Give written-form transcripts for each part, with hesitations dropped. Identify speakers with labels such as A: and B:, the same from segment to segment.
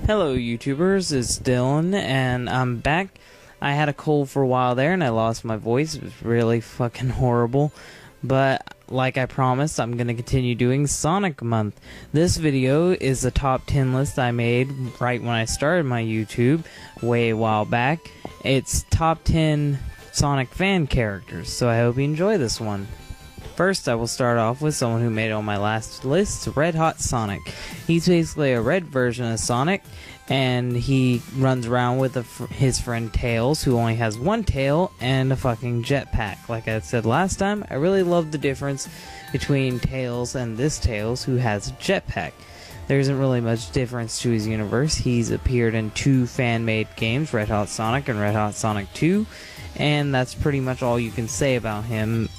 A: Hello YouTubers, it's Dylan, and I'm back. I had a cold for a while there and I lost my voice. It was really fucking horrible. But like I promised, I'm going to continue doing Sonic Month. This video is a top 10 list I made right when I started my YouTube, way a while back. It's top 10 Sonic fan characters, so I hope you enjoy this one. First, I will start off with someone who made it on my last list, Red Hot Sonic. He's basically a red version of Sonic, and he runs around with his friend Tails, who only has one tail and a fucking jetpack. Like I said last time, I really love the difference between Tails and this Tails, who has a jetpack. There isn't really much difference to his universe. He's appeared in two fan-made games, Red Hot Sonic and Red Hot Sonic 2, and that's pretty much all you can say about him.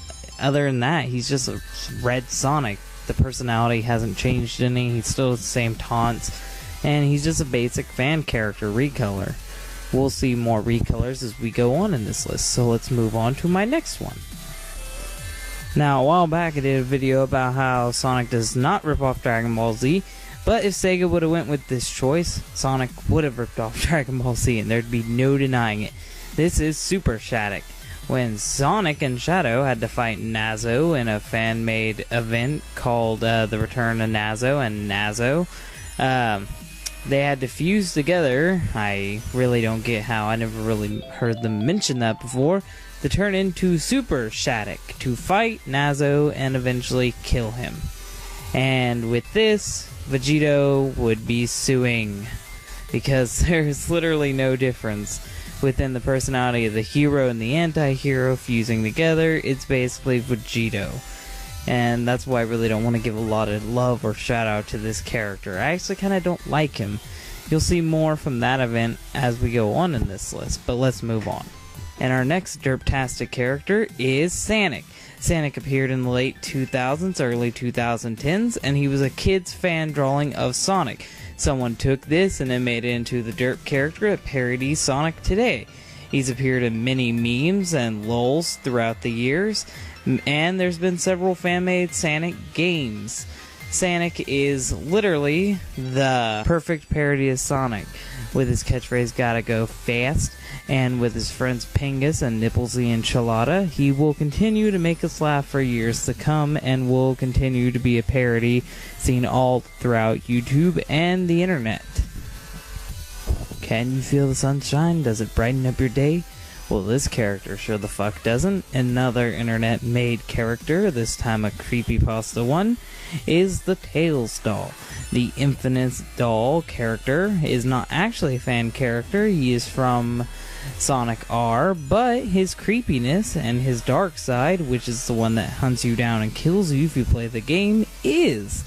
A: Other than that, he's just a red Sonic. The personality hasn't changed any. He's still the same taunts. And he's just a basic fan character recolor. We'll see more recolors as we go on in this list. So let's move on to my next one. Now, a while back I did a video about how Sonic does not rip off Dragon Ball Z. But if Sega would have went with this choice, Sonic would have ripped off Dragon Ball Z. And there'd be no denying it. This is Super Shattuck. When Sonic and Shadow had to fight Nazo in a fan-made event called The Return of Nazo and Nazo, they had to fuse together. I really don't get how. I never really heard them mention that before. To turn into Super Shattuck to fight Nazo and eventually kill him. And with this, Vegito would be suing, because there's literally no difference within the personality of the hero and the anti-hero fusing together. It's basically Vegito. And that's why I really don't want to give a lot of love or shout out to this character. I actually kind of don't like him. You'll see more from that event as we go on in this list, but let's move on. And our next derptastic character is Sonic. Sonic appeared in the late 2000s, early 2010s, and he was a kid's fan drawing of Sonic. Someone took this and then made it into the derp character that parodies Sonic today. He's appeared in many memes and lulz throughout the years, and there's been several fan-made Sonic games. Sonic is literally the perfect parody of Sonic, with his catchphrase "gotta go fast," and with his friends Pingus and Nipplesy and Chalada. He will continue to make us laugh for years to come, and will continue to be a parody seen all throughout YouTube and the internet. Can you feel the sunshine? Does it brighten up your day? Well, this character sure the fuck doesn't. Another internet-made character, this time a creepypasta one, is the Tails doll. The Infinite doll character is not actually a fan character. He is from Sonic R, but his creepiness and his dark side, which is the one that hunts you down and kills you if you play the game, is.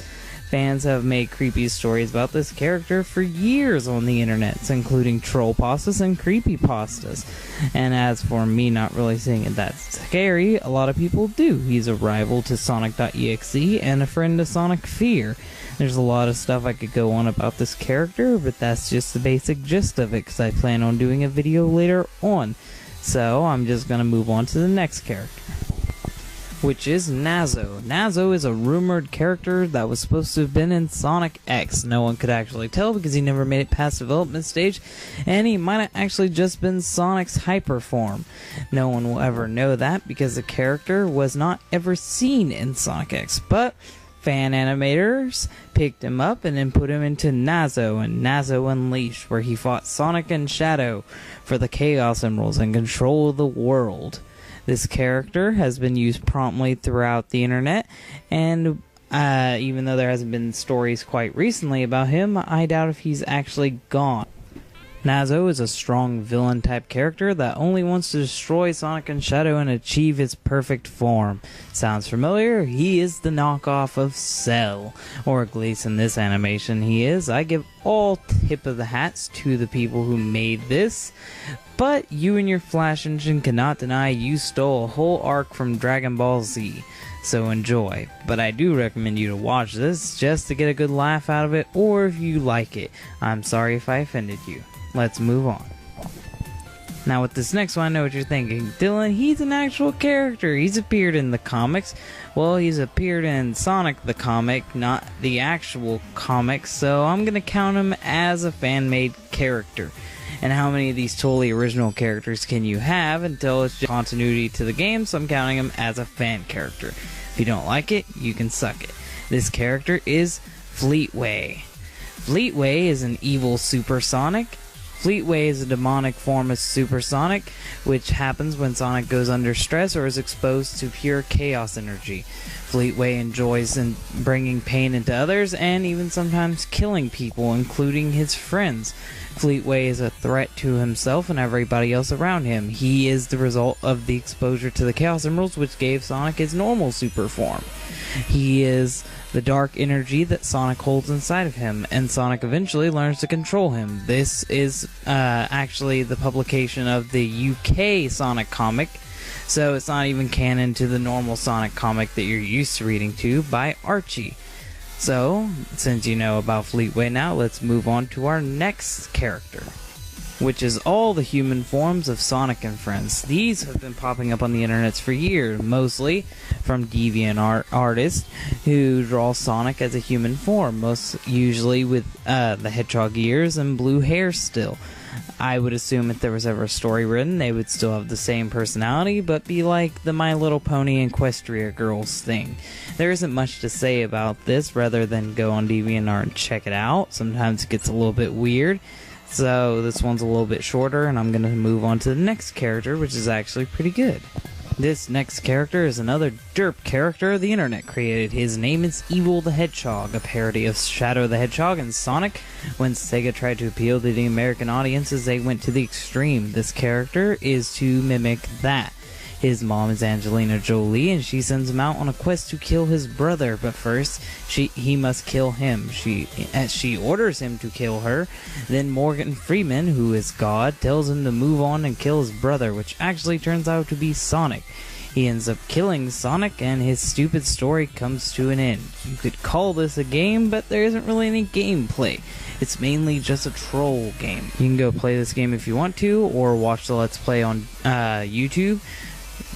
A: Fans have made creepy stories about this character for years on the internet, including troll pastas and creepypastas. And as for me not really seeing it that scary, a lot of people do. He's a rival to Sonic.exe and a friend to Sonic Fear. There's a lot of stuff I could go on about this character, but that's just the basic gist of it, because I plan on doing a video later on. So I'm just going to move on to the next character, which is Nazo. Nazo is a rumored character that was supposed to have been in Sonic X. No one could actually tell because he never made it past development stage, and he might have actually just been Sonic's hyper form. No one will ever know that because the character was not ever seen in Sonic X, but fan animators picked him up and then put him into Nazo and Nazo Unleashed, where he fought Sonic and Shadow for the Chaos Emeralds and control of the world. This character has been used promptly throughout the internet, and even though there hasn't been stories quite recently about him, I doubt if he's actually gone. Nazo is a strong villain-type character that only wants to destroy Sonic and Shadow and achieve his perfect form. Sounds familiar? He is the knockoff of Cell, or at least in this animation he is. I give all tip of the hats to the people who made this, but you and your Flash engine cannot deny you stole a whole arc from Dragon Ball Z. So enjoy. But I do recommend you to watch this just to get a good laugh out of it, or if you like it. I'm sorry if I offended you. Let's move on. Now with this next one, I know what you're thinking. Dylan, he's an actual character. He's appeared in the comics. Well, he's appeared in Sonic the comic, not the actual comic, so I'm going to count him as a fan-made character. And how many of these totally original characters can you have until it's just continuity to the game, so I'm counting him as a fan character. If you don't like it, you can suck it. This character is Fleetway. Fleetway is an evil Super Sonic. Fleetway is a demonic form of Super Sonic, which happens when Sonic goes under stress or is exposed to pure chaos energy. Fleetway enjoys bringing pain into others and even sometimes killing people, including his friends. Fleetway is a threat to himself and everybody else around him. He is the result of the exposure to the Chaos Emeralds, which gave Sonic his normal super form. He is the dark energy that Sonic holds inside of him, and Sonic eventually learns to control him. This is actually the publication of the UK Sonic comic, so it's not even canon to the normal Sonic comic that you're used to reading to by Archie. So, since you know about Fleetway now, let's move on to our next character, which is all the human forms of Sonic and Friends. These have been popping up on the internet for years, mostly from DeviantArt artists who draw Sonic as a human form, most usually with the hedgehog ears and blue hair still. I would assume if there was ever a story written, they would still have the same personality, but be like the My Little Pony Equestria Girls thing. There isn't much to say about this, rather than go on DeviantArt and check it out. Sometimes it gets a little bit weird. So this one's a little bit shorter, and I'm going to move on to the next character, which is actually pretty good. This next character is another derp character the internet created. His name is Evil the Hedgehog, a parody of Shadow the Hedgehog and Sonic. When Sega tried to appeal to the American audiences, they went to the extreme. This character is to mimic that. His mom is Angelina Jolie, and she sends him out on a quest to kill his brother, but first, he must kill him. She orders him to kill her. Then Morgan Freeman, who is God, tells him to move on and kill his brother, which actually turns out to be Sonic. He ends up killing Sonic, and his stupid story comes to an end. You could call this a game, but there isn't really any gameplay. It's mainly just a troll game. You can go play this game if you want to, or watch the Let's Play on YouTube.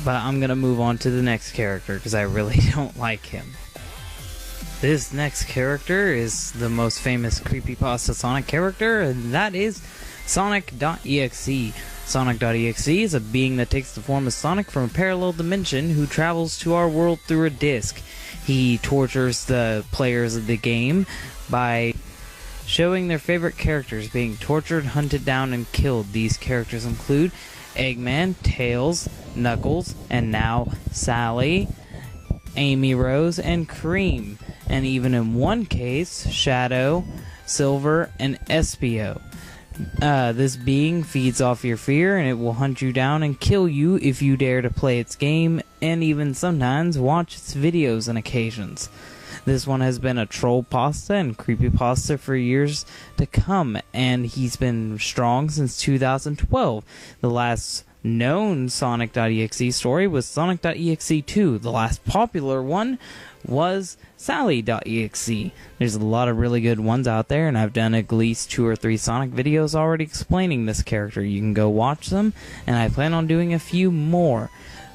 A: But I'm going to move on to the next character because I really don't like him. This next character is the most famous creepypasta Sonic character, and that is Sonic.exe. Sonic.exe is a being that takes the form of Sonic from a parallel dimension who travels to our world through a disc. He tortures the players of the game by showing their favorite characters being tortured, hunted down, and killed. These characters include Eggman, Tails, Knuckles, and now Sally, Amy Rose, and Cream. And even in one case, Shadow, Silver, and Espio. This being feeds off your fear, and it will hunt you down and kill you if you dare to play its game, and even sometimes watch its videos on occasions. This one has been a troll pasta and creepypasta for years to come, and he's been strong since 2012. The last known Sonic.exe story was Sonic.exe 2. The last popular one was Sally.exe. There's a lot of really good ones out there, and I've done at least 2 or 3 Sonic videos already explaining this character. You can go watch them, and I plan on doing a few more.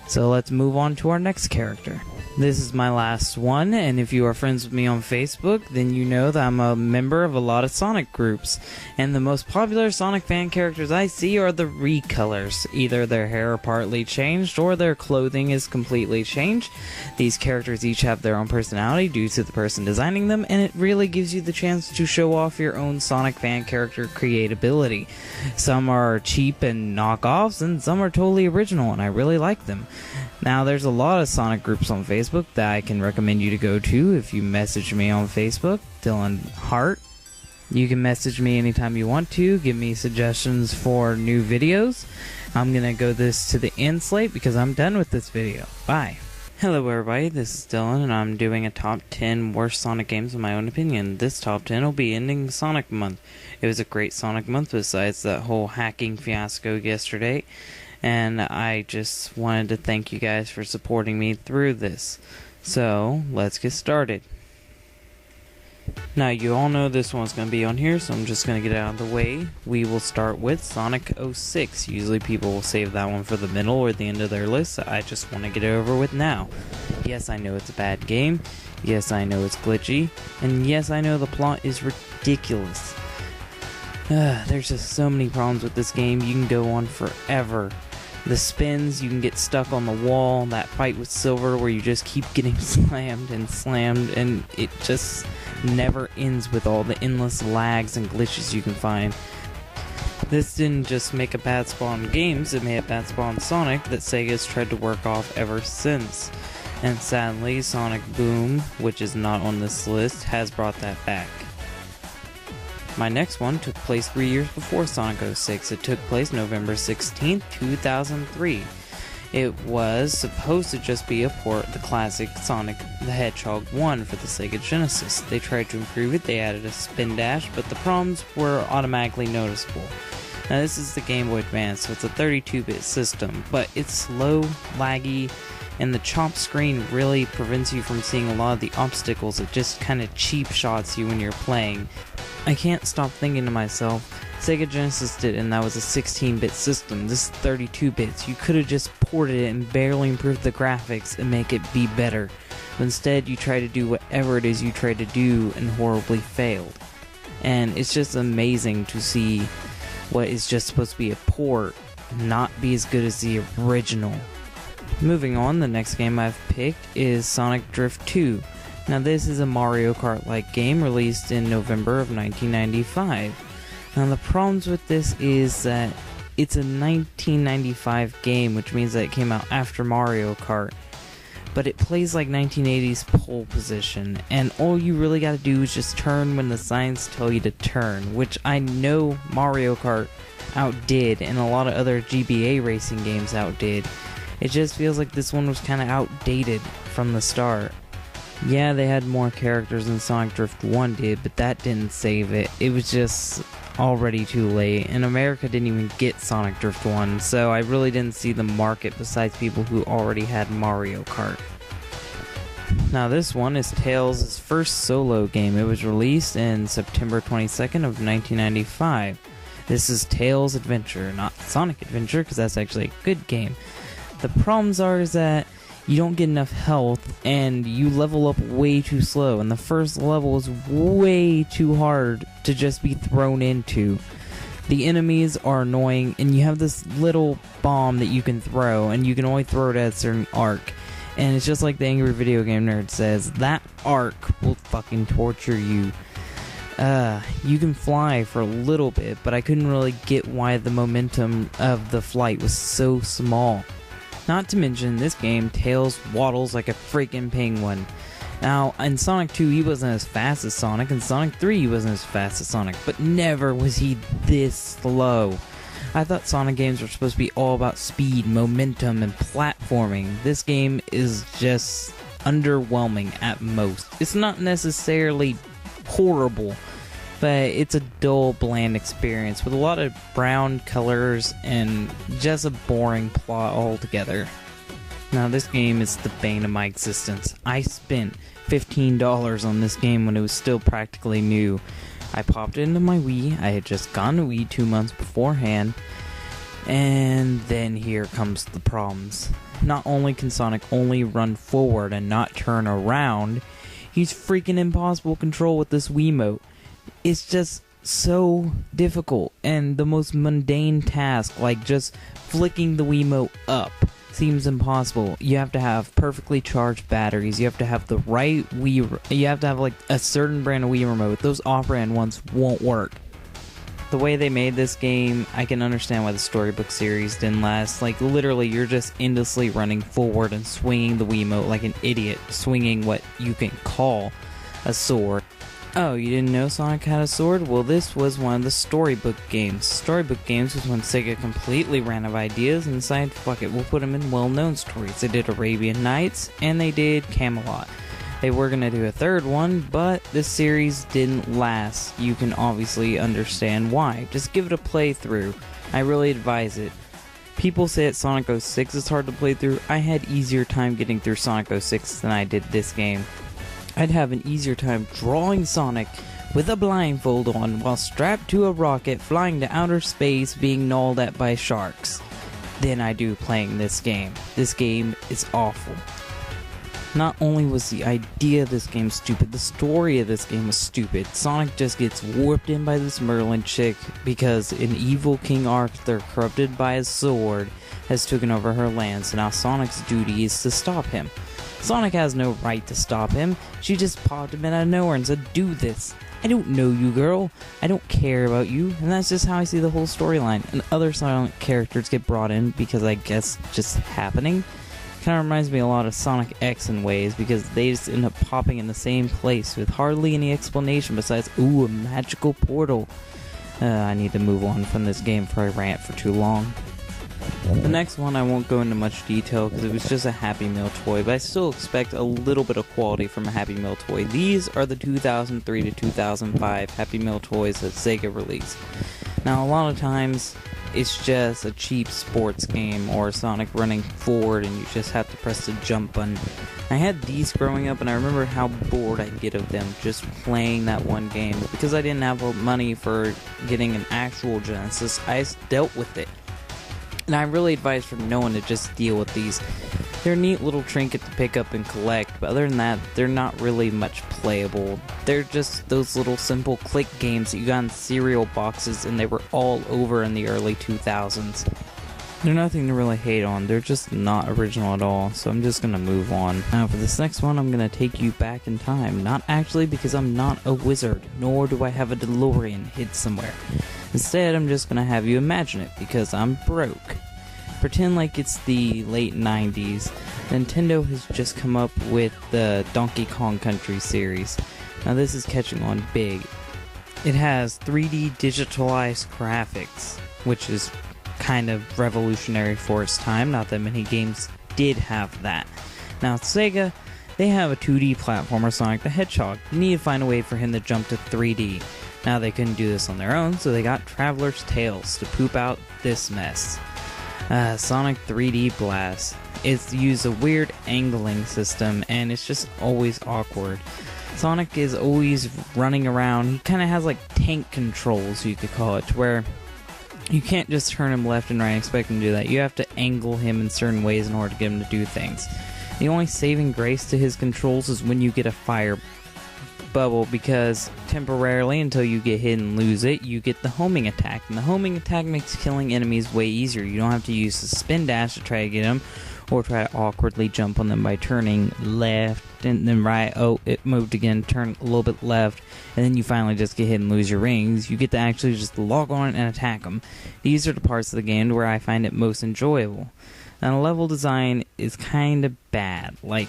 A: So let's move on to our next character. This is my last one, and if you are friends with me on Facebook, then you know that I'm a member of a lot of Sonic groups. And the most popular Sonic fan characters I see are the recolors. Either their hair are partly changed, or their clothing is completely changed. These characters each have their own personality due to the person designing them, and it really gives you the chance to show off your own Sonic fan character creatability. Some are cheap and knockoffs, and some are totally original, and I really like them. Now, there's a lot of Sonic groups on Facebook that I can recommend you to go to if you message me on Facebook, Dylan Hart. You can message me anytime you want to, give me suggestions for new videos. I'm going to go this to the end slate because I'm done with this video. Bye. Hello everybody, this is Dylan, and I'm doing a top 10 worst Sonic games in my own opinion. This top 10 will be ending Sonic Month. It was a great Sonic Month besides that whole hacking fiasco yesterday. And I just wanted to thank you guys for supporting me through this. So, let's get started. Now you all know this one's going to be on here, so I'm just going to get it out of the way. We will start with Sonic 06. Usually people will save that one for the middle or the end of their list. I just want to get it over with now. Yes, I know it's a bad game. Yes, I know it's glitchy. And yes, I know the plot is ridiculous. There's just so many problems with this game. You can go on forever. The spins, you can get stuck on the wall. That fight with Silver where you just keep getting slammed, and it just never ends with all the endless lags and glitches you can find. This didn't just make a bad spot on games, it made a bad spot on Sonic that Sega's tried to work off ever since. And sadly, Sonic Boom, which is not on this list, has brought that back. My next one took place 3 years before Sonic 06. It took place November 16th, 2003. It was supposed to just be a port of the classic Sonic the Hedgehog 1 for the Sega Genesis. They tried to improve it, they added a spin dash, but the problems were automatically noticeable. Now this is the Game Boy Advance, so it's a 32-bit system, but it's slow, laggy, and the chop screen really prevents you from seeing a lot of the obstacles. It just kind of cheap shots you when you're playing. I can't stop thinking to myself, Sega Genesis did it and that was a 16-bit system, this is 32 bits, you could have just ported it and barely improved the graphics and make it be better. But instead you try to do whatever it is you tried to do and horribly failed. And it's just amazing to see what is just supposed to be a port not be as good as the original. Moving on, the next game I've picked is Sonic Drift 2. Now this is a Mario Kart-like game released in November of 1995. Now the problems with this is that it's a 1995 game, which means that it came out after Mario Kart. But it plays like 1980s pole position, and all you really gotta do is just turn when the signs tell you to turn, which I know Mario Kart outdid, and a lot of other GBA racing games outdid. It just feels like this one was kinda outdated from the start. Yeah, they had more characters than Sonic Drift 1 did, but that didn't save it. It was just already too late, and America didn't even get Sonic Drift 1, so I really didn't see the market besides people who already had Mario Kart. Now this one is Tails' first solo game. It was released in September 22nd of 1995. This is Tails' Adventure, not Sonic Adventure, because that's actually a good game. The problems are is that you don't get enough health, and you level up way too slow, and the first level is way too hard to just be thrown into. The enemies are annoying, and you have this little bomb that you can throw, and you can only throw it at a certain arc. And it's just like the Angry Video Game Nerd says, that arc will fucking torture you. You can fly for a little bit, but I couldn't really get why the momentum of the flight was so small. Not to mention, this game, Tails waddles like a freaking penguin. Now, in Sonic 2, he wasn't as fast as Sonic, and Sonic 3, he wasn't as fast as Sonic, but never was he this slow. I thought Sonic games were supposed to be all about speed, momentum, and platforming. This game is just underwhelming at most. It's not necessarily horrible, but it's a dull, bland experience with a lot of brown colors and just a boring plot altogether. Now this game is the bane of my existence. I spent $15 on this game when it was still practically new. I popped it into my Wii. I had just gotten a Wii 2 months beforehand, and then here comes the problems. Not only can Sonic only run forward and not turn around, he's freaking impossible to control with this Wiimote. It's just so difficult, and the most mundane task, like just flicking the Wiimote up, seems impossible. You have to have perfectly charged batteries, you have to have the right you have to have like a certain brand of Wii remote. Those off-brand ones won't work. The way they made this game, I can understand why the storybook series didn't last. Like, literally, you're just endlessly running forward and swinging the Wiimote like an idiot, swinging what you can call a sword. Oh, you didn't know Sonic had a sword? Well, this was one of the storybook games. Storybook games was when Sega completely ran out of ideas and decided, fuck it, we'll put them in well-known stories. They did Arabian Nights, and they did Camelot. They were going to do a third one, but this series didn't last. You can obviously understand why. Just give it a playthrough. I really advise it. People say that Sonic 06 is hard to play through. I had easier time getting through Sonic 06 than I did this game. I'd have an easier time drawing Sonic with a blindfold on while strapped to a rocket flying to outer space being gnawed at by sharks than I do playing this game. This game is awful. Not only was the idea of this game stupid, the story of this game was stupid. Sonic just gets warped in by this Merlin chick because an evil King Arthur, corrupted by his sword, has taken over her land, so now Sonic's duty is to stop him. Sonic has no right to stop him. She just popped him out of nowhere and said, "Do this. I don't know you, girl. I don't care about you." And that's just how I see the whole storyline. And other Sonic characters get brought in because I guess just happening. Kind of reminds me a lot of Sonic X in ways, because they just end up popping in the same place with hardly any explanation besides, ooh, a magical portal. I need to move on from this game before I rant for too long. The next one I won't go into much detail because it was just a Happy Meal toy, but I still expect a little bit of quality from a Happy Meal toy. These are the 2003 to 2005 Happy Meal toys that Sega released. Now, a lot of times it's just a cheap sports game or Sonic running forward and you just have to press the jump button. I had these growing up and I remember how bored I'd get of them just playing that one game. Because I didn't have money for getting an actual Genesis, I dealt with it. And I really advise for no one to just deal with these. They're a neat little trinket to pick up and collect, but other than that, they're not really much playable. They're just those little simple click games that you got in cereal boxes, and they were all over in the early 2000s. They're nothing to really hate on, they're just not original at all, so I'm just gonna move on. Now for this next one, I'm gonna take you back in time. Not actually because I'm not a wizard, nor do I have a DeLorean hid somewhere. Instead, I'm just gonna have you imagine it, because I'm broke. Pretend like it's the late 90s. Nintendo has just come up with the Donkey Kong Country series. Now this is catching on big. It has 3D digitalized graphics, which is kind of revolutionary for its time. Not that many games did have that. Now Sega, they have a 2D platformer, Sonic the Hedgehog. You need to find a way for him to jump to 3D. Now they couldn't do this on their own, so they got Traveler's Tales to poop out this mess. Sonic 3D Blast. It's used a weird angling system, and it's just always awkward. Sonic is always running around. He kind of has like tank controls, you could call it, to where you can't just turn him left and right and expect him to do that. You have to angle him in certain ways in order to get him to do things. The only saving grace to his controls is when you get a fire bubble, because temporarily, until you get hit and lose it, you get the homing attack, and the homing attack makes killing enemies way easier. You don't have to use the spin dash to try to get them, or try to awkwardly jump on them by turning left and then right. Oh, it moved again, turn a little bit left, and then you finally just get hit and lose your rings. You get to actually just log on and attack them. These are the parts of the game where I find it most enjoyable. Now, the level design is kind of bad. Like,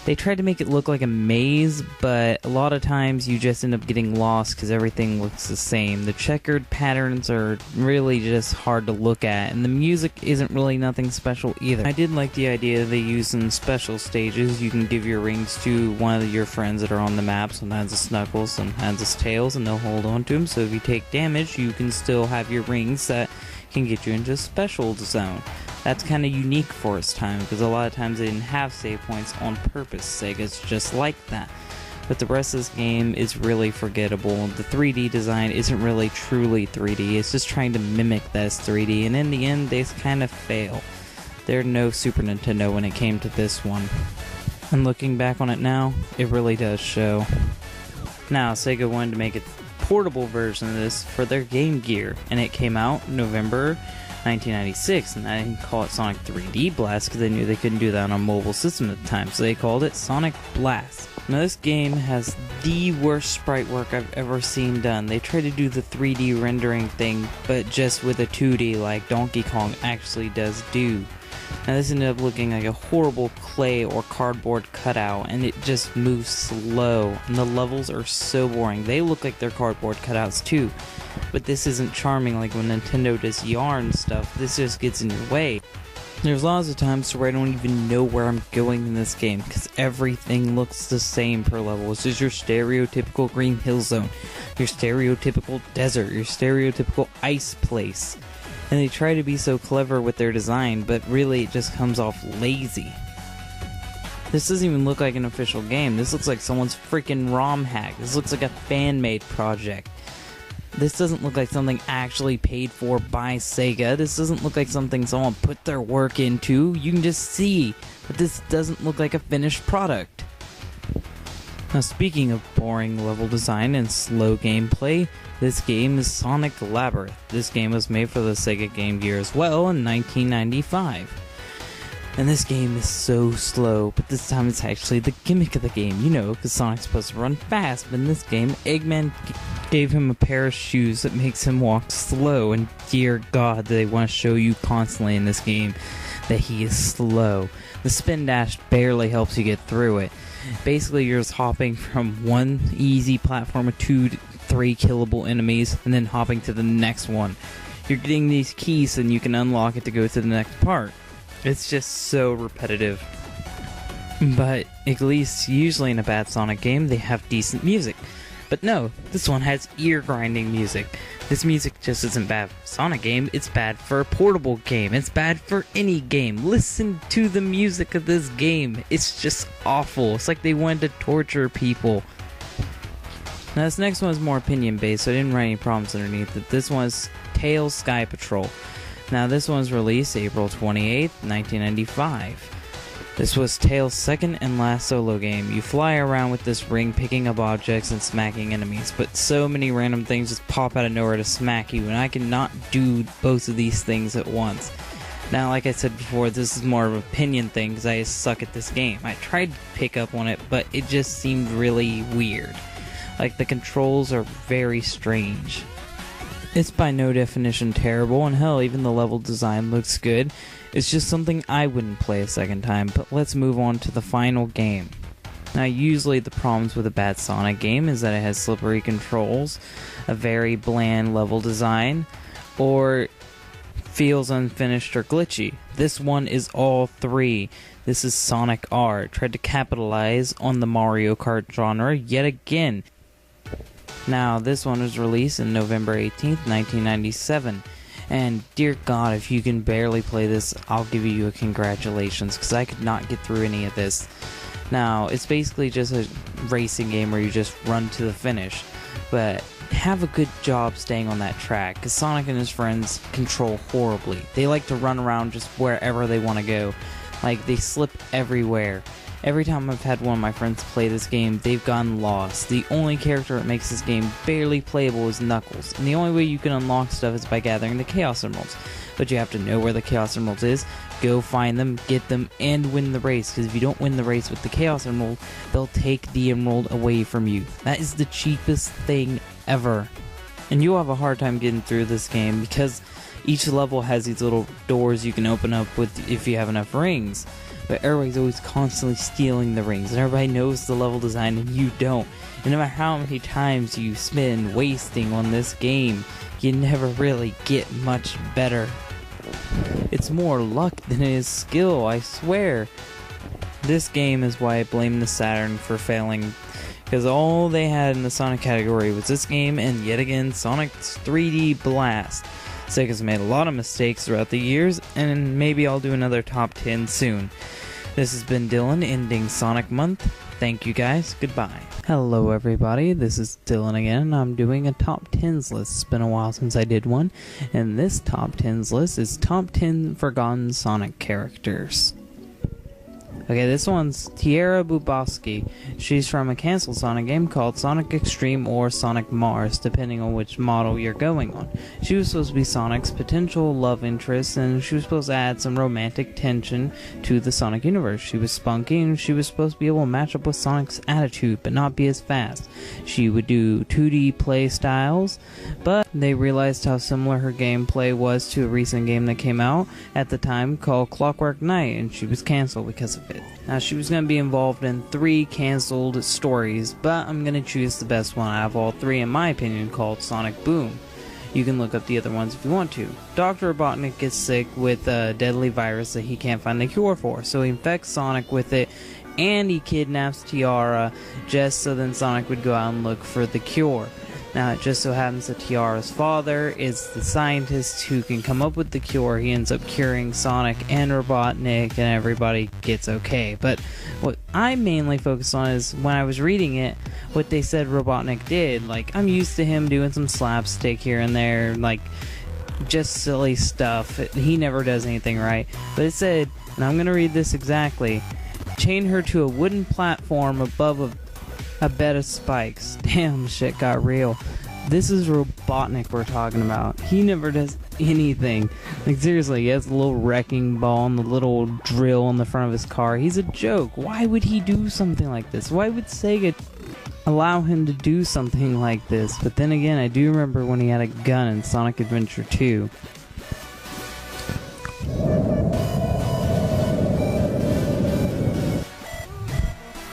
A: they tried to make it look like a maze, but a lot of times you just end up getting lost because everything looks the same. The checkered patterns are really just hard to look at, and the music isn't really nothing special either. I did like the idea they use in special stages. You can give your rings to one of your friends that are on the map. Sometimes it's Knuckles, sometimes it's Tails, and they'll hold on to them. So if you take damage, you can still have your rings that can get you into a special zone. That's kind of unique for its time, because a lot of times they didn't have save points on purpose. Sega's just like that. But the rest of this game is really forgettable. The 3D design isn't really truly 3D. It's just trying to mimic this 3D, and in the end, they kind of fail. They're no Super Nintendo when it came to this one. And looking back on it now, it really does show. Now, Sega wanted to make a portable version of this for their Game Gear, and it came out November 1996, and I didn't call it Sonic 3D Blast because they knew they couldn't do that on a mobile system at the time, so they called it Sonic Blast. Now this game has the worst sprite work I've ever seen done. They tried to do the 3D rendering thing, but just with a 2D like Donkey Kong actually does do. Now this ended up looking like a horrible clay or cardboard cutout, and it just moves slow, and the levels are so boring. They look like they're cardboard cutouts too, but this isn't charming like when Nintendo does yarn stuff. This just gets in your way. There's lots of times where I don't even know where I'm going in this game, because everything looks the same per level. It's just your stereotypical green hill zone, your stereotypical desert, your stereotypical ice place. And they try to be so clever with their design, but really it just comes off lazy. This doesn't even look like an official game. This looks like someone's freaking ROM hack. This looks like a fan-made project. This doesn't look like something actually paid for by Sega. This doesn't look like something someone put their work into. You can just see that this doesn't look like a finished product. Now, speaking of boring level design and slow gameplay, this game is Sonic Labyrinth. This game was made for the Sega Game Gear as well in 1995. And this game is so slow, but this time it's actually the gimmick of the game, you know, because Sonic's supposed to run fast, but in this game, Eggman gave him a pair of shoes that makes him walk slow, and dear God, they want to show you constantly in this game that he is slow. The spin dash barely helps you get through it. Basically, you're just hopping from one easy platform with 2 to 3 killable enemies, and then hopping to the next one. You're getting these keys and you can unlock it to go to the next part. It's just so repetitive. But at least usually in a bad Sonic game, they have decent music. But no, this one has ear-grinding music. This music just isn't bad for a Sonic game, it's bad for a portable game. It's bad for any game. Listen to the music of this game. It's just awful. It's like they wanted to torture people. Now this next one is more opinion-based, so I didn't write any problems underneath it. This one is Tails Sky Patrol. Now this one was released April 28th, 1995. This was Tails' second and last solo game. You fly around with this ring picking up objects and smacking enemies, but so many random things just pop out of nowhere to smack you, and I cannot do both of these things at once. Now, like I said before, this is more of an opinion thing because I suck at this game. I tried to pick up on it, but it just seemed really weird. Like, the controls are very strange. It's by no definition terrible, and hell, even the level design looks good. It's just something I wouldn't play a second time, but let's move on to the final game. Now, usually the problems with a bad Sonic game is that it has slippery controls, a very bland level design, or feels unfinished or glitchy. This one is all three. This is Sonic R. It tried to capitalize on the Mario Kart genre yet again. Now, this one was released on November 18th, 1997. And dear God, if you can barely play this, I'll give you a congratulations, because I could not get through any of this. Now, it's basically just a racing game where you just run to the finish. But have a good job staying on that track, because Sonic and his friends control horribly. They like to run around just wherever they want to go. Like, they slip everywhere. Every time I've had one of my friends play this game, they've gotten lost. The only character that makes this game barely playable is Knuckles, and the only way you can unlock stuff is by gathering the Chaos Emeralds. But you have to know where the Chaos Emeralds is, go find them, get them, and win the race, because if you don't win the race with the Chaos Emerald, they'll take the Emerald away from you. That is the cheapest thing ever. And you'll have a hard time getting through this game, because each level has these little doors you can open up with if you have enough rings. But everybody's always constantly stealing the rings, and everybody knows the level design and you don't. And no matter how many times you spend wasting on this game, you never really get much better. It's more luck than it is skill, I swear. This game is why I blame the Saturn for failing, because all they had in the Sonic category was this game and yet again Sonic's 3D Blast. Sega's made a lot of mistakes throughout the years, and maybe I'll do another top 10 soon. This has been Dylan, ending Sonic Month. Thank you guys, goodbye. Hello everybody, this is Dylan again, and I'm doing a top 10's list. It's been a while since I did one, and this top 10's list is top 10 forgotten Sonic characters. Okay, this one's Tiara Buboski. She's from a canceled Sonic game called Sonic Extreme or Sonic Mars, depending on which model you're going on. She was supposed to be Sonic's potential love interest, and she was supposed to add some romantic tension to the Sonic universe. She was spunky, and she was supposed to be able to match up with Sonic's attitude, but not be as fast. She would do 2D play styles, but they realized how similar her gameplay was to a recent game that came out at the time called Clockwork Knight, and she was canceled because of it. Now, she was going to be involved in 3 canceled stories, but I'm going to choose the best one out of all 3 in my opinion, called Sonic Boom. You can look up the other ones if you want to. Dr. Robotnik gets sick with a deadly virus that he can't find a cure for, so he infects Sonic with it, and he kidnaps Tiara just so then Sonic would go out and look for the cure. Now, it just so happens that Tiara's father is the scientist who can come up with the cure. He ends up curing Sonic and Robotnik, and everybody gets okay. But what I mainly focused on is when I was reading it, what they said Robotnik did. Like, I'm used to him doing some slapstick here and there, like, just silly stuff. He never does anything right. But it said, and I'm going to read this exactly, chain her to a wooden platform above a bed of spikes. Damn, shit got real. This is Robotnik we're talking about. He never does anything. Like, seriously, he has a little wrecking ball and the little drill on the front of his car. He's a joke. Why would he do something like this? Why would Sega allow him to do something like this? But then again, I do remember when he had a gun in Sonic Adventure 2.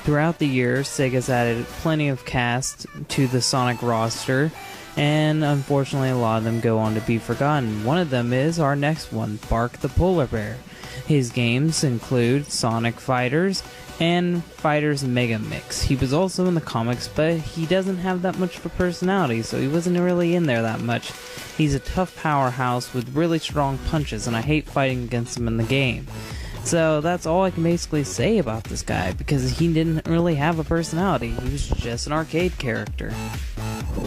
A: Throughout the years, Sega's added plenty of cast to the Sonic roster, and unfortunately a lot of them go on to be forgotten. One of them is our next one, Bark the Polar Bear. His games include Sonic Fighters and Fighters Mega Mix. He was also in the comics, but he doesn't have that much of a personality, so he wasn't really in there that much. He's a tough powerhouse with really strong punches, and I hate fighting against him in the game. So that's all I can basically say about this guy, because he didn't really have a personality. He was just an arcade character.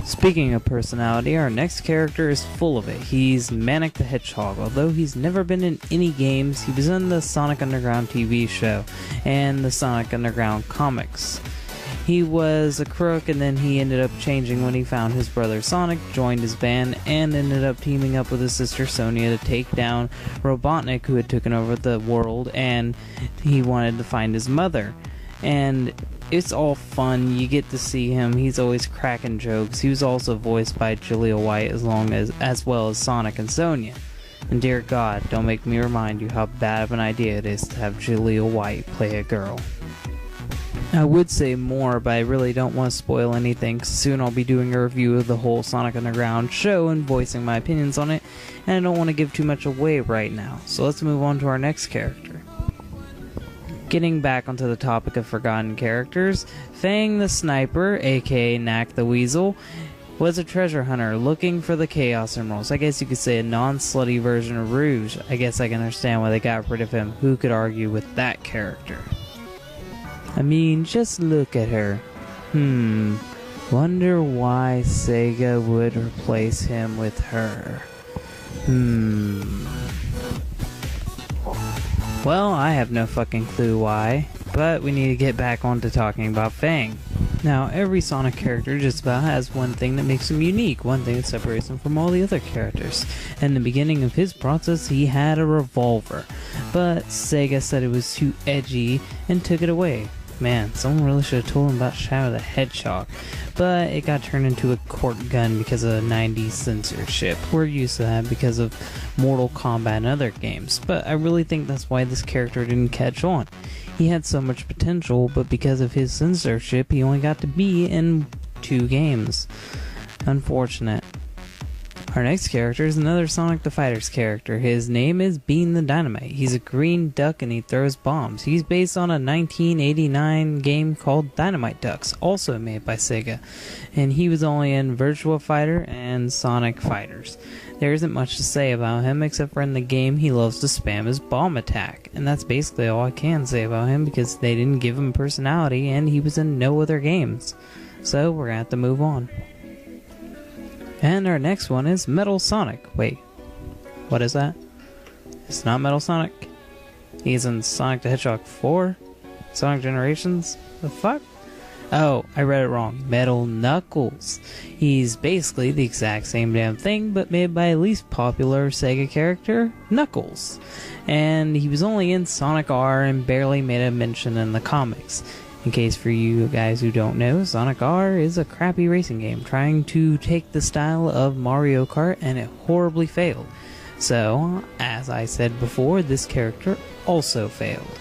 A: Speaking of personality, our next character is full of it. He's Manic the Hedgehog. Although he's never been in any games, he was in the Sonic Underground TV show and the Sonic Underground comics. He was a crook, and then he ended up changing when he found his brother Sonic, joined his band, and ended up teaming up with his sister Sonia to take down Robotnik, who had taken over the world, and he wanted to find his mother. And it's all fun. You get to see him. He's always cracking jokes. He was also voiced by Julia White as well as Sonic and Sonia. And dear God, don't make me remind you how bad of an idea it is to have Julia White play a girl. I would say more, but I really don't want to spoil anything, because soon I'll be doing a review of the whole Sonic Underground show and voicing my opinions on it, and I don't want to give too much away right now. So let's move on to our next character. Getting back onto the topic of forgotten characters, Fang the Sniper, aka Knack the Weasel, was a treasure hunter looking for the Chaos Emeralds. I guess you could say a non-slutty version of Rouge. I guess I can understand why they got rid of him. Who could argue with that character? I mean, just look at her. Wonder why Sega would replace him with her. Well, I have no fucking clue why, but we need to get back on to talking about Fang. Now, every Sonic character just about has one thing that makes him unique, one thing that separates him from all the other characters. In the beginning of his process, he had a revolver, but Sega said it was too edgy and took it away. Man, someone really should have told him about Shadow the Hedgehog, but it got turned into a cork gun because of 90s censorship. We're used to that because of Mortal Kombat and other games, but I really think that's why this character didn't catch on. He had so much potential, but because of his censorship, he only got to be in 2 games. Unfortunate. Our next character is another Sonic the Fighter's character. His name is Bean the Dynamite. He's a green duck and he throws bombs. He's based on a 1989 game called Dynamite Ducks, also made by Sega. And he was only in Virtua Fighter and Sonic Fighters. There isn't much to say about him, except for in the game he loves to spam his bomb attack. And that's basically all I can say about him, because they didn't give him personality and he was in no other games. So we're gonna have to move on. And our next one is Metal Sonic. Wait, what is that? It's not Metal Sonic? He's in Sonic the Hedgehog 4? Sonic Generations? The fuck? Oh, I read it wrong. Metal Knuckles. He's basically the exact same damn thing, but made by a least popular Sega character, Knuckles. And he was only in Sonic R and barely made a mention in the comics. In case for you guys who don't know, Sonic R is a crappy racing game trying to take the style of Mario Kart, and it horribly failed. So, as I said before, this character also failed.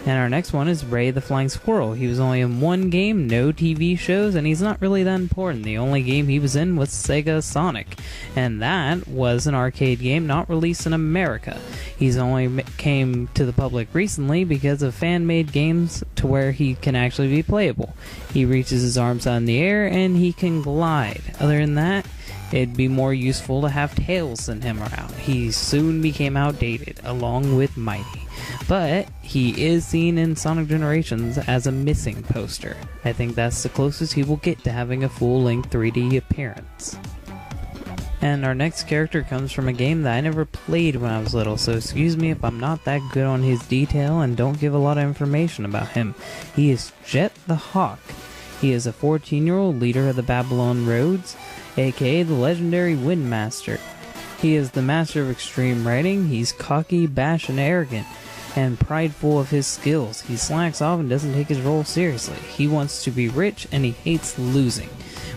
A: And our next one is Ray the Flying Squirrel. He was only in 1 game, no TV shows, and he's not really that important. The only game he was in was Sega Sonic, and that was an arcade game not released in America. He's only came to the public recently because of fan-made games to where he can actually be playable. He reaches his arms out in the air and he can glide. Other than that, it'd be more useful to have Tails than him around. He soon became outdated, along with Mighty. but he is seen in Sonic Generations as a missing poster. I think that's the closest he will get to having a full-length 3D appearance. And our next character comes from a game that I never played when I was little, so excuse me if I'm not that good on his detail and don't give a lot of information about him. He is Jet the Hawk. He is a 14-year-old leader of the Babylon Roads, aka the legendary Windmaster. He is the master of extreme riding. He's cocky, bash, and arrogant, and prideful of his skills. He slacks off and doesn't take his role seriously. He wants to be rich, and he hates losing,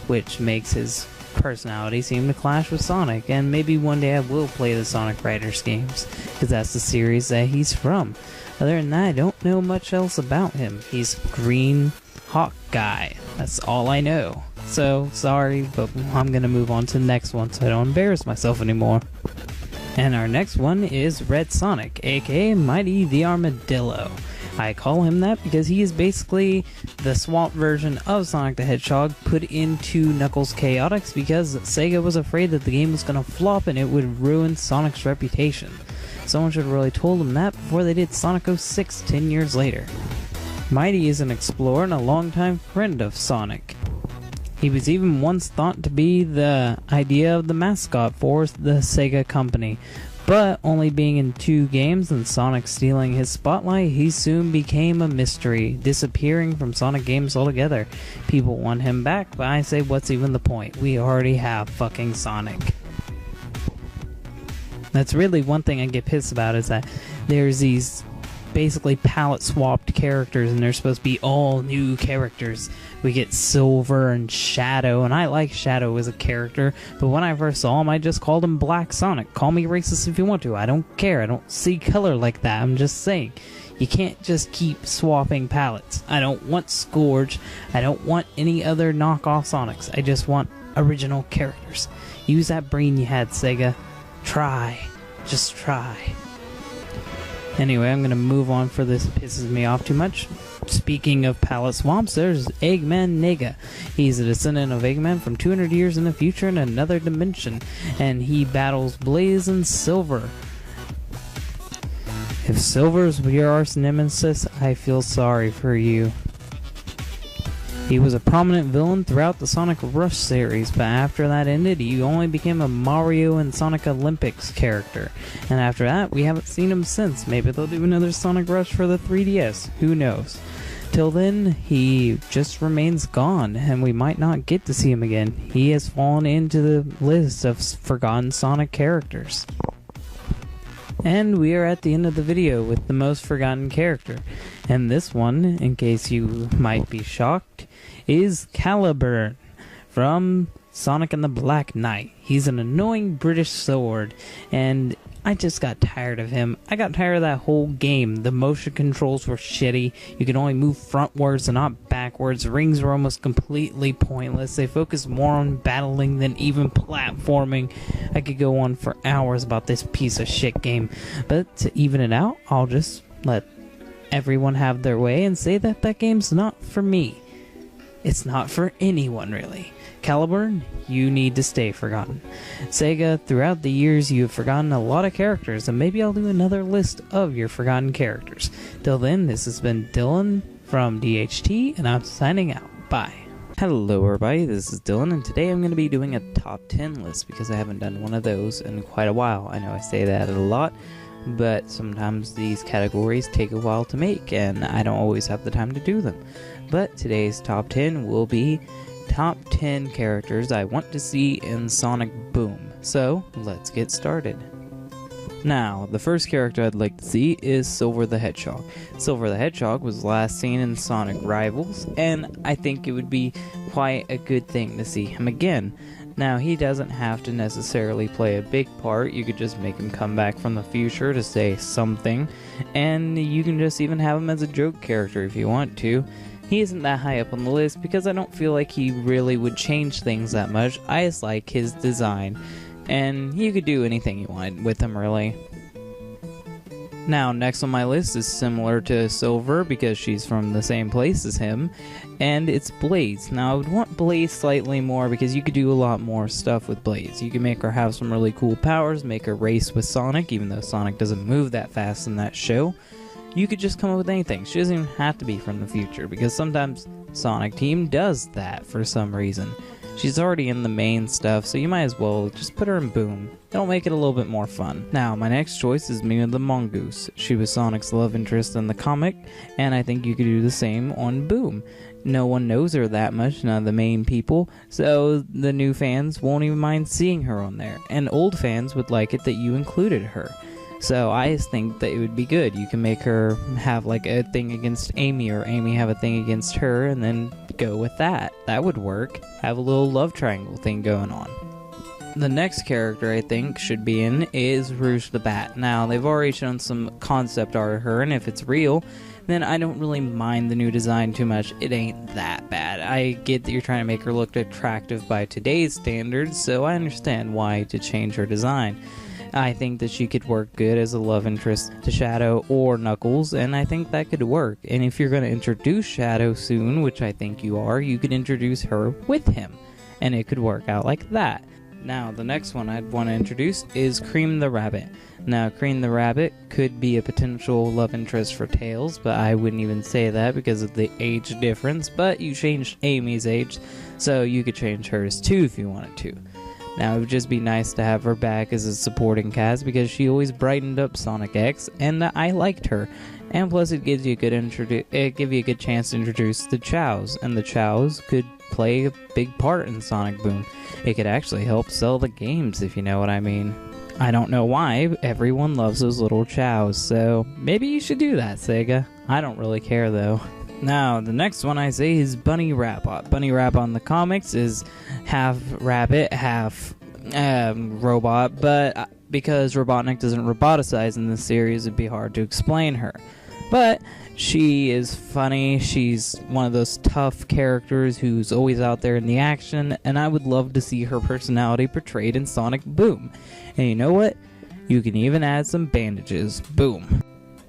A: which makes his personality seem to clash with Sonic. And maybe one day I will play the Sonic Riders games, because that's the series that he's from. Other than that, I don't know much else about him. He's Green Hawk guy. That's all I know. So, sorry, but I'm gonna move on to the next one so I don't embarrass myself anymore. And our next one is Red Sonic, aka Mighty the Armadillo. I call him that because he is basically the swamp version of Sonic the Hedgehog put into Knuckles Chaotix because Sega was afraid that the game was gonna flop and it would ruin Sonic's reputation. Someone should have really told him that before they did Sonic 06 10 years later. Mighty is an explorer and a longtime friend of Sonic. He was even once thought to be the idea of the mascot for the Sega company, but only being in 2 games and Sonic stealing his spotlight, he soon became a mystery, disappearing from Sonic games altogether. People want him back, but I say what's even the point? We already have fucking Sonic. That's really one thing I get pissed about, is that there's these basically palette swapped characters and they're supposed to be all new characters. We get Silver and Shadow, and I like Shadow as a character, but when I first saw him I just called him Black Sonic. Call me racist if you want to, I don't care. I don't see color like that. I'm just saying, you can't just keep swapping palettes. I don't want Scourge, I don't want any other knockoff Sonics, I just want original characters. Use that brain you had, Sega. Try. Just try. Anyway, I'm going to move on for this. It pisses me off too much. Speaking of palette swamps, there's Eggman Nega. He's a descendant of Eggman from 200 years in the future in another dimension, and he battles Blaze and Silver. If Silver's your arch nemesis, I feel sorry for you. He was a prominent villain throughout the Sonic Rush series, but after that ended, he only became a Mario and Sonic Olympics character. And after that, we haven't seen him since. Maybe they'll do another Sonic Rush for the 3DS. Who knows? Till then, he just remains gone, and we might not get to see him again. He has fallen into the list of forgotten Sonic characters. And we are at the end of the video with the most forgotten character. And this one, in case you might be shocked, is Caliburn from Sonic and the Black Knight. He's an annoying British sword, and I just got tired of him. I got tired of that whole game. The motion controls were shitty. You could only move frontwards and not backwards. Rings were almost completely pointless. They focused more on battling than even platforming. I could go on for hours about this piece of shit game. But to even it out, I'll just let everyone have their way and say that that game's not for me. It's not for anyone, really. Caliburn, you need to stay forgotten. Sega, throughout the years you have forgotten a lot of characters, and maybe I'll do another list of your forgotten characters. Till then, this has been Dylan from DHT, and I'm signing out. Bye. Hello everybody, this is Dylan, and today I'm going to be doing a top 10 list, because I haven't done one of those in quite a while. I know I say that a lot, but sometimes these categories take a while to make, and I don't always have the time to do them. But today's top 10 will be top 10 characters I want to see in Sonic Boom. So, let's get started. Now, the first character I'd like to see is Silver the Hedgehog. Silver the Hedgehog was last seen in Sonic Rivals, and I think it would be quite a good thing to see him again. Now, he doesn't have to necessarily play a big part. You could just make him come back from the future to say something, and you can just even have him as a joke character if you want to. He isn't that high up on the list because I don't feel like he really would change things that much. I just like his design, and you could do anything you want with him, really. Now, next on my list is similar to Silver because she's from the same place as him, and it's Blaze. Now, I would want Blaze slightly more because you could do a lot more stuff with Blaze. You can make her have some really cool powers, make her race with Sonic, even though Sonic doesn't move that fast in that show. You could just come up with anything. She doesn't even have to be from the future because sometimes Sonic Team does that for some reason. She's already in the main stuff, so you might as well just put her in Boom. It'll make it a little bit more fun. Now, my next choice is Mina the Mongoose. She was Sonic's love interest in the comic, and I think you could do the same on Boom. No one knows her that much, none of the main people, so the new fans won't even mind seeing her on there, and old fans would like it that you included her. So I just think that it would be good. You can make her have like a thing against Amy, or Amy have a thing against her, and then go with that. That would work. Have a little love triangle thing going on. The next character I think should be in is Rouge the Bat. Now, they've already shown some concept art of her, and if it's real, then I don't really mind the new design too much. It ain't that bad. I get that you're trying to make her look attractive by today's standards, so I understand why to change her design. I think that she could work good as a love interest to Shadow or Knuckles, and I think that could work. And if you're going to introduce Shadow soon, which I think you are, you could introduce her with him, and it could work out like that. Now, the next one I'd want to introduce is Cream the Rabbit. Now, Cream the Rabbit could be a potential love interest for Tails, but I wouldn't even say that because of the age difference, but you changed Amy's age, so you could change hers too if you wanted to. Now, it would just be nice to have her back as a supporting cast because she always brightened up Sonic X, and I liked her. And plus, it gives you a good chance to introduce the Chows, and the Chows could play a big part in Sonic Boom. It could actually help sell the games, if you know what I mean. I don't know why, everyone loves those little Chows, so maybe you should do that, Sega. I don't really care, though. Now, the next one I say is Bunny Rabbit. Bunny Rabbit in the comics is half rabbit, half robot, but because Robotnik doesn't roboticize in this series, it'd be hard to explain her. But she is funny, she's one of those tough characters who's always out there in the action, and I would love to see her personality portrayed in Sonic Boom. And you know what? You can even add some bandages. Boom.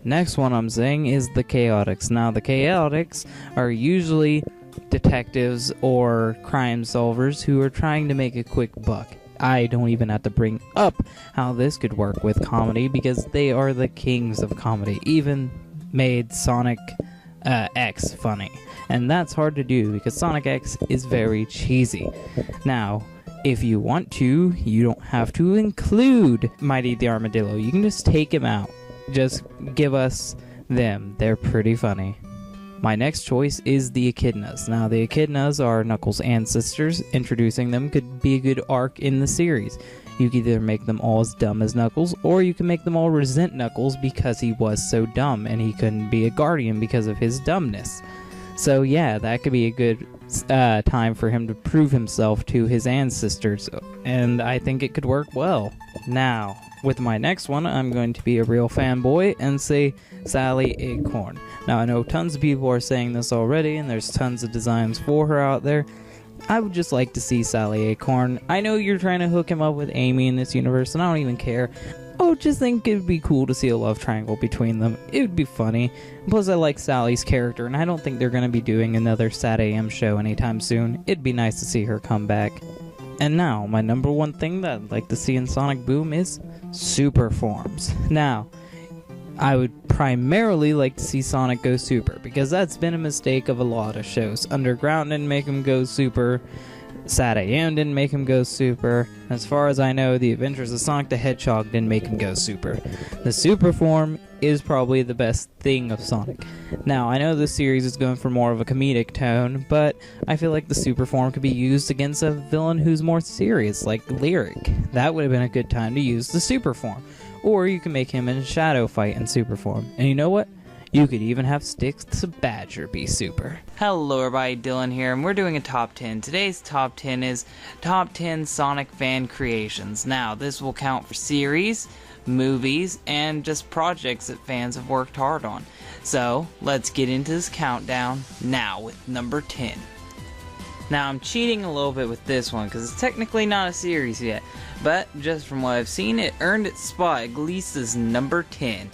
A: Next one I'm saying is the Chaotix. Now, the Chaotix are usually detectives or crime solvers who are trying to make a quick buck. I don't even have to bring up how this could work with comedy because they are the kings of comedy. Even made Sonic X funny. And that's hard to do because Sonic X is very cheesy. Now, if you want to, you don't have to include Mighty the Armadillo. You can just take him out. Just give us them. They're pretty funny. My next choice is the Echidnas. Now, the Echidnas are Knuckles' ancestors. Introducing them could be a good arc in the series. You can either make them all as dumb as Knuckles, or you can make them all resent Knuckles because he was so dumb and he couldn't be a guardian because of his dumbness. So yeah, that could be a good time for him to prove himself to his ancestors, and I think it could work well. Now, with my next one, I'm going to be a real fanboy and say Sally Acorn. Now, I know tons of people are saying this already, and there's tons of designs for her out there. I would just like to see Sally Acorn. I know you're trying to hook him up with Amy in this universe, and I don't even care. I just think it would be cool to see a love triangle between them. It would be funny. Plus, I like Sally's character, and I don't think they're going to be doing another Sat AM show anytime soon. It'd be nice to see her come back. And now, my number one thing that I'd like to see in Sonic Boom is super forms. Now, I would primarily like to see Sonic go super, because that's been a mistake of a lot of shows. Underground didn't make him go super, Sat AM didn't make him go super. As far as I know, the Adventures of Sonic the Hedgehog didn't make him go super. The super form is probably the best thing of Sonic. Now, I know this series is going for more of a comedic tone, but I feel like the super form could be used against a villain who's more serious, like Lyric. That would have been a good time to use the super form. Or you can make him and Shadow fight in super form. And you know what? You could even have Sticks to Badger be super. Hello everybody, Dylan here, and we're doing a top 10. Today's top 10 is top 10 Sonic fan creations. Now, this will count for series, movies, and just projects that fans have worked hard on. So, let's get into this countdown now with number 10. Now, I'm cheating a little bit with this one because it's technically not a series yet, but just from what I've seen, it earned its spot at least as number 10.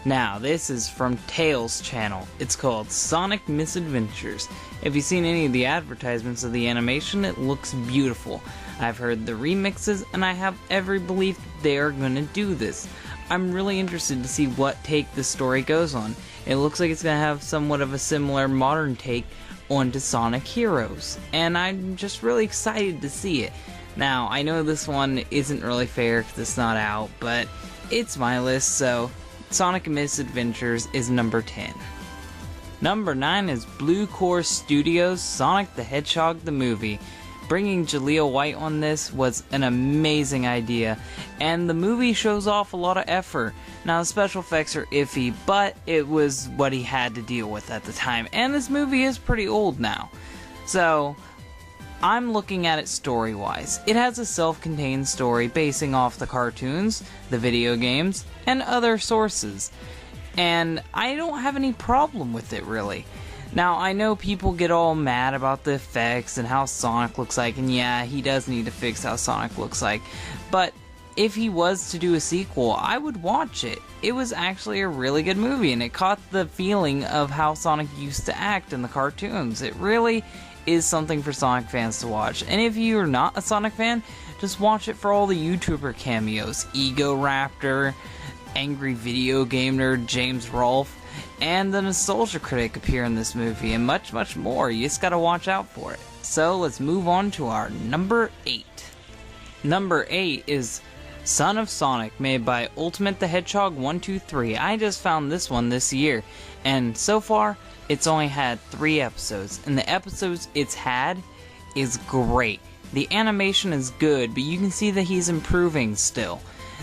A: Now, this is from Tails channel. It's called Sonic Misadventures. If you've seen any of the advertisements of the animation, it looks beautiful. I've heard the remixes, and I have every belief they are going to do this. I'm really interested to see what take the story goes on. It looks like it's going to have somewhat of a similar modern take onto Sonic Heroes, and I'm just really excited to see it. Now, I know this one isn't really fair because it's not out, but it's my list, so Sonic Misadventures is number 10. Number 9 is Blue Core Studios' Sonic the Hedgehog the Movie. Bringing Jaleel White on this was an amazing idea, and the movie shows off a lot of effort. Now, the special effects are iffy, but it was what he had to deal with at the time, and this movie is pretty old now. So, I'm looking at it story-wise. It has a self-contained story basing off the cartoons, the video games, and other sources. And I don't have any problem with it, really. Now, I know people get all mad about the effects and how Sonic looks like, and yeah, he does need to fix how Sonic looks like, but if he was to do a sequel, I would watch it. It was actually a really good movie, and it caught the feeling of how Sonic used to act in the cartoons. It really is something for Sonic fans to watch, and if you're not a Sonic fan, just watch it for all the YouTuber cameos. Ego Raptor, Angry Video Game Nerd James Rolfe, and the Nostalgia Critic appear in this movie, and much, much more. You just gotta watch out for it. So let's move on to our number 8. Number 8 is Son of Sonic, made by Ultimate the Hedgehog 123. I just found this one this year, and so far, it's only had 3 episodes, and the episodes it's had is great. The animation is good, but you can see that he's improving still.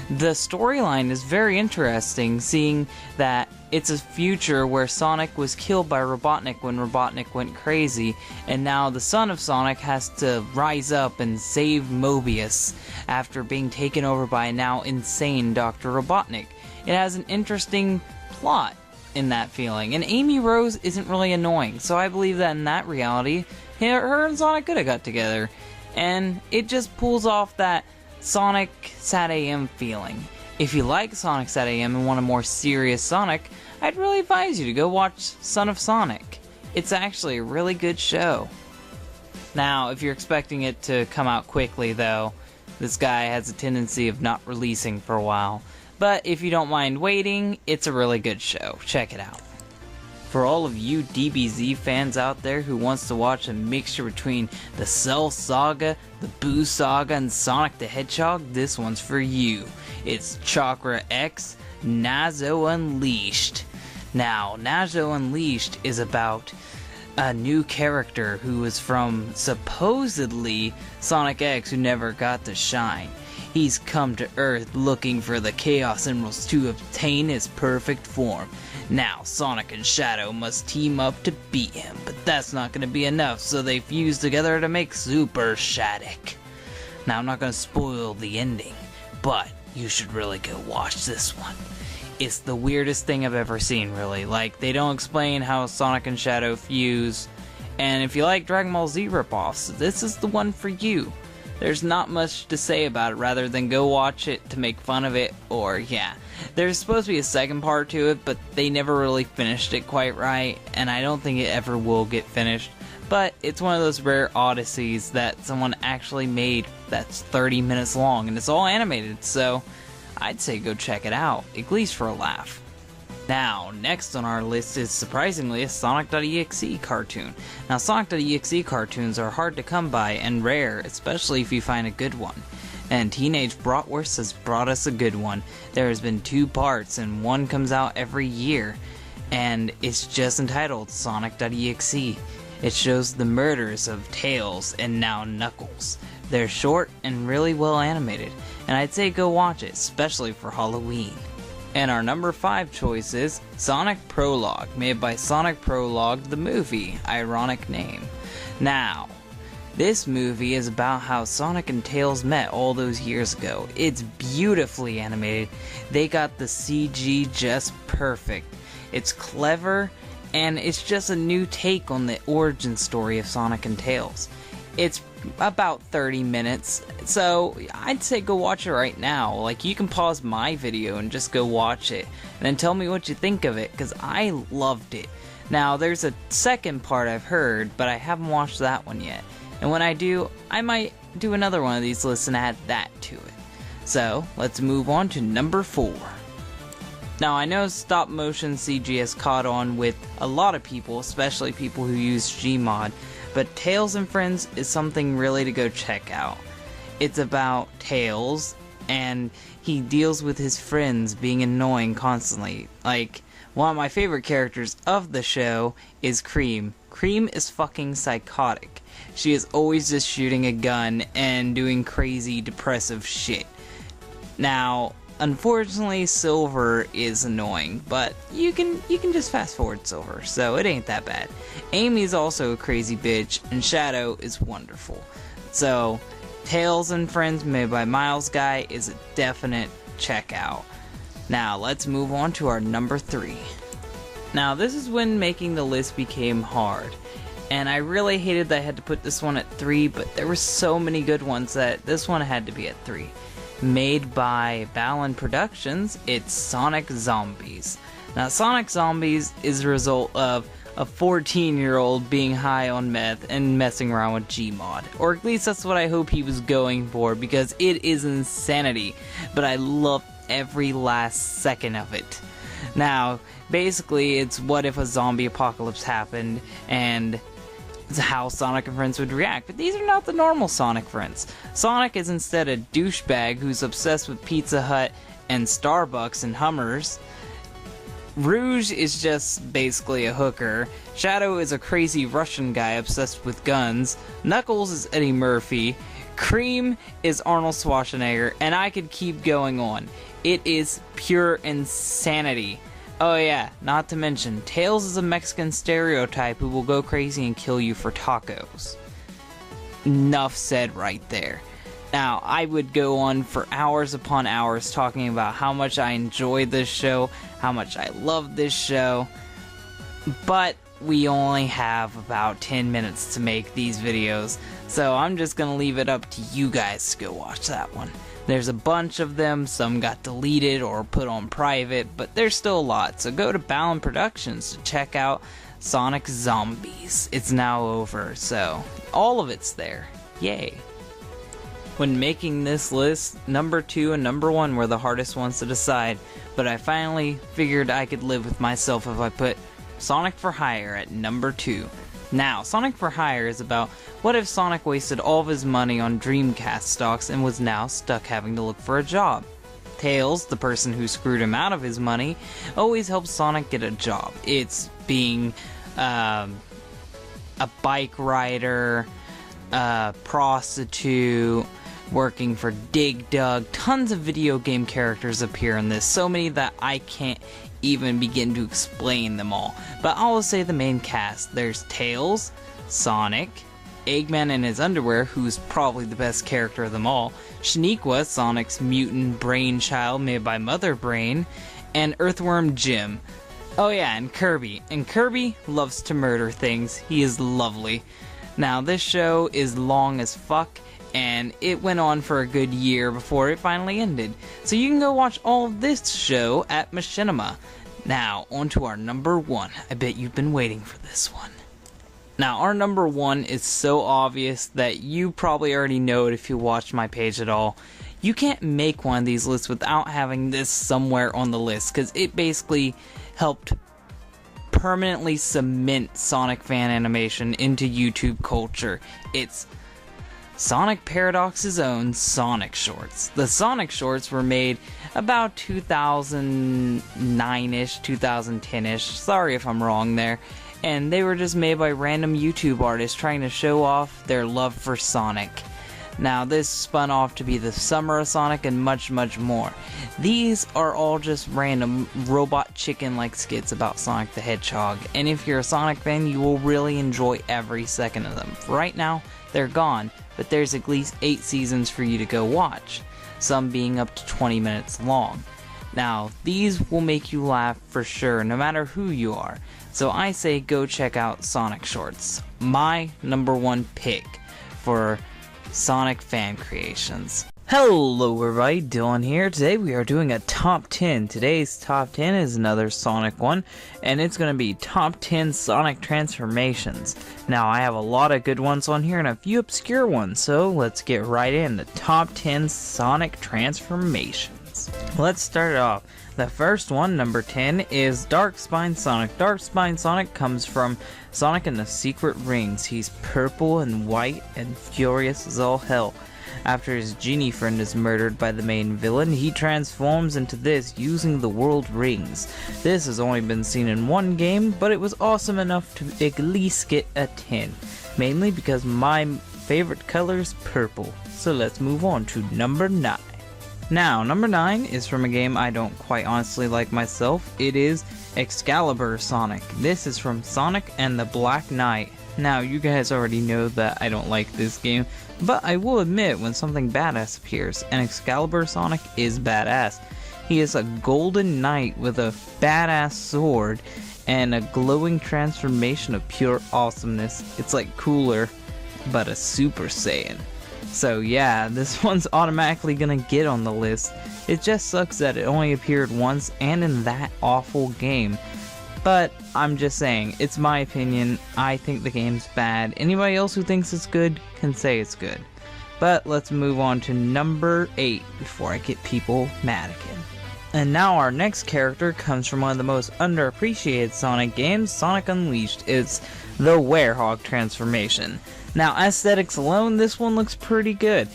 A: The storyline is very interesting, seeing that it's a future where Sonic was killed by Robotnik when Robotnik went crazy, and now the son of Sonic has to rise up and save Mobius after being taken over by a now insane Dr. Robotnik. It has an interesting plot in that feeling, and Amy Rose isn't really annoying, so I believe that in that reality, her and Sonic could have got together, and it just pulls off that Sonic Sat AM feeling. If you like Sonic Sat AM and want a more serious Sonic, I'd really advise you to go watch Son of Sonic. It's actually a really good show. Now, if you're expecting it to come out quickly though, this guy has a tendency of not releasing for a while. But if you don't mind waiting, it's a really good show. Check it out. For all of you DBZ fans out there who wants to watch a mixture between the Cell Saga, the Boo Saga, and Sonic the Hedgehog, this one's for you. It's Chakra X, Nazo Unleashed. Now, Nazo Unleashed is about a new character who is from supposedly Sonic X who never got to shine. He's come to Earth looking for the Chaos Emeralds to obtain his perfect form. Now, Sonic and Shadow must team up to beat him, but that's not going to be enough, so they fuse together to make Super Shattuck. Now, I'm not going to spoil the ending, but you should really go watch this one. It's the weirdest thing I've ever seen, really. Like, they don't explain how Sonic and Shadow fuse, and if you like Dragon Ball Z ripoffs, this is the one for you. There's not much to say about it rather than go watch it to make fun of it, or yeah. There's supposed to be a second part to it, but they never really finished it quite right, and I don't think it ever will get finished. But it's one of those rare odysseys that someone actually made that's 30 minutes long, and it's all animated, so I'd say go check it out, at least for a laugh. Now, next on our list is surprisingly a Sonic.exe cartoon. Now, Sonic.exe cartoons are hard to come by and rare, especially if you find a good one. And Teenage Bratwurst has brought us a good one. There has been 2 parts, and one comes out every year. And it's just entitled Sonic.exe. It shows the murders of Tails and now Knuckles. They're short and really well animated, and I'd say go watch it, especially for Halloween. And our number 5 choice is Sonic Prologue, made by Sonic Prologue the movie, ironic name. Now, this movie is about how Sonic and Tails met all those years ago. It's beautifully animated. They got the CG just perfect. It's clever, and it's just a new take on the origin story of Sonic and Tails.
B: It's about 30 minutes, so I'd say go watch it right now. Like, you can pause my video and just go watch it, and then tell me what you think of it, because I loved it. Now, there's a second part I've heard, but I haven't watched that one yet. And when I do, I might do another one of these lists and add that to it. So, let's move on to number 4. Now, I know stop motion CG has caught on with a lot of people, especially people who use Gmod, but Tails and Friends is something really to go check out. It's about Tails, and he deals with his friends being annoying constantly. Like, one of my favorite characters of the show is Cream. Cream is fucking psychotic. She is always just shooting a gun and doing crazy, depressive shit. Now, unfortunately, Silver is annoying, but you can just fast forward Silver, so it ain't that bad. Amy's also a crazy bitch, and Shadow is wonderful. So, Tails and Friends made by Miles Guy is a definite check out. Now, let's move on to our number 3. Now, this is when making the list became hard, and I really hated that I had to put this one at 3, but there were so many good ones that this one had to be at 3. Made by Balan Productions, it's Sonic Zombies. Now, Sonic Zombies is a result of a 14-year-old being high on meth and messing around with Gmod. Or at least that's what I hope he was going for, because it is insanity. But I love every last second of it. Now, basically, it's what if a zombie apocalypse happened, and how Sonic and Friends would react. But these are not the normal Sonic friends. Sonic is instead a douchebag who's obsessed with Pizza Hut and Starbucks and Hummers. Rouge is just basically a hooker. Shadow is a crazy Russian guy obsessed with guns. Knuckles is Eddie Murphy. Cream is Arnold Schwarzenegger, and I could keep going on. It is pure insanity. Oh yeah, not to mention, Tails is a Mexican stereotype who will go crazy and kill you for tacos. Enough said right there. Now, I would go on for hours upon hours talking about how much I enjoy this show, how much I love this show, but we only have about 10 minutes to make these videos, so I'm just gonna leave it up to you guys to go watch that one. There's a bunch of them, some got deleted or put on private, but there's still a lot, so go to Balan Productions to check out Sonic Zombies. It's now over, so all of it's there. Yay. When making this list, number 2 and number 1 were the hardest ones to decide, but I finally figured I could live with myself if I put Sonic for Hire at number 2. Now, Sonic for Hire is about what if Sonic wasted all of his money on Dreamcast stocks and was now stuck having to look for a job. Tails, the person who screwed him out of his money, always helps Sonic get a job. It's being a bike rider, a prostitute, working for Dig Dug. Tons of video game characters appear in this, so many that I can't even begin to explain them all. But I'll say the main cast. There's Tails, Sonic, Eggman in his underwear, who's probably the best character of them all, Shaniqua, Sonic's mutant brainchild made by Mother Brain, and Earthworm Jim. Oh yeah, and Kirby. And Kirby loves to murder things. He is lovely. Now, this show is long as fuck, and it went on for a good year before it finally ended. So you can go watch all of this show at Machinima. Now, on to our number 1. I bet you've been waiting for this one. Now, our number 1 is so obvious that you probably already know it if you watched my page at all. You can't make one of these lists without having this somewhere on the list, because it basically helped permanently cement Sonic fan animation into YouTube culture. It's Sonic Paradox's own Sonic Shorts. The Sonic Shorts were made about 2009-ish, 2010-ish, sorry if I'm wrong there, and they were just made by random YouTube artists trying to show off their love for Sonic. Now, this spun off to be the Summer of Sonic and much, much more. These are all just random robot chicken-like skits about Sonic the Hedgehog, and if you're a Sonic fan, you will really enjoy every second of them. Right now, they're gone, but there's at least 8 seasons for you to go watch, some being up to 20 minutes long. Now, these will make you laugh for sure, no matter who you are, so I say go check out Sonic Shorts. My number 1 pick for Sonic fan creations. Hello everybody, Dylan here. Today we are doing a top 10. Today's top 10 is another Sonic one, and it's going to be top 10 Sonic transformations. Now I have a lot of good ones on here and a few obscure ones, so let's get right in the top 10 Sonic transformations. Let's start it off. The first one, number 10, is Dark Spine Sonic. Dark Spine Sonic comes from Sonic and the Secret Rings. He's purple and white and furious as all hell. After his genie friend is murdered by the main villain, he transforms into this using the world rings. This has only been seen in one game, but it was awesome enough to at least get a 10. Mainly because my favorite color is purple. So let's move on to number 9. Now, number 9 is from a game I don't quite honestly like myself. It is Excalibur Sonic. This is from Sonic and the Black Knight. Now, you guys already know that I don't like this game, but I will admit when something badass appears, and Excalibur Sonic is badass. He is a golden knight with a badass sword and a glowing transformation of pure awesomeness. It's like Cooler, but a Super Saiyan. So yeah, this one's automatically gonna get on the list. It just sucks that it only appeared once and in that awful game. But I'm just saying, it's my opinion. I think the game's bad. Anybody else who thinks it's good can say it's good. But let's move on to number 8 before I get people mad again. And now our next character comes from one of the most underappreciated Sonic games, Sonic Unleashed. It's the Werehog transformation. Now, aesthetics alone, this one looks pretty good.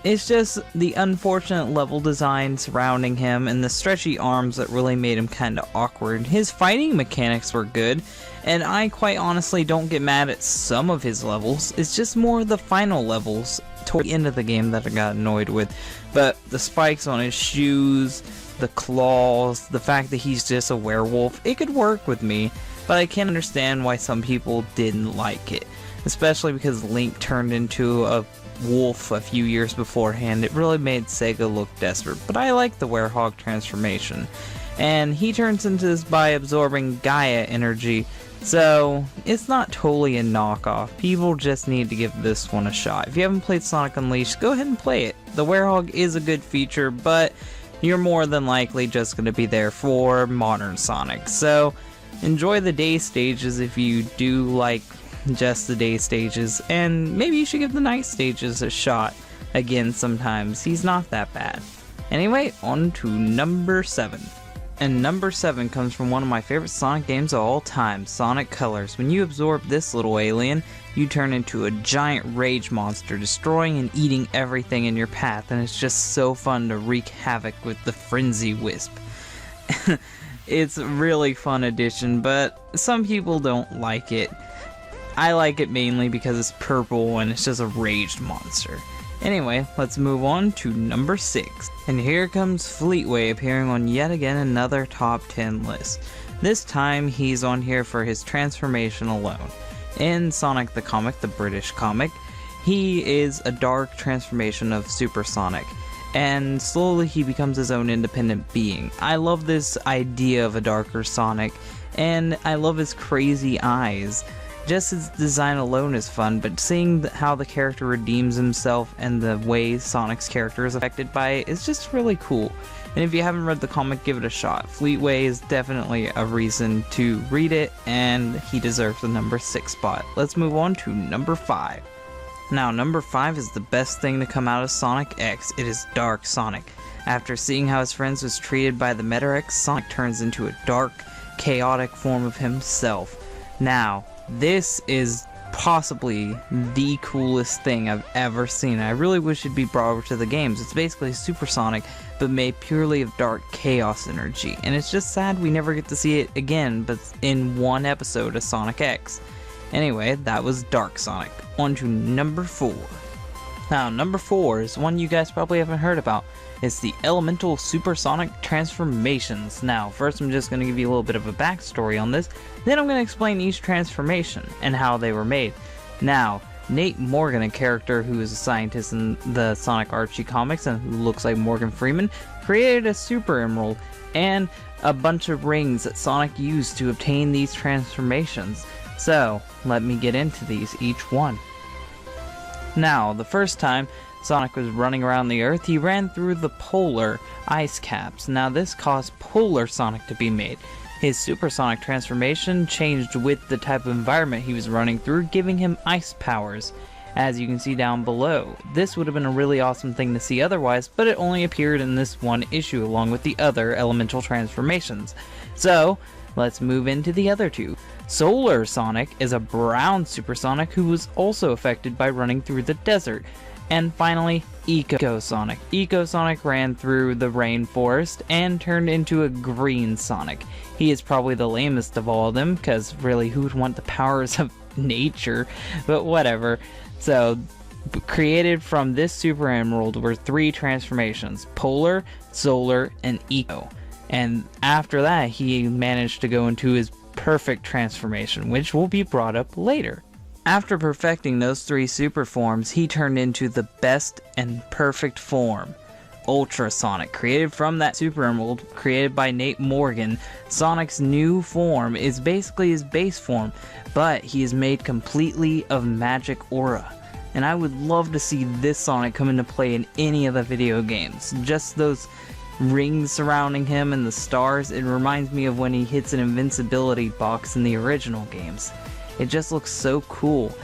B: It's just the unfortunate level design surrounding him and the stretchy arms that really made him kinda awkward. His fighting mechanics were good, and I quite honestly don't get mad at some of his levels. It's just more the final levels toward the end of the game that I got annoyed with. But the spikes on his shoes, the claws, the fact that he's just a werewolf, it could work with me, but I can understand why some people didn't like it. Especially because Link turned into a wolf a few years beforehand. It really made Sega look desperate, but I like the Werehog transformation. And he turns into this by absorbing Gaia energy, so it's not totally a knockoff. People just need to give this one a shot. If you haven't played Sonic Unleashed, go ahead and play it. The Werehog is a good feature, but you're more than likely just going to be there for modern Sonic. So enjoy the day stages if you do like just the day stages, and maybe you should give the night stages a shot again sometimes. He's not that bad. Anyway, on to number 7. And number 7 comes from one of my favorite Sonic games of all time, Sonic Colors. When you absorb this little alien, you turn into a giant rage monster, destroying and eating everything in your path, and it's just so fun to wreak havoc with the Frenzy Wisp. It's a really fun addition, but some people don't like it. I like it mainly because it's purple and it's just a raged monster. Anyway, let's move on to number 6. And here comes Fleetway appearing on yet again another top 10 list. This time he's on here for his transformation alone. In Sonic the Comic, the British comic, he is a dark transformation of Super Sonic. And slowly he becomes his own independent being. I love this idea of a darker Sonic, and I love his crazy eyes. Just his design alone is fun, but seeing how the character redeems himself and the way Sonic's character is affected by it is just really cool. And if you haven't read the comic, give it a shot. Fleetway is definitely a reason to read it, and he deserves the number 6 spot. Let's move on to number 5. Now, number 5 is the best thing to come out of Sonic X. It is Dark Sonic. After seeing how his friends was treated by the Meta-X, Sonic turns into a dark, chaotic form of himself. Now, this is possibly the coolest thing I've ever seen. I really wish it'd be brought over to the games. It's basically Super Sonic, but made purely of dark chaos energy. And it's just sad we never get to see it again, but in one episode of Sonic X. Anyway, that was Dark Sonic. On to number 4. Now, number 4 is one you guys probably haven't heard about. It's the Elemental Supersonic Transformations. Now, first I'm just going to give you a little bit of a backstory on this, then I'm going to explain each transformation and how they were made. Now, Nate Morgan, a character who is a scientist in the Sonic Archie comics and who looks like Morgan Freeman, created a Super Emerald and a bunch of rings that Sonic used to obtain these transformations. So, let me get into these each one. Now, the first time Sonic was running around the Earth, he ran through the polar ice caps. Now, this caused Polar Sonic to be made. His supersonic transformation changed with the type of environment he was running through, giving him ice powers, as you can see down below. This would have been a really awesome thing to see otherwise, but it only appeared in this one issue along with the other elemental transformations. So, let's move into the other two. Solar Sonic is a brown supersonic who was also affected by running through the desert. And finally, Eco Sonic. Eco Sonic ran through the rainforest and turned into a green Sonic. He is probably the lamest of all of them, because really, who would want the powers of nature? But whatever. So, created from this Super Emerald were 3 transformations: Polar, Solar, and Eco. And after that, he managed to go into his perfect transformation, which will be brought up later. After perfecting those 3 super forms, he turned into the best and perfect form, Ultra Sonic. Created from that Super Emerald, created by Nate Morgan, Sonic's new form is basically his base form, but he is made completely of magic aura. And I would love to see this Sonic come into play in any of the video games. Just those rings surrounding him and the stars, it reminds me of when he hits an invincibility box in the original games. It just looks so cool.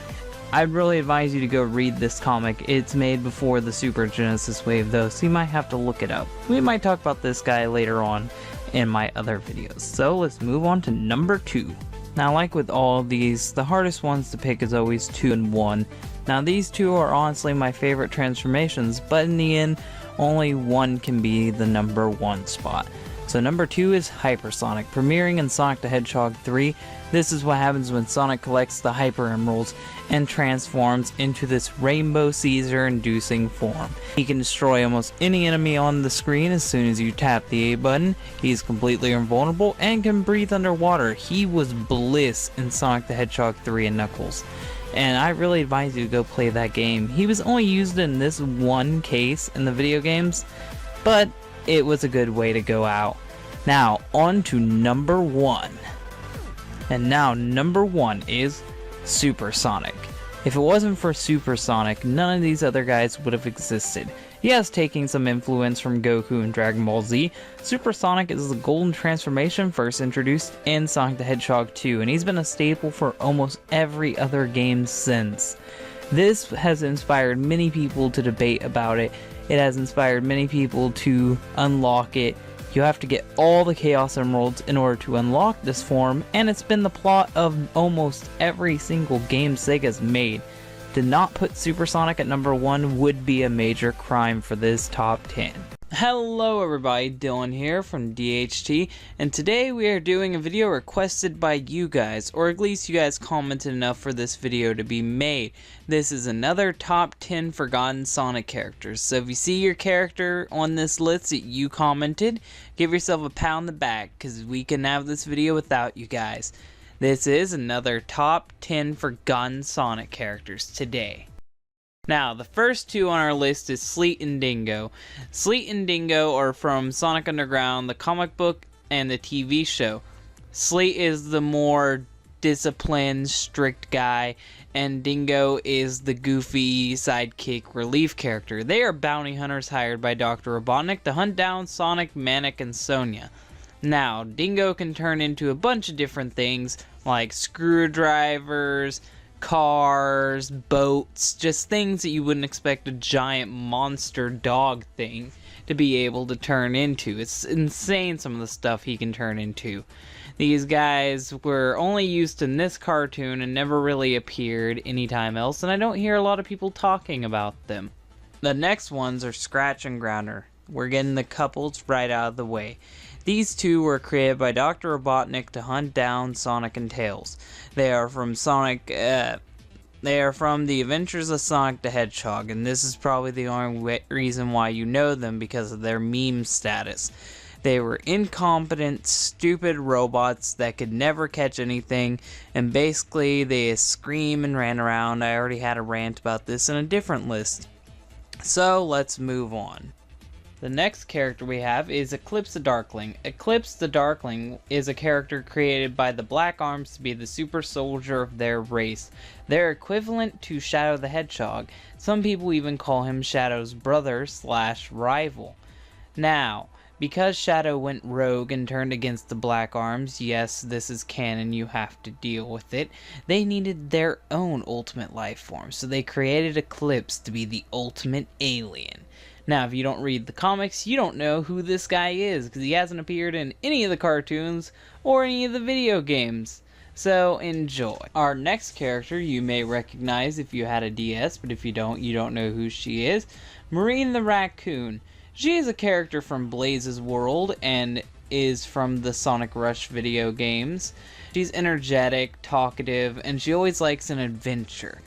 B: I'd really advise you to go read this comic. It's made before the Super Genesis wave though, so you might have to look it up. We might talk about this guy later on in my other videos. So let's move on to number 2. Now, like with all of these, the hardest ones to pick is always 2 and 1. Now, these 2 are honestly my favorite transformations, but in the end, only one can be the number 1 spot. So number 2 is Hypersonic, premiering in Sonic the Hedgehog 3. This is what happens when Sonic collects the Hyper Emeralds and transforms into this Rainbow Caesar-inducing form. He can destroy almost any enemy on the screen as soon as you tap the A button. He's completely invulnerable and can breathe underwater. He was Bliss in Sonic the Hedgehog 3 and Knuckles. And I really advise you to go play that game. He was only used in this one case in the video games, but it was a good way to go out. Now, on to number 1. And now, number 1 is Supersonic. If it wasn't for Supersonic, none of these other guys would have existed. Yes, taking some influence from Goku and Dragon Ball Z, Supersonic is the golden transformation first introduced in Sonic the Hedgehog 2, and he's been a staple for almost every other game since. This has inspired many people to debate about it. It has inspired many people to unlock it. You have to get all the Chaos Emeralds in order to unlock this form, and it's been the plot of almost every single game Sega's made. To not put Supersonic at number 1 would be a major crime for this top 10. Hello everybody, Dylan here from DHT, and today we are doing a video requested by you guys, or at least you guys commented enough for this video to be made. This is another top 10 forgotten Sonic characters, so if you see your character on this list that you commented, give yourself a pat on the back, because we can have this video without you guys. This is another top 10 forgotten Sonic characters today. Now, the first 2 on our list is Sleet and Dingo. Sleet and Dingo are from Sonic Underground, the comic book, and the TV show. Sleet is the more disciplined, strict guy, and Dingo is the goofy sidekick relief character. They are bounty hunters hired by Dr. Robotnik to hunt down Sonic, Manic, and Sonia. Now, Dingo can turn into a bunch of different things, like screwdrivers, cars, boats, just things that you wouldn't expect a giant monster dog thing to be able to turn into. It's insane some of the stuff he can turn into. These guys were only used in this cartoon and never really appeared anytime else, and I don't hear a lot of people talking about them. The next ones are Scratch and Grounder. We're getting the couples right out of the way. These 2 were created by Dr. Robotnik to hunt down Sonic and Tails. They are from the Adventures of Sonic the Hedgehog, and this is probably the only reason why you know them, because of their meme status. They were incompetent, stupid robots that could never catch anything, and basically they scream and ran around. I already had a rant about this in a different list. So let's move on.
A: The next character we have is Eclipse the Darkling. Eclipse the Darkling is a character created by the Black Arms to be the super soldier of their race. They're equivalent to Shadow the Hedgehog. Some people even call him Shadow's brother / rival. Now, because Shadow went rogue and turned against the Black Arms, yes, this is canon, you have to deal with it, they needed their own ultimate life form, so they created Eclipse to be the ultimate alien. Now, if you don't read the comics, you don't know who this guy is, because he hasn't appeared in any of the cartoons or any of the video games. So, enjoy. Our next character you may recognize if you had a DS, but if you don't know who she is. Marine the Raccoon. She is a character from Blaze's world and is from the Sonic Rush video games. She's energetic, talkative, and she always likes an adventure.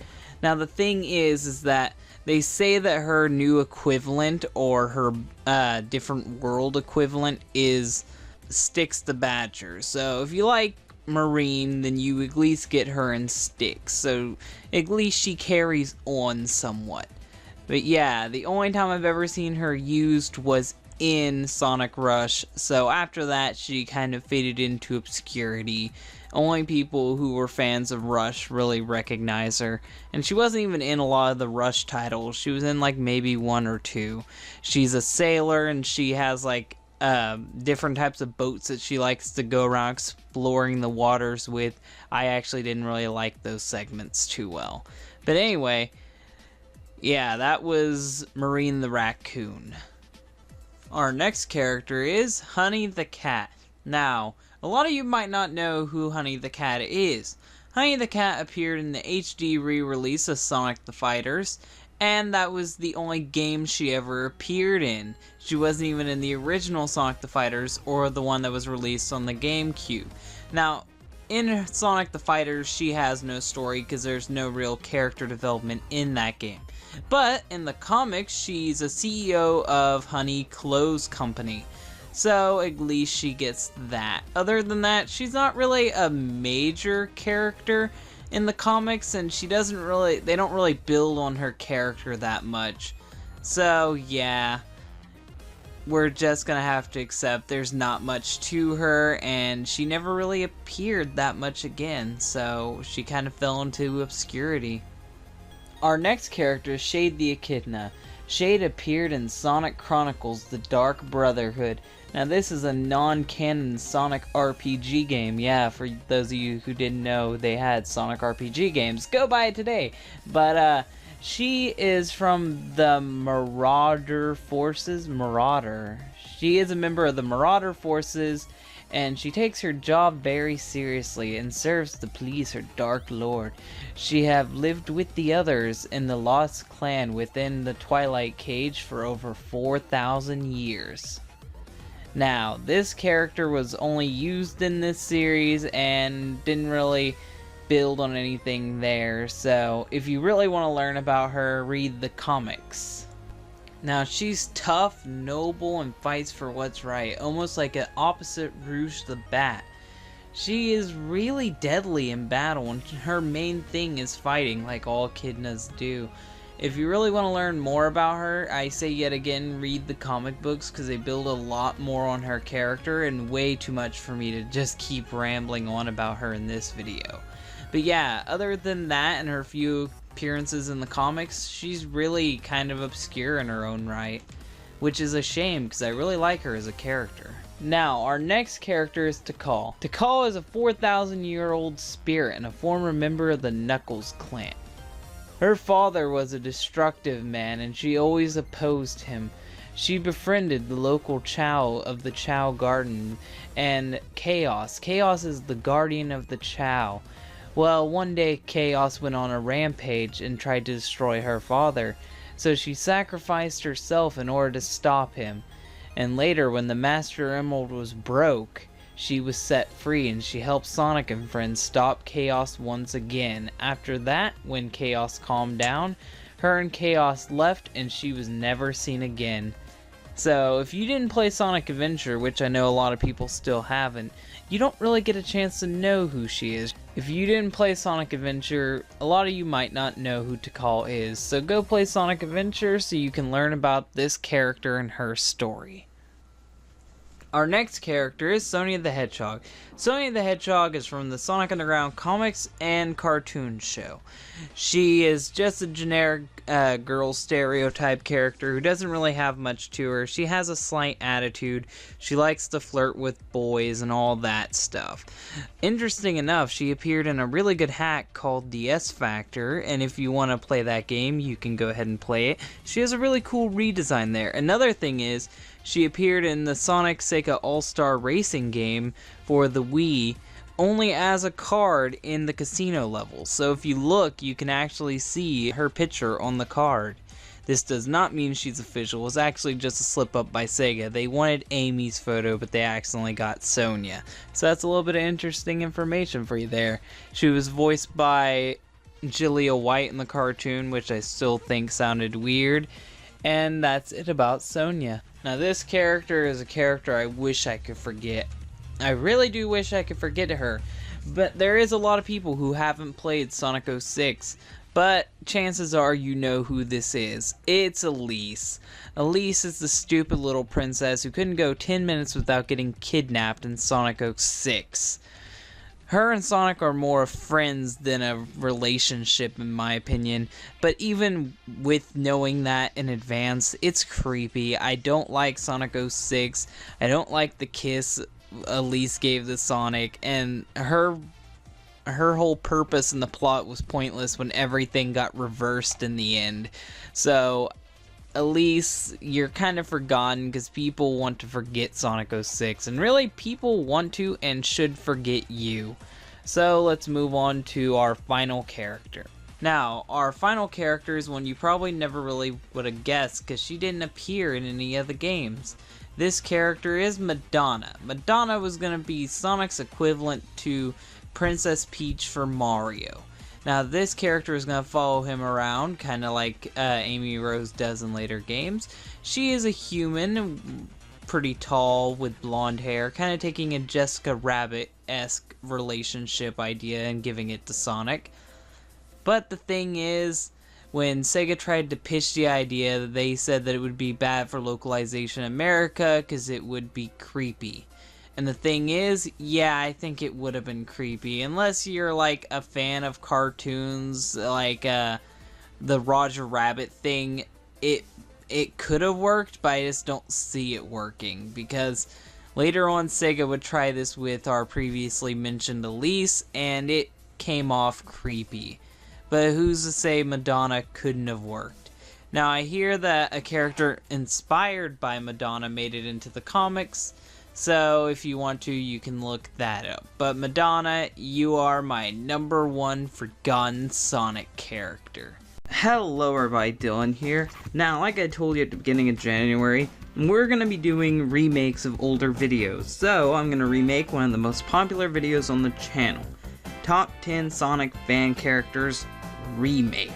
A: Now, the thing is that they say that her new equivalent, or her different world equivalent, is Styx the Badger. So if you like Marine, then you at least get her in Styx. So at least she carries on somewhat. But yeah, the only time I've ever seen her used was in Sonic Rush. So after that, she kind of faded into obscurity. Only people who were fans of Rush really recognize her. And she wasn't even in a lot of the Rush titles. She was in like maybe 1 or 2. She's a sailor and she has like different types of boats that she likes to go around exploring the waters with. I actually didn't really like those segments too well. But anyway, yeah, that was Marine the Raccoon. Our next character is Honey the Cat. Now, a lot of you might not know who Honey the Cat is. Honey the Cat appeared in the HD re-release of Sonic the Fighters, and that was the only game she ever appeared in. She wasn't even in the original Sonic the Fighters or the one that was released on the GameCube. Now, in Sonic the Fighters, she has no story because there's no real character development in that game. But in the comics, she's a CEO of Honey Clothes Company. So at least she gets that. Other than that, she's not really a major character in the comics, and they don't really build on her character that much. So yeah, we're just gonna have to accept there's not much to her, and she never really appeared that much again, so she kind of fell into obscurity. Our next character is Shade the Echidna. Shade appeared in Sonic Chronicles: The Dark Brotherhood. Now this is a non-canon Sonic RPG game. Yeah, for those of you who didn't know they had Sonic RPG games, go buy it today. But she is from the Marauder Forces. She is a member of the Marauder Forces, and she takes her job very seriously and serves to please her Dark Lord. She have lived with the others in the Lost Clan within the Twilight Cage for over 4,000 years. Now, this character was only used in this series and didn't really build on anything there, so if you really want to learn about her, read the comics. Now, she's tough, noble, and fights for what's right, almost like an opposite Rouge the Bat. She is really deadly in battle, and her main thing is fighting, like all echidnas do. If you really want to learn more about her, I say yet again, read the comic books, because they build a lot more on her character, and way too much for me to just keep rambling on about her in this video. But yeah, other than that and her few appearances in the comics, she's really kind of obscure in her own right, which is a shame because I really like her as a character. Now, our next character is Tikal. Tikal is a 4,000-year-old spirit and a former member of the Knuckles clan. Her father was a destructive man and she always opposed him. She befriended the local Chow of the Chow Garden and Chaos. Chaos is the guardian of the Chow. Well, one day Chaos went on a rampage and tried to destroy her father, so she sacrificed herself in order to stop him. And later, when the Master Emerald was broke, she was set free and she helped Sonic and friends stop Chaos once again. After that, when Chaos calmed down, her and Chaos left and she was never seen again. So if you didn't play Sonic Adventure, which I know a lot of people still haven't, you don't really get a chance to know who she is. If you didn't play Sonic Adventure, a lot of you might not know who Tikal is, so go play Sonic Adventure so you can learn about this character and her story. Our next character is Sonia the Hedgehog. Sonia the Hedgehog is from the Sonic Underground comics and cartoon show. She is just a generic girl stereotype character who doesn't really have much to her. She has a slight attitude. She likes to flirt with boys and all that stuff. Interesting enough, she appeared in a really good hack called DS Factor, and if you want to play that game, you can go ahead and play it. She has a really cool redesign there. Another thing is, she appeared in the Sonic Sega All-Star Racing game for the Wii, only as a card in the casino level. So if you look, you can actually see her picture on the card. This does not mean she's official. It's actually just a slip-up by Sega. They wanted Amy's photo, but they accidentally got Sonia. So that's a little bit of interesting information for you there. She was voiced by Julia White in the cartoon, which I still think sounded weird. And that's it about Sonia. Now this character is a character I wish I could forget. I really do wish I could forget her. But there is a lot of people who haven't played Sonic 06. But chances are you know who this is. It's Elise. Elise is the stupid little princess who couldn't go 10 minutes without getting kidnapped in Sonic 06. Her and Sonic are more friends than a relationship in my opinion, but even with knowing that in advance, it's creepy. I don't like Sonic 06, I don't like the kiss Elise gave to Sonic, and her whole purpose in the plot was pointless when everything got reversed in the end. So Elise, you're kind of forgotten because people want to forget Sonic 06, and really people want to and should forget you. So let's move on to our final character. Now, our final character is one you probably never really would have guessed because she didn't appear in any of the games. This character is Madonna. Madonna was going to be Sonic's equivalent to Princess Peach for Mario. Now this character is going to follow him around, kind of like Amy Rose does in later games. She is a human, pretty tall, with blonde hair, kind of taking a Jessica Rabbit-esque relationship idea and giving it to Sonic. But the thing is, when Sega tried to pitch the idea, they said that it would be bad for localization in America because it would be creepy. And the thing is, yeah, I think it would have been creepy. Unless you're like a fan of cartoons, like the Roger Rabbit thing, it could have worked, but I just don't see it working. Because later on, Sega would try this with our previously mentioned Elise, and it came off creepy. But who's to say Madonna couldn't have worked? Now, I hear that a character inspired by Madonna made it into the comics. So, if you want to, you can look that up. But Madonna, you are my #1 forgotten Sonic character. Hello everybody, Dylan here. Now, like I told you at the beginning of January, we're going to be doing remakes of older videos. So, I'm going to remake one of the most popular videos on the channel. Top 10 Sonic fan characters remake.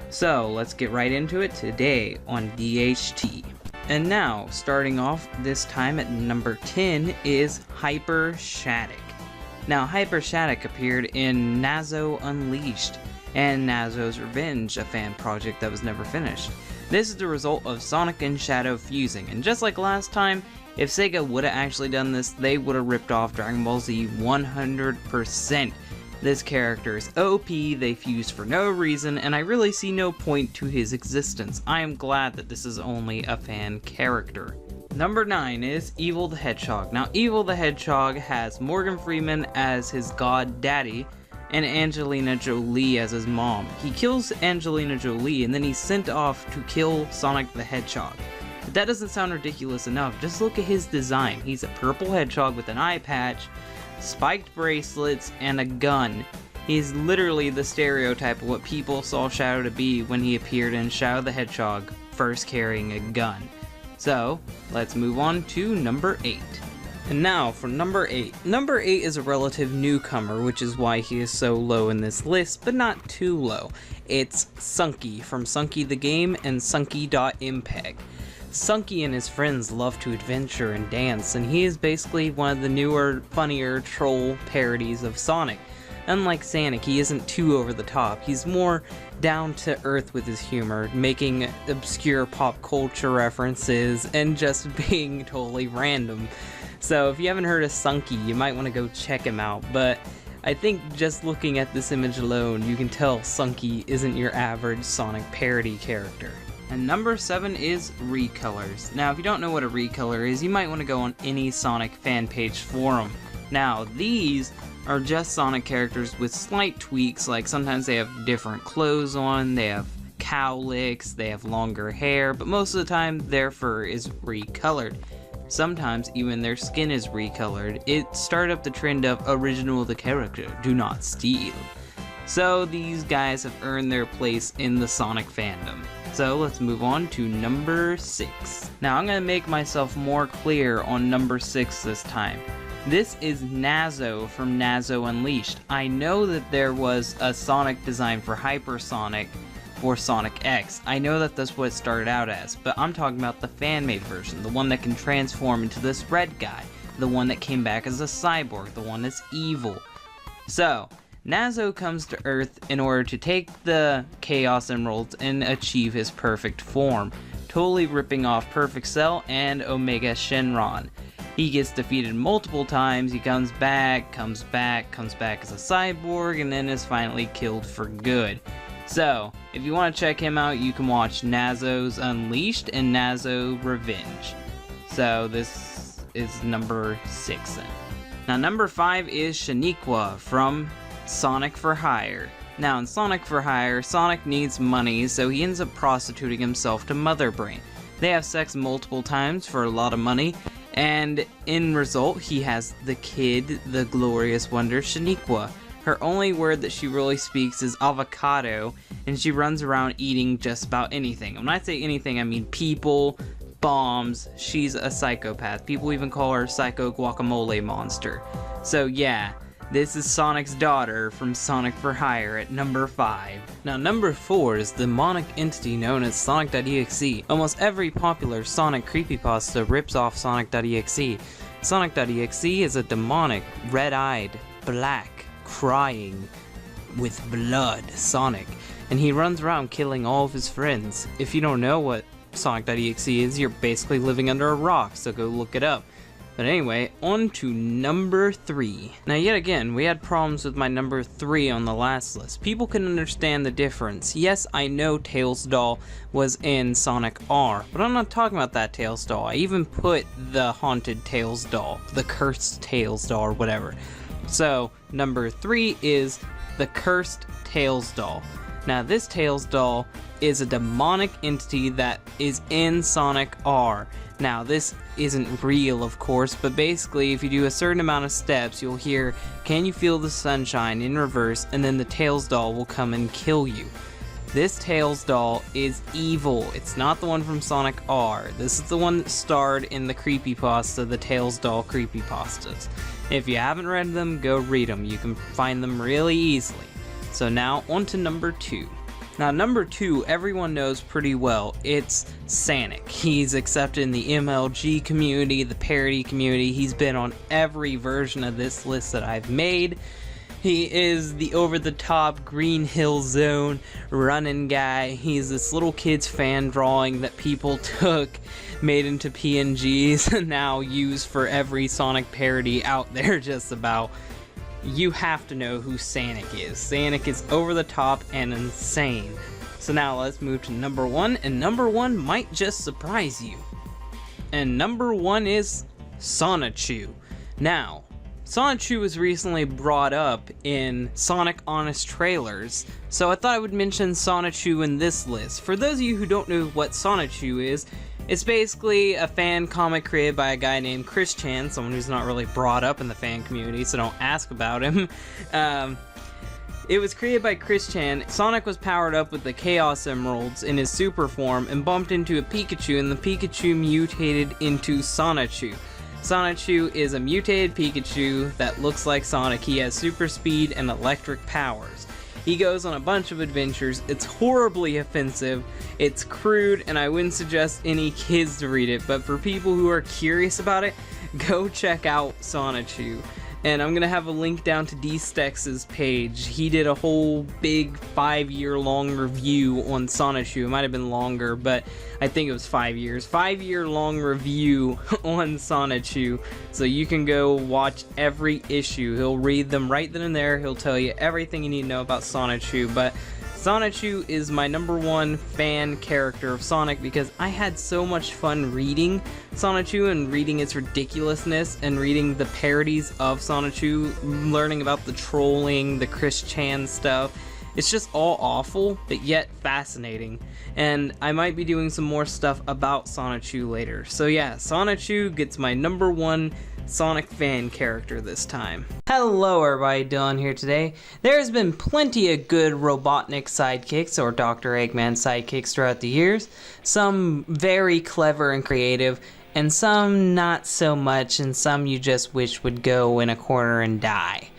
A: So, let's get right into it today on DHT. And now, starting off this time at number 10 is Hyper Shattuck. Now, Hyper Shattuck appeared in Nazo Unleashed and Nazo's Revenge, a fan project that was never finished. This is the result of Sonic and Shadow fusing, and just like last time, if Sega would have actually done this, they would have ripped off Dragon Ball Z 100%. This character is OP, they fused for no reason, and I really see no point to his existence. I am glad that this is only a fan character. Number 9 is Evil the Hedgehog. Now, Evil the Hedgehog has Morgan Freeman as his god daddy, and Angelina Jolie as his mom. He kills Angelina Jolie, and then he's sent off to kill Sonic the Hedgehog. If that doesn't sound ridiculous enough, just look at his design. He's a purple hedgehog with an eye patch, spiked bracelets, and a gun. He's literally the stereotype of what people saw Shadow to be when he appeared in Shadow the Hedgehog, first carrying a gun. So, let's move on to number 8. And now for number 8. Number 8 is a relative newcomer, which is why he is so low in this list, but not too low. It's Sunky from Sunky the Game and Sunky.MPEG. Sunky and his friends love to adventure and dance, and he is basically one of the newer, funnier troll parodies of Sonic. Unlike Sonic, he isn't too over the top. He's more down to earth with his humor, making obscure pop culture references and just being totally random. So if you haven't heard of Sunky, you might want to go check him out, but I think just looking at this image alone, you can tell Sunky isn't your average Sonic parody character. And number 7 is recolors. Now, if you don't know what a recolor is, you might want to go on any Sonic fan page forum. Now, these are just Sonic characters with slight tweaks, like sometimes they have different clothes on, they have cowlicks, they have longer hair, but most of the time their fur is recolored. Sometimes even their skin is recolored. It started up the trend of original the character, do not steal. So these guys have earned their place in the Sonic fandom. So let's move on to number 6. Now I'm going to make myself more clear on number 6 this time. This is Nazo from Nazo Unleashed. I know that there was a Sonic design for Hypersonic for Sonic X. I know that that's what it started out as, but I'm talking about the fan-made version, the one that can transform into this red guy, the one that came back as a cyborg, the one that's evil. So, Nazo comes to Earth in order to take the Chaos Emeralds and achieve his perfect form, totally ripping off Perfect Cell and Omega Shenron. He gets defeated multiple times, he comes back as a cyborg, and then is finally killed for good. So, if you want to check him out, you can watch Nazo's Unleashed and Nazo Revenge. So, this is number 6 then. Now, number 5 is Shaniqua from Sonic for Hire. Now, in Sonic for Hire, Sonic needs money, so he ends up prostituting himself to Mother Brain. They have sex multiple times for a lot of money, and in result, he has the kid, the glorious wonder Shaniqua. Her only word that she really speaks is avocado, and she runs around eating just about anything. When I say anything, I mean people, bombs. She's a psychopath. People even call her Psycho Guacamole Monster. So yeah, this is Sonic's daughter from Sonic for Hire at number 5. Now number 4 is the demonic entity known as Sonic.exe. Almost every popular Sonic creepypasta rips off Sonic.exe. Sonic.exe is a demonic, red-eyed, black, crying, with blood Sonic, and he runs around killing all of his friends. If you don't know what Sonic.exe is, you're basically living under a rock, so go look it up. But anyway, on to number 3. Now yet again, we had problems with my number 3 on the last list. People can understand the difference. Yes, I know Tails doll was in Sonic R, but I'm not talking about that Tails doll. I even put the haunted Tails doll, the cursed Tails doll, or whatever. So, number 3 is the cursed Tails doll. Now this Tails doll is a demonic entity that is in Sonic R. Now this isn't real, of course, but basically if you do a certain amount of steps, you'll hear, "Can you feel the sunshine?" in reverse, and then the Tails doll will come and kill you. This Tails doll is evil. It's not the one from Sonic R. This is the one that starred in the creepypasta, the Tails doll creepypastas. If you haven't read them, go read them. You can find them really easily. So now, on to number 2. Now, number 2, everyone knows pretty well. It's Sonic. He's accepted in the MLG community, the parody community. He's been on every version of this list that I've made. He is the over-the-top Green Hill Zone running guy. He's this little kid's fan drawing that people took, made into PNGs, and now use for every Sonic parody out there just about. You have to know who Sonic is. Sonic is over the top and insane. So now let's move to number 1, and number 1 might just surprise you. And number 1 is Sonichu. Now, Sonichu was recently brought up in Sonic Honest trailers, so I thought I would mention Sonichu in this list. For those of you who don't know what Sonichu is, it's basically a fan comic created by a guy named Chris Chan, someone who's not really brought up in the fan community, so don't ask about him. It was created by Chris Chan. Sonic was powered up with the Chaos Emeralds in his super form and bumped into a Pikachu, and the Pikachu mutated into Sonichu. Sonichu is a mutated Pikachu that looks like Sonic. He has super speed and electric powers.
C: He goes on a bunch of adventures. It's horribly offensive, it's crude, and I wouldn't suggest any kids to read it, but for people who are curious about it, go check out Sonichu. And I'm gonna have a link down to D-Stex's page. He did a whole big 5-year-long review on Sonichu. It might have been longer, but I think it was 5 years. 5-year-long review on Sonichu. So you can go watch every issue. He'll read them right then and there. He'll tell you everything you need to know about Sonichu. But Sonichu is my #1 fan character of Sonic because I had so much fun reading Sonichu and reading its ridiculousness and reading the parodies of Sonichu, learning about the trolling, the Chris Chan stuff. It's just all awful, but yet fascinating. And I might be doing some more stuff about Sonichu later. So yeah, Sonichu gets my #1 Sonic fan character this time. Hello everybody, Dylan here today. There's been plenty of good Robotnik sidekicks or Dr. Eggman sidekicks throughout the years. Some very clever and creative, and some not so much, and some you just wish would go in a corner and die.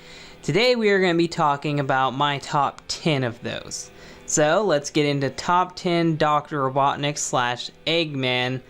C: Today we are going to be talking about my top 10 of those. So let's get into top 10 Dr. Robotnik / Eggman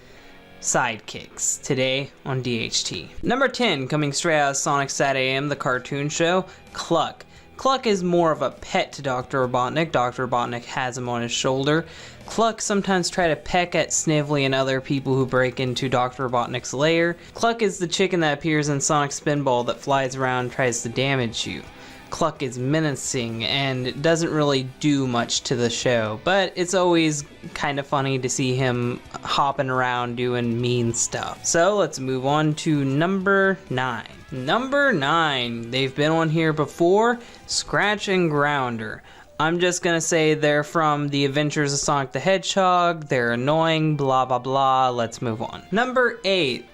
C: sidekicks today on DHT. Number 10, coming straight out of Sonic Sat AM, the cartoon show, Cluck. Cluck is more of a pet to Dr. Robotnik. Dr. Robotnik has him on his shoulder. Cluck sometimes try to peck at Snively and other people who break into Dr. Robotnik's lair. Cluck is the chicken that appears in Sonic Spinball that flies around and tries to damage you. Cluck is menacing and doesn't really do much to the show, but it's always kind of funny to see him hopping around doing mean stuff. So let's move on to number 9. Number 9, they've been on here before, Scratch and Grounder. I'm just gonna say they're from The Adventures of Sonic the Hedgehog, they're annoying, blah blah blah, let's move on. Number 8.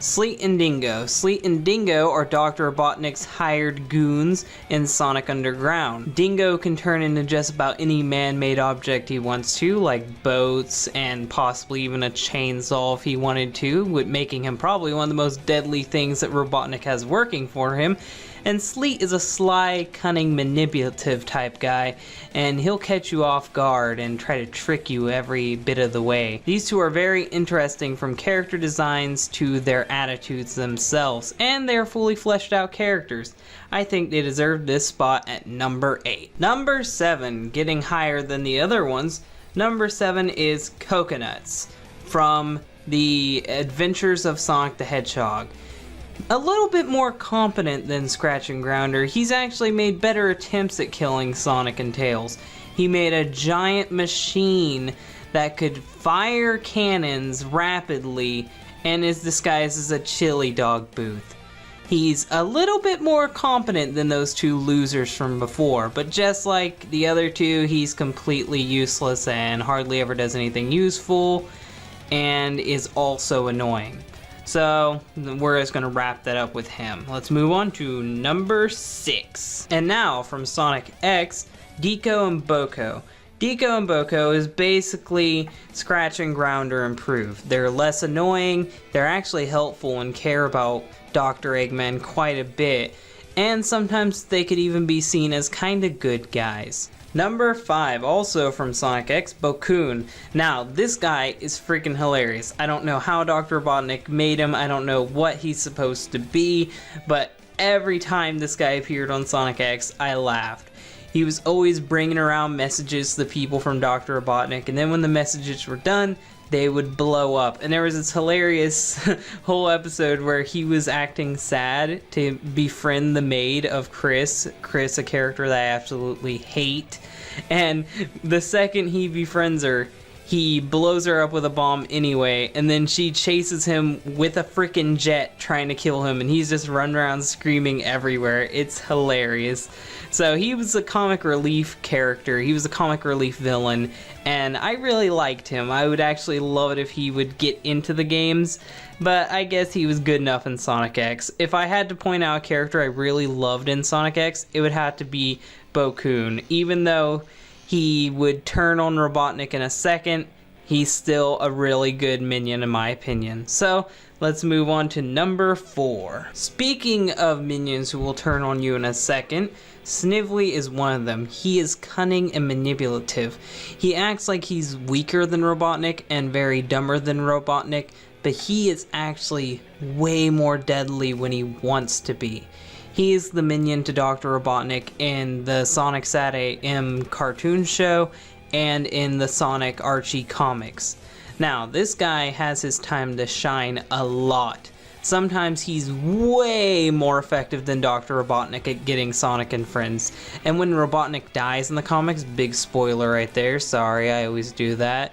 C: Sleet and Dingo. Sleet and Dingo are Dr. Robotnik's hired goons in Sonic Underground. Dingo can turn into just about any man-made object he wants to, like boats and possibly even a chainsaw if he wanted to, with making him probably one of the most deadly things that Robotnik has working for him. And Sleet is a sly, cunning, manipulative type guy, and he'll catch you off guard and try to trick you every bit of the way. These two are very interesting from character designs to their attitudes themselves, and they're fully fleshed out characters. I think they deserve this spot at number 8. Number 7, getting higher than the other ones, number 7 is Coconuts from The Adventures of Sonic the Hedgehog. A little bit more competent than Scratch and Grounder, he's actually made better attempts at killing Sonic and Tails. He made a giant machine that could fire cannons rapidly and is disguised as a chili dog booth. He's a little bit more competent than those two losers from before, but just like the other two, he's completely useless and hardly ever does anything useful, and is also annoying. So we're just gonna wrap that up with him. Let's move on to number 6. And now from Sonic X, Deco and Boko. Deco and Boko is basically Scratch and Grounder improved. They're less annoying, they're actually helpful and care about Dr. Eggman quite a bit, and sometimes they could even be seen as kinda good guys. Number 5, also from Sonic X, Bokoon. Now, this guy is freaking hilarious. I don't know how Dr. Robotnik made him, I don't know what he's supposed to be, but every time this guy appeared on Sonic X, I laughed. He was always bringing around messages to the people from Dr. Robotnik, and then when the messages were done, they would blow up. And there was this hilarious whole episode where he was acting sad to befriend the maid of Chris. Chris, a character that I absolutely hate. And the second he befriends her, he blows her up with a bomb anyway, and then she chases him with a freaking jet trying to kill him, and he's just running around screaming everywhere. It's hilarious. So he was a comic relief character, he was a comic relief villain, and I really liked him. I would actually love it if he would get into the games, but I guess he was good enough in Sonic X. If I had to point out a character I really loved in Sonic X, it would have to be Bokoon. Even though he would turn on Robotnik in a second, he's still a really good minion in my opinion. So let's move on to number 4. Speaking of minions who will turn on you in a second, Snively is one of them. He is cunning and manipulative. He acts like he's weaker than Robotnik and very dumber than Robotnik, but he is actually way more deadly when he wants to be. He is the minion to Dr. Robotnik in the Sonic Sat AM cartoon show and in the Sonic Archie comics. Now, this guy has his time to shine a lot. Sometimes he's way more effective than Dr. Robotnik at getting Sonic and friends. And when Robotnik dies in the comics, big spoiler right there, sorry, I always do that.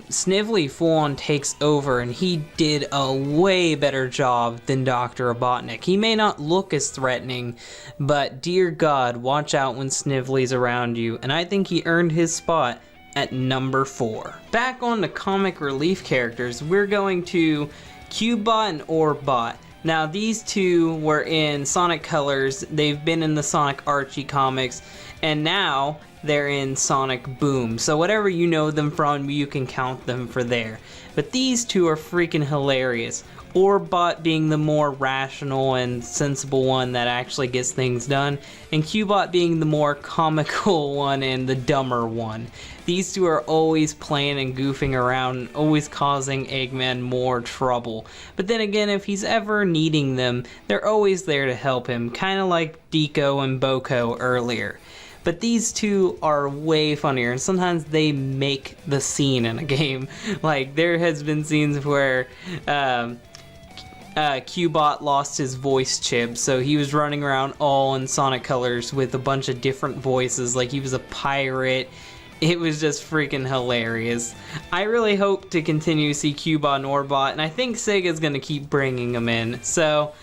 C: Snively full on takes over, and he did a way better job than Dr. Robotnik. He may not look as threatening, but dear God, watch out when Snively's around you, and I think he earned his spot at number 4. Back on the comic relief characters, we're going to Cubot and Orbot. Now these two were in Sonic Colors, they've been in the Sonic Archie comics, and now they're in Sonic Boom. So whatever you know them from, you can count them for there. But these two are freaking hilarious. Orbot being the more rational and sensible one that actually gets things done, and Cubot being the more comical one and the dumber one. These two are always playing and goofing around, always causing Eggman more trouble. But then again, if he's ever needing them, they're always there to help him, kind of like Deco and Boko earlier. But these two are way funnier, and sometimes they make the scene in a game. Like, there has been scenes where Cubot lost his voice chip, so he was running around all in Sonic Colors with a bunch of different voices, like he was a pirate. It was just freaking hilarious. I really hope to continue to see Cubot and Orbot, and I think Sega's gonna keep bringing them in, so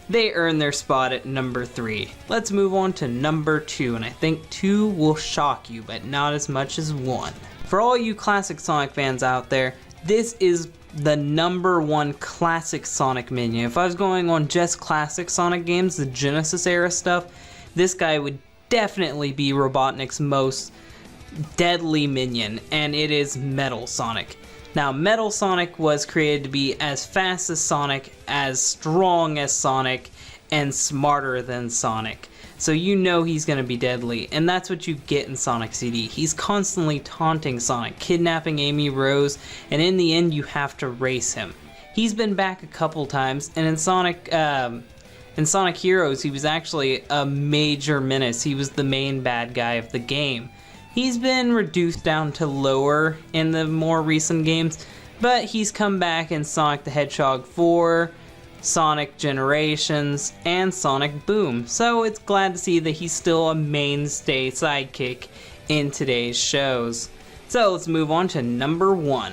C: they earn their spot at number 3. Let's move on to number 2, and I think 2 will shock you, but not as much as 1. For all you classic Sonic fans out there, this is the number 1 classic Sonic minion. If I was going on just classic Sonic games, the Genesis era stuff, this guy would definitely be Robotnik's most deadly minion, and it is Metal Sonic. Now, Metal Sonic was created to be as fast as Sonic, as strong as Sonic, and smarter than Sonic. So you know he's going to be deadly, and that's what you get in Sonic CD. He's constantly taunting Sonic, kidnapping Amy Rose, and in the end you have to race him. He's been back a couple times, and in Sonic Heroes he was actually a major menace. He was the main bad guy of the game. He's been reduced down to lower in the more recent games, but he's come back in Sonic the Hedgehog 4, Sonic Generations, and Sonic Boom. So it's glad to see that he's still a mainstay sidekick in today's shows. So let's move on to number 1.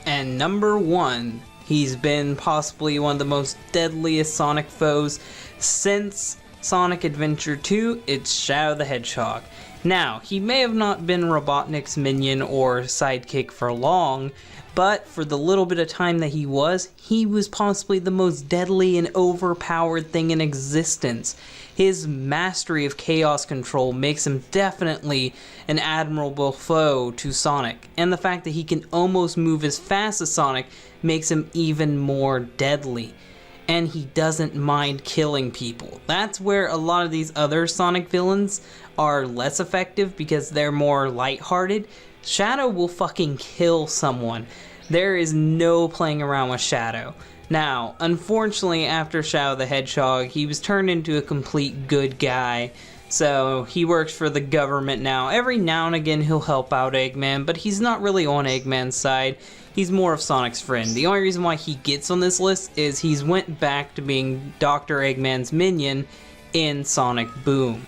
C: And number 1, he's been possibly one of the most deadliest Sonic foes since Sonic Adventure 2, it's Shadow the Hedgehog. Now, he may have not been Robotnik's minion or sidekick for long, but for the little bit of time that he was possibly the most deadly and overpowered thing in existence. His mastery of chaos control makes him definitely an admirable foe to Sonic, and the fact that he can almost move as fast as Sonic makes him even more deadly. And he doesn't mind killing people. That's where a lot of these other Sonic villains are less effective because they're more lighthearted. Shadow will fucking kill someone. There is no playing around with Shadow. Now, unfortunately, after Shadow the Hedgehog, he was turned into a complete good guy. So he works for the government now. Every now and again he'll help out Eggman, but he's not really on Eggman's side. He's more of Sonic's friend. The only reason why he gets on this list is he's went back to being Dr. Eggman's minion in Sonic Boom.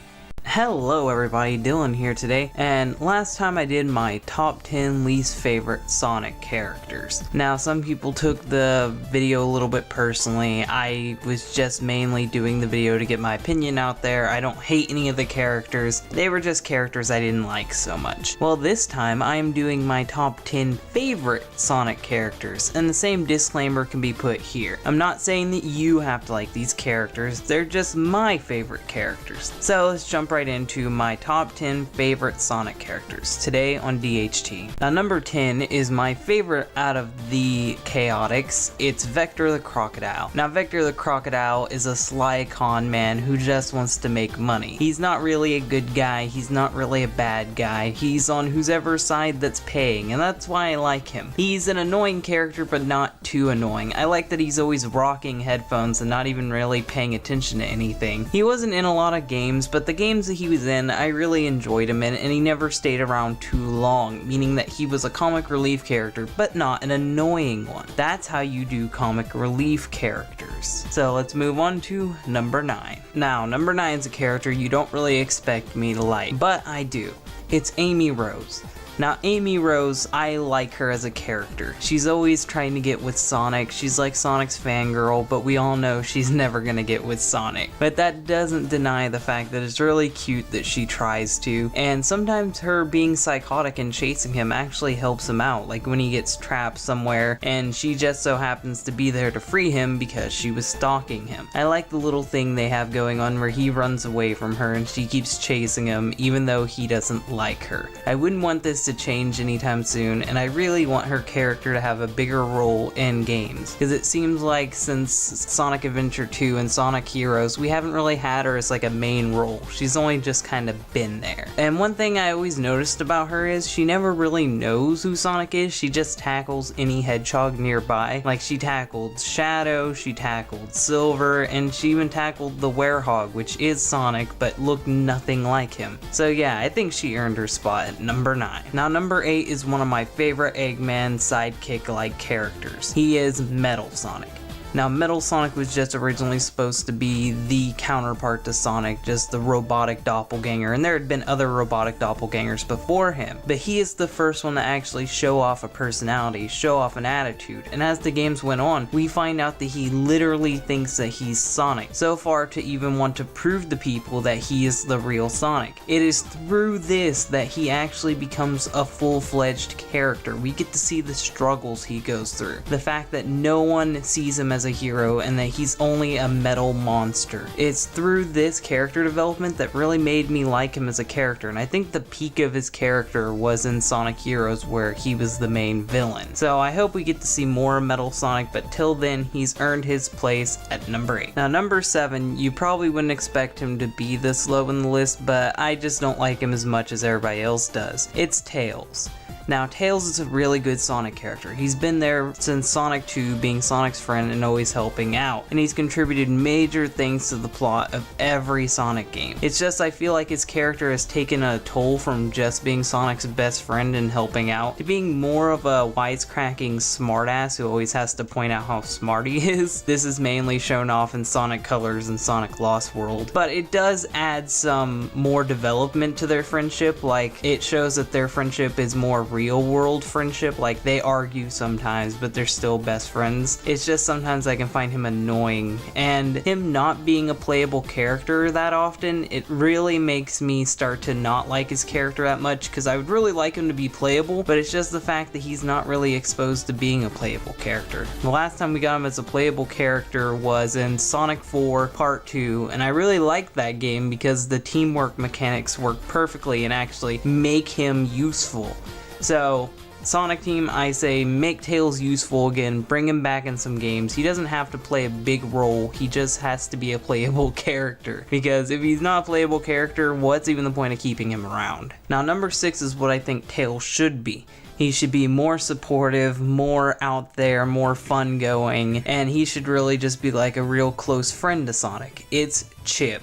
A: Hello everybody, Dylan here today, and last time I did my top 10 least favorite Sonic characters. Now, some people took the video a little bit personally. I was just mainly doing the video to get my opinion out there. I don't hate any of the characters. They were just characters I didn't like so much. Well, this time I am doing my top 10 favorite Sonic characters, and the same disclaimer can be put here. I'm not saying that you have to like these characters, they're just my favorite characters. So let's jump right right into my top 10 favorite Sonic characters today on DHT. Now number 10 is my favorite out of the Chaotix. It's Vector the Crocodile. Now Vector the Crocodile is a sly con man who just wants to make money. He's not really a good guy, he's not really a bad guy, he's on whoever's side that's paying, and that's why I like him. He's an annoying character, but not too annoying. I like that he's always rocking headphones and not even really paying attention to anything. He wasn't in a lot of games, but the games that he was in, I really enjoyed him in, and he never stayed around too long, meaning that he was a comic relief character, but not an annoying one. That's how you do comic relief characters. So let's move on to number 9. Now, number 9 is a character you don't really expect me to like, but I do. It's Amy Rose. Now Amy Rose, I like her as a character. She's always trying to get with Sonic. She's like Sonic's fangirl, but we all know she's never gonna get with Sonic. But that doesn't deny the fact that it's really cute that she tries to, and sometimes her being psychotic and chasing him actually helps him out, like when he gets trapped somewhere and she just so happens to be there to free him because she was stalking him. I like the little thing they have going on where he runs away from her and she keeps chasing him even though he doesn't like her. I wouldn't want this to change anytime soon, and I really want her character to have a bigger role in games, because it seems like since Sonic Adventure 2 and Sonic Heroes, we haven't really had her as like a main role. She's only just kind of been there. And one thing I always noticed about her is she never really knows who Sonic is. She just tackles any hedgehog nearby. Like she tackled Shadow, she tackled Silver, and she even tackled the Werehog, which is Sonic but looked nothing like him. So yeah, I think she earned her spot at number 9. Now number 8 is one of my favorite Eggman sidekick-like characters. He is Metal Sonic. Now Metal Sonic was just originally supposed to be the counterpart to Sonic, just the robotic doppelganger, and there had been other robotic doppelgangers before him, but he is the first one to actually show off a personality, show off an attitude, and as the games went on, we find out that he literally thinks that he's Sonic, so far to even want to prove to people that he is the real Sonic. It is through this that he actually becomes a full-fledged character. We get to see the struggles he goes through, the fact that no one sees him as a hero and that he's only a metal monster. It's through this character development that really made me like him as a character, and I think the peak of his character was in Sonic Heroes where he was the main villain. So I hope we get to see more Metal Sonic, but till then he's earned his place at number 8. Now number 7, you probably wouldn't expect him to be this low in the list, but I just don't like him as much as everybody else does. It's Tails. Now, Tails is a really good Sonic character. He's been there since Sonic 2, being Sonic's friend and always helping out, and he's contributed major things to the plot of every Sonic game. It's just I feel like his character has taken a toll from just being Sonic's best friend and helping out to being more of a wisecracking smartass who always has to point out how smart he is. This is mainly shown off in Sonic Colors and Sonic Lost World, but it does add some more development to their friendship. Like, it shows that their friendship is more real world friendship. Like, they argue sometimes, but they're still best friends. It's just sometimes I can find him annoying, and him not being a playable character that often, it really makes me start to not like his character that much, because I would really like him to be playable, but it's just the fact that he's not really exposed to being a playable character. The last time we got him as a playable character was in Sonic 4 Part 2, and I really liked that game because the teamwork mechanics work perfectly and actually make him useful. So, Sonic Team, I say make Tails useful again, bring him back in some games. He doesn't have to play a big role, he just has to be a playable character. Because if he's not a playable character, what's even the point of keeping him around? Now, number 6 is what I think Tails should be. He should be more supportive, more out there, more fun going, and he should really just be like a real close friend to Sonic. It's Chip.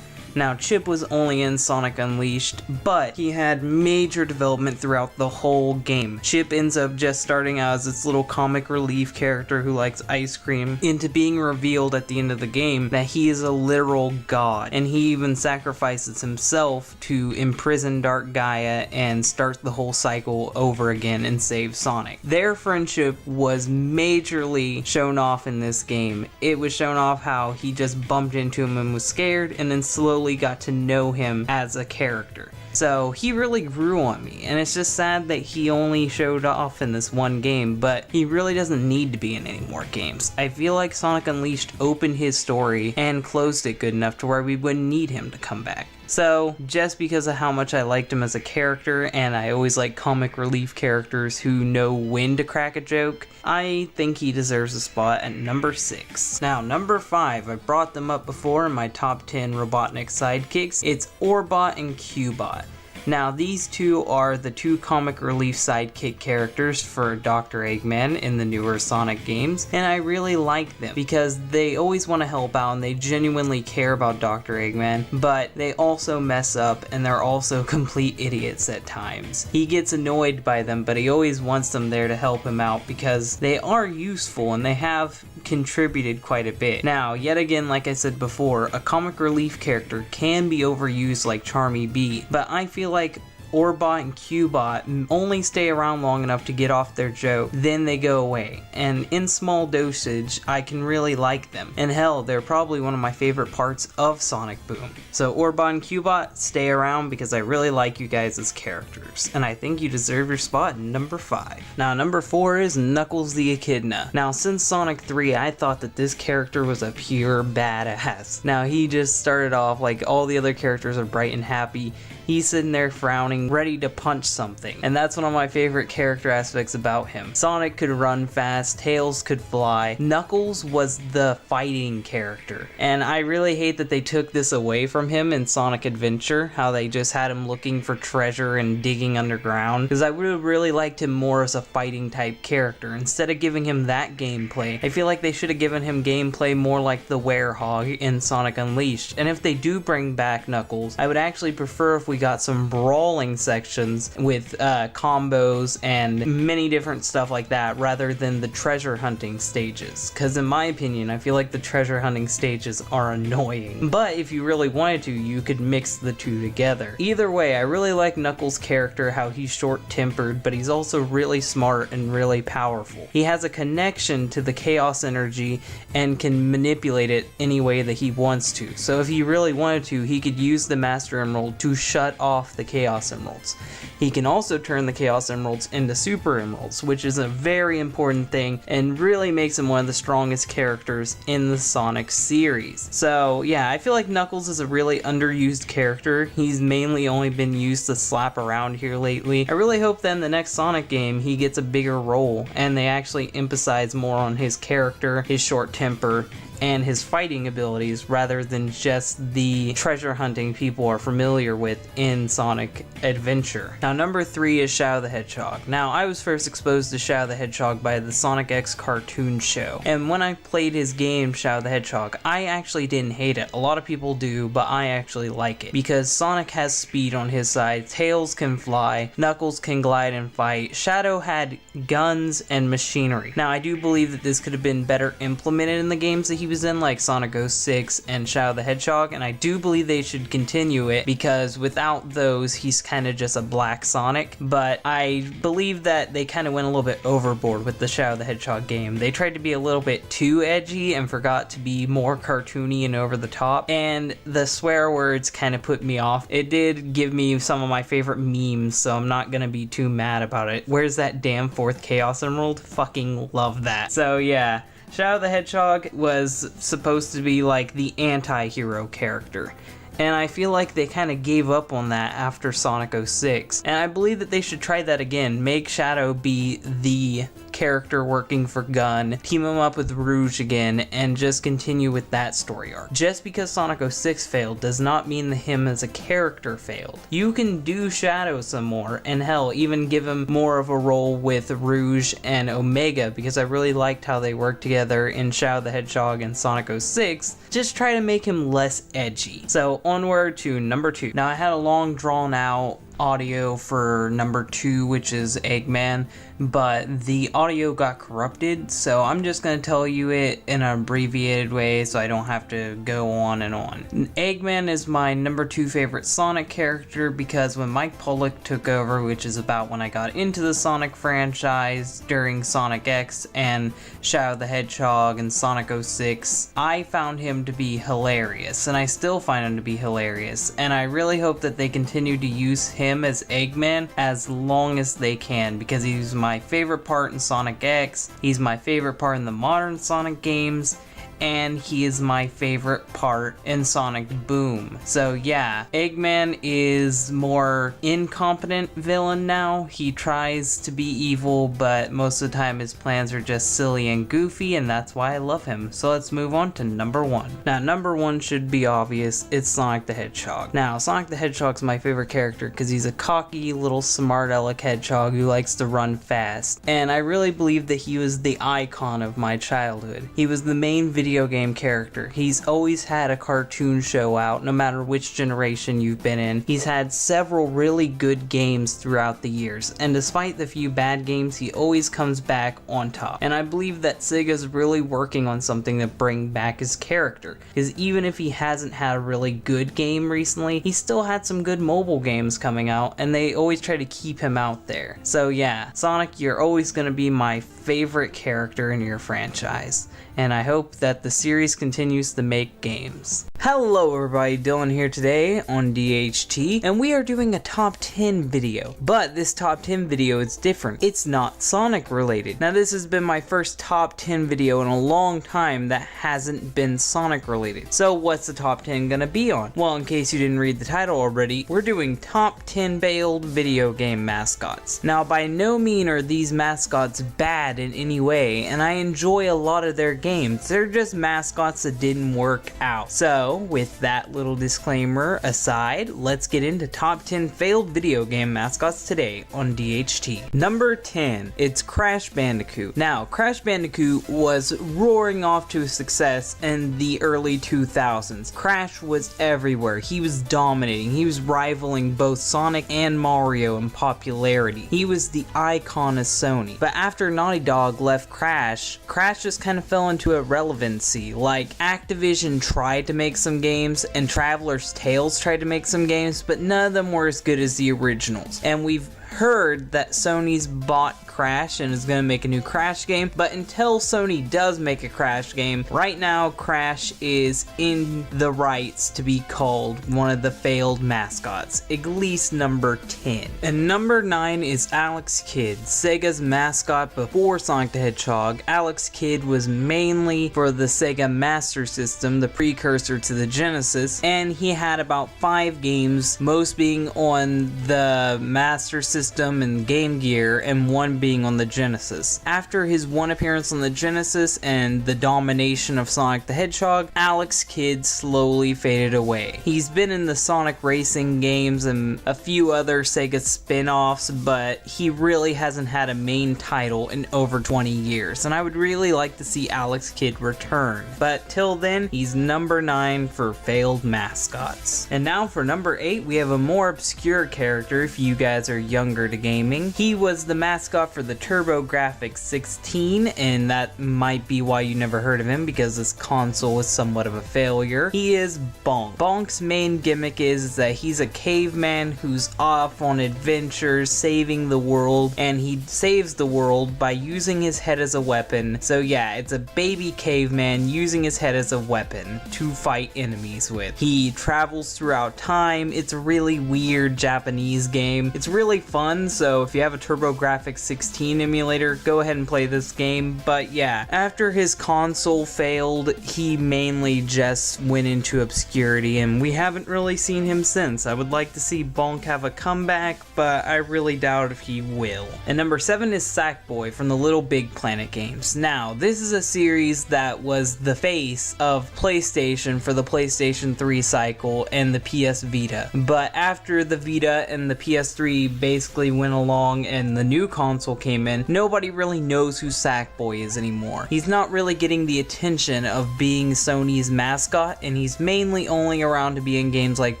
A: Now, Chip was only in Sonic Unleashed, but he had major development throughout the whole game. Chip ends up just starting out as this little comic relief character who likes ice cream, into being revealed at the end of the game that he is a literal god, and he even sacrifices himself to imprison Dark Gaia and start the whole cycle over again and save Sonic. Their friendship was majorly shown off in this game. It was shown off how he just bumped into him and was scared, and then slowly got to know him as a character. So he really grew on me, and it's just sad that he only showed off in this one game, but he really doesn't need to be in any more games. I feel like Sonic Unleashed opened his story and closed it good enough to where we wouldn't need him to come back. So, just because of how much I liked him as a character, and I always like comic relief characters who know when to crack a joke, I think he deserves a spot at number 6. Now, number 5, I brought them up before in my top 10 Robotnik sidekicks. It's Orbot and Cubot. Now, these two are the two comic relief sidekick characters for Dr. Eggman in the newer Sonic games, and I really like them because they always want to help out and they genuinely care about Dr. Eggman, but they also mess up and they're also complete idiots at times. He gets annoyed by them, but he always wants them there to help him out because they are useful and they have contributed quite a bit. Now, yet again, like I said before, a comic relief character can be overused like Charmy Bee, but I feel like Orbot and Cubot only stay around long enough to get off their joke, then they go away. And in small dosage, I can really like them. And hell, they're probably one of my favorite parts of Sonic Boom. So Orbot and Cubot, stay around because I really like you guys as characters. And I think you deserve your spot in number 5. Now, number 4 is Knuckles the Echidna. Now, since Sonic 3, I thought that this character was a pure badass. Now, he just started off like all the other characters are bright and happy. He's sitting there frowning, ready to punch something. And that's one of my favorite character aspects about him. Sonic could run fast, Tails could fly. Knuckles was the fighting character. And I really hate that they took this away from him in Sonic Adventure, how they just had him looking for treasure and digging underground. Because I would have really liked him more as a fighting type character. Instead of giving him that gameplay, I feel like they should have given him gameplay more like the Werehog in Sonic Unleashed. And if they do bring back Knuckles, I would actually prefer if we got some brawling sections with combos and many different stuff like that rather than the treasure hunting stages, because in my opinion I feel like the treasure hunting stages are annoying, but if you really wanted to you could mix the two together. Either way, I really like Knuckles' character, how he's short-tempered but he's also really smart and really powerful. He has a connection to the chaos energy and can manipulate it any way that he wants to, so if he really wanted to he could use the Master Emerald to shut off the Chaos Emeralds. He can also turn the Chaos Emeralds into Super Emeralds, which is a very important thing and really makes him one of the strongest characters in the Sonic series. So yeah, I feel like Knuckles is a really underused character. He's mainly only been used to slap around here lately. I really hope that in the next Sonic game he gets a bigger role and they actually emphasize more on his character, his short temper, and his fighting abilities rather than just the treasure hunting people are familiar with in Sonic Adventure. Now, number 3 is Shadow the Hedgehog. Now, I was first exposed to Shadow the Hedgehog by the Sonic X cartoon show, and when I played his game Shadow the Hedgehog, I actually didn't hate it. A lot of people do, but I actually like it because Sonic has speed on his side, Tails can fly, Knuckles can glide and fight, Shadow had guns and machinery. Now, I do believe that this could have been better implemented in the games that he was in, like Sonic 06 and Shadow the Hedgehog, and I do believe they should continue it because without those he's kind of just a black Sonic, but I believe that they kind of went a little bit overboard with the Shadow the Hedgehog game. They tried to be a little bit too edgy and forgot to be more cartoony and over the top, and the swear words kind of put me off. It did give me some of my favorite memes, so I'm not gonna be too mad about it. Where's that damn 4th Chaos Emerald? Fucking love that. So yeah, Shadow the Hedgehog was supposed to be like the anti-hero character, and I feel like they kind of gave up on that after Sonic 06, and I believe that they should try that again. Make Shadow be the character working for Gun, team him up with Rouge again, and just continue with that story arc. Just because Sonic 06 failed does not mean that him as a character failed. You can do Shadow some more, and hell, even give him more of a role with Rouge and Omega, because I really liked how they worked together in Shadow the Hedgehog and Sonic 06. Just try to make him less edgy. So onward to number 2. Now, I had a long drawn out audio for number 2, which is Eggman, but the audio got corrupted, so I'm just going to tell you it in an abbreviated way so I don't have to go on and on. Eggman is my number 2 favorite Sonic character because when Mike Pollock took over, which is about when I got into the Sonic franchise during Sonic X and Shadow the Hedgehog and Sonic 06, I found him to be hilarious, and I still find him to be hilarious, and I really hope that they continue to use him as Eggman as long as they can, because he's my favorite part in Sonic X, he's my favorite part in the modern Sonic games, and he is my favorite part in Sonic Boom. So yeah, Eggman is more incompetent villain now. He tries to be evil, but most of the time his plans are just silly and goofy, and that's why I love him. So let's move on to number 1. Now, number 1 should be obvious. It's Sonic the Hedgehog. Now, Sonic the Hedgehog's my favorite character because he's a cocky little smart aleck hedgehog who likes to run fast. And I really believe that he was the icon of my childhood. He was the main video game character. He's always had a cartoon show out, no matter which generation you've been in. He's had several really good games throughout the years, and despite the few bad games, he always comes back on top. And I believe that Sega's really working on something to bring back his character, because even if he hasn't had a really good game recently, he still had some good mobile games coming out, and they always try to keep him out there. So yeah, Sonic, you're always going to be my favorite character in your franchise, and I hope that the series continues to make games. Hello everybody, Dylan here today on DHT, and we are doing a top 10 video. But this top 10 video is different. It's not Sonic related. Now this has been my first top 10 video in a long time that hasn't been Sonic related. So what's the top 10 gonna be on? Well, in case you didn't read the title already, we're doing top 10 failed video game mascots. Now by no means are these mascots bad in any way, and I enjoy a lot of their games. They're just mascots that didn't work out. So with that little disclaimer aside, let's get into top 10 failed video game mascots today on DHT. Number 10, it's Crash Bandicoot. Now, Crash Bandicoot was roaring off to success in the early 2000s. Crash was everywhere. He was dominating. He was rivaling both Sonic and Mario in popularity. He was the icon of Sony. But after Naughty Dog left Crash just kind of fell into irrelevancy. Like, Activision tried to make some games, and Traveler's Tales tried to make some games, but none of them were as good as the originals. And we've heard that Sony's bought Crash and is going to make a new Crash game, but until Sony does make a Crash game, right now Crash is in the rights to be called one of the failed mascots, at least number 10. And number 9 is Alex Kidd, Sega's mascot before Sonic the Hedgehog. Alex Kidd was mainly for the Sega Master System, the precursor to the Genesis, and he had about 5 games, most being on the Master System and Game Gear, and one being on the Genesis. After his one appearance on the Genesis and the domination of Sonic the Hedgehog, Alex Kidd slowly faded away. He's been in the Sonic racing games and a few other Sega spin-offs, but he really hasn't had a main title in over 20 years, and I would really like to see Alex Kidd return. But till then, he's number 9 for failed mascots. And now for number 8, we have a more obscure character if you guys are younger to gaming. He was the mascot for the TurboGrafx 16, and that might be why you never heard of him, because this console was somewhat of a failure. He is Bonk. Bonk's main gimmick is that he's a caveman who's off on adventures saving the world, and he saves the world by using his head as a weapon. So yeah, it's a baby caveman using his head as a weapon to fight enemies with. He travels throughout time. It's a really weird Japanese game. It's really fun, so if you have a TurboGrafx 16 emulator, go ahead and play this game. But yeah, after his console failed, he mainly just went into obscurity, and we haven't really seen him since. I would like to see Bonk have a comeback, but I really doubt if he will. And number 7 is Sackboy from the Little Big Planet games. Now, this is a series that was the face of PlayStation for the PlayStation 3 cycle and the PS Vita. But after the Vita and the PS3 basically went along and the new console
B: console came in, nobody really knows who Sackboy is anymore. He's not really getting the attention of being Sony's mascot, and he's mainly only around to be in games like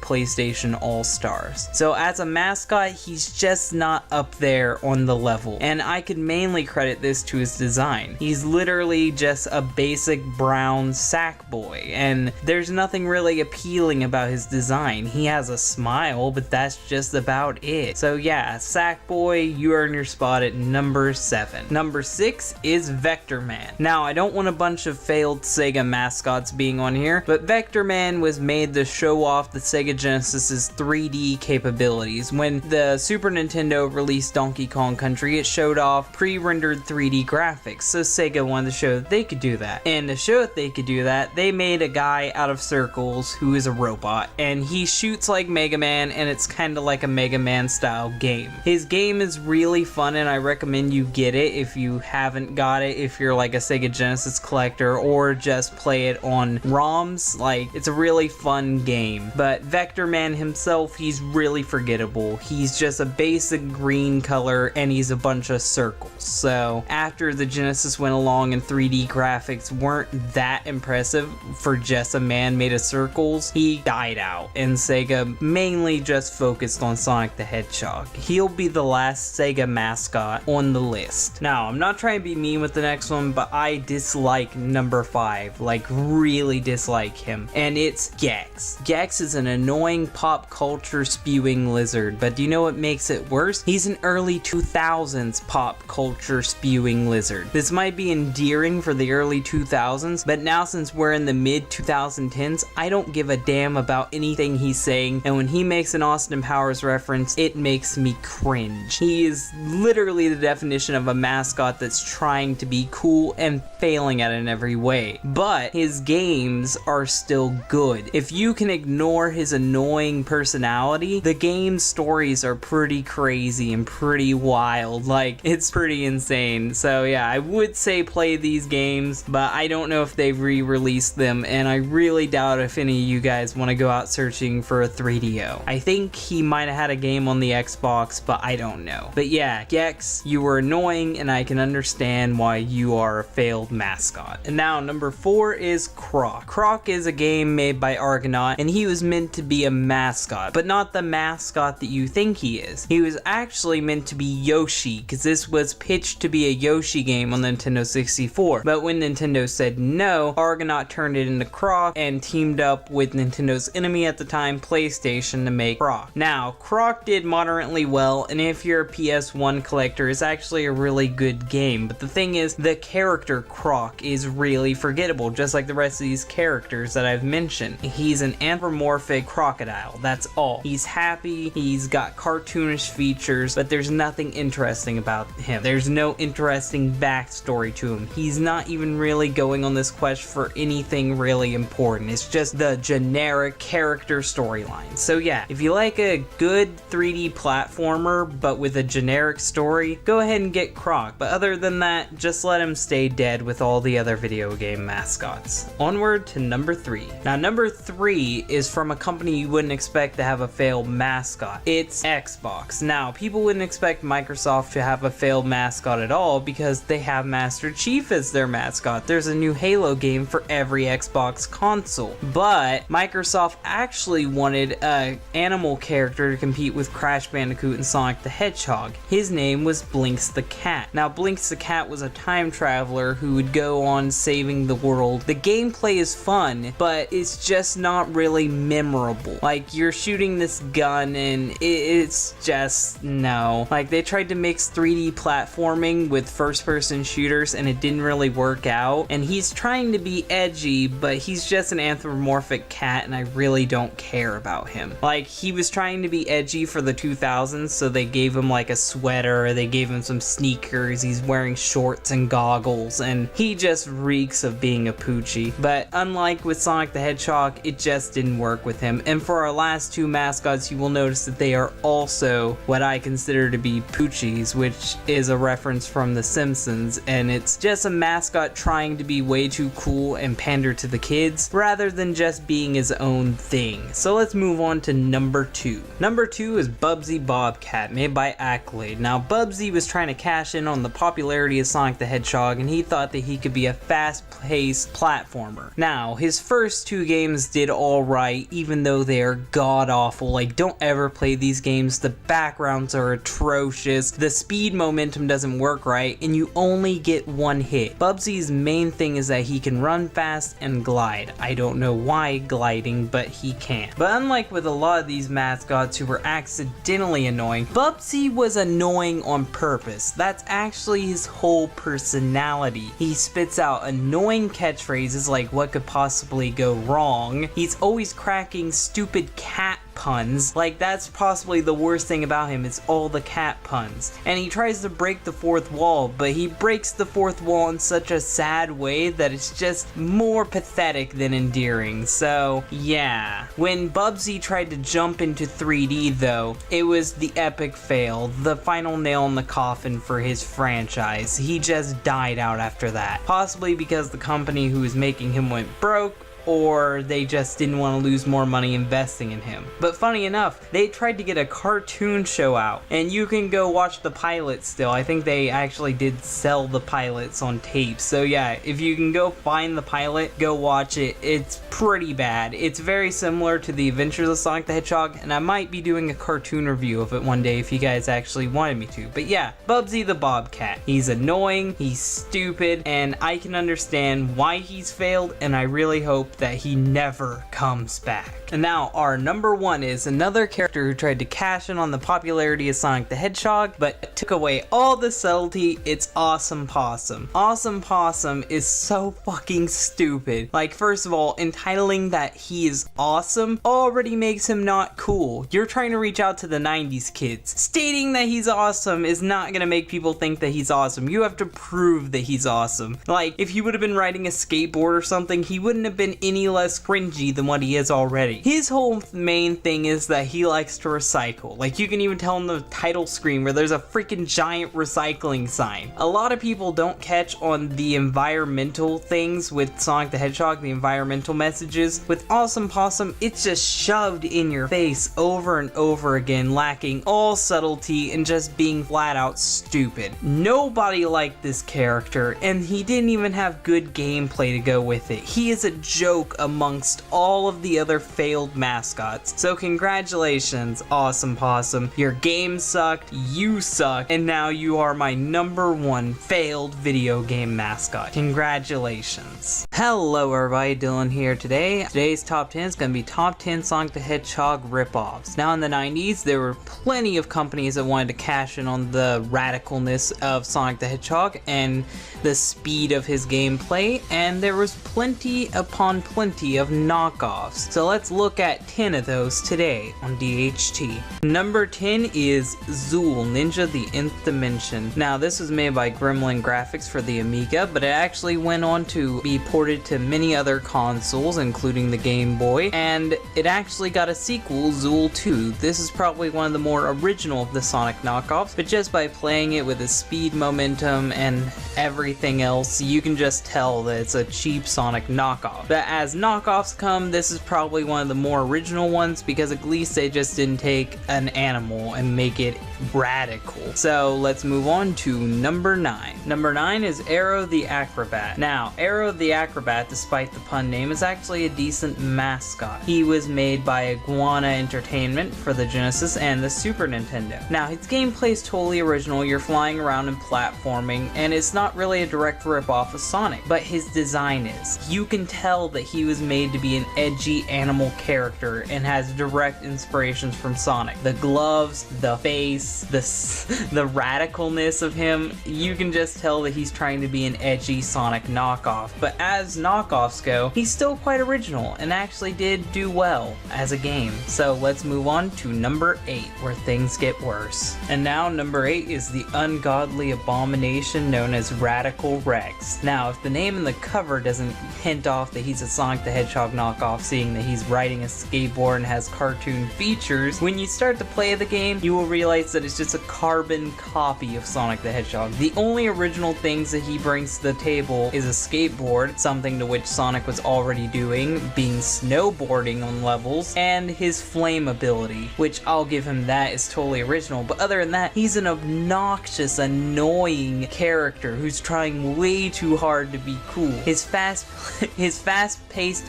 B: PlayStation All-Stars. So as a mascot, he's just not up there on the level, and I could mainly credit this to his design. He's literally just a basic brown Sackboy, and there's nothing really appealing about his design. He has a smile, but that's just about it. So yeah, Sackboy, you earn your spot at number 7. Number 6 is Vector Man. Now, I don't want a bunch of failed Sega mascots being on here, but Vector Man was made to show off the Sega Genesis's 3D capabilities. When the Super Nintendo released Donkey Kong Country, it showed off pre-rendered 3D graphics, so Sega wanted to show that they could do that. And to show that they could do that, they made a guy out of circles who is a robot, and he shoots like Mega Man, and it's kind of like a Mega Man style game. His game is really fun, and I recommend you get it if you haven't got it, if you're like a Sega Genesis collector, or just play it on ROMs. Like, it's a really fun game. But Vector Man himself, he's really forgettable. He's just a basic green color, and he's a bunch of circles. So after the Genesis went along and 3D graphics weren't that impressive for just a man made of circles, he died out, and Sega mainly just focused on Sonic the Hedgehog. He'll be the last Sega mascot on the list. Now, I'm not trying to be mean with the next one, but I dislike number 5, like really dislike him, and it's Gex. Gex is an annoying pop culture spewing lizard, but do you know what makes it worse? He's an early 2000s pop culture spewing lizard. This might be endearing for the early 2000s, but now since we're in the mid 2010s, I don't give a damn about anything he's saying, and when he makes an Austin Powers reference, it makes me cringe. He is literally the definition of a mascot that's trying to be cool and failing at it in every way. But his games are still good. If you can ignore his annoying personality, the game's stories are pretty crazy and pretty wild. Like, it's pretty insane. So yeah, I would say play these games, but I don't know if they've re-released them, and I really doubt if any of you guys want to go out searching for a 3DO. I think he might have had a game on the Xbox, but I don't know. But yeah, Gex, you were annoying, and I can understand why you are a failed mascot. And now number 4 is Croc. Croc is a game made by Argonaut, and he was meant to be a mascot, but not the mascot that you think he is. He was actually meant to be Yoshi, because this was pitched to be a Yoshi game on the Nintendo 64, but when Nintendo said no, Argonaut turned it into Croc and teamed up with Nintendo's enemy at the time, PlayStation, to make Croc. Now, Croc did moderately well, and if you're a PS1 collector, it's actually a really good game, but the thing is, the character Croc is really forgettable, just like the rest of these characters that I've mentioned. He's an anthropomorphic crocodile, that's all. He's happy, he's got cartoonish features, but there's nothing interesting about him. There's no interesting backstory to him. He's not even really going on this quest for anything really important. It's just the generic character storyline. So yeah, if you like a good 3D platformer but with a generic story, go ahead and get Croc. But other than that, just let him stay dead with all the other video game mascots. Onward to number 3. Now number 3 is from a company you wouldn't expect to have a failed mascot. It's Xbox. Now, people wouldn't expect Microsoft to have a failed mascot at all because they have Master Chief as their mascot. There's a new Halo game for every Xbox console. But Microsoft actually wanted an animal character to compete with Crash Bandicoot and Sonic the Hedgehog. His name was Blinks the Cat. Now, Blinks the Cat was a time traveler who would go on saving the world. The gameplay is fun, but it's just not really memorable. Like, you're shooting this gun and it's just, no. Like, they tried to mix 3D platforming with first-person shooters and it didn't really work out. And he's trying to be edgy, but he's just an anthropomorphic cat and I really don't care about him. Like, he was trying to be edgy for the 2000s, so they gave him like a sweater, they gave him some sneakers, he's wearing shorts and goggles, and he just reeks of being a poochie. But unlike with Sonic the Hedgehog, it just didn't work with him. And for our last two mascots, you will notice that they are also what I consider to be poochies, which is a reference from The Simpsons, and it's just a mascot trying to be way too cool and pander to the kids, rather than just being his own thing. So let's move on to number 2. Number 2 is Bubsy Bobcat, made by Accolade. Now, Bubsy
C: Bubsy was trying to cash in on the popularity of Sonic the Hedgehog, and he thought that he could be a fast-paced platformer. Now, his first 2 games did alright, even though they are god-awful. Like, don't ever play these games. The backgrounds are atrocious, the speed momentum doesn't work right, and you only get 1 hit. Bubsy's main thing is that he can run fast and glide. I don't know why gliding, but he can. But unlike with a lot of these mascots who were accidentally annoying, Bubsy was annoying on purpose. That's actually his whole personality. He spits out annoying catchphrases like what could possibly go wrong. He's always cracking stupid cat puns. Like, that's possibly the worst thing about him, is all the cat puns. And he tries to break the 4th wall, but he breaks the 4th wall in such a sad way that it's just more pathetic than endearing. So yeah, when Bubsy tried to jump into 3D though, it was the epic fail, the final nail in the coffin for his franchise. He just died out after that, possibly because the company who was making him went broke, or they just didn't want to lose more money investing in him. But funny enough, they tried to get a cartoon show out, and you can go watch the pilot still. I think they actually did sell the pilots on tape. So yeah, if you can go find the pilot, go watch it. It's pretty bad. It's very similar to the Adventures of Sonic the Hedgehog, and I might be doing a cartoon review of it one day if you guys actually wanted me to. But yeah, Bubsy the Bobcat. He's annoying, he's stupid, and I can understand why he's failed, and I really hope that he never comes back. And now our number 1 is another character who tried to cash in on the popularity of Sonic the Hedgehog, but took away all the subtlety. It's Awesome Possum. Awesome Possum is so fucking stupid. Like, first of all, entitling that he is awesome already makes him not cool. You're trying to reach out to the 90s kids. Stating that he's awesome is not gonna make people think that he's awesome. You have to prove that he's awesome. Like, if he would have been riding a skateboard or something, he wouldn't have been any less cringy than what he is already. His whole main thing is that he likes to recycle. Like, you can even tell in the title screen where there's a freaking giant recycling sign. A lot of people don't catch on the environmental things with Sonic the Hedgehog, the environmental messages. With Awesome Possum, it's just shoved in your face over and over again, lacking all subtlety and just being flat out stupid. Nobody liked this character, and he didn't even have good gameplay to go with it. He is a joke amongst all of the other failed mascots. So congratulations, Awesome Possum. Your game sucked, you suck, and now you are my number 1 failed video game mascot. Congratulations. Hello everybody, Dylan here today. Today's top 10 is going to be top 10 Sonic the Hedgehog ripoffs. Now in the 90s, there were plenty of companies that wanted to cash in on the radicalness of Sonic the Hedgehog and the speed of his gameplay, and there was plenty upon plenty of knockoffs. So let's look at 10 of those today on DHT. Number 10 is Zool Ninja the Nth Dimension. Now this was made by Gremlin Graphics for the Amiga, but it actually went on to be ported to many other consoles, including the Game Boy, and it actually got a sequel, Zool 2. This is probably one of the more original of the Sonic knockoffs, but just by playing it with the speed, momentum, and everything else, you can just tell that it's a cheap Sonic knockoff. But as knockoffs come, this is probably one of the more original ones, because at least they just didn't take an animal and make it radical. So let's move on to number 9. Number 9 is Arrow the Acrobat. Now, Arrow the Acrobat, despite the pun name, is actually a decent mascot. He was made by Iguana Entertainment for the Genesis and the Super Nintendo. Now, his gameplay is totally original. You're flying around and platforming, and it's not really a direct rip-off of Sonic, but his design is. You can tell that he was made to be an edgy animal character and has direct inspirations from Sonic. The gloves, the face, the radicalness of him, you can just tell that he's trying to be an edgy Sonic knockoff. But as knockoffs go, he's still quite original and actually did do well as a game. So let's move on to number 8, where things get worse. And now number 8 is the ungodly abomination known as Radical Rex. Now, if the name in the cover doesn't hint off that he's a Sonic the Hedgehog knockoff, seeing that he's riding a skateboard and has cartoon features, when you start to play the game, you will realize that it's just a carbon copy of Sonic the Hedgehog. The only original things that he brings to the table is a skateboard, some
B: something to which Sonic was already doing, being snowboarding on levels, and his flame ability, which I'll give him that is totally original, but other than that, he's an obnoxious, annoying character who's trying way too hard to be cool. His fast-paced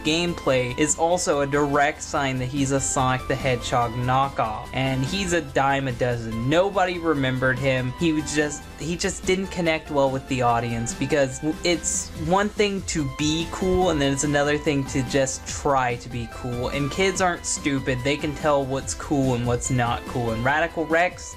B: gameplay is also a direct sign that he's a Sonic the Hedgehog knockoff, and he's a dime a dozen. Nobody remembered him. He just didn't connect well with the audience, because it's one thing to be cool and then it's another thing to just try to be cool, and kids aren't stupid. They can tell what's cool and what's not cool, and Radical Rex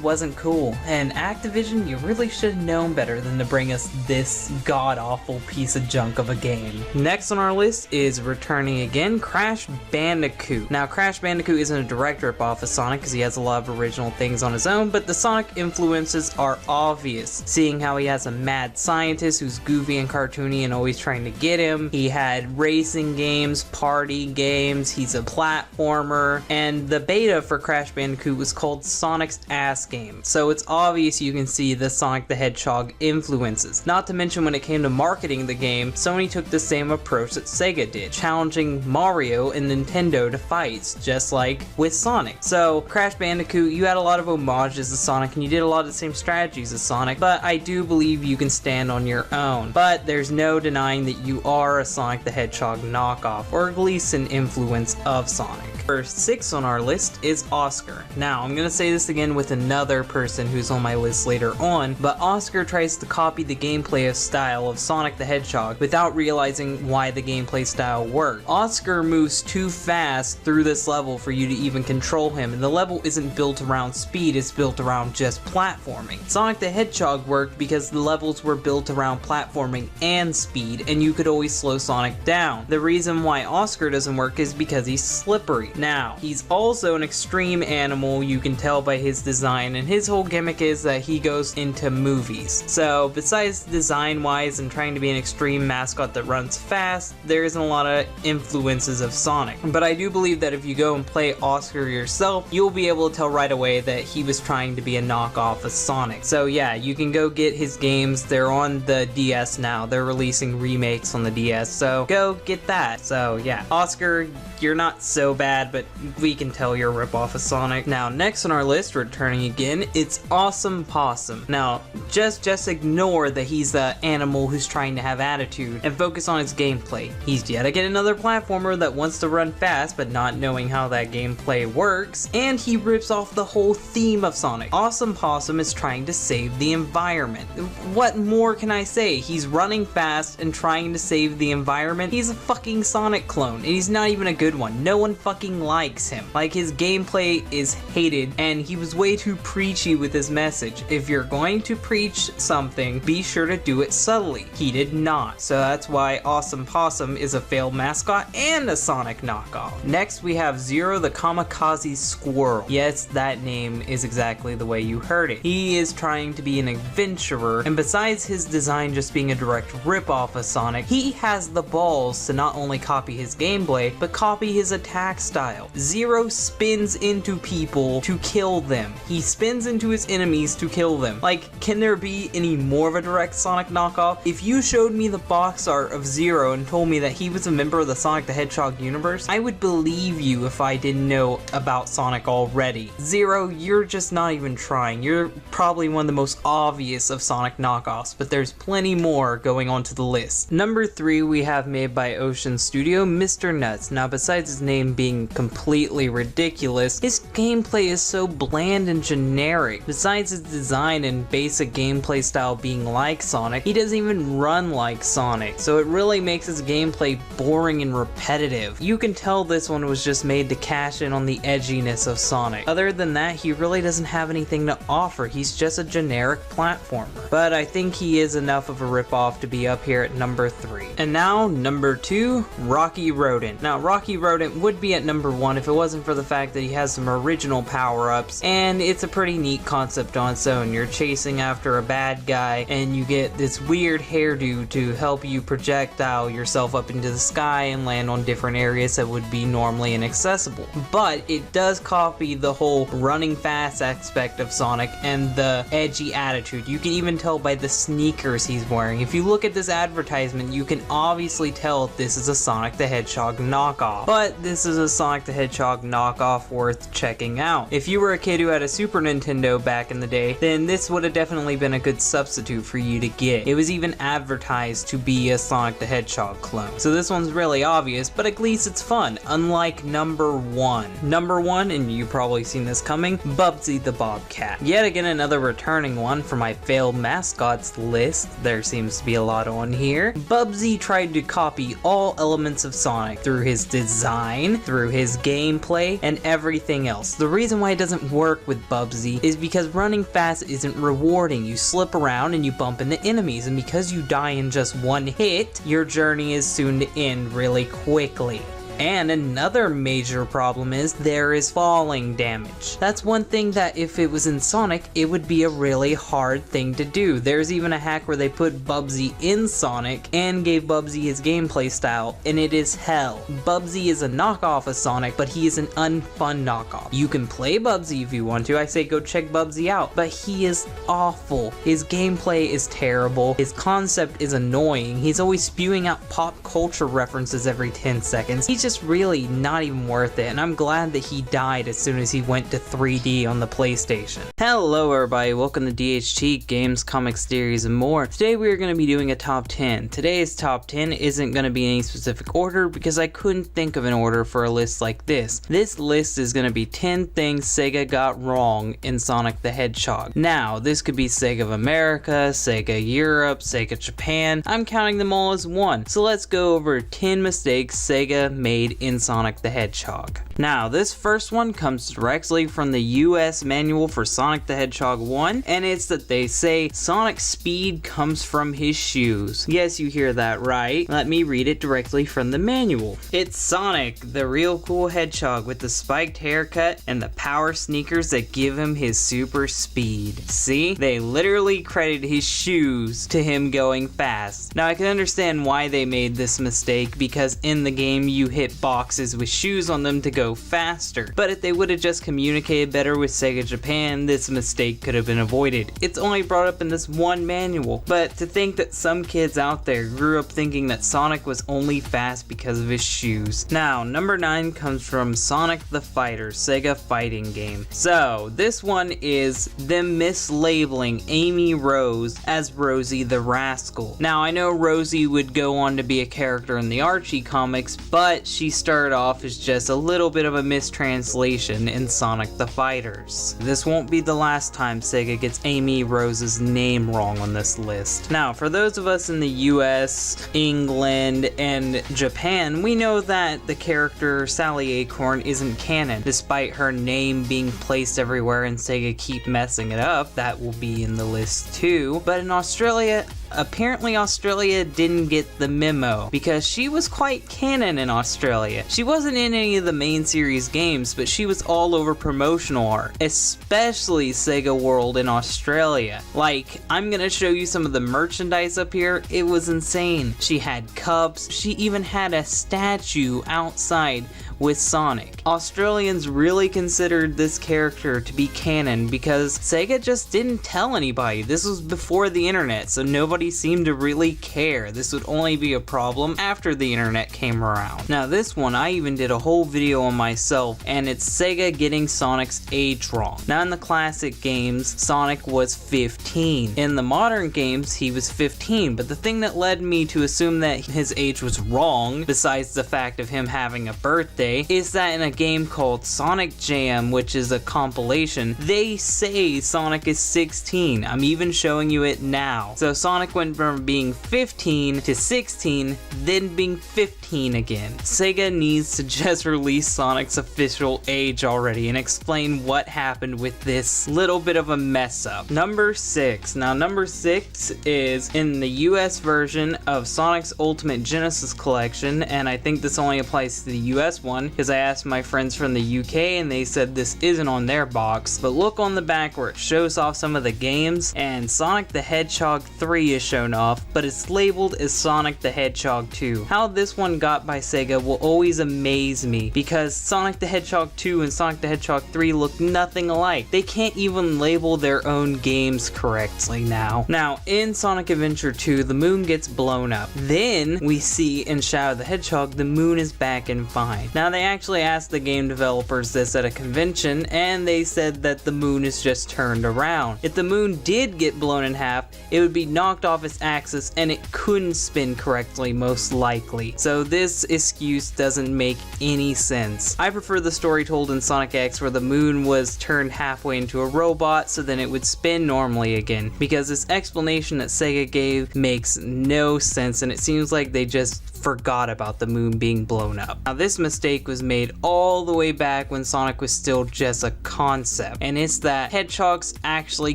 B: wasn't cool, and Activision, you really should have known better than to bring us this god-awful piece of junk of a game. Next on our list is returning again, Crash Bandicoot. Now, Crash Bandicoot isn't a direct rip-off of Sonic because he has a lot of original things on his own, but the Sonic influences are obvious, seeing how he has a mad scientist who's goofy and cartoony and always trying to get him. He had racing games, party games, he's a platformer, and the beta for Crash Bandicoot was called Sonic's Ass Game, so it's obvious you can see the Sonic the Hedgehog influences. Not to mention, when it came to marketing the game, Sony took the same approach that Sega did, challenging Mario and Nintendo to fights, just like with Sonic. So Crash Bandicoot, you had a lot of homages to Sonic and you did a lot of the same strategies as Sonic, but I do believe you can stand on your own. But there's no denying that you are a Sonic the Hedgehog knockoff, or at least an influence of Sonic. First 6 on our list is Oscar. Now, I'm gonna say this again with another person who's on my list later on, but Oscar tries to copy the gameplay style of Sonic the Hedgehog without realizing why the gameplay style worked. Oscar moves too fast through this level for you to even control him, and the level isn't built around speed, it's built around just platforming. Sonic the Hedgehog worked because the levels were built around platforming and speed, and you could always slow Sonic down. The reason why Oscar doesn't work is because he's slippery. Now, he's also an extreme animal, you can tell by his design, and his whole gimmick is that he goes into movies. So, besides design-wise and trying to be an extreme mascot that runs fast, there isn't a lot of influences of Sonic. But I do believe that if you go and play Oscar yourself, you'll be able to tell right away that he was trying to be a knockoff of Sonic. So yeah, you can go get his games, they're on the DS now, they're releasing remakes on the DS, so go get that. So yeah, Oscar, you're not so bad, but we can tell you're a ripoff of Sonic. Now, next on our list, returning again, it's Awesome Possum. Now, just ignore that he's the animal who's trying to have attitude and focus on his gameplay. He's yet again another platformer that wants to run fast, but not knowing how that gameplay works, and he rips off the whole theme of Sonic. Awesome Possum is trying to save the environment. What more can I say? He's running fast and trying to save the environment. He's a fucking Sonic clone, and he's not even a good one. No one fucking likes him. Like, his gameplay is hated, and he was way too preachy with his message. If you're going to preach something, be sure to do it subtly. He did not. So that's why Awesome Possum is a failed mascot and a Sonic knockoff. Next, we have Zero the Kamikaze Squirrel. Yes, that name is exactly the way you heard it. He is trying to be an adventurer, and besides his design just being a direct ripoff of Sonic, he has the balls to not only copy his gameplay, but copy his attack style. Zero spins into people to kill them. He spins into his enemies to kill them. Like, can there be any more of a direct Sonic knockoff? If you showed me the box art of Zero and told me that he was a member of the Sonic the Hedgehog universe, I would believe you if I didn't know about Sonic already. Zero, you're just not even trying. You're probably one of the most obvious of Sonic knockoffs, but there's plenty more going onto the list. Number 3, we have made by Ocean Studio, Mr. Nuts. Now, besides his name being completely ridiculous, his gameplay is so bland and generic. Besides his design and basic gameplay style being like Sonic, he doesn't even run like Sonic, so it really makes his gameplay boring and repetitive. You can tell this one was just made to cash in on the edginess of Sonic. Other than that, he really doesn't have anything to offer. He's just a generic platformer. But I think he is enough of a ripoff to be up here at number 3. And now, number 2, Rocky Rodent. Now, Rocky Rodent would be at number
C: number 1 if it wasn't for the fact that he has some original power-ups, and it's a pretty neat concept on its own. You're chasing after a bad guy, and you get this weird hairdo to help you projectile yourself up into the sky and land on different areas that would be normally inaccessible. But it does copy the whole running fast aspect of Sonic and the edgy attitude. You can even tell by the sneakers he's wearing. If you look at this advertisement, you can obviously tell this is a Sonic the Hedgehog knockoff. But this is a Sonic the Hedgehog knockoff worth checking out. If you were a kid who had a Super Nintendo back in the day, then this would have definitely been a good substitute for you to get. It was even advertised to be a Sonic the Hedgehog clone. So this one's really obvious, but at least it's fun, unlike number 1. Number 1, and you've probably seen this coming, Bubsy the Bobcat. Yet again, another returning one for my failed mascots list. There seems to be a lot on here. Bubsy tried to copy all elements of Sonic through his design, through his gameplay, and everything else. The reason why it doesn't work with Bubsy is because running fast isn't rewarding. You slip around and you bump into enemies, and because you die in just one hit, your journey is soon to end really quickly. And another major problem is there is falling damage. That's one thing that if it was in Sonic, it would be a really hard thing to do. There's even a hack where they put Bubsy in Sonic and gave Bubsy his gameplay style, and it is hell. Bubsy is a knockoff of Sonic, but he is an unfun knockoff. You can play Bubsy if you want to. I say go check Bubsy out, but he is awful. His gameplay is terrible. His concept is annoying. He's always spewing out pop culture references every 10 seconds. He's just really not even worth it, and I'm glad that he died as soon as he went to 3D on the PlayStation. Hello everybody, welcome to DHT, games, comics, theories, and more. Today we are going to be doing a top 10. Today's top 10 isn't going to be any specific order because I couldn't think of an order for a list like this. This list is going to be 10 things Sega got wrong in Sonic the Hedgehog. Now, this could be Sega of America, Sega Europe, Sega Japan. I'm counting them all as one. So let's go over 10 mistakes Sega made in Sonic the Hedgehog. Now, this first one comes directly from the US manual for Sonic the Hedgehog 1, and it's that they say Sonic's speed comes from his shoes. Yes, you hear that right. Let me read it directly from the manual. It's Sonic, the real cool hedgehog with the spiked haircut and the power sneakers that give him his super speed. See? They literally credit his shoes to him going fast. Now, I can understand why they made this mistake because in the game you hit boxes with shoes on them to go faster. But if they would have just communicated better with Sega Japan, this mistake could have been avoided. It's only brought up in this one manual, but to think that some kids out there grew up thinking that Sonic was only fast because of his shoes. Now, number 9 comes from Sonic the Fighter, Sega fighting game. So, this one is them mislabeling Amy Rose as Rosie the Rascal. Now, I know Rosie would go on to be a character in the Archie comics, but she started off as just a little bit of a mistranslation in Sonic the Fighters. This won't be the last time Sega gets Amy Rose's name wrong on this list. Now, for those of us in the US, England, and Japan, we know that the character Sally Acorn isn't canon, despite her name being placed everywhere and Sega keep messing it up. That will be in the list too. But in Australia, apparently Australia didn't get the memo because she was quite canon in Australia. She wasn't in any of the main series games, but she was all over promotional art, especially Sega World in Australia. Like, I'm gonna show you some of the merchandise up here. It was insane. She had cups. She even had a statue outside with Sonic. Australians really considered this character to be canon because Sega just didn't tell anybody. This was before the internet, so nobody seemed to really care. This would only be a problem after the internet came around. Now, this one, I even did a whole video on myself, and it's Sega getting Sonic's age wrong. Now, in the classic games, Sonic was 15. In the modern games, he was 15, but the thing that led me to assume that his age was wrong, besides the fact of him having a birthday, is that in a game called Sonic Jam, which is a compilation, they say Sonic is 16. I'm even showing you it now. So Sonic went from being 15 to 16, then being 15 again. Sega needs to just release Sonic's official age already and explain what happened with this little bit of a mess up. Number 6. Now, number 6 is in the US version of Sonic's Ultimate Genesis Collection, and I think this only applies to the US one, one because I asked my friends from the UK and they said this isn't on their box. But look on the back where it shows off some of the games, and Sonic the Hedgehog 3 is shown off, but it's labeled as Sonic the Hedgehog 2. How this one got by Sega will always amaze me, because Sonic the Hedgehog 2 and Sonic the Hedgehog 3 look nothing alike. They can't even label their own games correctly now. Now, in Sonic Adventure 2, the moon gets blown up. Then we see in Shadow the Hedgehog, the moon is back and fine. Now, they actually asked the game developers this at a convention, and they said that the moon is just turned around. If the moon did get blown in half, it would be knocked off its axis and it couldn't spin correctly, most likely. So this excuse doesn't make any sense. I prefer the story told in Sonic X where the moon was turned halfway into a robot so then it would spin normally again, because this explanation that Sega gave makes no sense and it seems like they just forgot about the moon being blown up. Now, this mistake was made all the way back when Sonic was still just a concept, and it's that hedgehogs actually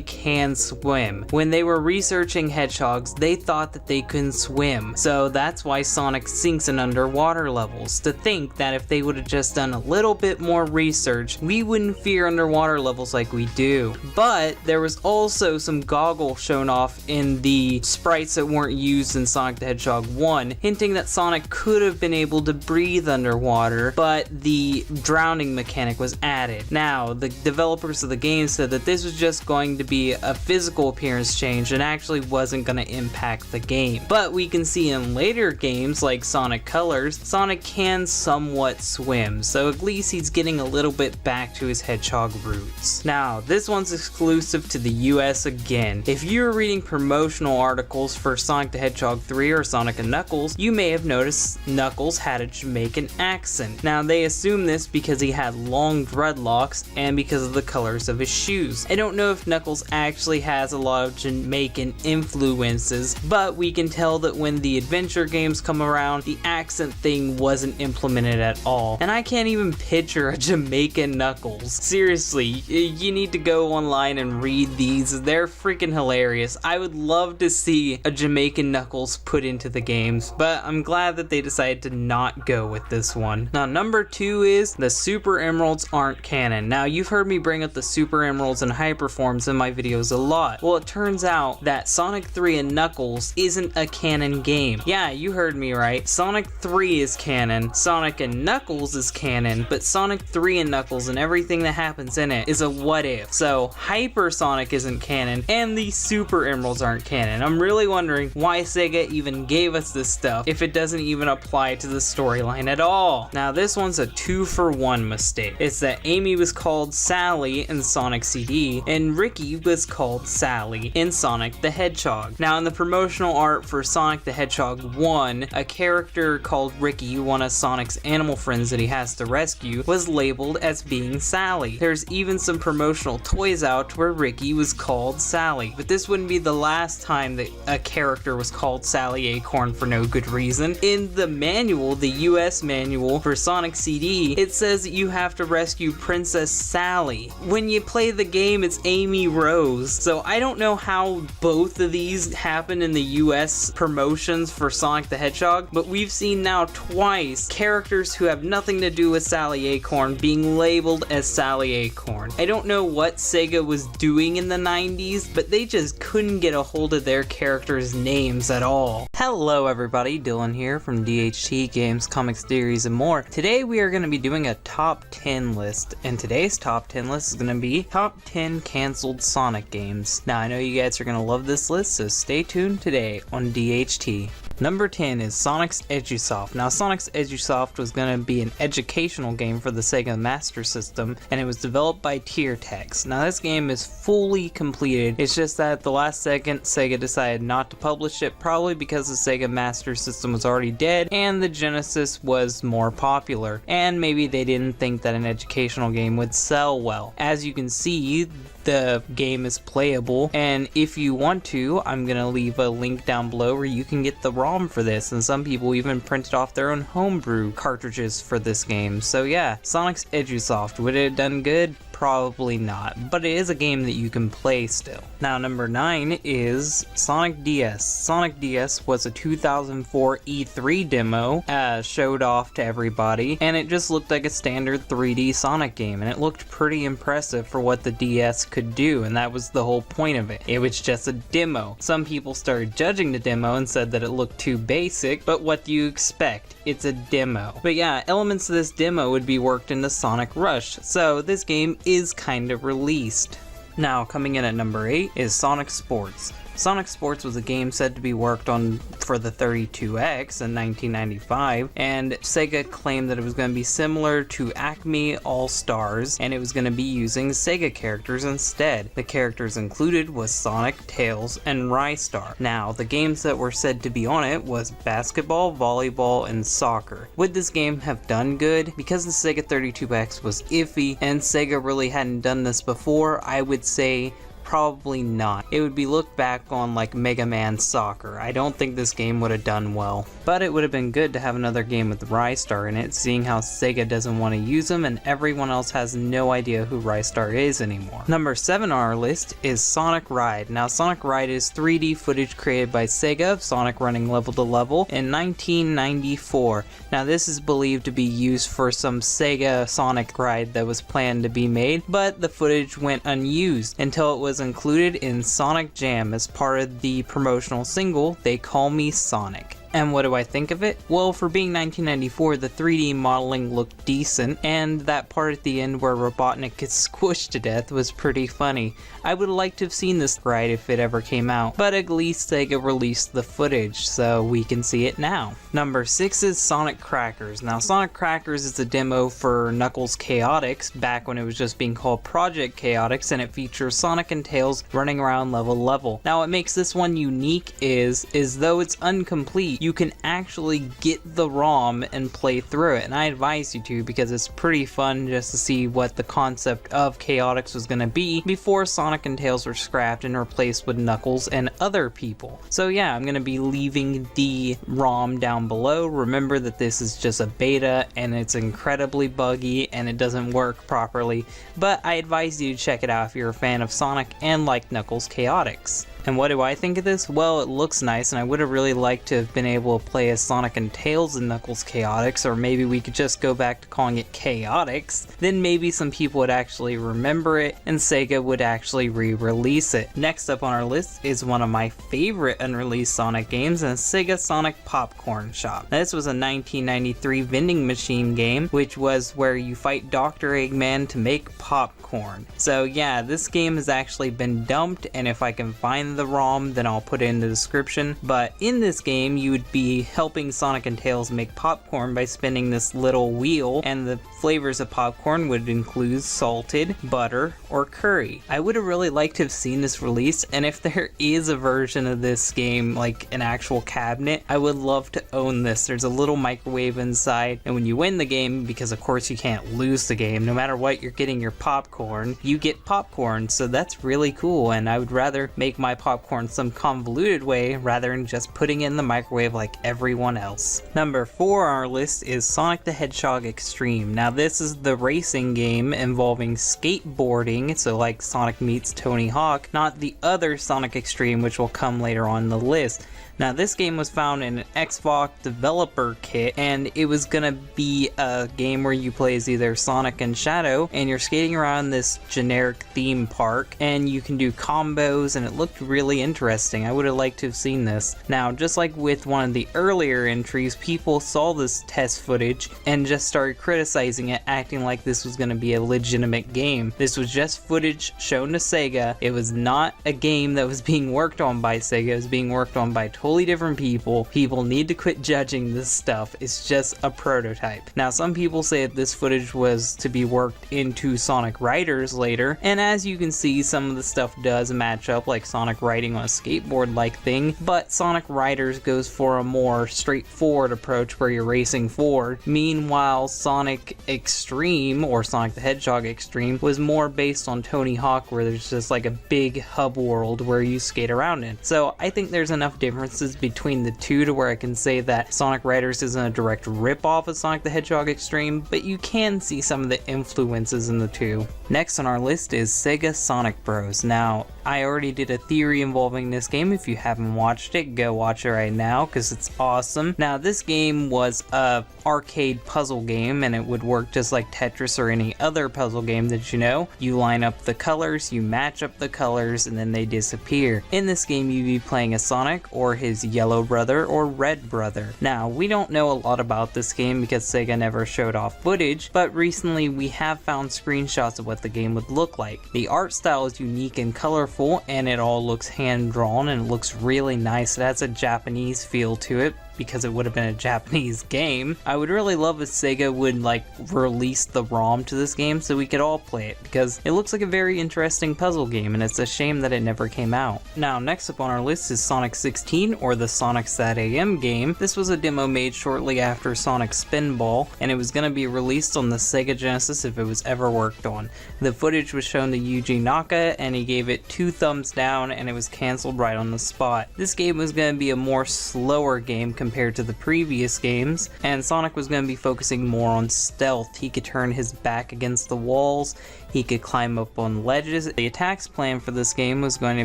C: can swim. When they were researching hedgehogs, they thought that they couldn't swim, so that's why Sonic sinks in underwater levels. To think that if they would have just done a little bit more research, we wouldn't fear underwater levels like we do. But there was also some goggles shown off in the sprites that weren't used in Sonic the Hedgehog 1, hinting that Sonic could have been able to breathe underwater, but the drowning mechanic was added. Now, the developers of the game said that this was just going to be a physical appearance change and actually wasn't going to impact the game. But we can see in later games like Sonic Colors, Sonic can somewhat swim, so at least he's getting a little bit back to his hedgehog roots. Now, this one's exclusive to the US again. If you're reading promotional articles for Sonic the Hedgehog 3 or Sonic and Knuckles, you may have noticed Knuckles had a Jamaican accent. Now, they assume this because he had long dreadlocks and because of the colors of his shoes. I don't know if Knuckles actually has a lot of Jamaican influences, but we can tell that when the adventure games come around, the accent thing wasn't implemented at all. And I can't even picture a Jamaican Knuckles. Seriously, you need to go online and read these. They're freaking hilarious. I would love to see a Jamaican Knuckles put into the games, but I'm glad that they decided to not go with this one. Now, number 2 is the Super Emeralds aren't canon. Now, you've heard me bring up the Super Emeralds and Hyperforms in my videos a lot. Well, it turns out that Sonic 3 and Knuckles isn't a canon game. Yeah, you heard me right. Sonic 3 is canon, Sonic and Knuckles is canon, but Sonic 3 and Knuckles and everything that happens in it is a what if. So, Hyper Sonic isn't canon, and the Super Emeralds aren't canon. I'm really wondering why Sega even gave us this stuff if it doesn't even apply to the storyline at all. Now, this one's a 2-for-1 mistake. It's that Amy was called Sally in Sonic CD, and Ricky was called Sally in Sonic the Hedgehog. Now, in the promotional art for Sonic the Hedgehog 1, a character called Ricky, one of Sonic's animal friends that he has to rescue, was labeled as being Sally. There's even some promotional toys out where Ricky was called Sally, but this wouldn't be the last time that a character was called Sally Acorn for no good reason. In the manual, the US manual for Sonic CD, it says that you have to rescue Princess Sally. When you play the game, it's Amy Rose. So I don't know how both of these happen in the US promotions for Sonic the Hedgehog, but we've seen now twice characters who have nothing to do with Sally Acorn being labeled as Sally Acorn. I don't know what Sega was doing in the 90s, but they just couldn't get a hold of their characters' names at all. Hello everybody, Dylan here from DHT Games, Comics, Theories, and more. Today we are going to be doing a top 10 list, and today's top 10 list is going to be top 10 canceled Sonic games. Now, I know you guys are going to love this list, so stay tuned today on DHT. Number 10 is Sonic's Edusoft. Now, Sonic's Edusoft was going to be an educational game for the Sega Master System, and it was developed by Tiertex. Now, this game is fully completed. It's just that at the last second, Sega decided not to publish it, probably because the Sega Master System was already dead and the Genesis was more popular. And maybe they didn't think that an educational game would sell well. As you can see, the game is playable, and if you want to, I'm gonna leave a link down below where you can get the ROM for this, and some people even printed off their own homebrew cartridges for this game. So yeah, Sonic's Edusoft, would it have done good? Probably not, but it is a game that you can play still. Now, number 9 is Sonic DS. Sonic DS was a 2004 E3 demo, showed off to everybody, and it just looked like a standard 3D Sonic game, and it looked pretty impressive for what the DS could do, and that was the whole point of it. It was just a demo. Some people started judging the demo and said that it looked too basic, but what do you expect? It's a demo. But yeah, elements of this demo would be worked into Sonic Rush, so this game is kind of released. Now, coming in at number 8 is Sonic Sports. Sonic Sports was a game said to be worked on for the 32X in 1995, and Sega claimed that it was going to be similar to Acme All-Stars, and it was going to be using Sega characters instead. The characters included was Sonic, Tails, and Rystar. Now, the games that were said to be on it was basketball, volleyball, and soccer. Would this game have done good? Because the Sega 32X was iffy, and Sega really hadn't done this before, I would say probably not. It would be looked back on like Mega Man Soccer. I don't think this game would have done well. But it would have been good to have another game with Rystar in it, seeing how Sega doesn't want to use him and everyone else has no idea who Rystar is anymore. Number 7 on our list is Sonic Ride. Now, Sonic Ride is 3D footage created by Sega of Sonic running level to level in 1994. Now, this is believed to be used for some Sega Sonic ride that was planned to be made, but the footage went unused until it was included in Sonic Jam as part of the promotional single, They Call Me Sonic. And what do I think of it? Well, for being 1994, the 3D modeling looked decent, and that part at the end where Robotnik gets squished to death was pretty funny. I would like to have seen this ride if it ever came out, but at least Sega released the footage, so we can see it now. Number 6 is Sonic Crackers. Now, Sonic Crackers is a demo for Knuckles Chaotix, back when it was just being called Project Chaotix, and it features Sonic and Tails running around level to level. Now, what makes this one unique is though it's incomplete, you can actually get the ROM and play through it, and I advise you to because it's pretty fun just to see what the concept of Chaotix was going to be before Sonic and Tails were scrapped and replaced with Knuckles and other people. So yeah, I'm going to be leaving the ROM down below. Remember that this is just a beta and it's incredibly buggy and it doesn't work properly, but I advise you to check it out if you're a fan of Sonic and like Knuckles Chaotix. And what do I think of this? Well, it looks nice, and I would have really liked to have been able to play as Sonic and Tails in Knuckles Chaotix, or maybe we could just go back to calling it Chaotix. Then maybe some people would actually remember it, and Sega would actually re-release it. Next up on our list is one of my favorite unreleased Sonic games, and Sega Sonic Popcorn Shop. Now, this was a 1993 vending machine game, which was where you fight Dr. Eggman to make popcorn. So yeah, this game has actually been dumped, and if I can find the ROM, then I'll put it in the description. But in this game, you would be helping Sonic and Tails make popcorn by spinning this little wheel, and the flavors of popcorn would include salted, butter, or curry. I would have really liked to have seen this released, and if there is a version of this game, like an actual cabinet, I would love to own this. There's a little microwave inside, and when you win the game, because of course you can't lose the game, no matter what, you're getting your popcorn, you get popcorn, so that's really cool, and I would rather make my popcorn some convoluted way rather than just putting it in the microwave like everyone else. Number 4 on our list is Sonic the Hedgehog Extreme. Now, this is the racing game involving skateboarding, so like Sonic meets Tony Hawk, not the other Sonic Extreme, which will come later on the list. Now, this game was found in an Xbox developer kit, and it was gonna be a game where you play as either Sonic and Shadow, and you're skating around this generic theme park, and you can do combos, and it looked really interesting. I would have liked to have seen this. Now, just like with one of the earlier entries, people saw this test footage and just started criticizing it, acting like this was gonna be a legitimate game. This was just footage shown to Sega. It was not a game that was being worked on by Sega. It was being worked on by totally different people. People need to quit judging this stuff. It's just a prototype. Now, some people say that this footage was to be worked into Sonic Riders later, and as you can see, some of the stuff does match up, like Sonic riding on a skateboard-like thing, but Sonic Riders goes for a more straightforward approach where you're racing forward. Meanwhile, Sonic Extreme, or Sonic the Hedgehog Extreme, was more based on Tony Hawk, where there's just like a big hub world where you skate around in. So I think there's enough differences differences between the two to where I can say that Sonic Riders isn't a direct rip-off of Sonic the Hedgehog Extreme, but you can see some of the influences in the two. Next on our list is Sega Sonic Bros. Now, I already did a theory involving this game. If you haven't watched it, go watch it right now because it's awesome. Now, this game was a arcade puzzle game, and it would work just like Tetris or any other puzzle game that you know. You line up the colors, you match up the colors, and then they disappear. In this game, you'd be playing as Sonic or his yellow brother or red brother. Now, we don't know a lot about this game because Sega never showed off footage, but recently we have found screenshots of what the game would look like. The art style is unique and colorful, and it all looks hand-drawn, and it looks really nice. It has a Japanese feel to it, because it would have been a Japanese game. I would really love if Sega would like release the ROM to this game so we could all play it, because it looks like a very interesting puzzle game, and it's a shame that it never came out. Now, next up on our list is Sonic 16, or the Sonic Sat AM game. This was a demo made shortly after Sonic Spinball, and it was going to be released on the Sega Genesis if it was ever worked on. The footage was shown to Yuji Naka, and he gave it 2 thumbs down, and it was cancelled right on the spot. This game was going to be a more slower game compared to the previous games, and Sonic was going to be focusing more on stealth. He could turn his back against the walls, he could climb up on ledges. The attacks plan for this game was going to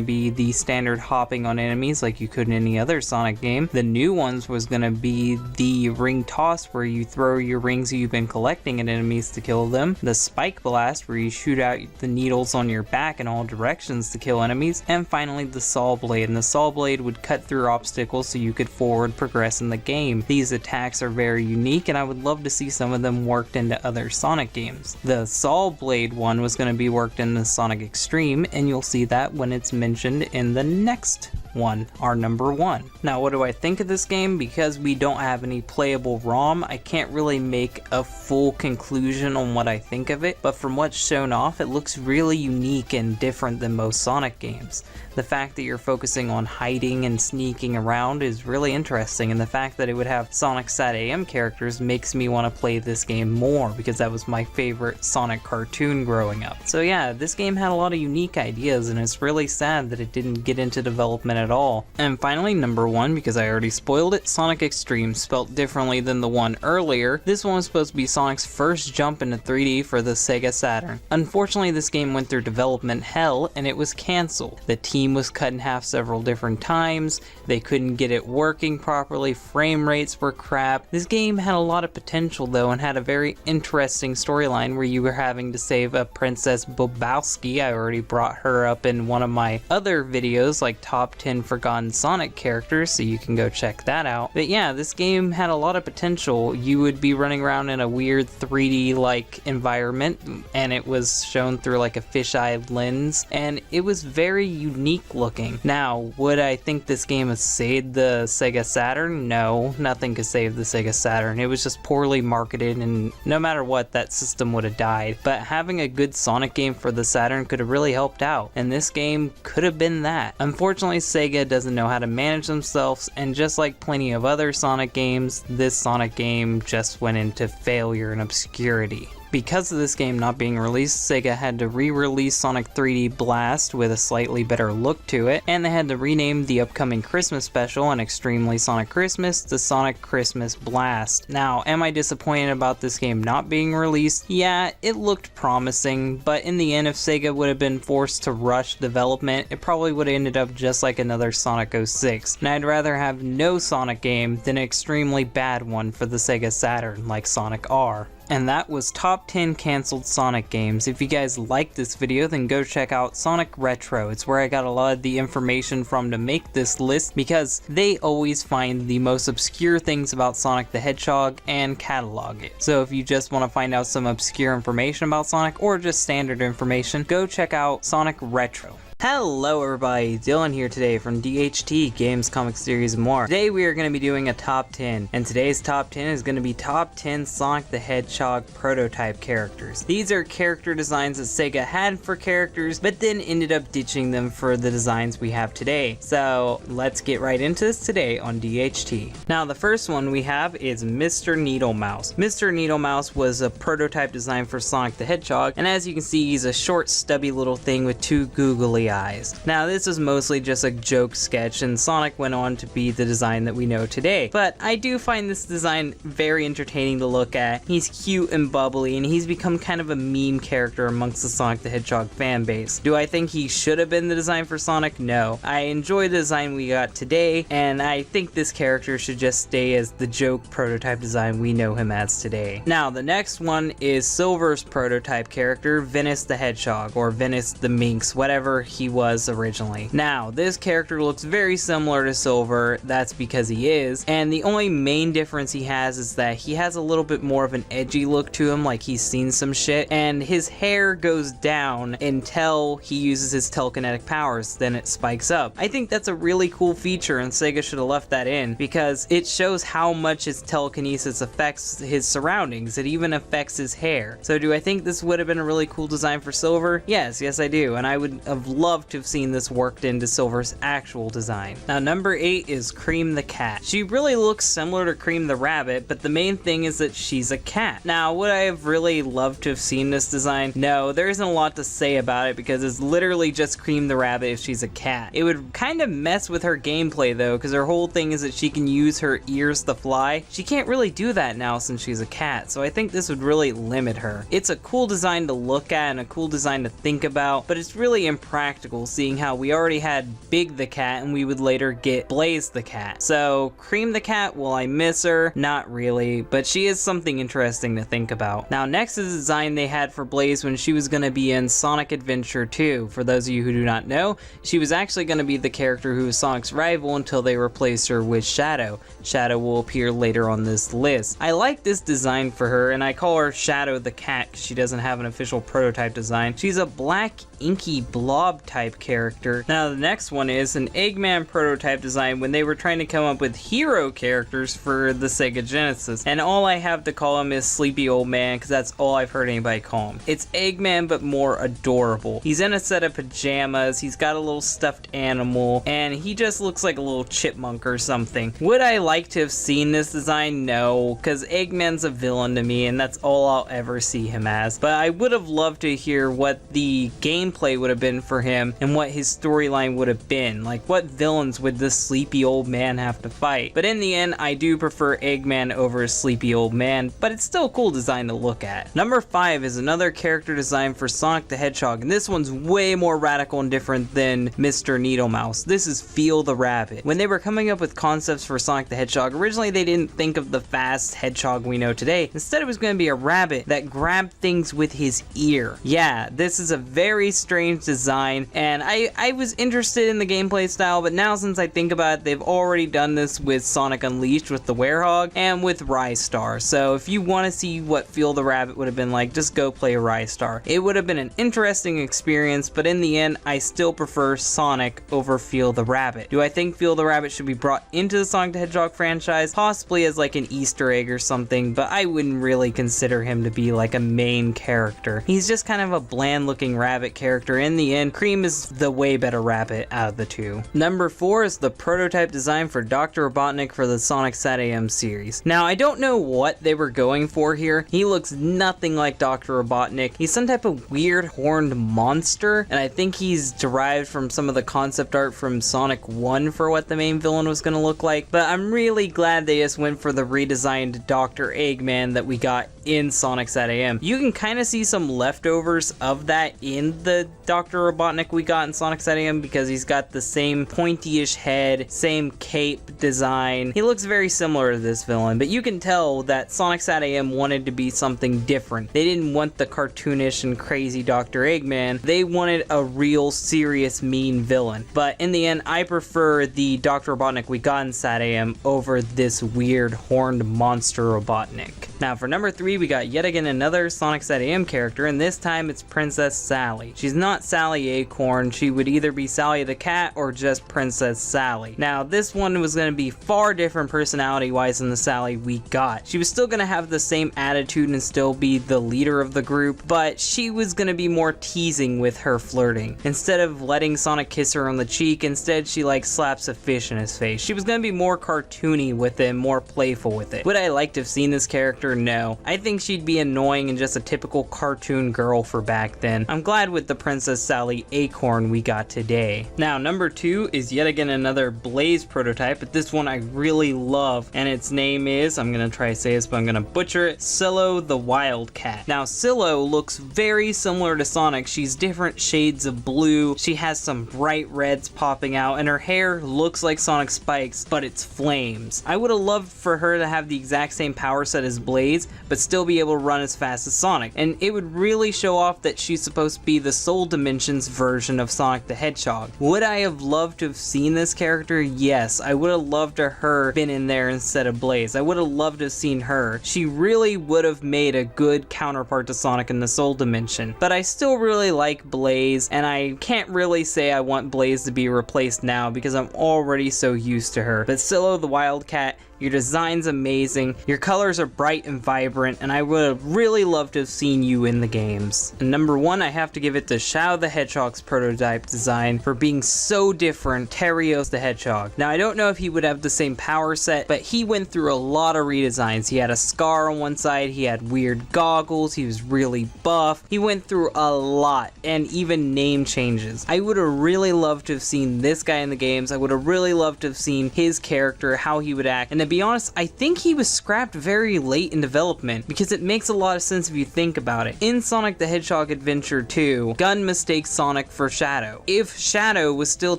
C: be the standard hopping on enemies like you could in any other Sonic game. The new ones was going to be the ring toss, where you throw your rings you've been collecting at enemies to kill them, the spike blast, where you shoot out the needles on your back in all directions to kill enemies, and finally the saw blade. And the saw blade would cut through obstacles so you could forward progress in the game. These attacks are very unique, and I would love to see some of them worked into other Sonic games. The saw blade one was going to be worked in the Sonic Extreme, and you'll see that when it's mentioned in the next one, our number 1. Now, what do I think of this game? Because we don't have any playable ROM, I can't really make a full conclusion on what I think of it, but from what's shown off, it looks really unique and different than most Sonic games. The fact that you're focusing on hiding and sneaking around is really interesting, and the fact that it would have Sonic Sat AM characters makes me want to play this game more, because that was my favorite Sonic cartoon growing up. So yeah, this game had a lot of unique ideas, and it's really sad that it didn't get into development at all. And finally, number 1, because I already spoiled it, Sonic Extreme, spelt differently than the one earlier. This one was supposed to be Sonic's first jump into 3D for the Sega Saturn. Unfortunately, this game went through development hell, and it was cancelled. The team was cut in half several different times, they couldn't get it working properly, frame rates were crap. This game had a lot of potential though, and had a very interesting storyline where you were having to save a Princess Bobowski. I already brought her up in one of my other videos, like top 10 forgotten Sonic characters, so you can go check that out. But yeah, this game had a lot of potential. You would be running around in a weird 3D like environment, and it was shown through like a fisheye lens, and it was very unique looking. Now, would I think this game has saved the Sega Saturn? No, nothing could save the Sega Saturn. It was just poorly marketed, and no matter what, that system would have died. But having a good Sonic game for the Saturn could have really helped out, and this game could have been that. Unfortunately, Sega doesn't know how to manage themselves, and just like plenty of other Sonic games, this Sonic game just went into failure and obscurity. Because of this game not being released, Sega had to re-release Sonic 3D Blast with a slightly better look to it, and they had to rename the upcoming Christmas special and Extremely Sonic Christmas to Sonic Christmas Blast. Now, am I disappointed about this game not being released? Yeah, it looked promising, but in the end, if Sega would have been forced to rush development, it probably would have ended up just like another Sonic 06. And I'd rather have no Sonic game than an extremely bad one for the Sega Saturn, like Sonic R. And that was top 10 canceled Sonic games. If you guys liked this video, then go check out Sonic Retro. It's where I got a lot of the information from to make this list, because they always find the most obscure things about Sonic the Hedgehog and catalog it. So if you just want to find out some obscure information about Sonic, or just standard information, go check out Sonic Retro. Hello everybody, Dylan here today from DHT, Games, Comics, Series, and more. Today we are going to be doing a top 10, and today's top 10 is going to be top 10 Sonic the Hedgehog prototype characters. These are character designs that Sega had for characters, but then ended up ditching them for the designs we have today. So let's get right into this today on DHT. Now the first one we have is Mr. Needle Mouse. Mr. Needle Mouse was a prototype design for Sonic the Hedgehog, and as you can see, he's a short stubby little thing with two googly the eyes. Now this is mostly just a joke sketch, and Sonic went on to be the design that we know today, but I do find this design very entertaining to look at. He's cute and bubbly, and he's become kind of a meme character amongst the Sonic the Hedgehog fan base. Do I think he should have been the design for Sonic? No. I enjoy the design we got today, and I think this character should just stay as the joke prototype design we know him as today. Now the next one is Silver's prototype character, Venice the Hedgehog, or Venice the Minx, whatever he was originally. Now this character looks very similar to Silver, that's because he is, and the only main difference he has is that he has a little bit more of an edgy look to him, like he's seen some shit, and his hair goes down until he uses his telekinetic powers, then it spikes up. I think that's a really cool feature, and Sega should have left that in because it shows how much his telekinesis affects his surroundings. It even affects his hair. So do I think this would have been a really cool design for Silver? Yes I do, and I would have loved to have seen this worked into Silver's actual design. Now number 8 is Cream the Cat. She really looks similar to Cream the Rabbit, but the main thing is that she's a cat. Now would I have really loved to have seen this design? No, there isn't a lot to say about it because it's literally just Cream the Rabbit if she's a cat. It would kind of mess with her gameplay though, because her whole thing is that she can use her ears to fly. She can't really do that now since she's a cat, so I think this would really limit her. It's a cool design to look at and a cool design to think about, but it's really impractical seeing how we already had Big the Cat and we would later get Blaze the Cat. So Cream the Cat, will I miss her? Not really, but she is something interesting to think about. Now next is the design they had for Blaze when she was going to be in Sonic Adventure 2. For those of you who do not know, she was actually going to be the character who was Sonic's rival until they replaced her with Shadow. Shadow will appear later on this list. I like this design for her, and I call her Shadow the Cat because she doesn't have an official prototype design. She's a black inky blob type character. Now the next one is an Eggman prototype design when they were trying to come up with hero characters for the Sega Genesis, and all I have to call him is Sleepy Old Man because that's all I've heard anybody call him. It's Eggman but more adorable. He's in a set of pajamas, he's got a little stuffed animal, and he just looks like a little chipmunk or something. Would I like to have seen this design? No, because Eggman's a villain to me and that's all I'll ever see him as, but I would have loved to hear what the gameplay would have been for him and what his storyline would have been. Like, what villains would this sleepy old man have to fight? But in the end, I do prefer Eggman over Sleepy Old Man, but it's still a cool design to look at. Number 5 is another character design for Sonic the Hedgehog, and this one's way more radical and different than Mr. Needlemouse. This is Feel the Rabbit. When they were coming up with concepts for Sonic the Hedgehog, originally they didn't think of the fast hedgehog we know today. Instead, it was going to be a rabbit that grabbed things with his ear. Yeah, this is a very strange design, and I was interested in the gameplay style, but now since I think about it, they've already done this with Sonic Unleashed with the Werehog and with Rise Star. So if you want to see what Feel the Rabbit would have been like, just go play Rise Star. It would have been an interesting experience, but in the end, I still prefer Sonic over Feel the Rabbit. Do I think Feel the Rabbit should be brought into the Sonic the Hedgehog franchise? Possibly as like an Easter egg or something, but I wouldn't really consider him to be like a main character. He's just kind of a bland looking rabbit character. In the end, Cream is the way better rabbit out of the two. Number 4 is the prototype design for Dr. Robotnik for the Sonic SatAM series. Now, I don't know what they were going for here. He looks nothing like Dr. Robotnik. He's some type of weird horned monster, and I think he's derived from some of the concept art from Sonic 1 for what the main villain was going to look like, but I'm really glad they just went for the redesigned Dr. Eggman that we got in Sonic SatAM. You can kind of see some leftovers of that in the Dr. Robotnik we got in Sonic SatAM because he's got the same pointy-ish head, same cape design. He looks very similar to this villain, but you can tell that Sonic SatAM wanted to be something different. They didn't want the cartoonish and crazy Dr. Eggman. They wanted a real serious mean villain. But in the end, I prefer the Dr. Robotnik we got in SatAM over this weird horned monster Robotnik. Now for number 3, we got yet again another Sonic SatAM character, and this time it's Princess Sally. She's not Sally Acorn. She would either be Sally the cat or just Princess Sally. Now this one was going to be far different personality wise than the Sally we got. She was still going to have the same attitude and still be the leader of the group, but she was going to be more teasing with her flirting. Instead of letting Sonic kiss her on the cheek, instead she like slaps a fish in his face. She was going to be more cartoony with it, more playful with it. Would I like to have seen this character? No. I think she'd be annoying and just a typical cartoon girl for back then. I'm glad with the Princess Sally Acorn we got today. Now, number 2 is yet again another Blaze prototype, but this one I really love, and its name is, I'm gonna try to say this, but I'm gonna butcher it, Silo the Wildcat. Now, Silo looks very similar to Sonic. She's different shades of blue, she has some bright reds popping out, and her hair looks like Sonic spikes, but it's flames. I would have loved for her to have the exact same power set as Blaze, but still be able to run as fast as Sonic, and it would really show off that she's supposed to be the Soul Dimensions version of Sonic the Hedgehog. Would I have loved to have seen this character? Yes, I would have loved to her been in there instead of Blaze. I would have loved to have seen her. She really would have made a good counterpart to Sonic in the Soul Dimension, but I still really like Blaze, and I can't really say I want Blaze to be replaced now because I'm already so used to her. But Silo the Wildcat, your design's amazing, your colors are bright and vibrant, and I would have really loved to have seen you in the games. And number 1, I have to give it to Shadow the Hedgehog's prototype design for being so different, Terios the Hedgehog. Now, I don't know if he would have the same power set, but he went through a lot of redesigns. He had a scar on one side, he had weird goggles, he was really buff, he went through a lot, and even name changes. I would have really loved to have seen this guy in the games. I would have really loved to have seen his character, how he would act, and to be honest, I think he was scrapped very late in development because it makes a lot of sense if you think about it. In Sonic the Hedgehog Adventure 2, Gun mistakes Sonic for Shadow. If Shadow was still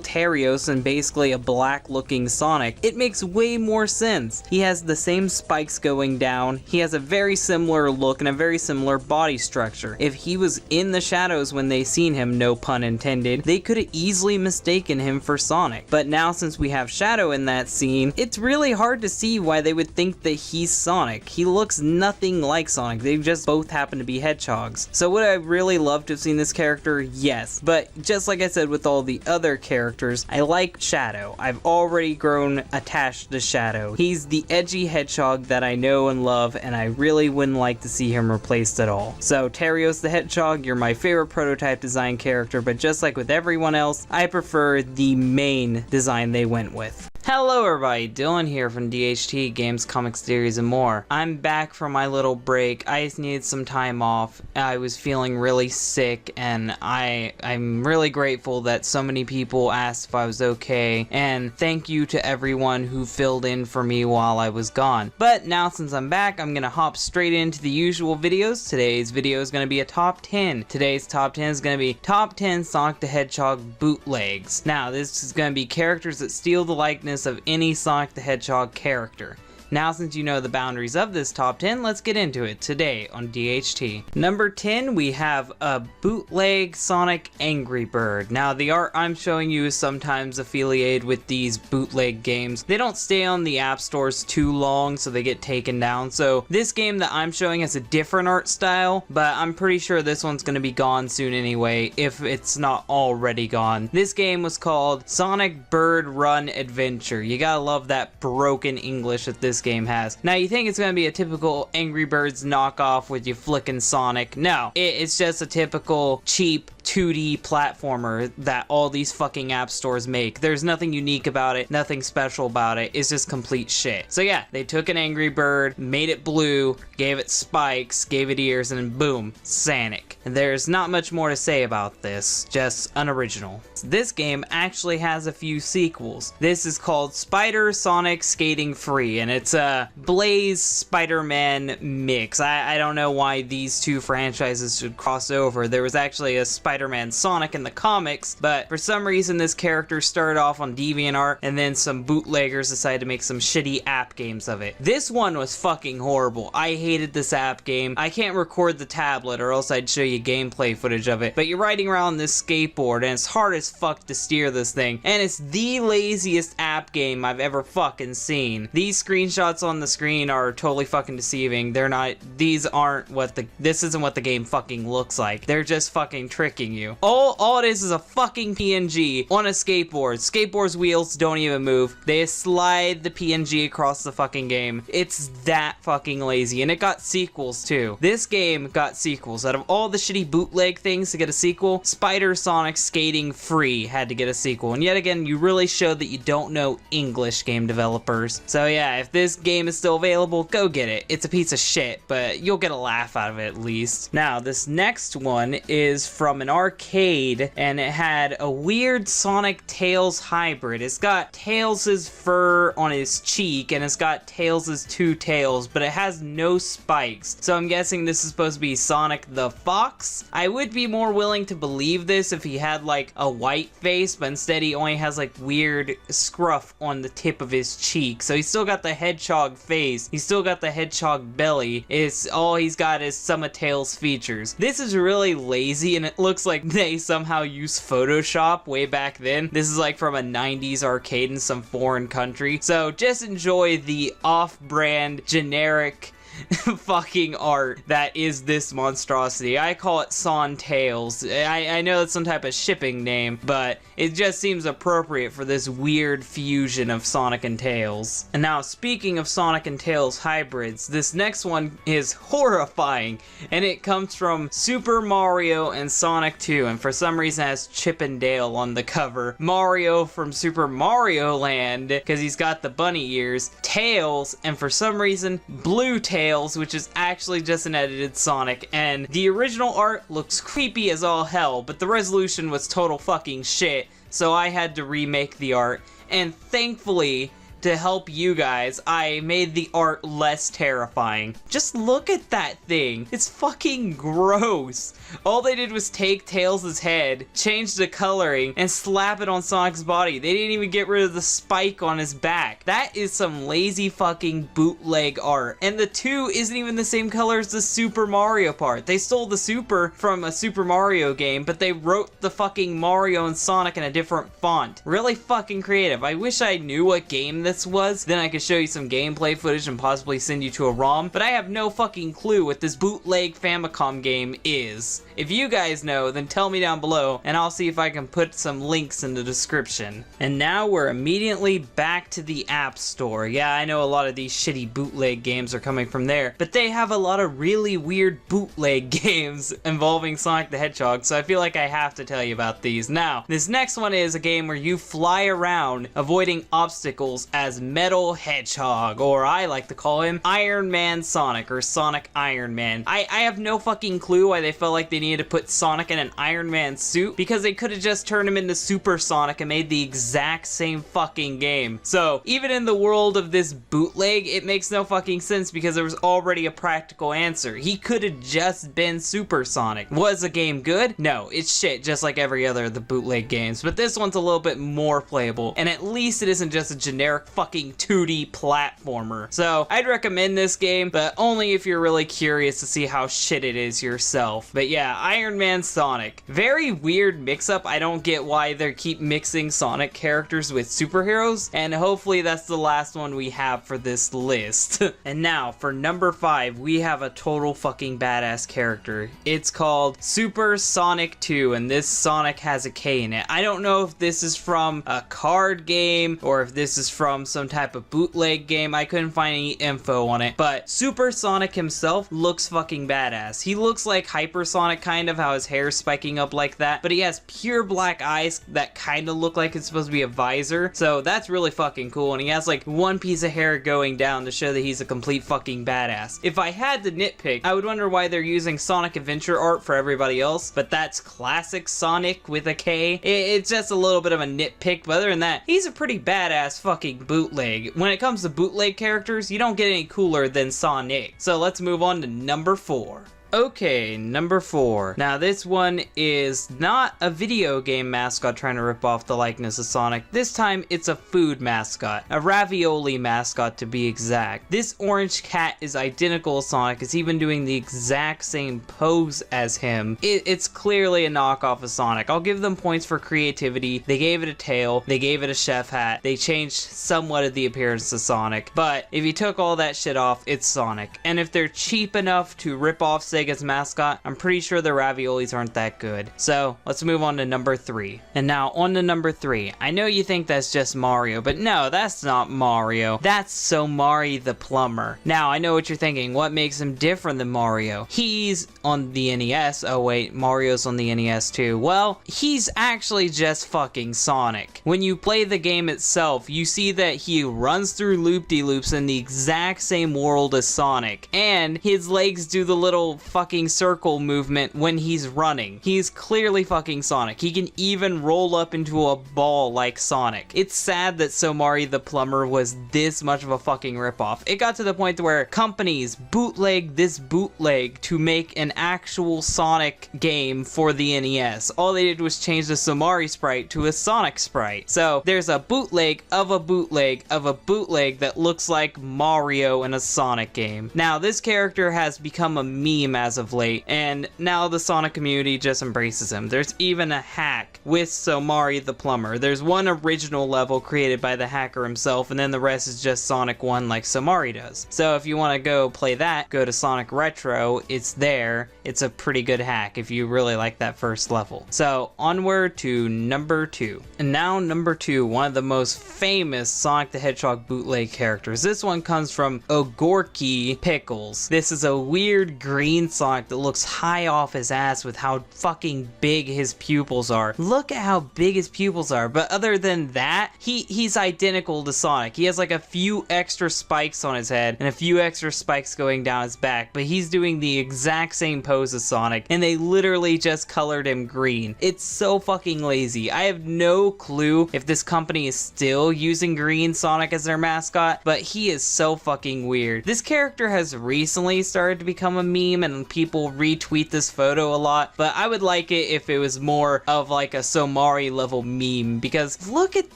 C: Terios and basically a black looking Sonic, it makes way more sense. He has the same spikes going down, he has a very similar look and a very similar body structure. If he was in the shadows when they seen him, no pun intended, they could have easily mistaken him for Sonic. But now since we have Shadow in that scene, it's really hard to see why they would think that he's Sonic. He looks nothing like Sonic. They just both happen to be hedgehogs. So would I really love to have seen this character? Yes. But just like I said with all the other characters, I like Shadow. I've already grown attached to Shadow. He's the edgy hedgehog that I know and love, and I really wouldn't like to see him replaced at all. So Terios the Hedgehog, you're my favorite prototype design character, but just like with everyone else, I prefer the main design they went with. Hello everybody, Dylan here from DHT, Games, Comics, Theories, and more. I'm back from my little break. I just needed some time off. I was feeling really sick, and I'm really grateful that so many people asked if I was okay, and thank you to everyone who filled in for me while I was gone. But now since I'm back, I'm gonna hop straight into the usual videos. Today's video is gonna be a top 10. Today's top 10 is gonna be top 10 Sonic the Hedgehog bootlegs. Now, this is gonna be characters that steal the likeness of any Sonic the Hedgehog character. Now, since you know the boundaries of this top 10, let's get into it today on DHT. Number 10, we have a bootleg Sonic Angry Bird. Now, the art I'm showing you is sometimes affiliated with these bootleg games. They don't stay on the app stores too long, so they get taken down. So this game that I'm showing has a different art style, but I'm pretty sure this one's going to be gone soon anyway, if it's not already gone. This game was called Sonic Bird Run Adventure. You gotta love that broken English that this game has. Now, you think it's going to be a typical Angry Birds knockoff with you flicking Sonic. No, it's just a typical cheap 2D platformer that all these fucking app stores make. There's nothing unique about it, nothing special about it. It's just complete shit. So yeah, they took an Angry Bird, made it blue, gave it spikes, gave it ears, and then boom, Sonic. And there's not much more to say about this, just unoriginal. This game actually has a few sequels. This is called Spider Sonic Skating Free, and it's a Blaze Spider-Man mix. I don't know why these two franchises should cross over. There was actually a Spider-Man Sonic in the comics, but for some reason this character started off on DeviantArt, and then some bootleggers decided to make some shitty app games of it. This one was fucking horrible. I hated this app game. I can't record the tablet or else I'd show you gameplay footage of it, but you're riding around this skateboard and it's hard as fuck to steer this thing, and it's the laziest app game I've ever fucking seen. These screenshots on the screen are totally fucking deceiving. They're not, this isn't what the game fucking looks like. They're just fucking tricky tricking you. All it is a fucking PNG on a skateboard. Skateboard's wheels don't even move. They slide the PNG across the fucking game. It's that fucking lazy, and it got sequels too. This game got sequels. Out of all the shitty bootleg things to get a sequel, Spider Sonic Skating Free had to get a sequel. And yet again, you really showed that you don't know English game developers. So yeah, if this game is still available, go get it. It's a piece of shit, but you'll get a laugh out of it at least. Now, this next one is from an arcade, and it had a weird Sonic Tails hybrid. It's got Tails' fur on his cheek, and it's got Tails' two tails, but it has no spikes. So I'm guessing this is supposed to be Sonic the Fox. I would be more willing to believe this if he had like a white face, but instead he only has like weird scruff on the tip of his cheek. So he's still got the hedgehog face, he's still got the hedgehog belly. It's all he's got is some of Tails' features. This is really lazy, and it looks like they somehow used Photoshop way back then. This is like from a 90s arcade in some foreign country. So just enjoy the off-brand generic fucking art that is this monstrosity. I call it Son Tails. I know it's some type of shipping name, but it just seems appropriate for this weird fusion of Sonic and Tails. And now, speaking of Sonic and Tails hybrids, this next one is horrifying, and it comes from Super Mario and Sonic 2, and for some reason it has Chip and Dale on the cover. Mario from Super Mario Land, because he's got the bunny ears. Tails, and for some reason, Blue Tails, which is actually just an edited Sonic, and the original art looks creepy as all hell, but the resolution was total fucking shit, so I had to remake the art, and thankfully, to help you guys, I made the art less terrifying. Just look at that thing. It's fucking gross. All they did was take Tails' head, change the coloring, and slap it on Sonic's body. They didn't even get rid of the spike on his back. That is some lazy fucking bootleg art. And the 2 isn't even the same color as the Super Mario part. They stole the Super from a Super Mario game, but they wrote the fucking Mario and Sonic in a different font. Really fucking creative. I wish I knew what game this was, then I could show you some gameplay footage and possibly send you to a ROM, but I have no fucking clue what this bootleg Famicom game is. If you guys know, then tell me down below, and I'll see if I can put some links in the description. And now we're immediately back to the App Store. Yeah, I know a lot of these shitty bootleg games are coming from there, but they have a lot of really weird bootleg games involving Sonic the Hedgehog, so I feel like I have to tell you about these. Now, this next one is a game where you fly around avoiding obstacles as Metal Hedgehog, or I like to call him Iron Man Sonic, or Sonic Iron Man. I have no fucking clue why they felt like they needed to put Sonic in an Iron Man suit, because they could have just turned him into Super Sonic and made the exact same fucking game. So, even in the world of this bootleg, it makes no fucking sense because there was already a practical answer. He could have just been Super Sonic. Was the game good? No, it's shit, just like every other of the bootleg games, but this one's a little bit more playable, and at least it isn't just a generic fucking 2D platformer. So I'd recommend this game, but only if you're really curious to see how shit it is yourself. But yeah, Iron Man Sonic. Very weird mix-up. I don't get why they keep mixing Sonic characters with superheroes, and hopefully that's the last one we have for this list. And now, for number 5, we have a total fucking badass character. It's called Super Sonic 2, and this Sonic has a K in it. I don't know if this is from a card game, or if this is from some type of bootleg game. I couldn't find any info on it, but Super Sonic himself looks fucking badass. He looks like Hypersonic, kind of, how his hair's spiking up like that, but he has pure black eyes that kind of look like it's supposed to be a visor, so that's really fucking cool, and he has like one piece of hair going down to show that he's a complete fucking badass. If I had to nitpick, I would wonder why they're using Sonic Adventure art for everybody else, but that's classic Sonic with a K. It's just a little bit of a nitpick, but other than that, he's a pretty badass fucking bootleg. When it comes to bootleg characters, you don't get any cooler than Sonic. So let's move on to number 4. Okay, number 4. Now this one is not a video game mascot trying to rip off the likeness of Sonic. This time it's a food mascot. A ravioli mascot to be exact. This orange cat is identical to Sonic. It's even doing the exact same pose as him. It's clearly a knockoff of Sonic. I'll give them points for creativity. They gave it a tail. They gave it a chef hat. They changed somewhat of the appearance of Sonic. But if you took all that shit off, it's Sonic. And if they're cheap enough to rip off, say,
B: Sega's mascot, I'm pretty sure the raviolis aren't that good. So let's move on to number 3. And now on to number 3. I know you think that's just Mario, but no, that's not Mario. That's Somari the plumber. Now I know what you're thinking, what makes him different than Mario? He's on the NES. Oh wait, Mario's on the NES too. Well, he's actually just fucking Sonic. When you play the game itself, you see that he runs through loop-de-loops in the exact same world as Sonic, and his legs do the little fucking circle movement when he's running. He's clearly fucking Sonic. He can even roll up into a ball like Sonic. It's sad that Somari the plumber was this much of a fucking ripoff. It got to the point where companies bootleg this bootleg to make an actual Sonic game for the NES. All they did was change the Somari sprite to a Sonic sprite. So there's a bootleg of a bootleg of a bootleg that looks like Mario in a Sonic game. Now this character has become a meme as of late, and now the Sonic community just embraces him. There's even a hack with Somari the plumber. There's one original level created by the hacker himself, and then the rest is just Sonic 1 like Somari does. So if you want to go play that, go to Sonic Retro. It's there. It's a pretty good hack if you really like that first level. So onward to number 2. And now number 2, one of the most famous Sonic the Hedgehog bootleg characters. This one comes from Ogorky Pickles. This is a weird green Sonic that looks high off his ass with how fucking big his pupils are. Look at how big his pupils are, but other than that, he's identical to Sonic. He has like a few extra spikes on his head and a few extra spikes going down his back, but he's doing the exact same pose as Sonic, and they literally just colored him green. It's so fucking lazy. I have no clue if this company is still using green Sonic as their mascot, but he is so fucking weird. This character has recently started to become a meme, and people retweet this photo a lot, but I would like it if it was more of like a Somari level meme, because look at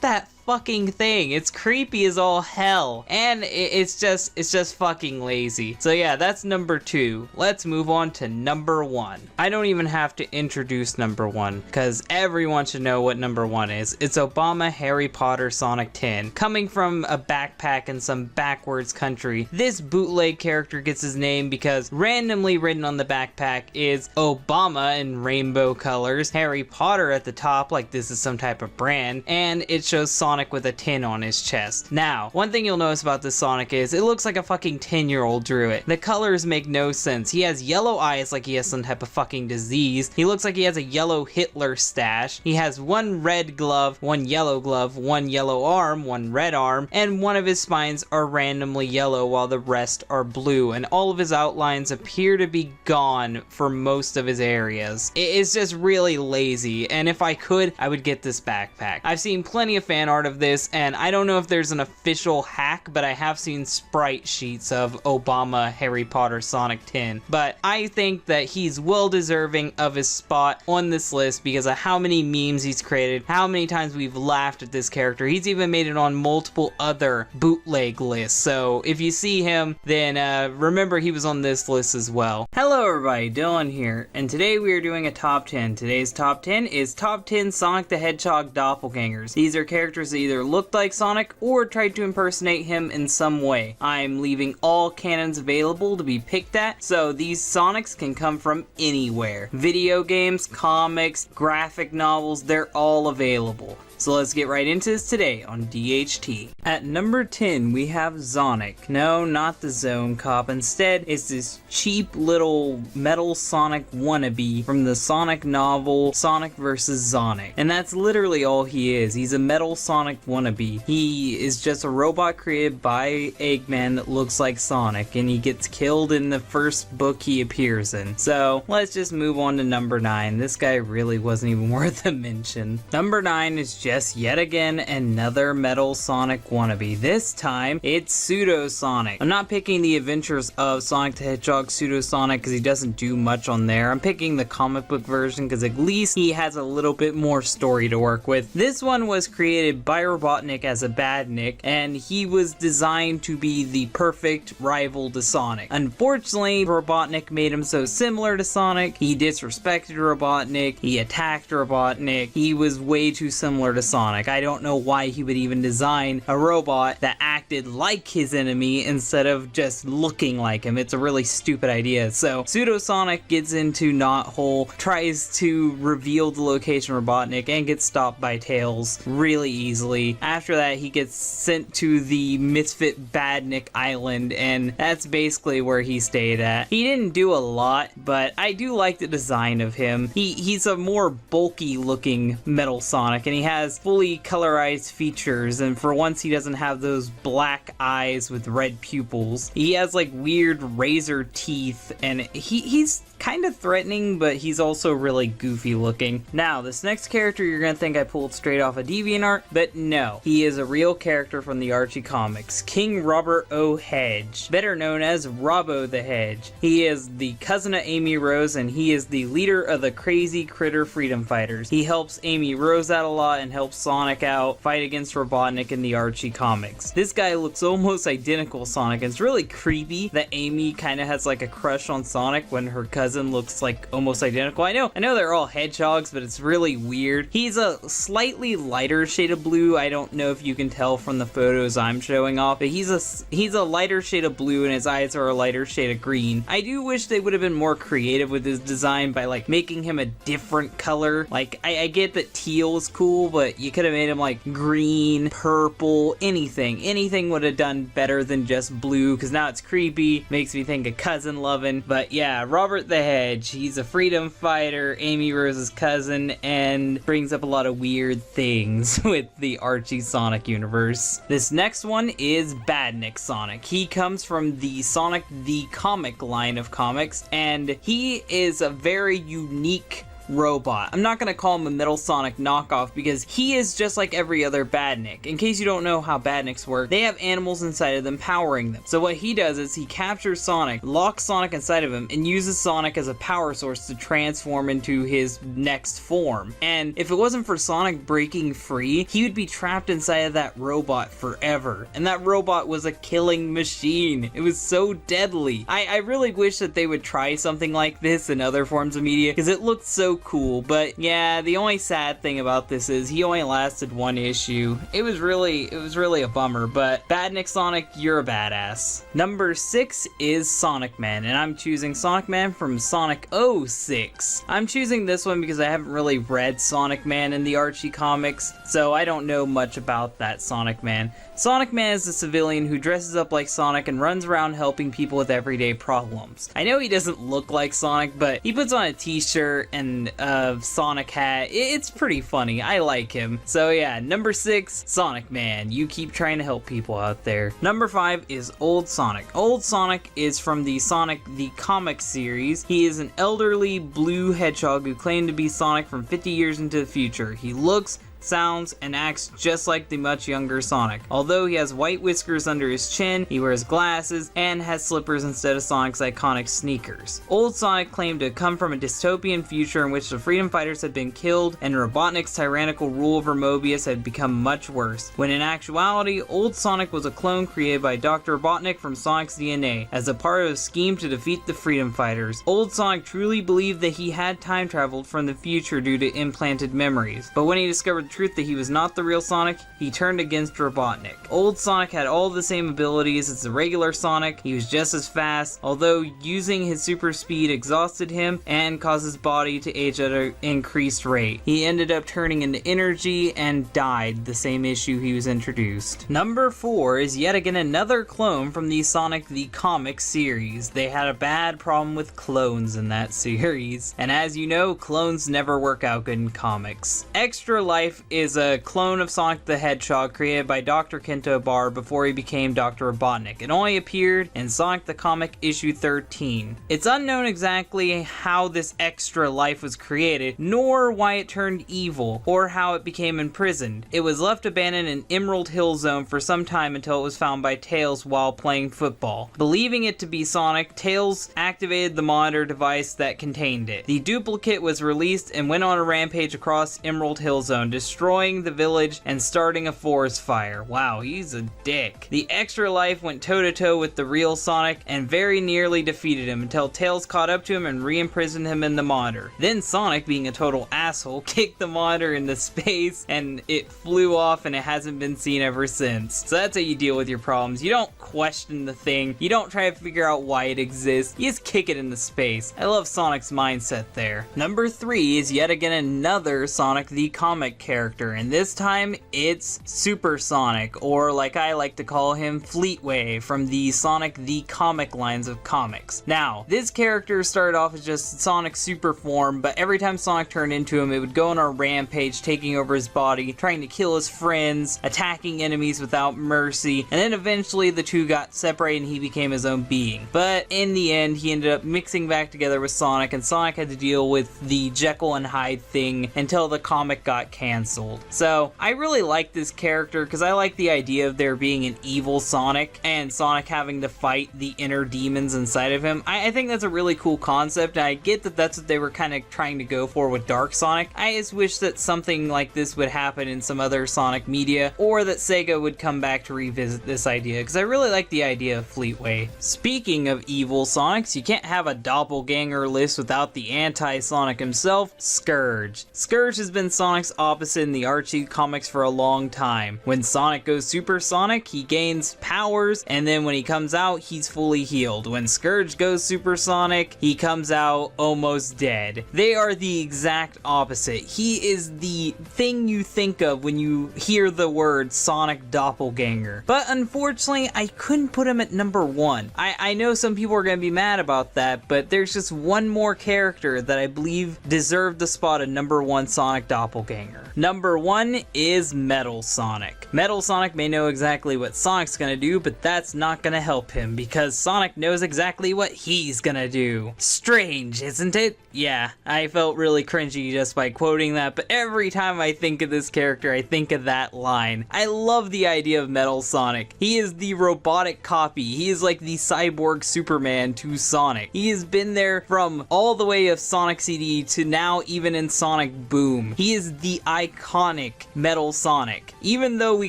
B: that fucking thing. It's creepy as all hell, and it's just fucking lazy. So yeah, that's number 2. Let's move on to number 1. I don't even have to introduce number 1 because everyone should know what number 1 is. It's Obama Harry Potter Sonic 10. Coming from a backpack in some backwards country, this bootleg character gets his name because randomly written on the backpack is Obama in rainbow colors, Harry Potter at the top like this is some type of brand, and it shows Sonic with a 10 on his chest. Now, one thing you'll notice about this Sonic is it looks like a fucking 10-year-old drew it. The colors make no sense. He has yellow eyes like he has some type of fucking disease. He looks like he has a yellow Hitler stash. He has one red glove, one yellow arm, one red arm, and one of his spines are randomly yellow while the rest are blue, and all of his outlines appear to be gone for most of his areas. It's just really lazy, and if I could, I would get this backpack. I've seen plenty of fan art of this, and I don't know if there's an official hack, but I have seen sprite sheets of Obama Harry Potter Sonic 10, but I think that he's well deserving of his spot on this list because of how many memes he's created, how many times we've laughed at this character. He's even made it on multiple other bootleg lists, so if you see him, then remember he was on this list as well. Hello everybody, Dylan here, and today we are doing a top 10. Today's top 10 is top 10 Sonic the Hedgehog doppelgangers. These are characters that either looked like Sonic or tried to impersonate him in some way. I'm leaving all canons available to be picked at, so these Sonics can come from anywhere. Video games, comics, graphic novels, they're all available. So let's get right into this today on DHT. At number 10, we have Sonic. No, not the Zone Cop. Instead, it's this cheap little metal Sonic wannabe from the Sonic novel Sonic vs. Sonic. And that's literally all he is. He's a metal Sonic wannabe. He is just a robot created by Eggman that looks like Sonic, and he gets killed in the first book he appears in. So let's just move on to number 9. This guy really wasn't even worth a mention. Number 9 is just yet again another metal Sonic wannabe. This time it's Pseudo Sonic. I'm not picking the adventures of Sonic the Hedgehog Pseudo Sonic because he doesn't do much on there. I'm picking the comic book version because at least he has a little bit more story to work with. This one was created by
C: by Robotnik as a badnik, and he was designed to be the perfect rival to Sonic. Unfortunately, Robotnik made him so similar to Sonic, he disrespected Robotnik, he attacked Robotnik, he was way too similar to Sonic. I don't know why he would even design a robot that acted like his enemy instead of just looking like him. It's a really stupid idea. So Pseudo Sonic gets into Knothole, tries to reveal the location of Robotnik, and gets stopped by Tails really easily. After that, he gets sent to the Misfit Badnik Island, and that's basically where he stayed at. He didn't do a lot, but I do like the design of him. He's a more bulky looking Metal Sonic, and he has fully colorized features, and for once he doesn't have those black eyes with red pupils. He has like weird razor teeth, and he's kind of threatening, but he's also really goofy looking. Now, this next character you're gonna think I pulled straight off a DeviantArt, but no. He is a real character from the Archie comics, King Robert O. Hedge, better known as Robbo the Hedge. He is the cousin of Amy Rose, and he is the leader of the Crazy Critter Freedom Fighters. He helps Amy Rose out a lot and helps Sonic out, fight against Robotnik in the Archie comics. This guy looks almost identical to Sonic, and it's really creepy that Amy kind of has like a crush on Sonic when her cousin looks like almost identical. I know they're all hedgehogs, but it's really weird. He's a slightly lighter shade of blue. I don't know if you can tell from the photos I'm showing off, but he's a lighter shade of blue, and his eyes are a lighter shade of green. I do wish they would have been more creative with his design by like making him a different color. Like I get that teal is cool, but you could have made him like green, purple, anything would have done better than just blue, because now it's creepy, makes me think of cousin loving. But yeah, Robert the Hedge, he's a freedom fighter, Amy Rose's cousin, and brings up a lot of weird things with the Archie Sonic universe. This next one is Badnik Sonic. He comes from the Sonic the Comic line of comics, and he is a very unique robot. I'm not gonna call him a Metal Sonic knockoff because he is just like every other Badnik. In case you don't know how Badniks work, they have animals inside of them powering them. So what he does is he captures Sonic, locks Sonic inside of him, and uses Sonic as a power source to transform into his next form. And if it wasn't for Sonic breaking free, he would be trapped inside of that robot forever. And that robot was a killing machine. It was so deadly. I really wish that they would try something like this in other forms of media, because it looked so cool. But yeah, the only sad thing about this is he only lasted one issue. It was really a bummer, but Badnik Sonic, you're a badass. Number 6 is Sonic Man, and I'm choosing Sonic Man from Sonic 06. I'm choosing this one because I haven't really read Sonic Man in the Archie comics, so I don't know much about that Sonic Man. Sonic Man is a civilian who dresses up like Sonic and runs around helping people with everyday problems. I know he doesn't look like Sonic, but he puts on a t-shirt and a Sonic hat. It's pretty funny. I like him. So yeah, number 6, Sonic Man. You keep trying to help people out there. Number 5 is Old Sonic. Old Sonic is from the Sonic the Comic series. He is an elderly blue hedgehog who claimed to be Sonic from 50 years into the future. He looks, sounds, and acts just like the much younger Sonic. Although he has white whiskers under his chin, he wears glasses, and has slippers instead of Sonic's iconic sneakers. Old Sonic claimed to come from a dystopian future in which the freedom fighters had been killed and Robotnik's tyrannical rule over Mobius had become much worse, when in actuality, Old Sonic was a clone created by Dr. Robotnik from Sonic's DNA as a part of a scheme to defeat the freedom fighters. Old Sonic truly believed that he had time traveled from the future due to implanted memories, but when he discovered truth that he was not the real Sonic, he turned against Robotnik. Old Sonic had all the same abilities as the regular Sonic. He was just as fast, although using his super speed exhausted him and caused his body to age at an increased rate. He ended up turning into energy and died the same issue he was introduced. Number 4 is yet again another clone from the Sonic the Comic series. They had a bad problem with clones in that series, and as you know, clones never work out good in comics. Extra Life is a clone of Sonic the Hedgehog created by Dr. Kento Bar before he became Dr. Robotnik. It only appeared in Sonic the Comic issue 13. It's unknown exactly how this Extra Life was created, nor why it turned evil, or how it became imprisoned. It was left abandoned in Emerald Hill Zone for some time until it was found by Tails while playing football. Believing it to be Sonic, Tails activated the monitor device that contained it. The duplicate was released and went on a rampage across Emerald Hill Zone,
B: destroying the village and starting a forest fire. Wow, he's a dick. The extra life went toe-to-toe with the real Sonic and very nearly defeated him until Tails caught up to him and re-imprisoned him in the monitor. Then Sonic, being a total asshole, kicked the monitor into space and it flew off and it hasn't been seen ever since. So that's how you deal with your problems. You don't question the thing. You don't try to figure out why it exists. You just kick it into space. I love Sonic's mindset there. Number 3 is yet again another Sonic the Comic character, and this time it's Super Sonic, or like I like to call him, Fleetway, from the Sonic the Comic lines of comics. Now, this character started off as just Sonic's super form, but every time Sonic turned into him, it would go on a rampage, taking over his body, trying to kill his friends, attacking enemies without mercy, and then eventually the two got separated and he became his own being. But in the end, he ended up mixing back together with Sonic, and Sonic had to deal with the Jekyll and Hyde thing until the comic got cancelled. So, I really like this character because I like the idea of there being an evil Sonic and Sonic having to fight the inner demons inside of him. I think that's a really cool concept, and I get that that's what they were kind of trying to go for with Dark Sonic. I just wish that something like this would happen in some other Sonic media, or that Sega would come back to revisit this idea, because I really like the idea of Fleetway. Speaking of evil Sonics, you can't have a doppelganger list without the anti-Sonic himself, Scourge. Scourge has been Sonic's opposite in the Archie comics for a long time. When Sonic goes Super Sonic, he gains powers, and then when he comes out, he's fully healed. When Scourge goes Super Sonic, he comes out almost dead. They are the exact opposite. He is the thing you think of when you hear the word Sonic Doppelganger. But unfortunately, I couldn't put him at number 1. I know some people are going to be mad about that, but there's just one more character that I believe deserved the spot of number 1 Sonic Doppelganger. Number 1 is Metal Sonic. Metal Sonic may know exactly what Sonic's gonna do, but that's not gonna help him because Sonic knows exactly what he's gonna do. Strange, isn't it? Yeah, I felt really cringy just by quoting that, but every time I think of this character, I think of that line. I love the idea of Metal Sonic. He is the robotic copy. He is like the cyborg Superman to Sonic. He has been there from all the way of Sonic CD to now even in Sonic Boom. He is the iconic Metal Sonic. Even though we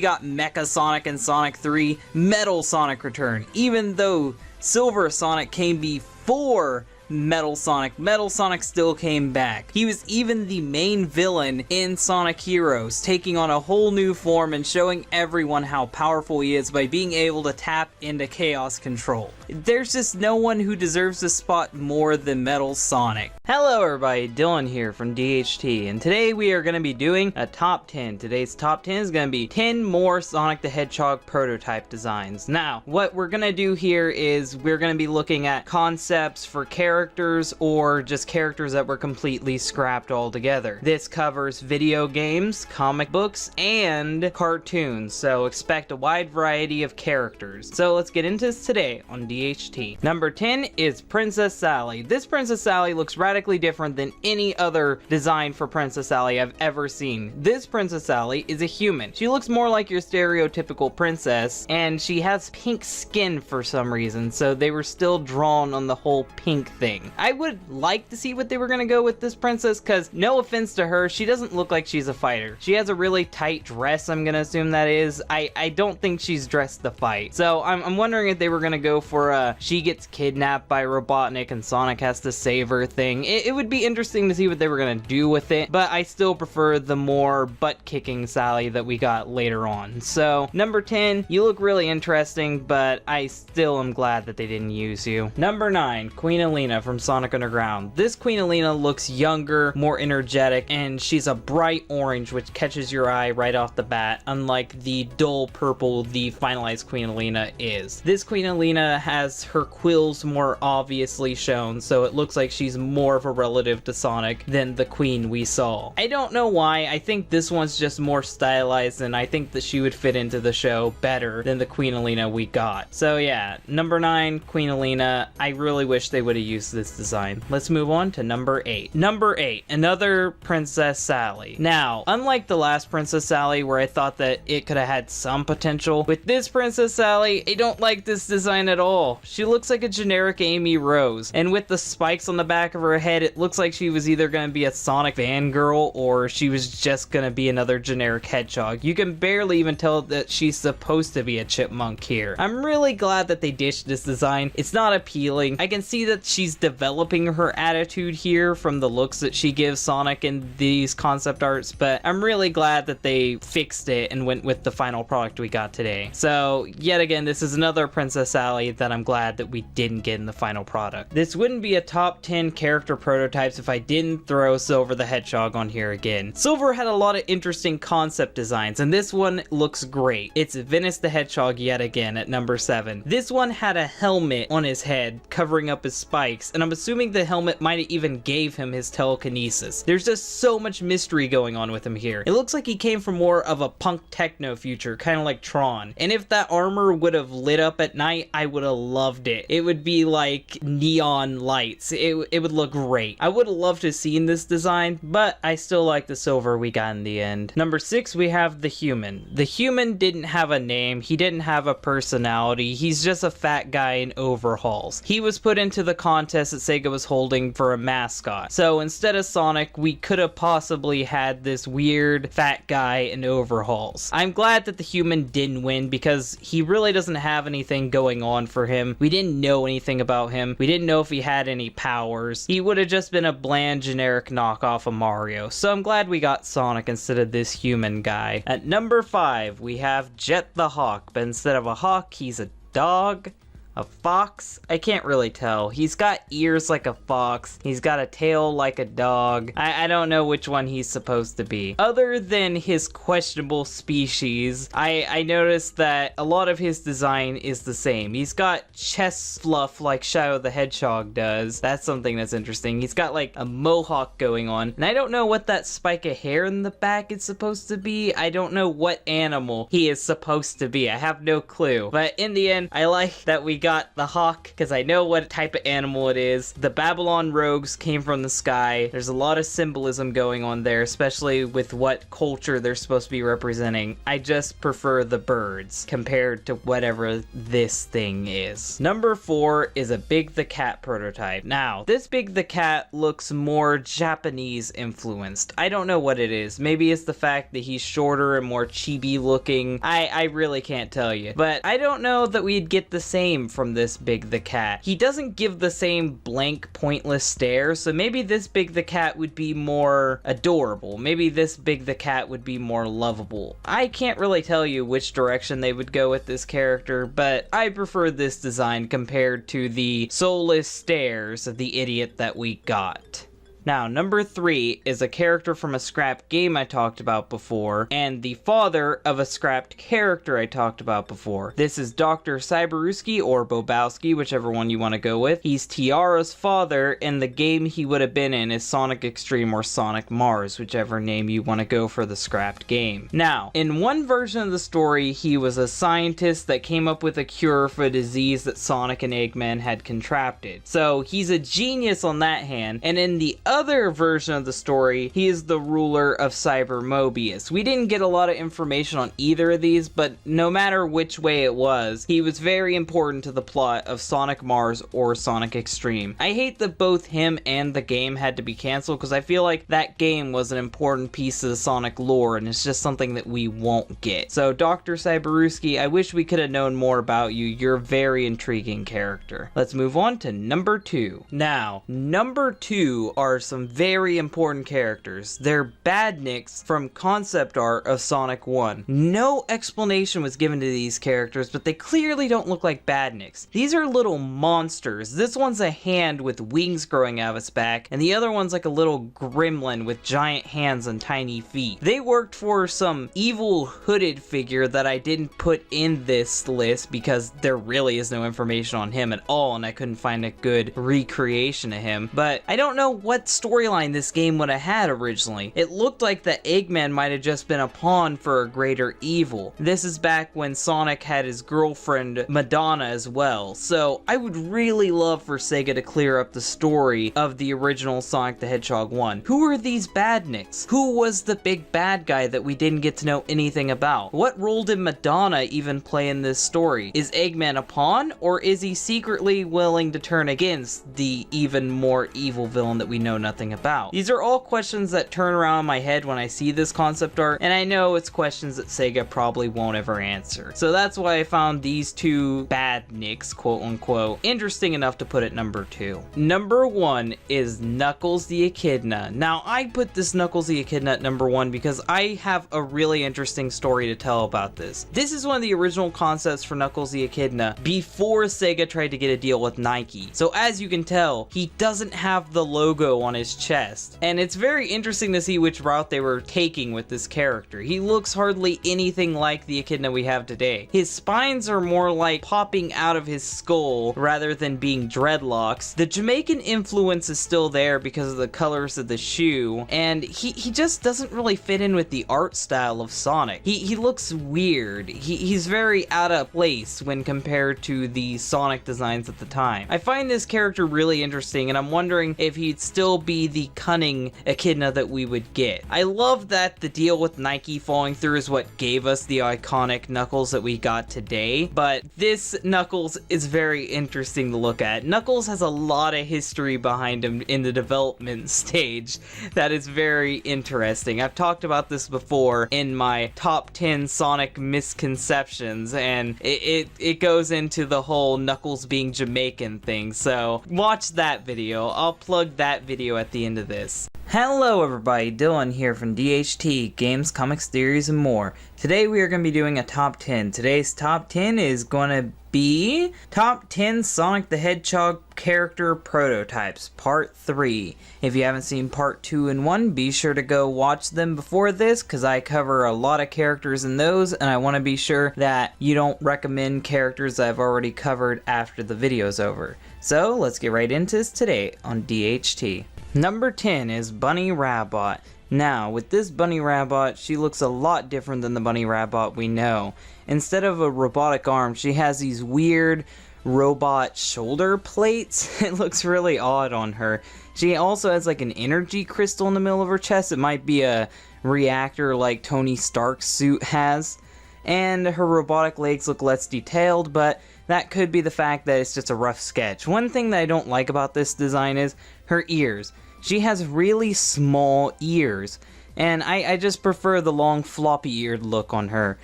B: got Mecha Sonic in Sonic 3, Metal Sonic returned. Even though Silver Sonic came before Metal Sonic still came back. He was even the main villain in Sonic Heroes, taking on a whole new form and showing everyone how powerful he is by being able to tap into Chaos Control. There's just no one who deserves this spot more than Metal Sonic. Hello everybody, Dylan here from DHT, and today we are going to be doing a top 10. Today's top 10 is going to be 10 more Sonic the Hedgehog prototype designs. Now, what we're going to do here is we're going to be looking at concepts for characters or just characters that were completely scrapped altogether. This covers video games, comic books, and cartoons, so expect a wide variety of characters. So let's get into this today on DHT. Number 10 is Princess Sally. This Princess Sally looks radically different than any other design for Princess Sally I've ever seen. This Princess Sally is a human. She looks more like your stereotypical princess, and she has pink skin for some reason, so they were still drawn on the whole pink thing. I would like to see what they were gonna go with this princess, because no offense to her, she doesn't look like she's a fighter. She has a really tight dress, I'm gonna assume that is. I don't think she's dressed to fight. So I'm wondering if they were gonna go for she gets kidnapped by Robotnik and Sonic has to save her thing. It would be interesting to see what they were gonna do with it, but I still prefer the more butt-kicking Sally that we got later on. So, number 10, you look really interesting, but I still am glad that they didn't use you. Number 9, Queen Alina from Sonic Underground. This Queen Alina looks younger, more energetic, and she's a bright orange, which catches your eye right off the bat, unlike the dull purple the finalized Queen Alina is. This Queen Alina has her quills more obviously shown, so it looks like she's more of a relative to Sonic than the Queen we saw. I don't know why, I think this one's just more stylized, and I think that she would fit into the show better than the Queen Alina we got. So yeah, number 9, Queen Alina. I really wish they would have used this design. Let's move on to number 8. Number 8, another Princess Sally. Now, unlike the last Princess Sally where I thought that it could have had some potential, with this Princess Sally, I don't like this design at all. all. She looks like a generic Amy Rose. And with the spikes on the back of her head, it looks like she was either going to be a Sonic fangirl or she was just going to be another generic hedgehog. You can barely even tell that she's supposed to be a chipmunk here. I'm really glad that they ditched this design. It's not appealing. I can see that she's developing her attitude here from the looks that she gives Sonic in these concept arts, but I'm really glad that they fixed it and went with the final product we got today. So yet again, this is another Princess Sally that I'm glad that we didn't get in the final product. This wouldn't be a top 10 character prototypes if I didn't throw Silver the Hedgehog on here again. Silver had a lot of interesting concept designs, and this one looks great. It's Venice the Hedgehog yet again at number 7. This one had a helmet on his head covering up his spikes, and I'm assuming the helmet might have even gave him his telekinesis. There's just so much mystery going on with him here. It looks like he came from more of a punk techno future, kind of like Tron. And if that armor would have lit up at night, I would have loved it. It would be like neon lights. It would look great. I would have loved to have seen this design, but I still like the Silver we got in the end. Number 6, we have the Human. The Human didn't have a name. He didn't have a personality. He's just a fat guy in overalls. He was put into the contest that Sega was holding for a mascot. So instead of Sonic, we could have possibly had this weird fat guy in overalls. I'm glad that the Human didn't win because he really doesn't have anything going on for him. We didn't know anything about him. We didn't know if he had any powers. He would have just been a bland generic knockoff of Mario. So I'm glad we got Sonic instead of this Human guy. At number 5, we have Jet the Hawk, but instead of a hawk, he's a dog. A fox? I can't really tell. He's got ears like a fox. He's got a tail like a dog. I don't know which one he's supposed to be. Other than his questionable species, I noticed that a lot of his design is the same. He's got chest fluff like Shadow the Hedgehog does. That's something that's interesting. He's got like a mohawk going on. And I don't know what that spike of hair in the back is supposed to be. I don't know what animal he is supposed to be. I have no clue. But in the end, I like that we got the hawk because I know what type of animal it is. The Babylon rogues came from the sky. There's a lot of symbolism going on there, especially with what culture they're supposed to be representing. I just prefer the birds compared to whatever this thing is. Number 4 is a Big the Cat prototype. Now, this Big the Cat looks more Japanese influenced. I don't know what it is. Maybe it's the fact that he's shorter and more chibi looking. I really can't tell you. But I don't know that we'd get the same from this Big the Cat. He doesn't give the same blank, pointless stare, so maybe this Big the Cat would be more adorable. Maybe this Big the Cat would be more lovable. I can't really tell you which direction they would go with this character, but I prefer this design compared to the soulless stares of the idiot that we got. Now, number 3 is a character from a scrapped game I talked about before, and the father of a scrapped character I talked about before. This is Dr. Cyberewski or Bobowski, whichever one you want to go with. He's Tiara's father, and the game he would have been in is Sonic Extreme or Sonic Mars, whichever name you want to go for the scrapped game. Now, in one version of the story, he was a scientist that came up with a cure for a disease that Sonic and Eggman had contracted. So, he's a genius on that hand, and in the other version of the story, he is the ruler of Cyber Mobius. We didn't get a lot of information on either of these, but no matter which way it was, he was very important to the plot of Sonic Mars or Sonic Extreme. I hate that both him and the game had to be canceled because I feel like that game was an important piece of the Sonic lore and it's just something that we won't get. So Dr. Cyberewski, I wish we could have known more about you. You're a very intriguing character. Let's move on to number 2. Now, number 2 are some very important characters. They're badniks from concept art of Sonic 1. No explanation was given to these characters, but they clearly don't look like badniks. These are little monsters. This one's a hand with wings growing out of its back, and the other one's like a little gremlin with giant hands and tiny feet. They worked for some evil hooded figure that I didn't put in this list because there really is no information on him at all, and I couldn't find a good recreation of him. But I don't know what storyline this game would have had originally. It looked like that Eggman might have just been a pawn for a greater evil. This is back when Sonic had his girlfriend Madonna as well, so I would really love for Sega to clear up the story of the original Sonic the Hedgehog 1. Who are these badniks? Who was the big bad guy that we didn't get to know anything about? What role did Madonna even play in this story? Is Eggman a pawn, or is he secretly willing to turn against the even more evil villain that we know nothing about? These are all questions that turn around in my head when I see this concept art, and I know it's questions that Sega probably won't ever answer. So that's why I found these two badniks, quote unquote, interesting enough to put at number 2. Number 1 is Knuckles the Echidna. Now, I put this Knuckles the Echidna at number 1 because I have a really interesting story to tell about this. This is one of the original concepts for Knuckles the Echidna before Sega tried to get a deal with Nike. So as you can tell, he doesn't have the logo on his chest. And it's very interesting to see which route they were taking with this character. He looks hardly anything like the Echidna we have today. His spines are more like popping out of his skull rather than being dreadlocks. The Jamaican influence is still there because of the colors of the shoe, and he just doesn't really fit in with the art style of Sonic. He looks weird. He's very out of place when compared to the Sonic designs at the time. I find this character really interesting, and I'm wondering if he'd still be the cunning Echidna that we would get. I love that the deal with Nike falling through is what gave us the iconic Knuckles that we got today, but this Knuckles is very interesting to look at. Knuckles has a lot of history behind him in the development stage that is very interesting. I've talked about this before in my top 10 Sonic misconceptions, and it goes into the whole Knuckles being Jamaican thing, so watch that video. I'll plug that video at the end of this. Hello everybody, Dylan here from DHT, Games, Comics, Theories, and more. Today we are going to be doing a top 10. Today's top 10 is going to be Top 10 Sonic the Hedgehog Character Prototypes, Part 3. If you haven't seen Part 2 and 1, be sure to go watch them before this, because I cover a lot of characters in those, and I want to be sure that you don't recommend characters I've already covered after the video's over. So, let's get right into this today on DHT. Number 10 is Bunny Rabbit. Now, with this Bunny Rabbit, she looks a lot different than the Bunny Rabbit we know. Instead of a robotic arm, she has these weird robot shoulder plates. It looks really odd on her. She also has like an energy crystal in the middle of her chest. It might be a reactor like Tony Stark's suit has. And her robotic legs look less detailed, but that could be the fact that it's just a rough sketch. One thing that I don't like about this design is her ears. She has really small ears, and I just prefer the long floppy-eared look on her.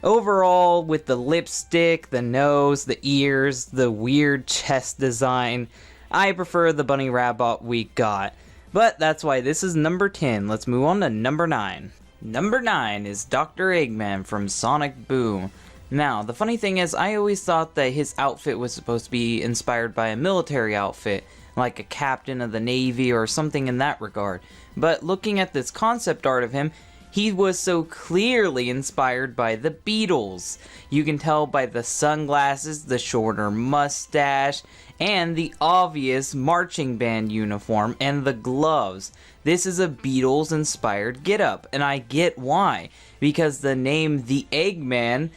B: Overall, with the lipstick, the nose, the ears, the weird chest design, I prefer the Bunny Rabbit we got. But that's why this is number 10. Let's move on to number 9. Number 9 is Dr. Eggman from Sonic Boom. Now, the funny thing is, I always thought that his outfit was supposed to be inspired by a military outfit, like a captain of the Navy or something in that regard. But looking at this concept art of him, he was so clearly inspired by the Beatles. You can tell by the sunglasses, the shorter mustache, and the obvious marching band uniform and the gloves. This is a Beatles-inspired getup, and I get why. Because the name The Eggman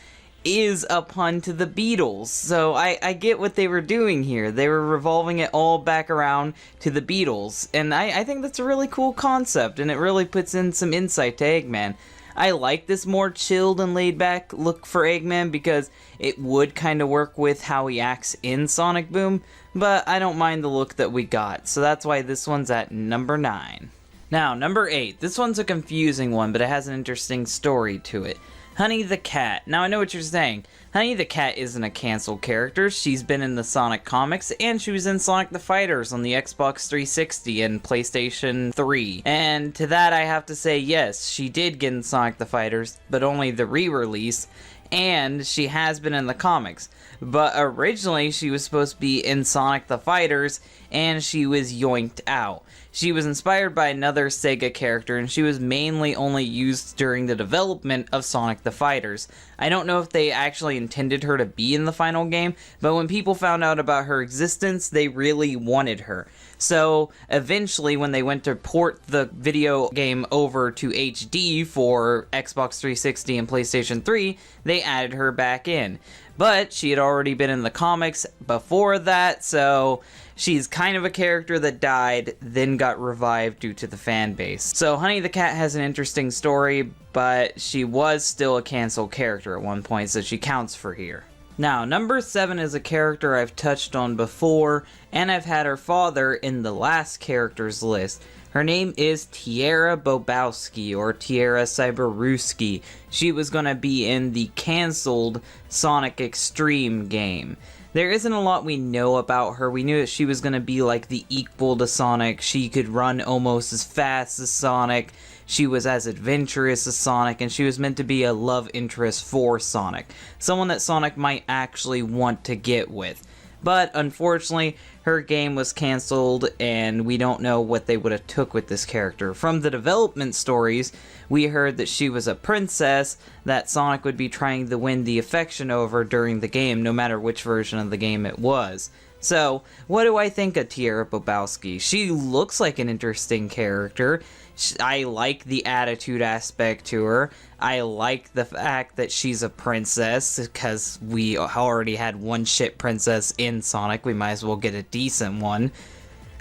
B: is a pun to the Beatles, so I get what they were doing here. They were revolving it all back around to the Beatles, and I think that's a really cool concept, and it really puts in some insight to Eggman. I like this more chilled and laid back look for Eggman because it would kind of work with how he acts in Sonic Boom, but I don't mind the look that we got, so that's why this one's at number 9. Now, number 8. This one's a confusing one, but it has an interesting story to it. Honey the Cat. Now, I know what you're saying. Honey the Cat isn't a canceled character. She's been in the Sonic comics, and she was in Sonic the Fighters on the Xbox 360 and PlayStation 3. And to that, I have to say, yes, she did get in Sonic the Fighters, but only the re-release, and she has been in the comics. But originally, she was supposed to be in Sonic the Fighters, and she was yoinked out. She was inspired by another Sega character, and she was mainly only used during the development of Sonic the Fighters. I don't know if they actually intended her to be in the final game, but when people found out about her existence, they really wanted her. So eventually, when they went to port the video game over to HD for Xbox 360 and PlayStation 3, they added her back in. But she had already been in the comics before that, so she's kind of a character that died, then got revived due to the fan base. So Honey the Cat has an interesting story, but she was still a canceled character at one point, so she counts for here. Now, number 7 is a character I've touched on before, and I've had her father in the last characters list. Her name is Tiara Bobowski, or Tiara Cyberuski. She was going to be in the cancelled Sonic Extreme game. There isn't a lot we know about her. We knew that she was going to be like the equal to Sonic. She could run almost as fast as Sonic. She was as adventurous as Sonic, and she was meant to be a love interest for Sonic. Someone that Sonic might actually want to get with. But unfortunately, her game was cancelled, and we don't know what they would have took with this character. From the development stories, we heard that she was a princess that Sonic would be trying to win the affection over during the game, no matter which version of the game it was. So, what do I think of Tiara Bobowski? She looks like an interesting character. I like the attitude aspect to her. I like the fact that she's a princess, because we already had one shit princess in Sonic. We might as well get a decent one.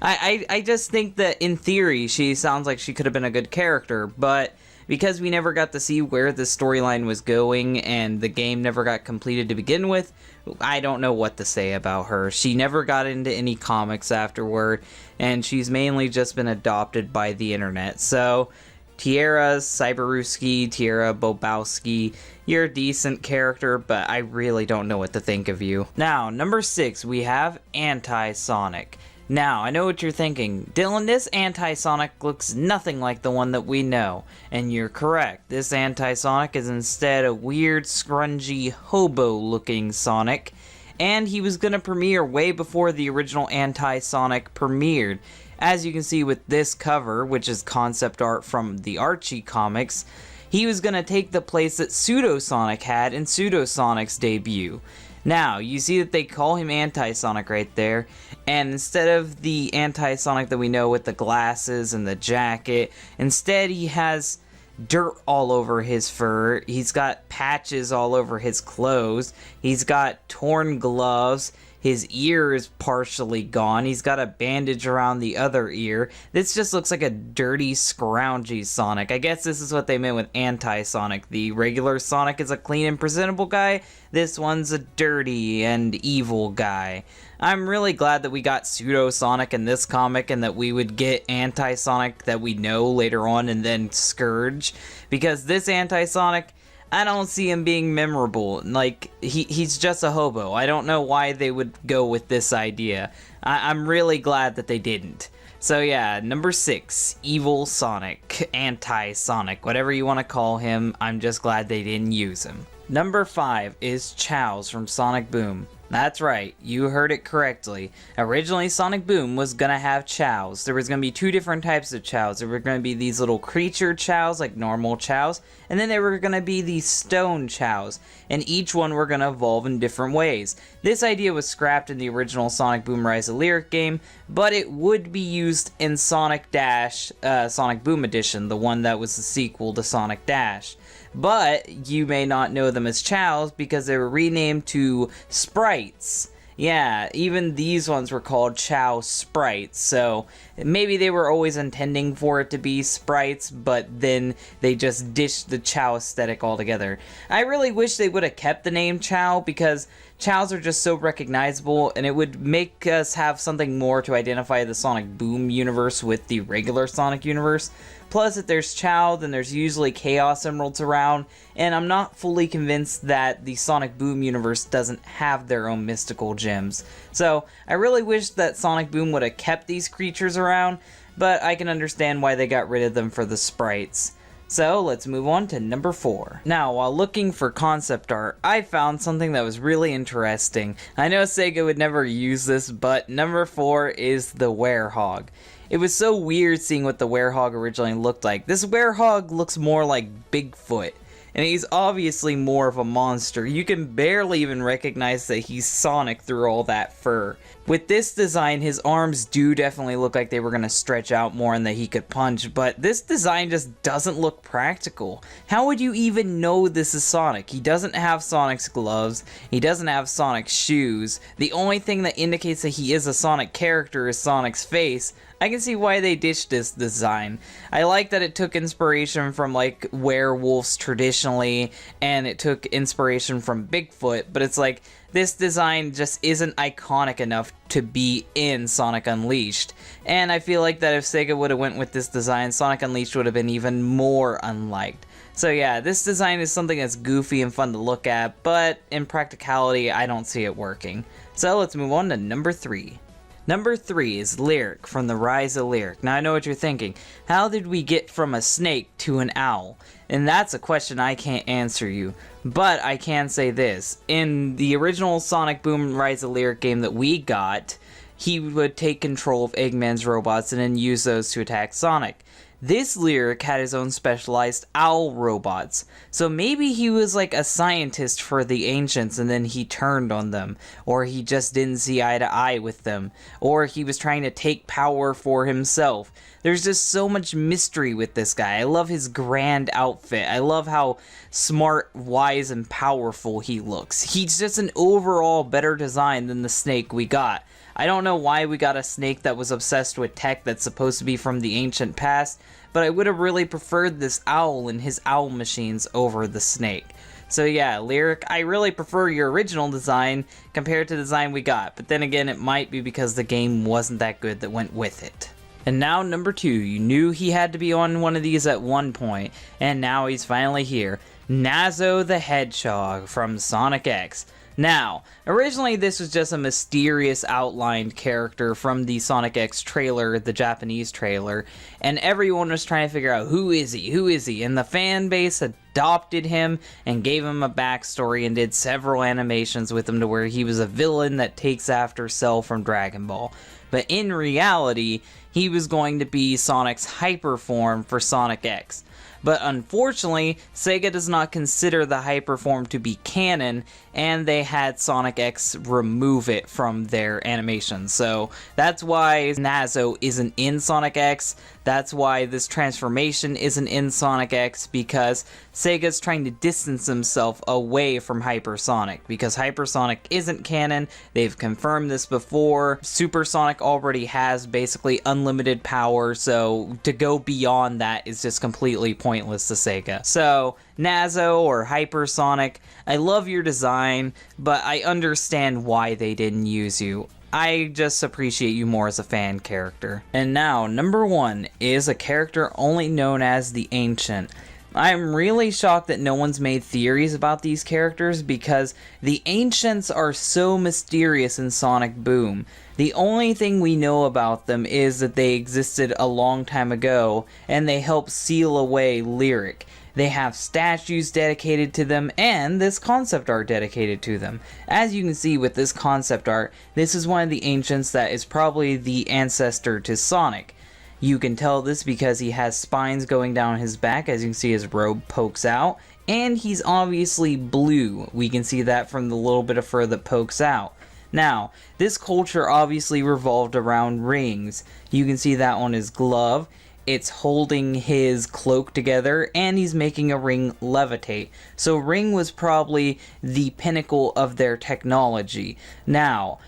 B: I just think that, in theory, she sounds like she could have been a good character, but because we never got to see where the storyline was going, and the game never got completed to begin with, I don't know what to say about her. She never got into any comics afterward, and she's mainly just been adopted by the internet. So, Tiara Cyberuski, Tiara Bobowski, you're a decent character, but I really don't know what to think of you. Now, number 6, we have Anti-Sonic. Now, I know what you're thinking. Dylan, this Anti-Sonic looks nothing like the one that we know. And you're correct. This Anti-Sonic is instead a weird, scrungy, hobo-looking Sonic. And he was going to premiere way before the original Anti-Sonic premiered. As you can see with this cover, which is concept art from the Archie comics, he was going to take the place that Pseudo-Sonic had in Pseudo-Sonic's debut. Now, you see that they call him Anti-Sonic right there, and instead of the Anti-Sonic that we know with the glasses and the jacket, instead he has dirt all over his fur, he's got patches all over his clothes, he's got torn gloves, his ear is partially gone, he's got a bandage around the other ear. This just looks like a dirty, scroungy Sonic. I guess this is what they meant with Anti-Sonic. The regular Sonic is a clean and presentable guy, this one's a dirty and evil guy. I'm really glad that we got Pseudo-Sonic in this comic, and that we would get Anti-Sonic that we know later on, and then Scourge, because this Anti-Sonic, I don't see him being memorable. Like, he's just a hobo. I don't know why they would go with this idea. I'm really glad that they didn't. So yeah, number 6, Evil Sonic, Anti-Sonic, whatever you want to call him, I'm just glad they didn't use him. Number 5 is Chow's from Sonic Boom. That's right, you heard it correctly. Originally, Sonic Boom was gonna have chows. There was gonna be 2 different types of chows. There were gonna be these little creature chows, like normal chows, and then there were gonna be these stone chows, and each one were gonna evolve in different ways. This idea was scrapped in the original Sonic Boom Rise of Lyric game, but it would be used in Sonic Dash, Sonic Boom Edition, the one that was the sequel to Sonic Dash. But you may not know them as chows because they were renamed to sprites. Yeah, even these ones were called Chow Sprites, so maybe they were always intending for it to be sprites, but then they just dished the Chow aesthetic altogether. I really wish they would have kept the name Chow, because Chows are just so recognizable, and it would make us have something more to identify the Sonic Boom universe with the regular Sonic universe. Plus, if there's Chow, then there's usually Chaos Emeralds around, and I'm not fully convinced that the Sonic Boom universe doesn't have their own mystical gems. So, I really wish that Sonic Boom would have kept these creatures around, but I can understand why they got rid of them for the sprites. So, let's move on to number 4. Now, while looking for concept art, I found something that was really interesting. I know Sega would never use this, but number 4 is the Werehog. It was so weird seeing what the Werehog originally looked like. This Werehog looks more like Bigfoot, and he's obviously more of a monster. You can barely even recognize that he's Sonic through all that fur. With this design, his arms do definitely look like they were going to stretch out more and that he could punch, but this design just doesn't look practical. How would you even know this is Sonic? He doesn't have Sonic's gloves, he doesn't have Sonic's shoes. The only thing that indicates that he is a Sonic character is Sonic's face. I can see why they ditched this design. I like that it took inspiration from like werewolves traditionally, and it took inspiration from Bigfoot, but it's like, this design just isn't iconic enough to be in Sonic Unleashed. And I feel like that if Sega would have went with this design, Sonic Unleashed would have been even more unliked. So yeah, this design is something that's goofy and fun to look at, but in practicality, I don't see it working. So let's move on to number 3. Number 3 is Lyric from the Rise of Lyric. Now I know what you're thinking. How did we get from a snake to an owl? And that's a question I can't answer you. But I can say this. In the original Sonic Boom Rise of Lyric game that we got, he would take control of Eggman's robots and then use those to attack Sonic. This Lyric had his own specialized owl robots, so maybe he was like a scientist for the ancients and then he turned on them, or he just didn't see eye to eye with them, or he was trying to take power for himself. There's just so much mystery with this guy. I love his grand outfit. I love how smart, wise, and powerful he looks. He's just an overall better design than the snake we got. I don't know why we got a snake that was obsessed with tech that's supposed to be from the ancient past, but I would have really preferred this owl and his owl machines over the snake. So yeah, Lyric, I really prefer your original design compared to the design we got, but then again, it might be because the game wasn't that good that went with it. And now number 2, you knew he had to be on one of these at one point, and now he's finally here. Nazo the Hedgehog from Sonic X. Now, originally this was just a mysterious outlined character from the Sonic X trailer, the Japanese trailer, and everyone was trying to figure out who is he, and the fan base adopted him and gave him a backstory and did several animations with him to where he was a villain that takes after Cell from Dragon Ball. But in reality, he was going to be Sonic's hyper form for Sonic X. But unfortunately, Sega does not consider the hyper form to be canon, and they had Sonic X remove it from their animation. So that's why Nazo isn't in Sonic X, that's why this transformation isn't in Sonic X, because Sega's trying to distance himself away from Hypersonic, because Hypersonic isn't canon. They've confirmed this before. Supersonic already has basically unlimited power, so to go beyond that is just completely pointless to Sega. So Nazo or Hypersonic, I love your design, but I understand why they didn't use you. I just appreciate you more as a fan character. And now, number 1 is a character only known as the Ancient. I'm really shocked that no one's made theories about these characters because the Ancients are so mysterious in Sonic Boom. The only thing we know about them is that they existed a long time ago and they helped seal away Lyric. They have statues dedicated to them, and this concept art dedicated to them. As you can see with this concept art, this is one of the Ancients that is probably the ancestor to Sonic. You can tell this because he has spines going down his back, as you can see his robe pokes out, and he's obviously blue. We can see that from the little bit of fur that pokes out. Now, this culture obviously revolved around rings. You can see that on his glove. It's holding his cloak together, and he's making a ring levitate. So ring was probably the pinnacle of their technology. Now,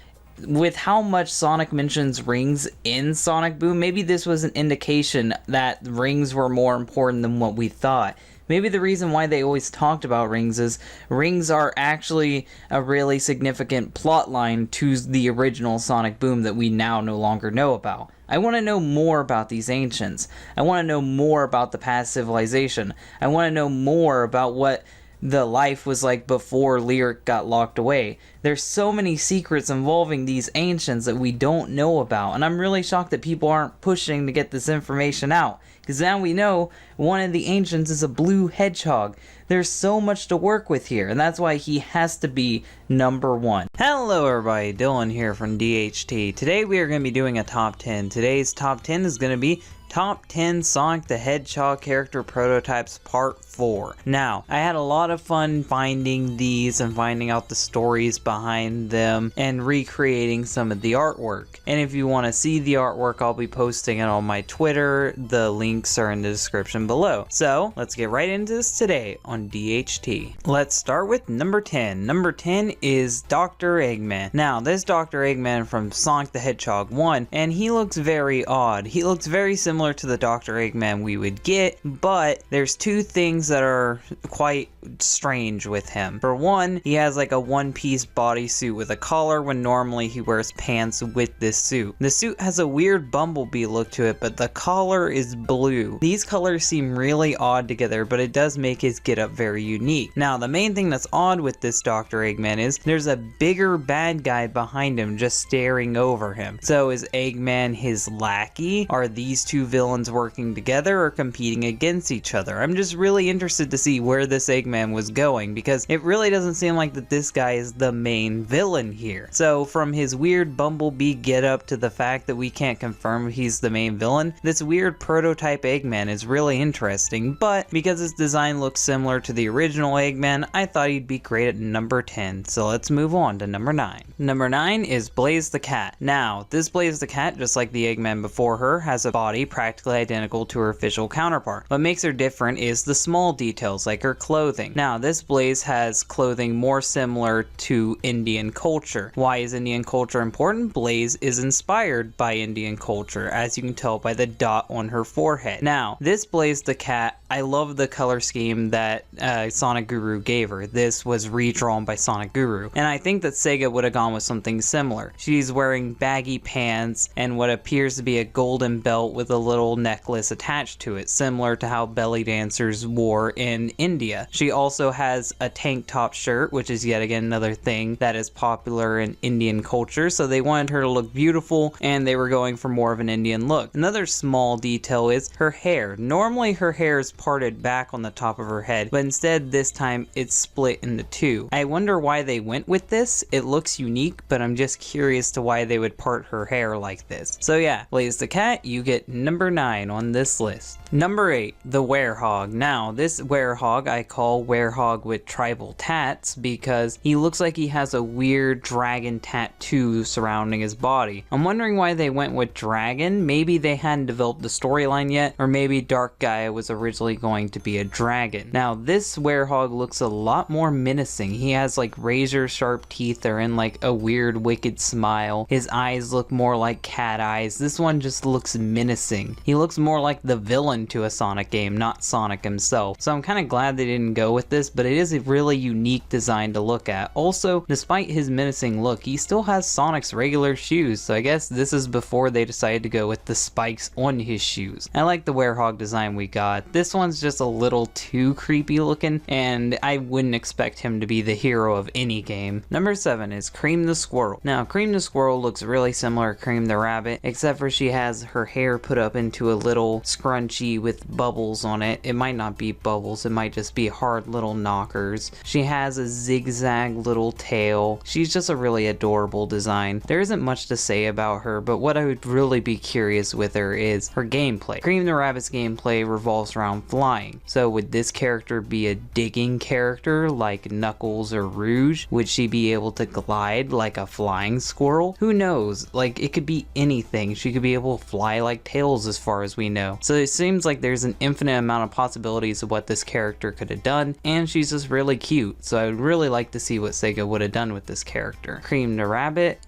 B: with how much Sonic mentions rings in Sonic Boom, maybe this was an indication that rings were more important than what we thought. Maybe the reason why they always talked about rings is rings are actually a really significant plot line to the original Sonic Boom that we now no longer know about. I want to know more about these Ancients. I want to know more about the past civilization. I want to know more about what the life was like before Lyric got locked away. There's so many secrets involving these Ancients that we don't know about, and I'm really shocked that people aren't pushing to get this information out. Because now we know one of the Ancients is a blue hedgehog. There's so much to work with here, and that's why he has to be number 1. Hello everybody, Dylan here from DHT. Today we are going to be doing a top 10. Today's top 10 is going to be
A: Top 10 Sonic the Hedgehog character prototypes part 4. Now, I had a lot of fun finding these and finding out the stories behind them and recreating some of the artwork. And if you want to see the artwork, I'll be posting it on my Twitter. The links are in the description below. So, let's get right into this today on DHT. Let's start with number 10. Number 10 is Dr. Eggman. Now, this Dr. Eggman from Sonic the Hedgehog 1, and he looks very odd. He looks very similar to the Dr. Eggman we would get, but there's two things that are quite strange with him. For one, he has like a one-piece bodysuit with a collar when normally he wears pants with this suit. The suit has a weird bumblebee look to it, but the collar is blue. These colors seem really odd together, but it does make his getup very unique. Now, the main thing that's odd with this Dr. Eggman is there's a bigger bad guy behind him just staring over him. So is Eggman his lackey? Are these two villains working together or competing against each other? I'm just really interested to see where this Eggman was going, because it really doesn't seem like that this guy is the main villain here. So from his weird bumblebee getup to the fact that we can't confirm he's the main villain, this weird prototype Eggman is really interesting, but because his design looks similar to the original Eggman, I thought he'd be great at number 10. So let's move on to number 9. Number 9 is Blaze the Cat. Now, this Blaze the Cat, just like the Eggman before her, has a body practically identical to her official counterpart. What makes her different is the small details like her clothing. Now, this Blaze has clothing more similar to Indian culture. Why is Indian culture important? Blaze is inspired by Indian culture, as you can tell by the dot on her forehead. Now, this Blaze the Cat, I love the color scheme that Sonic Guru gave her. This was redrawn by Sonic Guru, and I think that Sega would have gone with something similar. She's wearing baggy pants and what appears to be a golden belt with a little necklace attached to it, similar to how belly dancers wore in India. She also has a tank top shirt, which is yet again another thing that is popular in Indian culture, so they wanted her to look beautiful and they were going for more of an Indian look. Another small detail is her hair. Normally her hair is parted back on the top of her head, but instead this time it's split into two. I wonder why they went with this. It looks unique, but I'm just curious to why they would part her hair like this. So yeah, Blaze the Cat, you get number 9 on this list. Number 8, the Werehog. Now, this Werehog I call Werehog with tribal tats because he looks like he has a weird dragon tattoo surrounding his body. I'm wondering why they went with dragon. Maybe they hadn't developed the storyline yet, or maybe Dark Gaia was originally going to be a dragon. Now, this Werehog looks a lot more menacing. He has like razor sharp teeth that are in like a weird wicked smile. His eyes look more like cat eyes. This one just looks menacing. He looks more like the villain to a Sonic game, not Sonic himself. So I'm kind of glad they didn't go with this, but it is a really unique design to look at. Also, despite his menacing look, he still has Sonic's regular shoes, so I guess this is before they decided to go with the spikes on his shoes. I like the Werehog design we got. This one's just a little too creepy looking, and I wouldn't expect him to be the hero of any game. Number 7 is Cream the Squirrel. Now, Cream the Squirrel looks really similar to Cream the Rabbit, except for she has her hair put up into a little scrunchie with bubbles on it. It might not be bubbles, it might just be hard little knockers. She has a zigzag little tail. She's just a really adorable design. There isn't much to say about her, but what I would really be curious with her is her gameplay. Cream the Rabbit's gameplay revolves around flying. So would this character be a digging character like Knuckles or Rouge? Would she be able to glide like a flying squirrel? Who knows? Like, it could be anything. She could be able to fly like Tails as far as we know. So it seems like there's an infinite amount of possibilities of what this character could have done, and she's just really cute. So I would really like to see what Sega would have done with this character. Cream the Rabbit,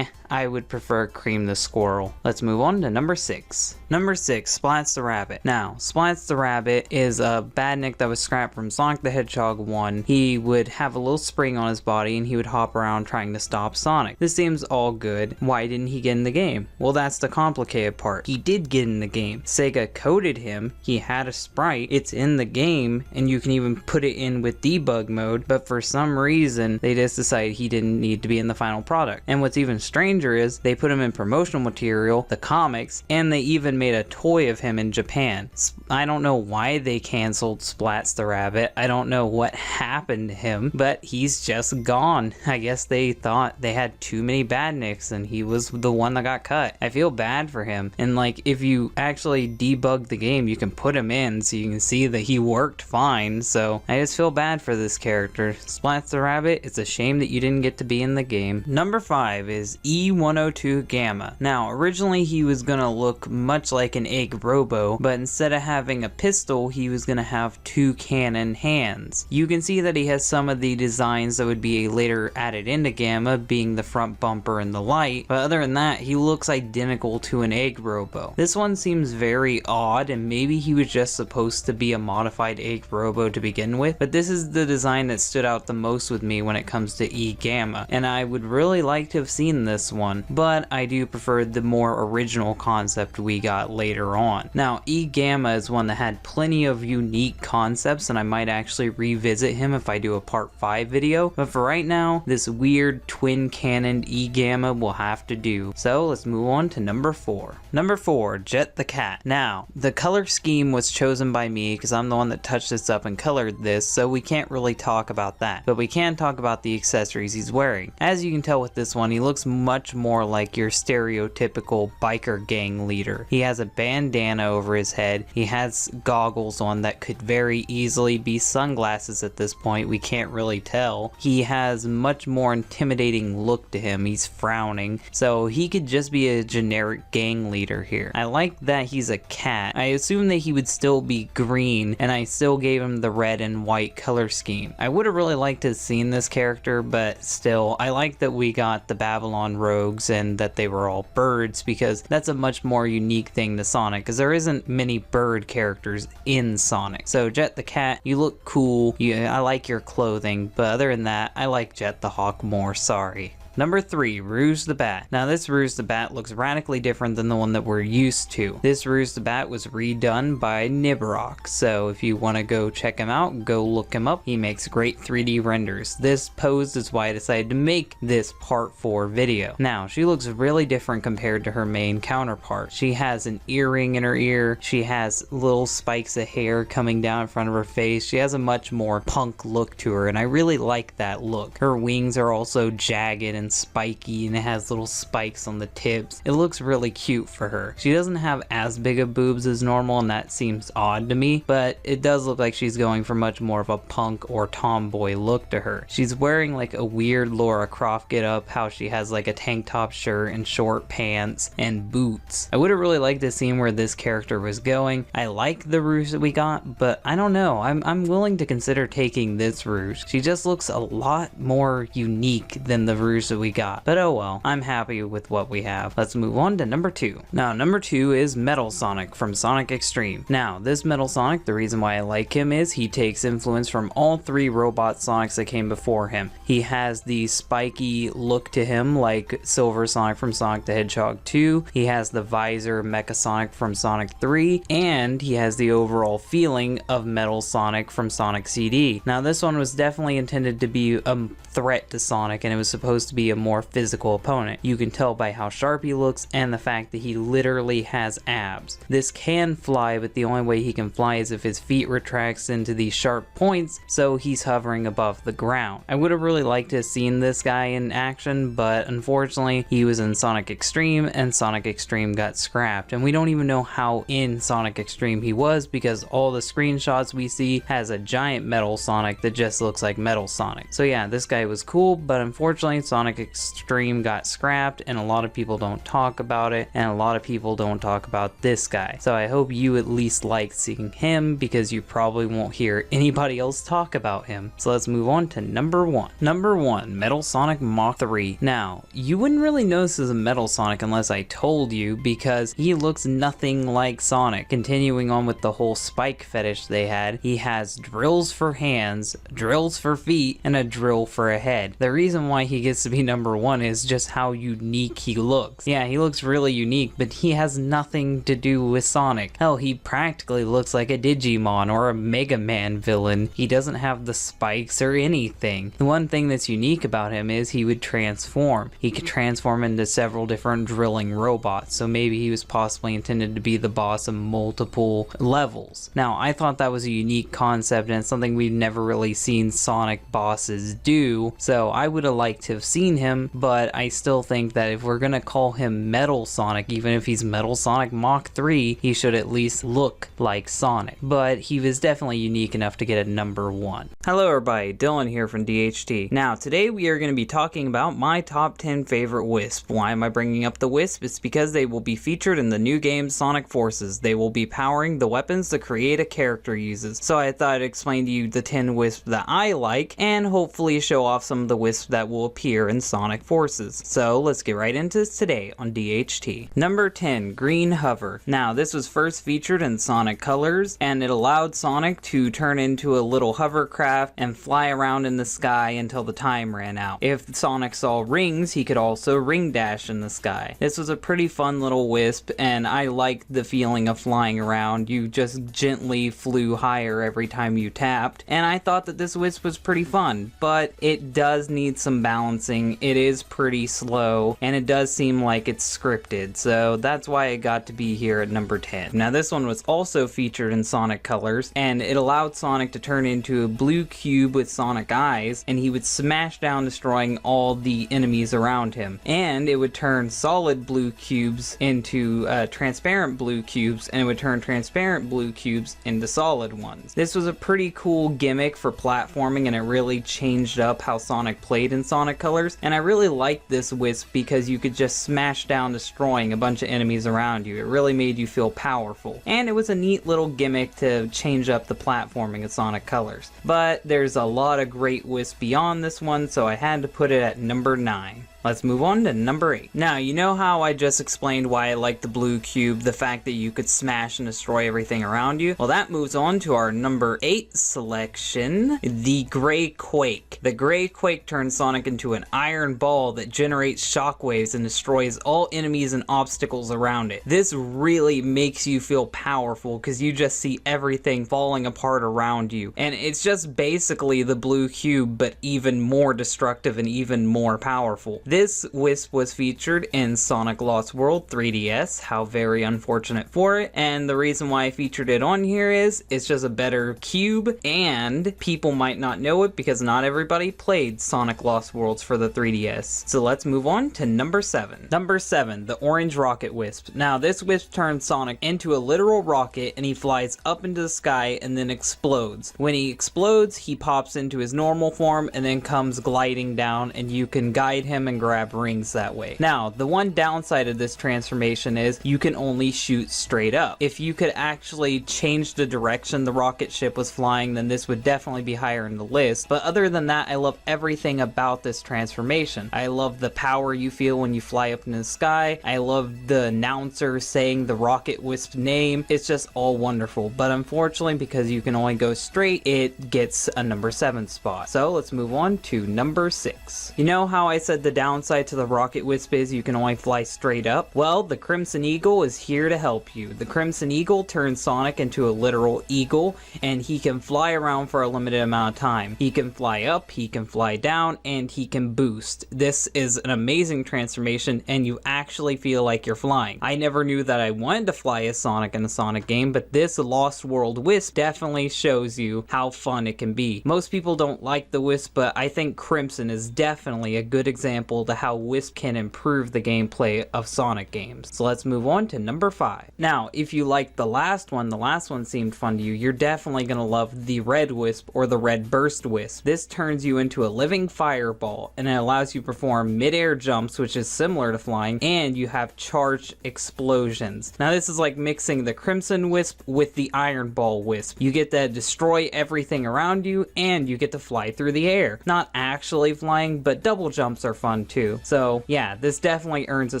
A: I would prefer Cream the Squirrel. Let's move on to number 6. Number 6, Splats the Rabbit. Now, Splats the Rabbit is a badnik that was scrapped from Sonic the Hedgehog 1. He would have a little spring on his body and he would hop around trying to stop Sonic. This seems all good. Why didn't he get in the game? Well, that's the complicated part. He did get in the game. Sega coded him. He had a sprite. It's in the game, and you can even put it in with debug mode, but for some reason, they just decided he didn't need to be in the final product. And what's even stranger is they put him in promotional material, the comics, and they even made a toy of him in Japan. I don't know why they canceled Splats the Rabbit. I don't know what happened to him, but he's just gone. I guess they thought they had too many badniks and he was the one that got cut. I feel bad for him. And like, if you
B: actually debug the game, you can put him in so you can see that he worked fine. So I just feel bad for this character. Splats the Rabbit, it's a shame that you didn't get to be in the game. Number 5 is E102 Gamma. Now originally he was gonna look much like an egg robo, but instead of having a pistol he was gonna have 2 cannon hands. You can see that he has some of the designs that would be later added into Gamma, being the front bumper and the light, but other than that he looks identical to an egg robo. This one seems very odd, and maybe he was just supposed to be a modified egg robo to begin with, but this is the design that stood out the most with me when it comes to E Gamma, and I would really like to have seen this one, but I do prefer the more original concept we got later on. Now E Gamma is one that had plenty of unique concepts, and I might actually revisit him if I do a part 5 video, but for right now this weird twin cannoned E Gamma will have to do. So let's move on to number 4. Number 4, Jet the Cat. Now the color scheme was chosen by me because I'm the one that touched this up and colored this, so we can't really talk about that, but we can talk about the accessories he's wearing. As you can tell with this one, he looks much more like your stereotypical biker gang leader. He has a bandana over his head, he has goggles on that could very easily be sunglasses at this point, we can't really tell. He has much more intimidating look to him, he's frowning, so he could just be a generic gang leader here. I like that he's a cat. I assume that he would still be green, and I still gave him the red and white color scheme. I would have really liked to have seen this character, but still, I like that we got the Babylon Rogues and that they were all birds, because that's a much more unique thing to Sonic, because there isn't many bird characters in Sonic. So Jet the Cat, you look cool, I like your clothing, but other than that, I like Jet the Hawk more, sorry. Number 3, Rouge the Bat. Now this Rouge the Bat looks radically different than the one that we're used to. This Rouge the Bat was redone by Nibrock, so if you want to go check him out, go look him up. He makes great 3D renders. This pose is why I decided to make this part 4 video. Now she looks really different compared to her main counterpart. She has an earring in her ear, she has little spikes of hair coming down in front of her face, she has a much more punk look to her, and I really like that look. Her wings are also jagged and spiky, and it has little spikes on the tips. It looks really cute for her. She doesn't have as big of boobs as normal, and that seems odd to me, but it does look like she's going for much more of a punk or tomboy look to her. She's wearing like a weird Lara Croft get up, how she has like a tank top shirt and short pants and boots. I would have really liked to see where this character was going. I like the Rouge that we got, but I don't know. I'm willing to consider taking this Rouge. She just looks a lot more unique than the Rouge that we got, but oh well, I'm happy with what we have. Let's move on to number 2. Now number 2 is Metal Sonic from Sonic Extreme. Now this Metal Sonic, the reason why I like him is he takes influence from all 3 robot Sonics that came before him. He has the spiky look to him like Silver Sonic from Sonic the Hedgehog 2, he has the visor Mecha Sonic from Sonic 3, and he has the overall feeling of Metal Sonic from Sonic CD. Now this one was definitely intended to be a threat to Sonic, and it was supposed to be a more physical opponent. You can tell by how sharp he looks and the fact that he literally has abs. This can fly, but the only way he can fly is if his feet retracts into these sharp points, so he's hovering above the ground. I would have really liked to have seen this guy in action, but unfortunately he was in Sonic Extreme, and Sonic Extreme got scrapped, and we don't even know how in Sonic Extreme he was, because all the screenshots we see has a giant Metal Sonic that just looks like Metal Sonic. So yeah, this guy was cool, but unfortunately Sonic Extreme got scrapped, and a lot of people don't talk about it, and a lot of people don't talk about this guy. So I hope you at least like seeing him, because you probably won't hear anybody else talk about him. So let's move on to number 1. Number 1, Metal Sonic Mach 3. Now, you wouldn't really know this is a Metal Sonic unless I told you, because he looks nothing like Sonic. Continuing on with the whole spike fetish they had, he has drills for hands, drills for feet, and a drill for a head. The reason why he gets to be number 1 is just how unique he looks. Yeah, he looks really unique, but he has nothing to do with Sonic. Hell, he practically looks like a Digimon or a Mega Man villain. He doesn't have the spikes or anything. The one thing that's unique about him is he would transform. He could transform into several different drilling robots, so maybe he was possibly intended to be the boss of multiple levels. Now, I thought that was a unique concept, and it's something we've never really seen Sonic bosses do, so I would have liked to have seen
A: seen him, but I still think that if we're gonna call him Metal Sonic, even if he's Metal Sonic Mach 3, he should at least look like Sonic. But he was definitely unique enough to get a number 1.
C: Hello everybody, Dylan here from DHT. Now today we are going to be talking about my top 10 favorite Wisp. Why am I bringing up the Wisp? It's because they will be featured in the new game Sonic Forces. They will be powering the weapons the creator character uses. So I thought I'd explain to you the 10 Wisps that I like and hopefully show off some of the Wisps that will appear in Sonic Forces. So let's get right into this today on DHT. Number 10, Green Hover. Now this was first featured in Sonic Colors and it allowed Sonic to turn into a little hovercraft and fly around in the sky until the time ran out. If Sonic saw rings, he could also ring dash in the sky. This was a pretty fun little Wisp, and I liked the feeling of flying around. You just gently flew higher every time you tapped, and I thought that this Wisp was pretty fun, but it does need some balancing. It is pretty slow, and it does seem like it's scripted, so that's why it got to be here at number 10. Now this one was also featured in Sonic Colors, and it allowed Sonic to turn into a blue cube with Sonic eyes, and he would smash down, destroying all the enemies around him. And it would turn solid blue cubes into transparent blue cubes, and it would turn transparent blue cubes into solid ones. This was a pretty cool gimmick for platforming, and it really changed up how Sonic played in Sonic Colors, and I really liked this Wisp because you could just smash down, destroying a bunch of enemies around you. It really made you feel powerful, and it was a neat little gimmick to change up the platforming of Sonic Colors. But there's a lot of great Wisps beyond this one, so I had to put it at number 9. Let's move on to number 8. Now, you know how I just explained why I like the blue cube, the fact that you could smash and destroy everything around you? Well, that moves on to our number 8 selection, the Gray Quake. The Gray Quake turns Sonic into an iron ball that generates shockwaves and destroys all enemies and obstacles around it. This really makes you feel powerful because you just see everything falling apart around you. And it's just basically the blue cube, but even more destructive and even more powerful. This Wisp was featured in Sonic Lost World 3DS, how very unfortunate for it, and the reason why I featured it on here is it's just a better cube, and people might not know it because not everybody played Sonic Lost Worlds for the 3DS. So let's move on to number 7. Number 7, the Orange Rocket Wisp. Now this Wisp turns Sonic into a literal rocket, and he flies up into the sky and then explodes. When he explodes, he pops into his normal form and then comes gliding down, and you can guide him and grab rings that way. Now, the one downside of this transformation is you can only shoot straight up. If you could actually change the direction the rocket ship was flying, then this would definitely be higher in the list. But other than that, I love everything about this transformation. I love the power you feel when you fly up in the sky. I love the announcer saying the Rocket Wisp name. It's just all wonderful. But unfortunately, because you can only go straight, it gets a number 7 spot. So let's move on to number 6. You know how I said the downside to the Rocket Wisp is you can only fly straight up? Well, the Crimson Eagle is here to help you. The Crimson Eagle turns Sonic into a literal eagle, and he can fly around for a limited amount of time. He can fly up, he can fly down, and he can boost. This is an amazing transformation, and you actually feel like you're flying. I never knew that I wanted to fly as Sonic in a Sonic game, but this Lost World Wisp definitely shows you how fun it can be. Most people don't like the Wisp, but I think Crimson is definitely a good example to how Wisp can improve the gameplay of Sonic games. So let's move on to number 5. Now, if you liked the last one seemed fun to you, you're definitely going to love the Red Wisp or the Red Burst Wisp. This turns you into a living fireball, and it allows you to perform mid-air jumps, which is similar to flying, and you have charged explosions. Now this is like mixing the Crimson Wisp with the Iron Ball Wisp. You get to destroy everything around you, and you get to fly through the air. Not actually flying, but double jumps are fun too. So yeah, this definitely earns a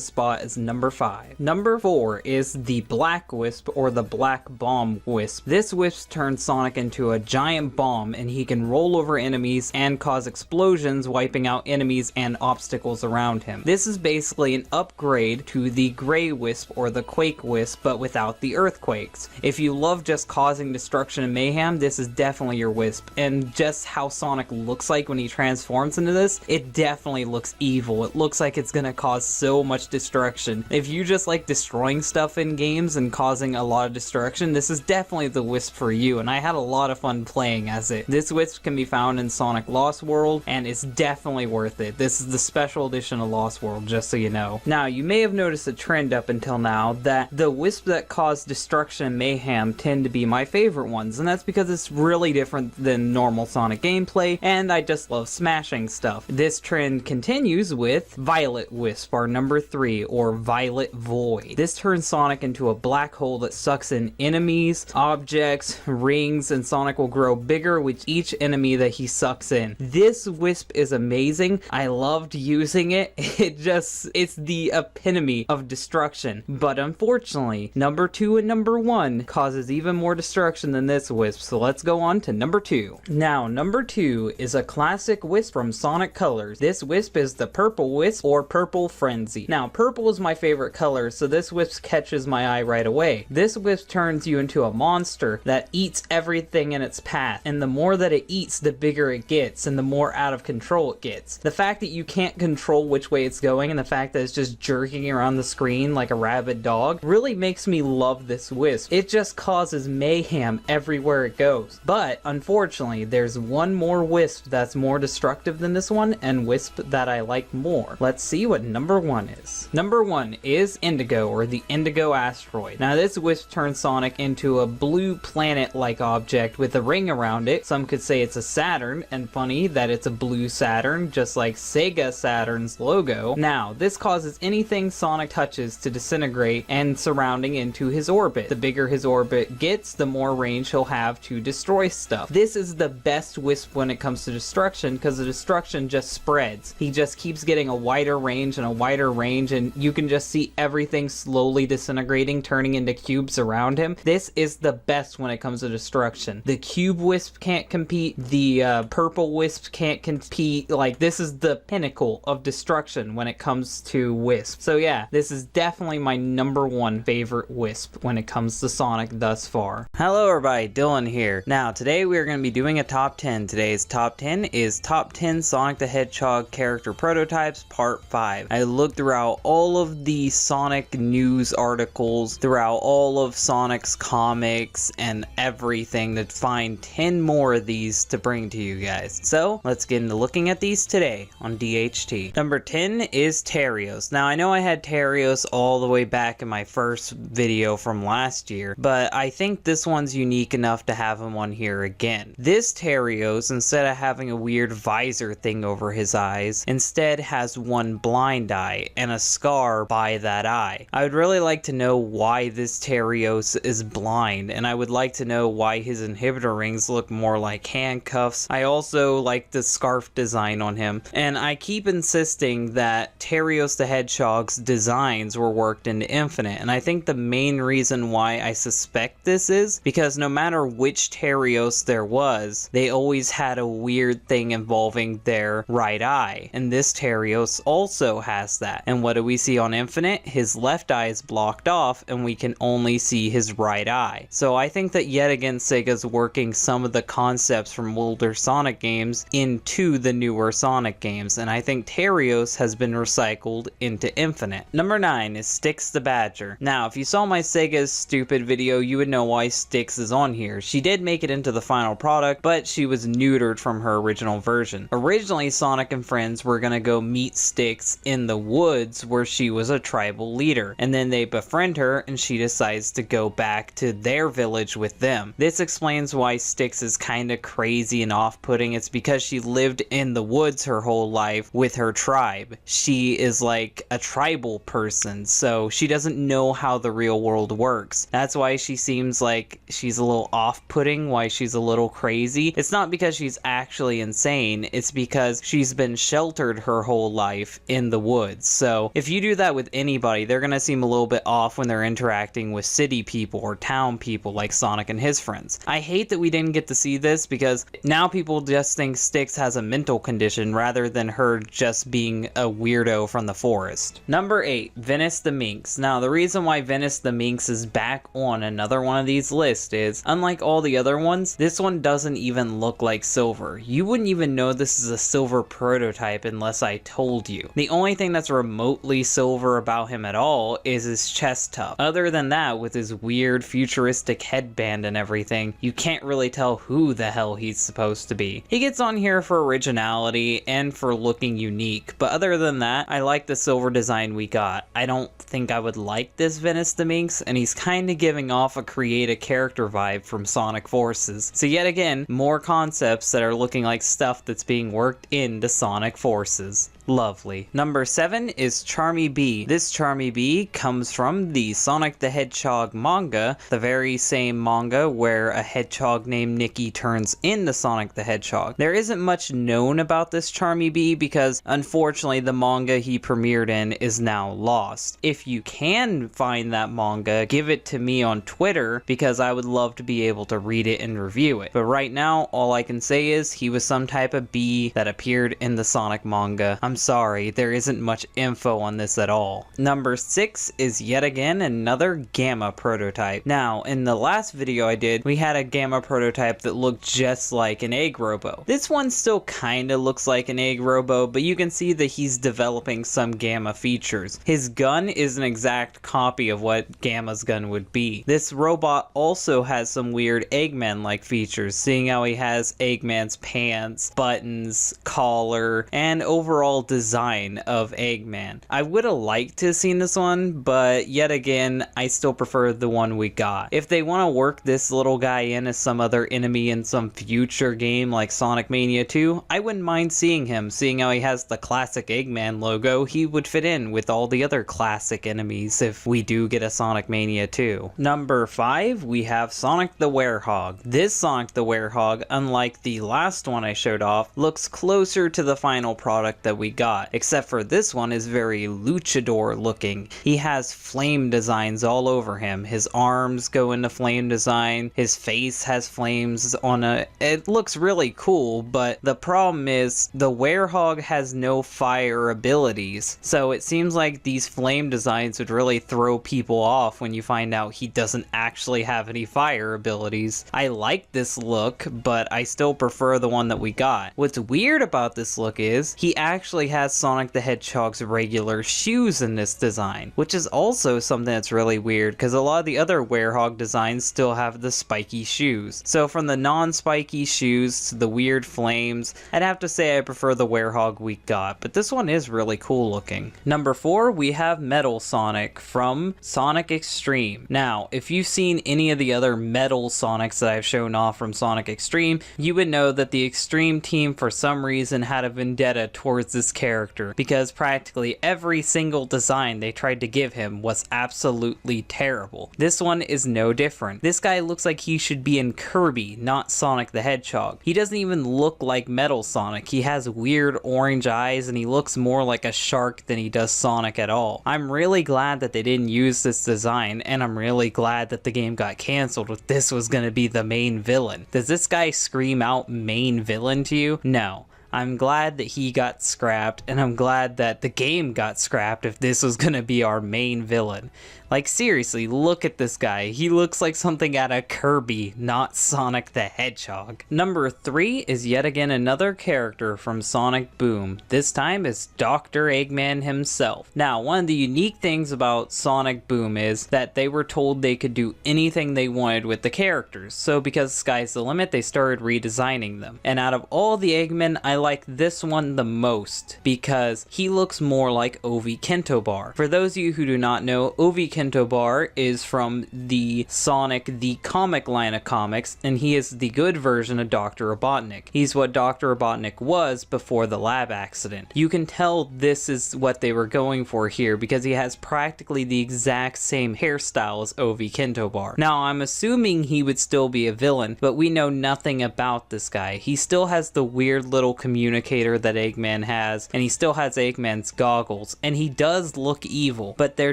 C: spot as number 5. Number 4 is the Black Wisp or the Black Bomb Wisp. This Wisp turns Sonic into a giant bomb, and he can roll over enemies and cause explosions, wiping out enemies and obstacles around him. This is basically an upgrade to the Gray Wisp or the Quake Wisp, but without the earthquakes. If you love just causing destruction and mayhem, this is definitely your Wisp. And just how Sonic looks like when he transforms into this, it definitely looks evil. It looks like it's gonna cause so much destruction. If you just like destroying stuff in games and causing a lot of destruction, this is definitely the Wisp for you, and I had a lot of fun playing as it. This Wisp can be found in Sonic Lost World, and it's definitely worth it. This is the special edition of Lost World, just so you know. Now, you may have noticed a trend up until now that the Wisp that cause destruction and mayhem tend to be my favorite ones, and that's because it's really different than normal Sonic gameplay, and I just love smashing stuff. This trend continues with Violet Wisp, our number 3, or Violet Void. This turns Sonic into a black hole that sucks in enemies, objects, rings, and Sonic will grow bigger with each enemy that he sucks in. This Wisp is amazing. I loved using it. It's the epitome of destruction. But unfortunately, number 2 and number 1 causes even more destruction than this Wisp, so let's go on to number 2. Now, number 2 is a classic Wisp from Sonic Colors. This Wisp is the Purple Wisp, or Purple Frenzy. Now, purple is my favorite color, so this Wisp catches my eye right away. This Wisp turns you into a monster that eats everything in its path, and the more that it eats, the bigger it gets, and the more out of control it gets. The fact that you can't control which way it's going, and the fact that it's just jerking around the screen like a rabid dog, really makes me love this Wisp. It just causes mayhem everywhere it goes. But, unfortunately, there's one more Wisp that's more destructive than this one, and Wisp that I like more. Let's see what number 1 is. Number 1 is Indigo, or the Indigo Asteroid. Now, this Wisp turns Sonic into a blue planet-like object with a ring around it. Some could say it's a Saturn, and funny that it's a blue Saturn, just like Sega Saturn's logo. Now, this causes anything Sonic touches to disintegrate and surrounding into his orbit. The bigger his orbit gets, the more range he'll have to destroy stuff. This is the best Wisp when it comes to destruction, because the destruction just spreads. He just keeps getting a wider range and a wider range, and you can just see everything slowly disintegrating, turning into cubes around him. This is the best when it comes to destruction. The Cube Wisp can't compete, the Purple Wisp can't compete. Like, this is the pinnacle of destruction when it comes to Wisp. So yeah, this is definitely my number 1 favorite Wisp when it comes to Sonic thus far.
A: Hello everybody, Dylan here. Now, today we are going to be doing a top 10. Today's top 10 is top 10 Sonic the Hedgehog character prototypes part 5. I looked throughout all of the Sonic news articles, throughout all of Sonic's comics and everything to find 10 more of these to bring to you guys. So, let's get into looking at these today on DHT. Number 10 is Terios. Now, I know I had Terios all the way back in my first video from last year, but I think this one's unique enough to have him on here again. This Terios, instead of having a weird visor thing over his eyes, instead has one blind eye and a scar by that eye. I would really like to know why this Terios is blind, and I would like to know why his inhibitor rings look more like handcuffs. I also like the scarf design on him, and I keep insisting that Terios the Hedgehog's designs were worked into Infinite, and I think the main reason why I suspect this is because no matter which Terios there was, they always had a weird thing involving their right eye, and this Terios also has that. And what do we see on Infinite? His left eye is blocked off, and we can only see his right eye. So I think that yet again Sega's working some of the concepts from older Sonic games into the newer Sonic games, and I think Terios has been recycled into Infinite. Number 9 is Styx the Badger. Now, if you saw my Sega's Stupid video, you would know why Styx is on here. She did make it into the final product, but she was neutered from her original version. Originally, Sonic and friends were gonna go meet Styx in the woods where she was a tribal leader, and then they befriend her and she decides to go back to their village with them. This explains why Styx is kinda crazy and off-putting. It's because she lived in the woods her whole life with her tribe. She is like a tribal person, so she doesn't know how the real world works. That's why she seems like she's a little off-putting, why she's a little crazy. It's not because she's actually insane, it's because she's been sheltered her whole life in the woods. So if you do that with anybody, they're gonna seem a little bit off when they're interacting with city people or town people like Sonic and his friends. I hate that we didn't get to see this because now people just think Styx has a mental condition rather than her just being a weirdo from the forest. Number 8, Venice the Minx. Now, the reason why Venice the Minx is back on another one of these lists is, unlike all the other ones, this one doesn't even look like silver. You wouldn't even know this is a silver prototype unless
C: Yes, I told you. The only thing that's remotely silver about him at all is his chest tufts. Other than that, with his weird futuristic headband and everything, you can't really tell who the hell he's supposed to be. He gets on here for originality and for looking unique, but other than that, I like the silver design we got. I don't think I would like this Venice the Minx, and he's kinda giving off a create a character vibe from Sonic Forces. So yet again, more concepts that are looking like stuff that's being worked into Sonic Forces. Lovely. Number 7 is Charmy Bee. This Charmy Bee comes from the Sonic the Hedgehog manga, the very same manga where a hedgehog named Nikki turns into Sonic the Hedgehog. There isn't much known about this Charmy Bee because unfortunately the manga he premiered in is now lost. If you can find that manga, give it to me on Twitter because I would love to be able to read it and review it. But right now, all I can say is he was some type of bee that appeared in the Sonic manga. I'm sorry, there isn't much info on this at all. Number 6 is yet again another Gamma prototype. Now, in the last video I did, we had a Gamma prototype that looked just like an Egg Robo. This one still kinda looks like an Egg Robo, but you can see that he's developing some Gamma features. His gun is an exact copy of what Gamma's gun would be. This robot also has some weird Eggman-like features, seeing how he has Eggman's pants, buttons, collar, and overall design of Eggman. I would have liked to have seen this one, but yet again, I still prefer the one we got. If they want to work this little guy in as some other enemy in some future game like Sonic Mania 2, I wouldn't mind seeing him. Seeing how he has the classic Eggman logo, he would fit in with all the other classic enemies if we do get a Sonic Mania 2. Number 5, we have Sonic the Werehog. This Sonic the Werehog, unlike the last one I showed off, looks closer to the final product that we got, except for this one is very luchador looking. He has flame designs all over him. His arms go into flame design, his face has flames on it looks really cool, but the problem is the Werehog has no fire abilities, so it seems like these flame designs would really throw people off when you find out he doesn't actually have any fire abilities. I like this look, but I still prefer the one that we got. What's weird about this look is he actually has Sonic the Hedgehog's regular shoes in this design, which is also something that's really weird because a lot of the other Werehog designs still have the spiky shoes. So from the non-spiky shoes to the weird flames, I'd have to say I prefer the Werehog we got, but this one is really cool looking. Number 4, we have Metal Sonic from Sonic Extreme. Now, if you've seen any of the other Metal Sonics that I've shown off from Sonic Extreme, you would know that the Extreme team for some reason had a vendetta towards this character because practically every single design they tried to give him was absolutely terrible. This one is no different. This guy looks like he should be in Kirby, not Sonic the Hedgehog. He doesn't even look like Metal Sonic. He has weird orange eyes and he looks more like a shark than he does Sonic at all. I'm really glad that they didn't use this design, and I'm really glad that the game got canceled if this was going to be the main villain. Does this guy scream out main villain to you? No. I'm glad that he got scrapped, and I'm glad that the game got scrapped if this was gonna be our main villain. Like, seriously, look at this guy. He looks like something out of Kirby, not Sonic the Hedgehog. Number 3 is yet again another character from Sonic Boom. This time it's Dr. Eggman himself. Now, one of the unique things about Sonic Boom is that they were told they could do anything they wanted with the characters. So because sky's the limit, they started redesigning them. And out of all the Eggmen, I like this one the most because he looks more like Ovi Kentobar. For those of you who do not know, Ovi Kentobar is from the Sonic the Comic line of comics, and he is the good version of Dr. Robotnik. He's what Dr. Robotnik was before the lab accident. You can tell this is what they were going for here because he has practically the exact same hairstyle as Ovi Kentobar. Now, I'm assuming he would still be a villain, but we know nothing about this guy. He still has the weird little communicator that Eggman has, and he still has Eggman's goggles, and he does look evil, but there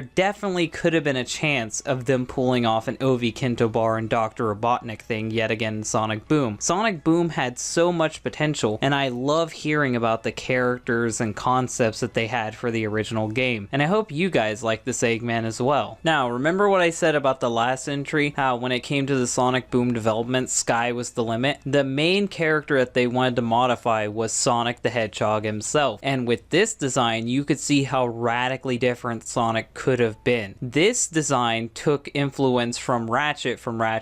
C: definitely could have been a chance of them pulling off an Ovi Kentobar and Dr. Robotnik thing yet again in Sonic Boom. Sonic Boom had so much potential, and I love hearing about the characters and concepts that they had for the original game, and I hope you guys like this Eggman as well. Now, remember what I said about the last entry, how when it came to the Sonic Boom development, sky was the limit? The main character that they wanted to modify was was Sonic the Hedgehog himself. And with this design, you could see how radically different Sonic could have been. This design took influence from Ratchet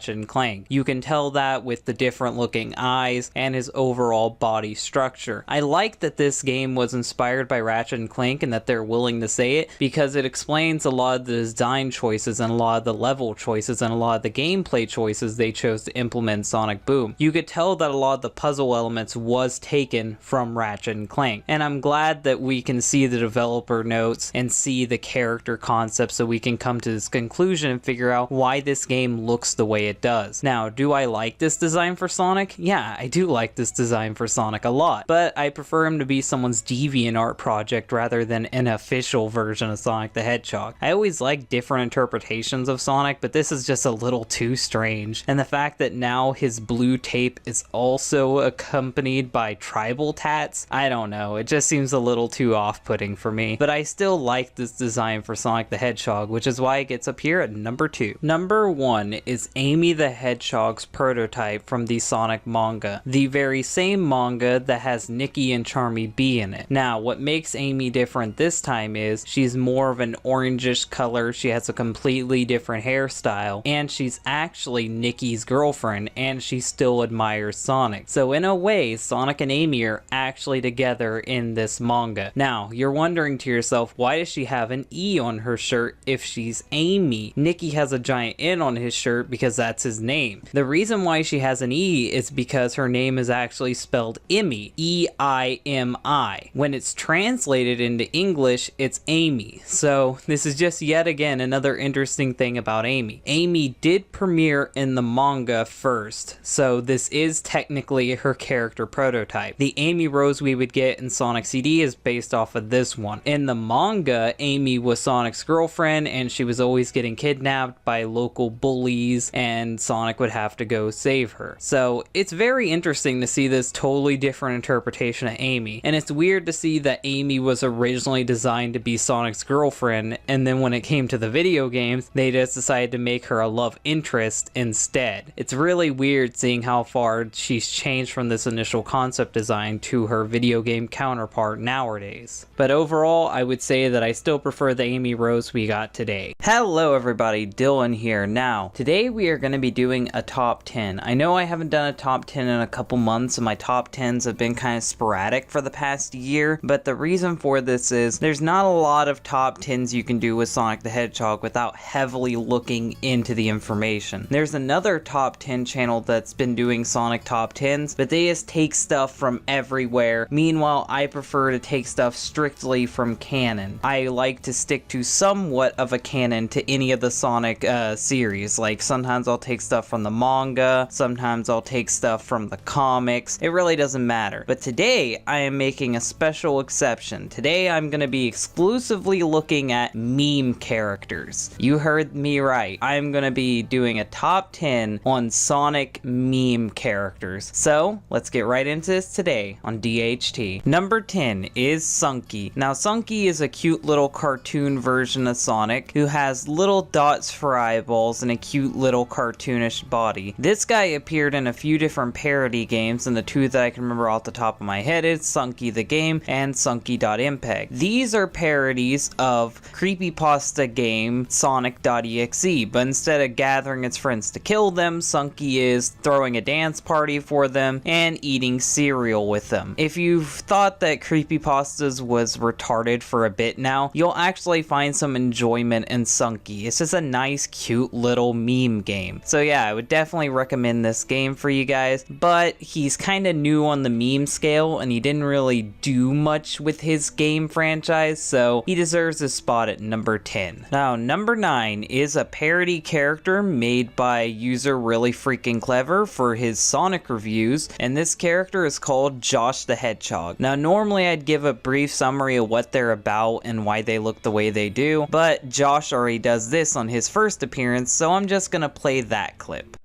C: and Clank. You can tell that with the different looking eyes and his overall body structure. I like that this game was inspired by Ratchet and Clank and that they're willing to say it, because it explains a lot of the design choices and a lot of the level choices and a lot of the gameplay choices they chose to implement Sonic Boom. You could tell that a lot of the puzzle elements was taken from Ratchet and Clank, and I'm glad that we can see the developer notes and see the character concepts so we can come to this conclusion and figure out why this game looks the way it does. Now, do I like this design for Sonic? Yeah, I do like this design for Sonic a lot, but I prefer him to be someone's DeviantArt project rather than an official version of Sonic the Hedgehog. I always like different interpretations of Sonic, but this is just a little too strange. And the fact that now his blue tape is also accompanied by tribal tats, I don't know, it just seems a little too off-putting for me. But I still like this design for Sonic the Hedgehog, which is why it gets up here at number 2. Number 1 is Amy the Hedgehog's prototype from the Sonic manga, the very same manga that has Nikki and Charmy B in it. Now, what makes Amy different this time is she's more of an orangish color, she has a completely different hairstyle, and she's actually Nikki's girlfriend, and she still admires Sonic. So in a way, Sonic and Amy are actually together in this manga. Now, you're wondering to yourself, why does she have an E on her shirt if she's Amy? Nikki has a giant N on his shirt because that's his name. The reason why she has an E is because her name is actually spelled Imi, E-I-M-I. When it's translated into English, it's Amy. So this is just yet again another interesting thing about Amy. Amy did premiere in the manga first, so this is technically her character prototype. The Amy Rose we would get in Sonic CD is based off of this one. In the manga, Amy was Sonic's girlfriend, and she was always getting kidnapped by local bullies, and Sonic would have to go save her. So it's very interesting to see this totally different interpretation of Amy, and it's weird to see that Amy was originally designed to be Sonic's girlfriend, and then when it came to the video games, they just decided to make her a love interest instead. It's really weird seeing how far she's changed from this initial concept design to her video game counterpart nowadays. But overall, I would say that I still prefer the Amy Rose we got today. Hello everybody, Dylan here. Now, today we are going to be doing a top 10. I know I haven't done a top 10 in a couple months, and my top 10s have been kind of sporadic for the past year, but the reason for this is there's not a lot of top 10s you can do with Sonic the Hedgehog without heavily looking into the information. There's another top 10 channel that's been doing Sonic top 10s, but they just take stuff from everywhere. Meanwhile, I prefer to take stuff strictly from canon. I like to stick to somewhat of a canon to any of the Sonic series. Like, sometimes I'll take stuff from the manga, sometimes I'll take stuff from the comics. It really doesn't matter. But today, I am making a special exception. Today, I'm going to be exclusively looking at meme characters. You heard me right. I'm going to be doing a top 10 on Sonic meme characters. So, let's get right into this today on DHT. Number 10 is Sunky. Now, Sunky is a cute little cartoon version of Sonic who has little dots for eyeballs and a cute little cartoonish body. This guy appeared in a few different parody games, and the two that I can remember off the top of my head is Sunky the Game and Sunky.MPEG. These are parodies of creepypasta game Sonic.exe, but instead of gathering its friends to kill them, Sunky is throwing a dance party for them and eating cereal with them. If you've thought that creepypastas was retarded for a bit now, you'll actually find some enjoyment in Sunky. It's just a nice, cute little meme game. So yeah, I would definitely recommend this game for you guys, but he's kind of new on the meme scale, and he didn't really do much with his game franchise, so he deserves a spot at number 10. Now, number 9 is a parody character made by user Really Freaking Clever for his Sonic reviews, and this character is called Josh the Hedgehog. Now, normally I'd give a brief summary of what they're about and why they look the way they do, but Josh already does this on his first appearance, so I'm just gonna play that clip.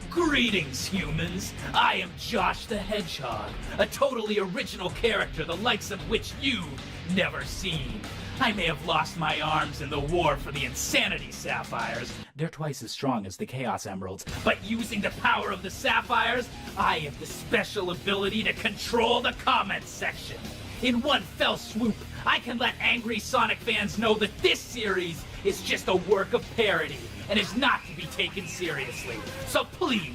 D: Greetings, humans. I am Josh the Hedgehog, a totally original character the likes of which you've never seen. I may have lost my arms in the war for the Insanity Sapphires. They're twice as strong as the Chaos Emeralds. But using the power of the Sapphires, I have the special ability to control the comments section. In one fell swoop, I can let angry Sonic fans know that this series is just a work of parody and is not to be taken seriously. So please,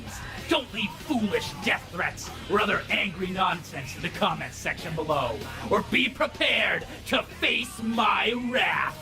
D: don't leave foolish death threats or other angry nonsense in the comments section below, or be prepared to face my wrath.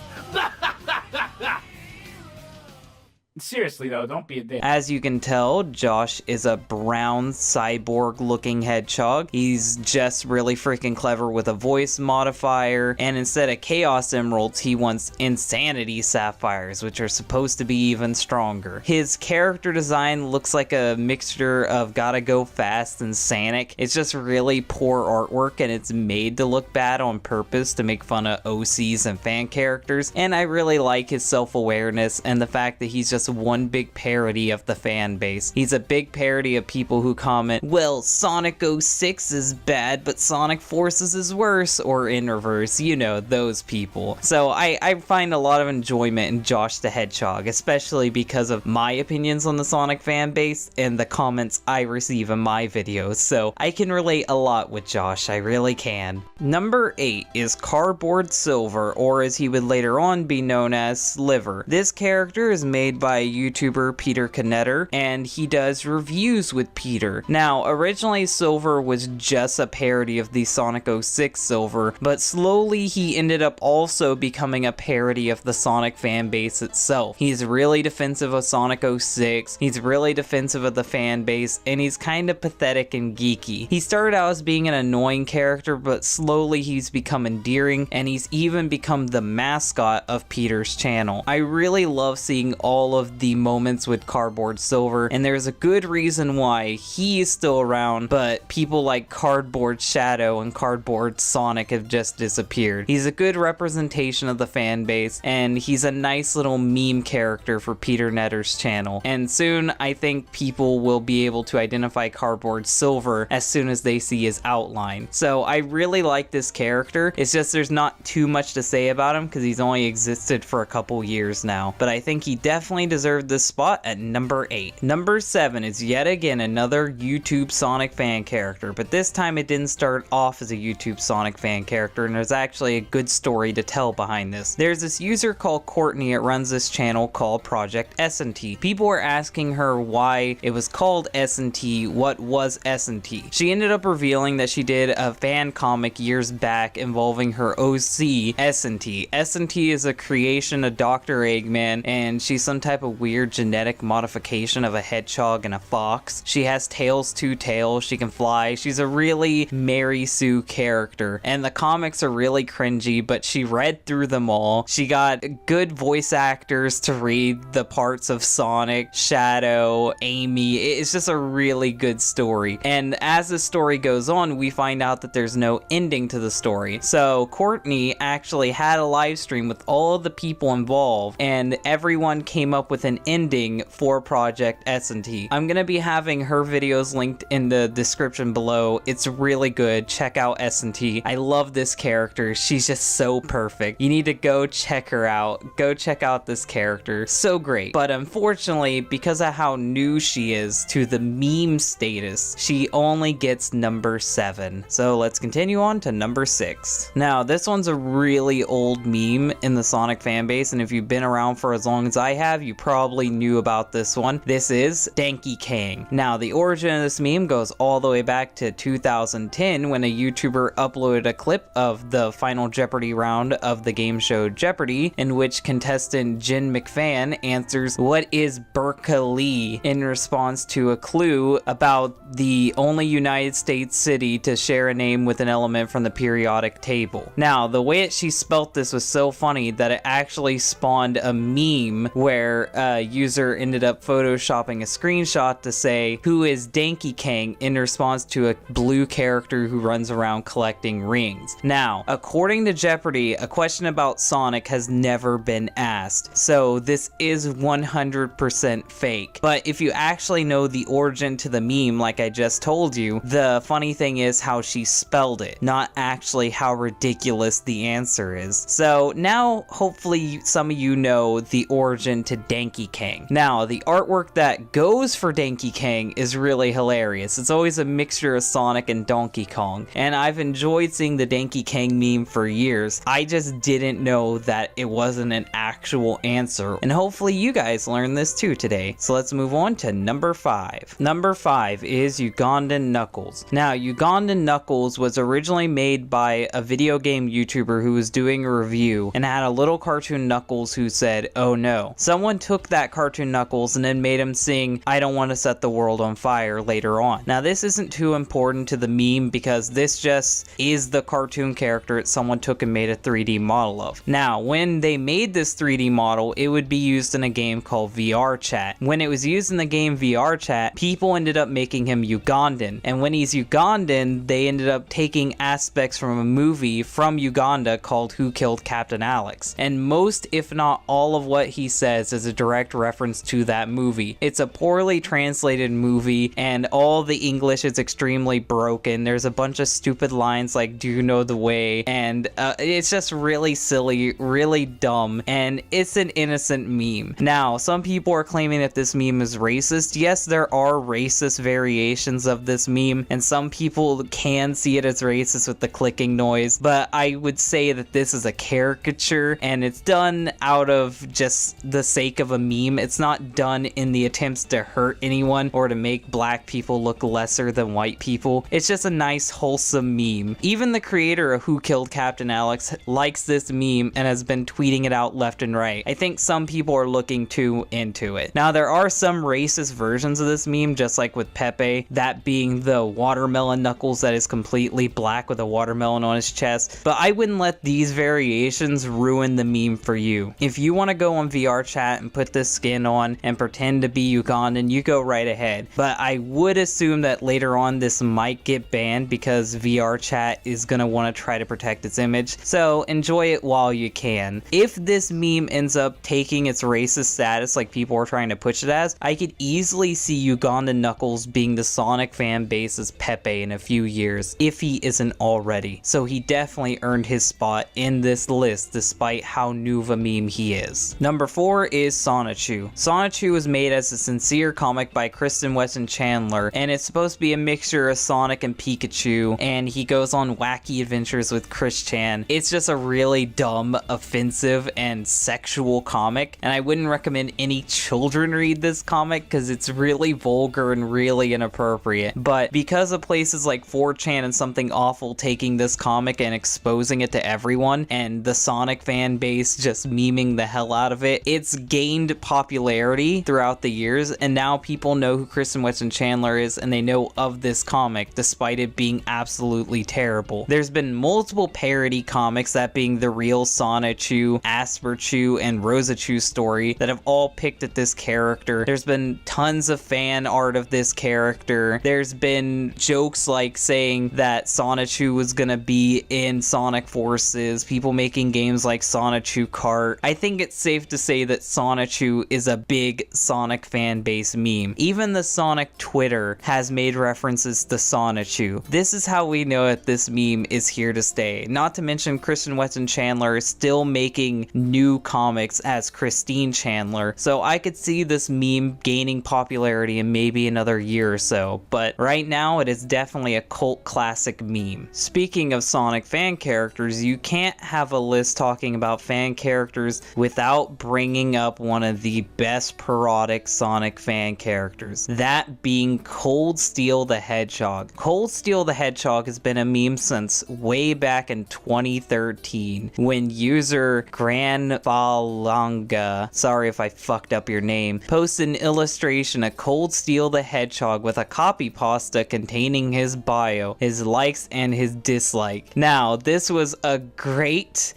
E: Seriously though, don't be a dick.
B: As you can tell, Josh is a brown cyborg looking hedgehog. He's just really freaking clever with a voice modifier, and instead of Chaos Emeralds, he wants Insanity Sapphires, which are supposed to be even stronger. His character design looks like a mixture of Gotta Go Fast and Sonic. It's just really poor artwork, and it's made to look bad on purpose to make fun of OCs and fan characters, and I really like his self-awareness and the fact that he's just one big parody of the fan base. He's a big parody of people who comment, well, Sonic 06 is bad, but Sonic Forces is worse, or in reverse, you know, those people. So I find a lot of enjoyment in Josh the Hedgehog, especially because of my opinions on the Sonic fan base and the comments I receive in my videos, so I can relate a lot with Josh, I really can. Number 8 is Cardboard Silver, or as he would later on be known as Sliver. This character is made by YouTuber Peter Canetter, and he does reviews with Peter. Now, originally Silver was just a parody of the Sonic 06 Silver, but slowly he ended up also becoming a parody of the Sonic fan base itself. He's really defensive of Sonic 06, he's really defensive of the fan base, and he's kind of pathetic and geeky. He started out as being an annoying character, but slowly he's become endearing, and he's even become the mascot of Peter's channel. I really love seeing all of the moments with Cardboard Silver, and there's a good reason why he is still around, but people like Cardboard Shadow and Cardboard Sonic have just disappeared. He's a good representation of the fan base, and he's a nice little meme character for Peter Netter's channel, and soon I think people will be able to identify Cardboard Silver as soon as they see his outline. So I really like this character. It's just there's not too much to say about him because he's only existed for a couple years now, but I think he definitely deserved this spot at number 8. Number 7 is yet again another YouTube Sonic fan character, but this time it didn't start off as a YouTube Sonic fan character, and there's actually a good story to tell behind this. There's this user called Courtney that runs this channel called Project S&T. People were asking her why it was called S&T, what was S&T. She ended up revealing that she did a fan comic years back involving her OC, S&T. S&T is a creation of Dr. Eggman, and she's some type of weird genetic modification of a hedgehog and a fox. She has tails, 2 tails, she can fly. She's a really Mary Sue character, and the comics are really cringy, but she read through them all. She got good voice actors to read the parts of Sonic, Shadow, Amy. It's just a really good story, and as the story goes on, we find out that there's no ending to the story. So Courtney actually had a live stream with all of the people involved, and everyone came up with an ending for Project S&T. I'm gonna be having her videos linked in the description below. It's really good. Check out S&T. I love this character. She's just so perfect. You need to go check her out. Go check out this character. So great. But unfortunately, because of how new she is to the meme status, she only gets number 7. So let's continue on to number 6. Now, this one's a really old meme in the Sonic fanbase, and if you've been around for as long as I have, you probably knew about this one. This is Danky Kang. Now, the origin of this meme goes all the way back to 2010 when a YouTuber uploaded a clip of the final Jeopardy round of the game show Jeopardy, in which contestant Jen McFan answers, "What is Berkeley?" in response to a clue about the only United States city to share a name with an element from the periodic table. Now, the way that she spelt this was so funny that it actually spawned a meme where where a user ended up photoshopping a screenshot to say, "Who is Donkey Kong?" in response to a blue character who runs around collecting rings. Now, according to Jeopardy, a question about Sonic has never been asked, so this is 100% fake. But if you actually know the origin to the meme, like I just told you, the funny thing is how she spelled it, not actually how ridiculous the answer is. So now, hopefully some of you know the origin to Donkey Kong. Now, the artwork that goes for Donkey Kong is really hilarious. It's always a mixture of Sonic and Donkey Kong, and I've enjoyed seeing the Donkey Kong meme for years. I just didn't know that it wasn't an actual answer, and hopefully you guys learned this too today. So let's move on to number 5. Number 5 is Ugandan Knuckles. Now, Ugandan Knuckles was originally made by a video game YouTuber who was doing a review and had a little cartoon Knuckles who said, "Oh no." Someone took that cartoon Knuckles and then made him sing "I Don't Want to Set the World on Fire" later on. Now, this isn't too important to the meme because this just is the cartoon character that someone took and made a 3D model of. Now, when they made this 3D model, it would be used in a game called VR Chat. When it was used in the game VR Chat, people ended up making him Ugandan, and when he's Ugandan, they ended up taking aspects from a movie from Uganda called Who Killed Captain Alex, and most, if not all, of what he says is a direct reference to that movie. It's a poorly translated movie, and all the English is extremely broken. There's a bunch of stupid lines like "Do you know the way?" and it's just really silly, really dumb, and it's an innocent meme. Now, some people are claiming that this meme is racist. Yes, there are racist variations of this meme, and some people can see it as racist with the clicking noise, but I would say that this is a caricature, and it's done out of just the sake of a meme. It's not done in the attempts to hurt anyone or to make black people look lesser than white people. It's just a nice, wholesome meme. Even the creator of Who Killed Captain Alex likes this meme and has been tweeting it out left and right. I think some people are looking too into it. Now, there are some racist versions of this meme, just like with Pepe, that being the watermelon Knuckles that is completely black with a watermelon on his chest, but I wouldn't let these variations ruin the meme for you. If you want to go on VR Chat and put this skin on and pretend to be Ugandan, you go right ahead, but I would assume that later on this might get banned because VR Chat is going to want to try to protect its image, so enjoy it while you can. If this meme ends up taking its racist status like people are trying to push it as, I could easily see Ugandan Knuckles being the Sonic fan base's Pepe in a few years, if he isn't already. So he definitely earned his spot in this list despite how new of a meme he is. Number 4 is Sonichu. Sonichu was made as a sincere comic by Kristen Weston Chandler, and it's supposed to be a mixture of Sonic and Pikachu, and he goes on wacky adventures with Chris Chan. It's just a really dumb, offensive, and sexual comic, and I wouldn't recommend any children read this comic because it's really vulgar and really inappropriate. But because of places like 4chan and Something Awful taking this comic and exposing it to everyone, and the Sonic fan base just memeing the hell out of it, it's gained popularity throughout the years, and now people know who Kristen Weston Chandler is, and they know of this comic despite it being absolutely terrible. There's been multiple parody comics, that being the real Sonichu, Asperchu, and Rosachu story, that have all picked at this character. There's been tons of fan art of this character. There's been jokes like saying that Sonichu was gonna be in Sonic Forces, people making games like Sonichu Kart. I think it's safe to say that Sonichu is a big Sonic fan base meme. Even the Sonic Twitter has made references to Sonichu. This is how we know that this meme is here to stay. Not to mention Kristen Weston Chandler is still making new comics as Christine Chandler, so I could see this meme gaining popularity in maybe another year or so, but right now it is definitely a cult classic meme. Speaking of Sonic fan characters, you can't have a list talking about fan characters without bringing up one of the best parodic Sonic fan characters, that being Cold Steel the Hedgehog. Cold Steel the Hedgehog has been a meme since way back in 2013 when user Granfalanga, sorry if I fucked up your name, posted an illustration of Cold Steel the Hedgehog with a copy pasta containing his bio, his likes, and his dislike. Now, this was a great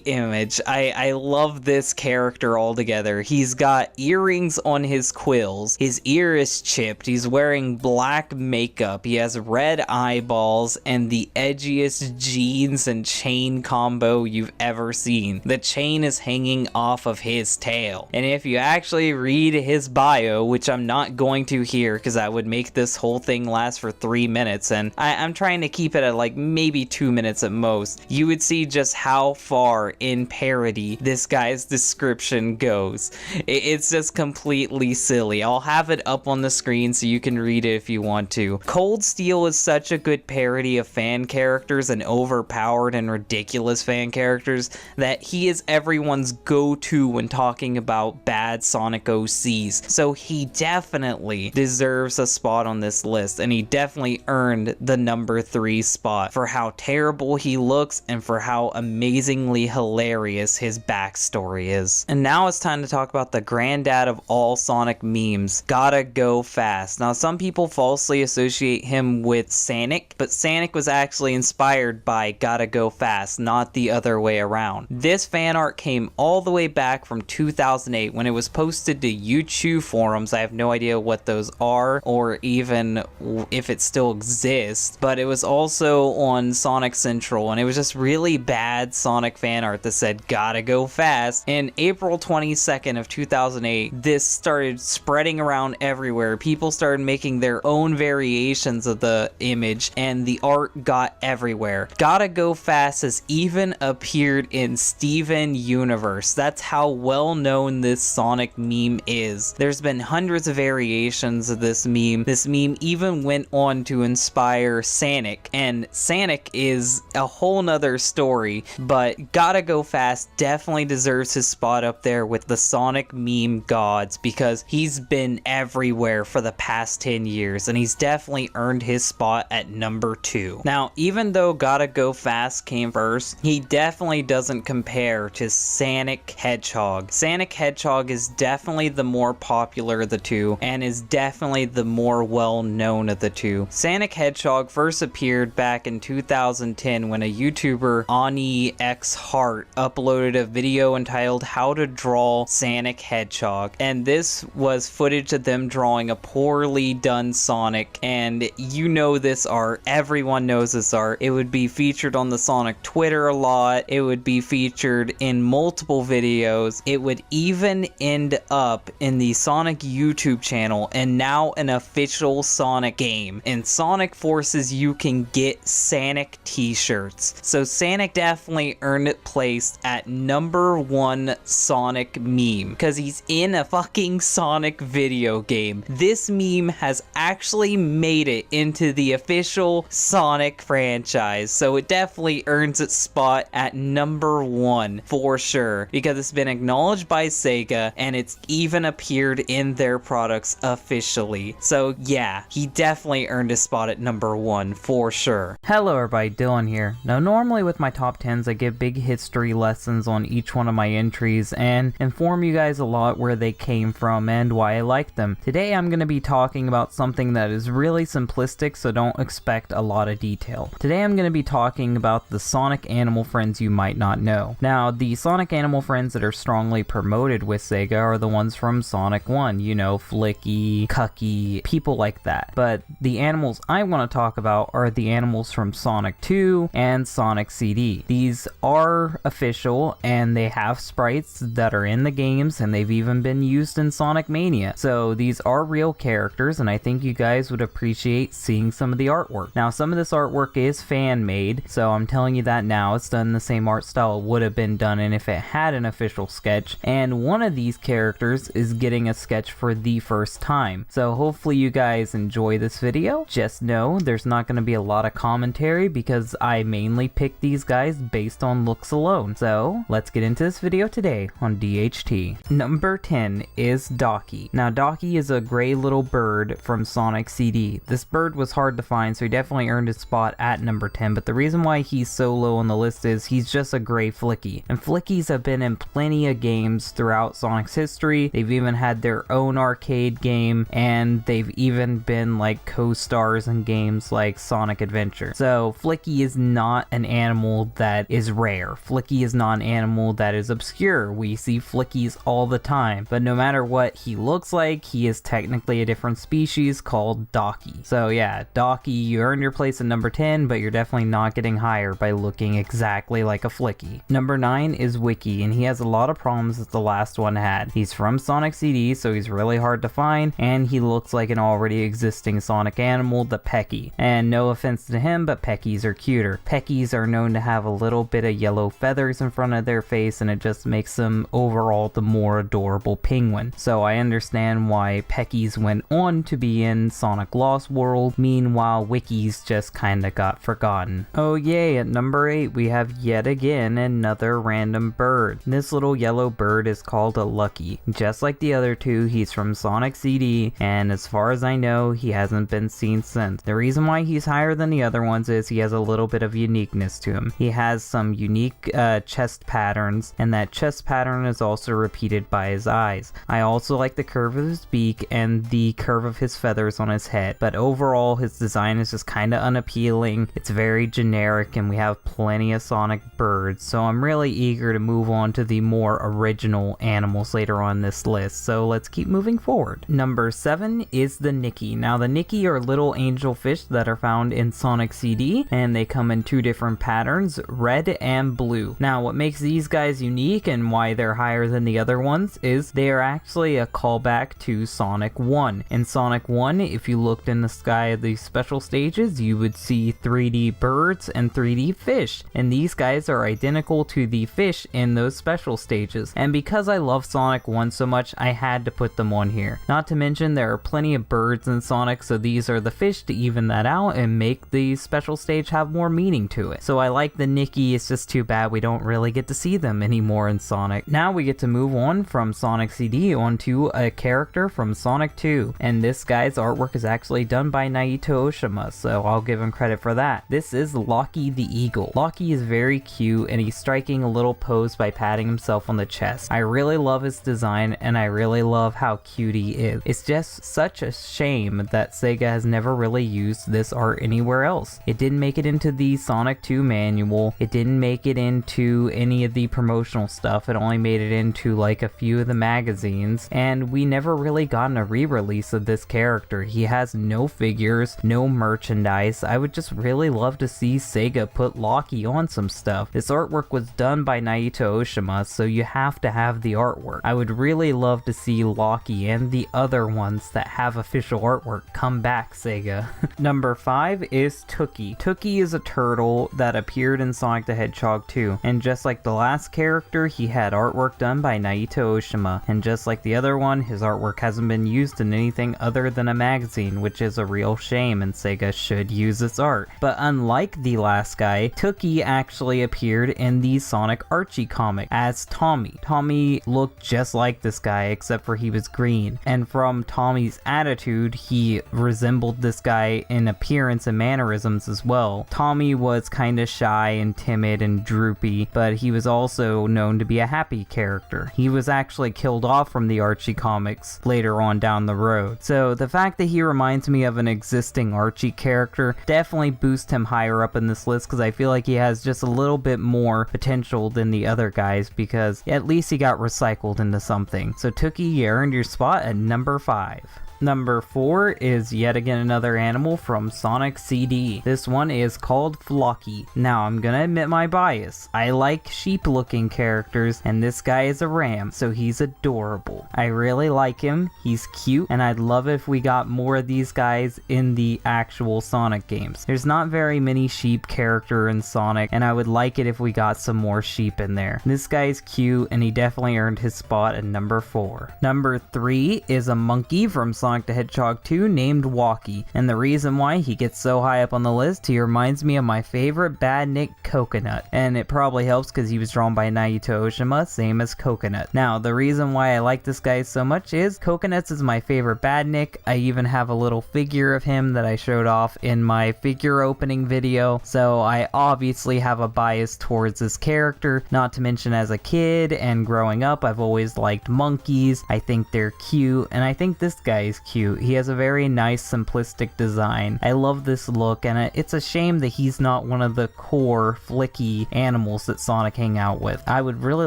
B: image. I love this character altogether. here. He's got earrings on his quills. His ear is chipped. He's wearing black makeup. He has red eyeballs and the edgiest jeans and chain combo you've ever seen. The chain is hanging off of his tail. And if you actually read his bio, which I'm not going to here because that would make this whole thing last for 3 minutes, and I'm trying to keep it at like maybe 2 minutes at most, you would see just how far in parody this guy's description goes. It's just completely silly. I'll have it up on the screen so you can read it if you want to. Cold Steel is such a good parody of fan characters and overpowered and ridiculous fan characters that he is everyone's go-to when talking about bad Sonic OCs. So he definitely deserves a spot on this list, and he definitely earned the number 3 spot for how terrible he looks and for how amazingly hilarious his backstory is. And now it's time to talk about the granddad of all Sonic memes, Gotta Go Fast. Now some people falsely associate him with Sonic, but Sonic was actually inspired by Gotta Go Fast, not the other way around. This fan art came all the way back from 2008 when it was posted to YouTube forums. I have no idea what those are or even if it still exists, but it was also on Sonic Central, and it was just really bad Sonic fan art that said Gotta Go Fast. In April 22nd of 2008, this started spreading around everywhere. People started making their own variations of the image and the art got everywhere. Gotta Go Fast has even appeared in Steven Universe. That's how well known this Sonic meme is. There's been hundreds of variations of this meme. This meme even went on to inspire Sonic, and Sonic is a whole nother story, but Gotta Go Fast definitely deserves his spot up there with the Sonic meme gods because he's been everywhere for the past 10 years and he's definitely earned his spot at number 2. Now, even though Gotta Go Fast came first, he definitely doesn't compare to Sonic Hedgehog. Sonic Hedgehog is definitely the more popular of the two and is definitely the more well known of the two. Sonic Hedgehog first appeared back in 2010 when a YouTuber, Ani X Heart, uploaded a video entitled How to Draw Sonic Hedgehog, and this was footage of them drawing a poorly done Sonic, and you know this art, everyone knows this art. It would be featured on the Sonic Twitter a lot, it would be featured in multiple videos, it would even end up in the Sonic YouTube channel and now an official Sonic game. In Sonic Forces you can get Sonic t-shirts, so Sonic definitely earned it placed at number 1 Sonic meme because he's in a fucking Sonic video game. This meme has actually made it into the official Sonic franchise, so it definitely earns its spot at number 1 for sure because it's been acknowledged by Sega and it's even appeared in their products officially. So yeah, he definitely earned a spot at number 1 for sure.
A: Hello everybody, Dylan here. Now normally with my top 10s I give big history lessons on each one of my entries and inform you guys a lot where they came from and why I like them. Today I'm going to be talking about something that is really simplistic, so don't expect a lot of detail. Today I'm going to be talking about the Sonic animal friends you might not know. Now the Sonic animal friends that are strongly promoted with Sega are the ones from Sonic 1, you know, Flicky, Cucky, people like that. But the animals I want to talk about are the animals from Sonic 2 and Sonic CD. These are official and they have sprites that are in the games and they've even been used in Sonic Mania. So these are real characters and I think you guys would appreciate seeing some of the artwork. Now some of this artwork is fan made, so I'm telling you that now. It's done the same art style it would have been done in if it had an official sketch, and one of these characters is getting a sketch for the first time. So hopefully you guys enjoy this video. Just know there's not going to be a lot of commentary because I mainly pick these guys based on looks alone. So let's get into this video today on DHT. Number 10 is Docky. Now Docky is a gray little bird from Sonic CD. This bird was hard to find, so he definitely earned his spot at number 10, but the reason why he's so low on the list is he's just a gray Flicky. And Flickies have been in plenty of games throughout Sonic's history. They've even had their own arcade game, and they've even been like co-stars in games like Sonic Adventure. So Flicky is not an animal that is rare. Flicky is not an animal that is obscure. We see Flickies monkeys all the time, but no matter what he looks like, he is technically a different species called Docky. So yeah, Docky, you earned your place at number 10, but you're definitely not getting higher by looking exactly like a Flicky. Number 9 is Wiki, and he has a lot of problems that the last one had. He's from Sonic CD, so he's really hard to find, and he looks like an already existing Sonic animal, the Pecky. And no offense to him, but Peckies are cuter. Peckies are known to have a little bit of yellow feathers in front of their face, and it just makes them overall the more adorable penguin. So I understand why Peckies went on to be in Sonic Lost World, meanwhile Wikis just kinda got forgotten. Oh yay, at number 8 we have yet again another random bird. This little yellow bird is called a Lucky. Just like the other two, he's from Sonic CD, and as far as I know, he hasn't been seen since. The reason why he's higher than the other ones is he has a little bit of uniqueness to him. He has some unique chest patterns, and that chest pattern is also repeated by his eyes. I also like the curve of his beak and the curve of his feathers on his head, but overall his design is just kind of unappealing. It's very generic, and we have plenty of Sonic birds, so I'm really eager to move on to the more original animals later on this list, so let's keep moving forward. Number 7 is the Nicky. Now the Nicky are little angelfish that are found in Sonic CD, and they come in two different patterns, red and blue. Now what makes these guys unique and why they're higher than the other ones is they are actually a callback to Sonic 1. In Sonic 1, if you looked in the sky of these special stages, you would see 3D birds and 3D fish, and these guys are identical to the fish in those special stages. And because I love Sonic 1 so much, I had to put them on here. Not to mention there are plenty of birds in Sonic, so these are the fish to even that out and make the special stage have more meaning to it. So I like the Nicky, it's just too bad we don't really get to see them anymore in Sonic. Now we get to move on from Sonic CD onto a character from Sonic 2, and this guy's artwork is actually done by Naito Oshima, so I'll give him credit for that. This is Locky the Eagle. Locky is very cute, and he's striking a little pose by patting himself on the chest. I really love his design, and I really love how cute he is. It's just such a shame that Sega has never really used this art anywhere else. It didn't make it into the Sonic 2 manual, it didn't make it into any of the promotional stuff, it only made it into like a few of the magazines, and we never really gotten a re-release of this character. He has no figures, no merchandise. I would just really love to see Sega put Locky on some stuff. This artwork was done by Naito Oshima, so you have to have the artwork. I would really love to see Locky and the other ones that have official artwork come back, Sega. Number 5 is Tookie. Tookie is a turtle that appeared in Sonic the Hedgehog 2, and just like the last character, he had artwork done by Naito Oshima, and just like the other one, his artwork hasn't been used in anything other than a magazine, which is a real shame, and Sega should use its art. But unlike the last guy, Tookie actually appeared in the Sonic Archie comic as Tommy. Tommy looked just like this guy, except for he was green, and from Tommy's attitude, he resembled this guy in appearance and mannerisms as well. Tommy was kinda shy and timid and droopy, but he was also known to be a happy character. He was actually killed off from the Archie comics later on down the road. So the fact that he reminds me of an existing Archie character definitely boosts him higher up in this list, because I feel like he has just a little bit more potential than the other guys, because at least he got recycled into something. So Tookie, you earned your spot at number 5. Number 4 is yet again another animal from Sonic CD. This one is called Flocky. Now I'm gonna admit my bias. I like sheep looking characters, and this guy is a ram, so he's adorable. I really like him, he's cute, and I'd love if we got more of these guys in the actual Sonic games. There's not very many sheep character in Sonic, and I would like it if we got some more sheep in there. This guy's cute, and he definitely earned his spot at number 4. Number 3 is a monkey from Sonic the Hedgehog 2 named Walkie, and the reason why he gets so high up on the list, he reminds me of my favorite badnik, Coconut, and it probably helps because he was drawn by Naito Oshima, same as Coconut. Now the reason why I like this guy so much is Coconuts is my favorite badnik. I even have a little figure of him that I showed off in my figure opening video, so I obviously have a bias towards this character, not to mention as a kid and growing up I've always liked monkeys. I think they're cute, and I think this guy is is cute. He has a very nice simplistic design. I love this look, and it's a shame that he's not one of the core flicky animals that Sonic hang out with. I would really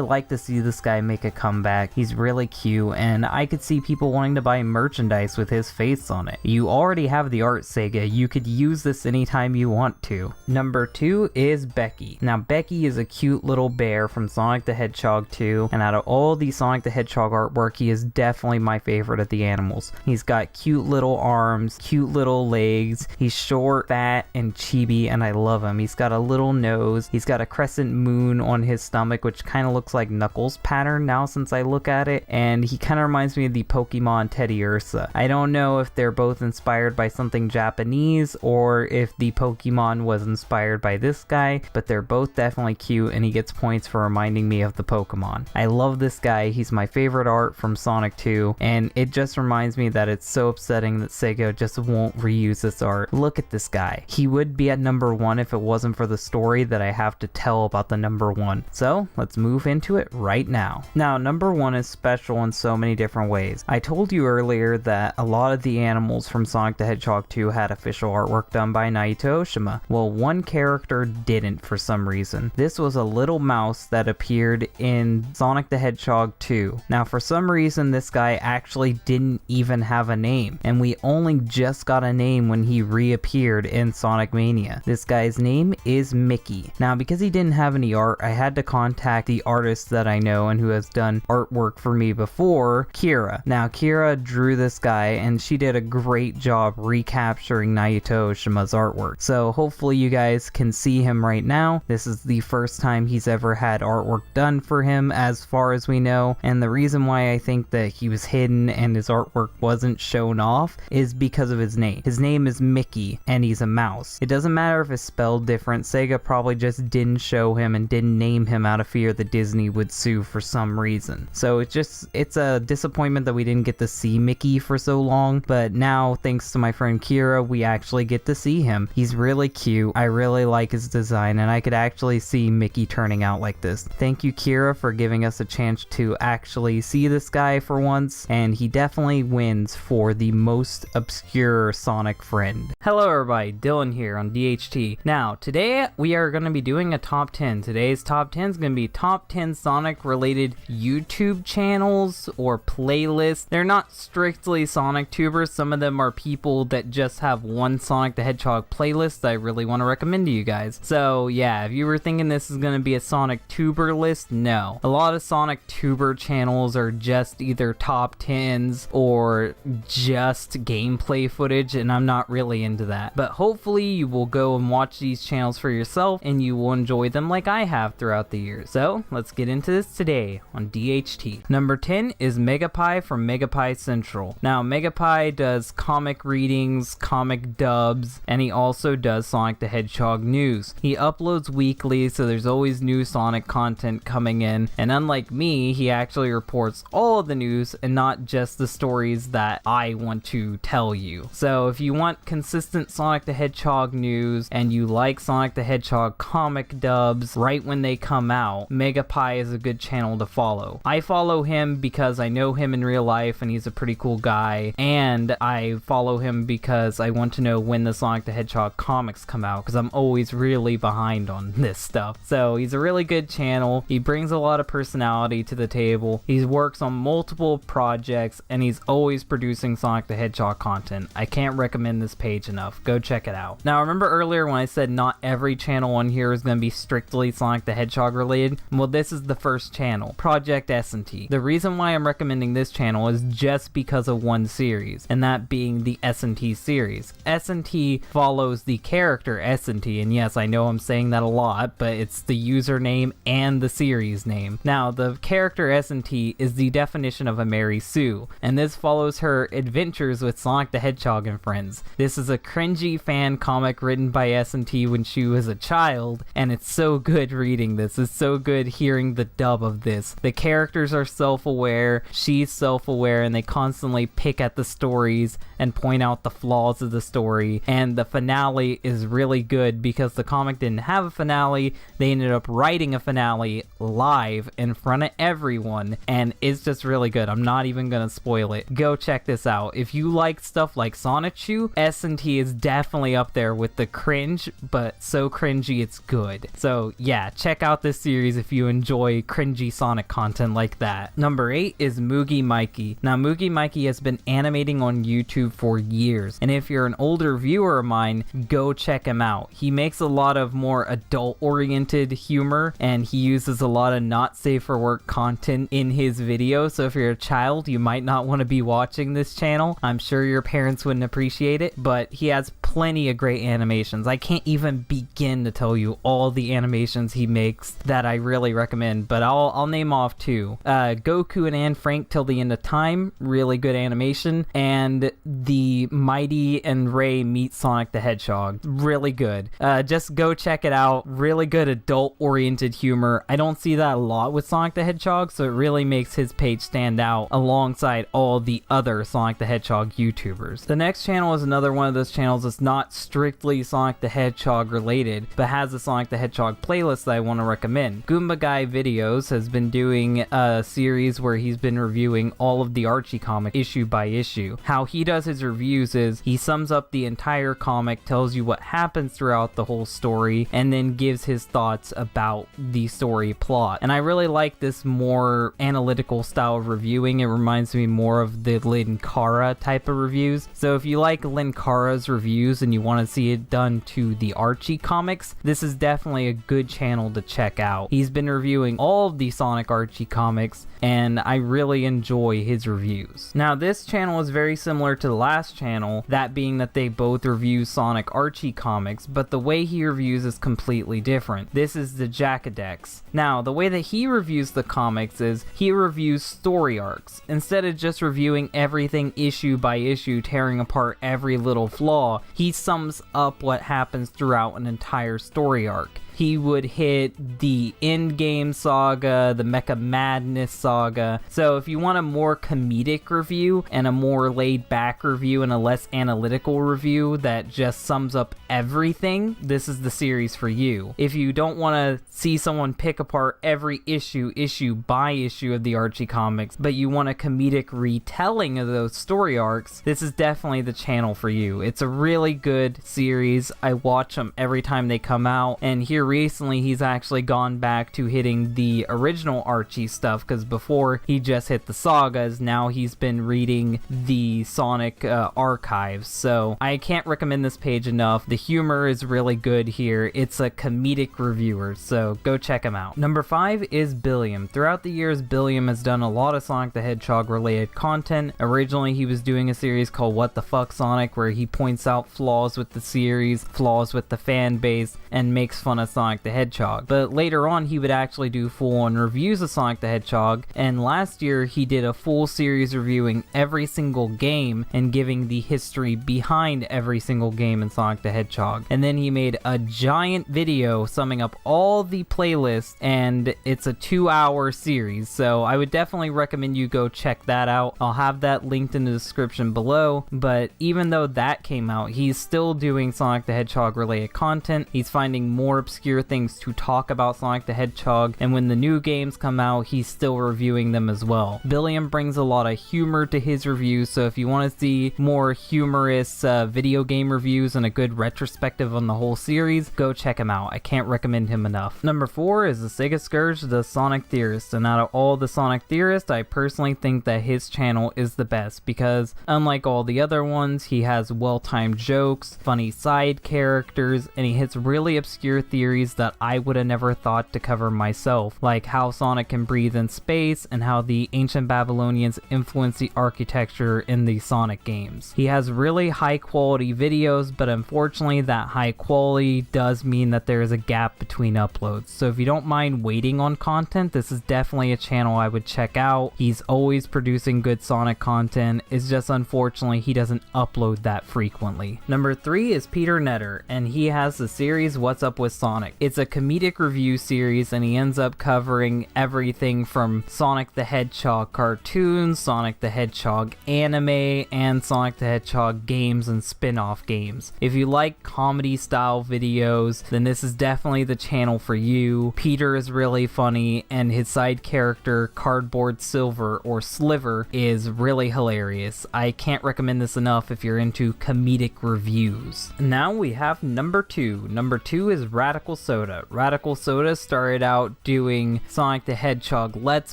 A: like to see this guy make a comeback. He's really cute, and I could see people wanting to buy merchandise with his face on it. You already have the art, Sega. You could use this anytime you want to. Number 2 is Becky. Now, Becky is a cute little bear from Sonic the Hedgehog 2, and out of all the Sonic the Hedgehog artwork, he is definitely my favorite of the animals. He's got cute little arms, cute little legs. He's short, fat, and chibi, and I love him. He's got a little nose. He's got a crescent moon on his stomach, which kind of looks like Knuckles' pattern now since I look at it, and he kind of reminds me of the Pokemon Teddy Ursa. I don't know if they're both inspired by something Japanese or if the Pokemon was inspired by this guy, but they're both definitely cute, and he gets points for reminding me of the Pokemon. I love this guy. He's my favorite art from Sonic 2, and it just reminds me that it's so upsetting that Sega just won't reuse this art. Look at this guy. He would be at number 1 if it wasn't for the story that I have to tell about the number 1. So let's move into it right now. Now, number 1 is special in so many different ways. I told you earlier that a lot of the animals from Sonic the Hedgehog 2 had official artwork done by Naito Oshima. Well, one character didn't for some reason. This was a little mouse that appeared in Sonic the Hedgehog 2. Now, for some reason, this guy actually didn't even have a name, and we only just got a name when he reappeared in Sonic Mania. This guy's name is Mickey. Now, because he didn't have any art, I had to contact the artist that I know and who has done artwork for me before, Kira. Now, Kira drew this guy, and she did a great job recapturing Naito Oshima's artwork. So hopefully you guys can see him right now. This is the first time he's ever had artwork done for him as far as we know, and the reason why I think that he was hidden and his artwork wasn't shown off is because of his name. His name is Mickey, and he's a mouse. It doesn't matter if it's spelled different. Sega probably just didn't show him and didn't name him out of fear that Disney would sue for some reason. So it's a disappointment that we didn't get to see Mickey for so long, but now thanks to my friend Kira, we actually get to see him. He's really cute. I really like his design, and I could actually see Mickey turning out like this. Thank you, Kira, for giving us a chance to actually see this guy for once, and he definitely wins for the most obscure Sonic friend. Hello everybody, Dylan here on DHT. Now, today we are going to be doing a top 10. Today's top 10 is going to be top 10 Sonic related YouTube channels or playlists. They're not strictly Sonic tubers. Some of them are people that just have one Sonic the Hedgehog playlist that I really want to recommend to you guys. So yeah, if you were thinking this is going to be a Sonic tuber list, no. A lot of Sonic tuber channels are just either top 10s or just gameplay footage, and I'm not really into that. But hopefully you will go and watch these channels for yourself and you will enjoy them like I have throughout the years. So let's get into this today on DHT. Number 10 is Megapie from Megapie Central. Now, Megapie does comic readings, comic dubs, and he also does Sonic the Hedgehog news. He uploads weekly, so there's always new Sonic content coming in, and unlike me, he actually reports all of the news and not just the stories that I want to tell you. So if you want consistent Sonic the Hedgehog news and you like Sonic the Hedgehog comic dubs right when they come out, Megapie is a good channel to follow. I follow him because I know him in real life and he's a pretty cool guy, and I follow him because I want to know when the Sonic the Hedgehog comics come out, because I'm always really behind on this stuff. So he's a really good channel. He brings a lot of personality to the table. He works on multiple projects and he's always producing Sonic the Hedgehog content. I can't recommend this page enough. Go check it out. Now, remember earlier when I said not every channel on here is going to be strictly Sonic the Hedgehog related? Well, this is the first channel, Project S&T. The reason why I'm recommending this channel is just because of one series, and that being the S&T series. S&T follows the character S&T, and yes, I know I'm saying that a lot, but it's the username and the series name. Now, the character S&T is the definition of a Mary Sue, and this follows her adventures with Sonic the Hedgehog and friends. This is a cringy fan comic written by S&T when she was a child, and it's so good reading this. It's so good hearing the dub of this. The characters are self-aware, she's self-aware, and they constantly pick at the stories and point out the flaws of the story, and the finale is really good because the comic didn't have a finale. They ended up writing a finale live in front of everyone, and it's just really good. I'm not even gonna spoil it. Go check
C: check this out. If you like stuff like Sonic Chew, S&T is definitely up there with the cringe, but so cringy it's good. So yeah, check out this series if you enjoy cringy Sonic content like that. Number 8 is Moogie Mikey. Now Moogie Mikey has been animating on YouTube for years, and if you're an older viewer of mine, go check him out. He makes a lot of more adult oriented humor, and he uses a lot of not safe for work content in his videos, so if you're a child you might not want to be watching this channel. I'm sure your parents wouldn't appreciate it, but he has plenty of great animations. I can't even begin to tell you all the animations he makes that I really recommend, but I'll name off 2. Goku and Anne Frank Till the End of Time, really good animation, and the Mighty and Ray meet Sonic the Hedgehog, really good. Just go check it out. Really good adult oriented humor. I don't see that a lot with Sonic the Hedgehog, so it really makes his page stand out alongside all the other Sonic the Hedgehog YouTubers. The next channel is another one of those channels that's not strictly Sonic the Hedgehog related, but has a Sonic the Hedgehog playlist that I want to recommend. Goomba Guy Videos has been doing a series where he's been reviewing all of the Archie comic issue by issue. How he does his reviews is he sums up the entire comic, tells you what happens throughout the whole story, and then gives his thoughts about the story plot. And I really like this more analytical style of reviewing. It reminds me more of the Linkara type of reviews. So if you like Linkara's reviews and you want to see it done to the Archie comics, this is definitely a good channel to check out. He's been reviewing all of the Sonic Archie comics, and I really enjoy his reviews. Now this channel is very similar to the last channel, that being that they both review Sonic Archie comics, but the way he reviews is completely different. This is the Jackadex. Now the way that he reviews the comics is he reviews story arcs. Instead of just reviewing everything issue by issue, tearing apart every little flaw, he sums up what happens throughout an entire story arc. He would hit the Endgame saga, the Mecha Madness saga. So if you want a more comedic review and a more laid back review and a less analytical review that just sums up everything, this is the series for you. If you don't want to see someone pick apart every issue by issue of the Archie comics, but you want a comedic retelling of those story arcs, this is definitely the channel for you. It's a really good series. I watch them every time they come out, and here recently he's actually gone back to hitting the original Archie stuff, because before he just hit the sagas, now he's been reading the Sonic archives. So I can't recommend this page enough. The humor is really good here. It's a comedic reviewer, so go check him out. Number 5 is Billiam. Throughout the years, Billiam has done a lot of Sonic the Hedgehog related content. Originally he was doing a series called What the Fuck Sonic, where he points out flaws with the series, flaws with the fan base, and makes fun of Sonic the Hedgehog. But later on he would actually do full-on reviews of Sonic the Hedgehog, and last year he did a full series reviewing every single game and giving the history behind every single game in Sonic the Hedgehog. And then he made a giant video summing up all the playlists, and it's a 2-hour series, so I would definitely recommend you go check that out. I'll have that linked in the description below. But even though that came out, he's still doing Sonic the Hedgehog related content. He's finding more obscure things to talk about Sonic the Hedgehog, and when the new games come out, he's still reviewing them as well. Billiam brings a lot of humor to his reviews, so if you want to see more humorous video game reviews and a good retrospective on the whole series, go check him out. I can't recommend him enough. Number 4 is the Sega Scourge, the Sonic Theorist, and out of all the Sonic Theorists, I personally think that his channel is the best, because unlike all the other ones, he has well-timed jokes, funny side characters, and he hits really obscure theories that I would have never thought to cover myself, like how Sonic can breathe in space and how the ancient Babylonians influence the architecture in the Sonic games. He has really high quality videos, but unfortunately that high quality does mean that there is a gap between uploads. So if you don't mind waiting on content, this is definitely a channel I would check out. He's always producing good Sonic content. It's just unfortunately he doesn't upload that frequently. Number 3 is Peter Netter, and he has the series What's Up with Sonic. Sonic. It's a comedic review series, and he ends up covering everything from Sonic the Hedgehog cartoons, Sonic the Hedgehog anime, and Sonic the Hedgehog games and spin-off games. If you like comedy style videos, then this is definitely the channel for you. Peter is really funny, and his side character, Cardboard Silver or Sliver, is really hilarious. I can't recommend this enough if you're into comedic reviews. Now we have number 2. Number 2 is Radical Soda. Radical Soda started out doing Sonic the Hedgehog Let's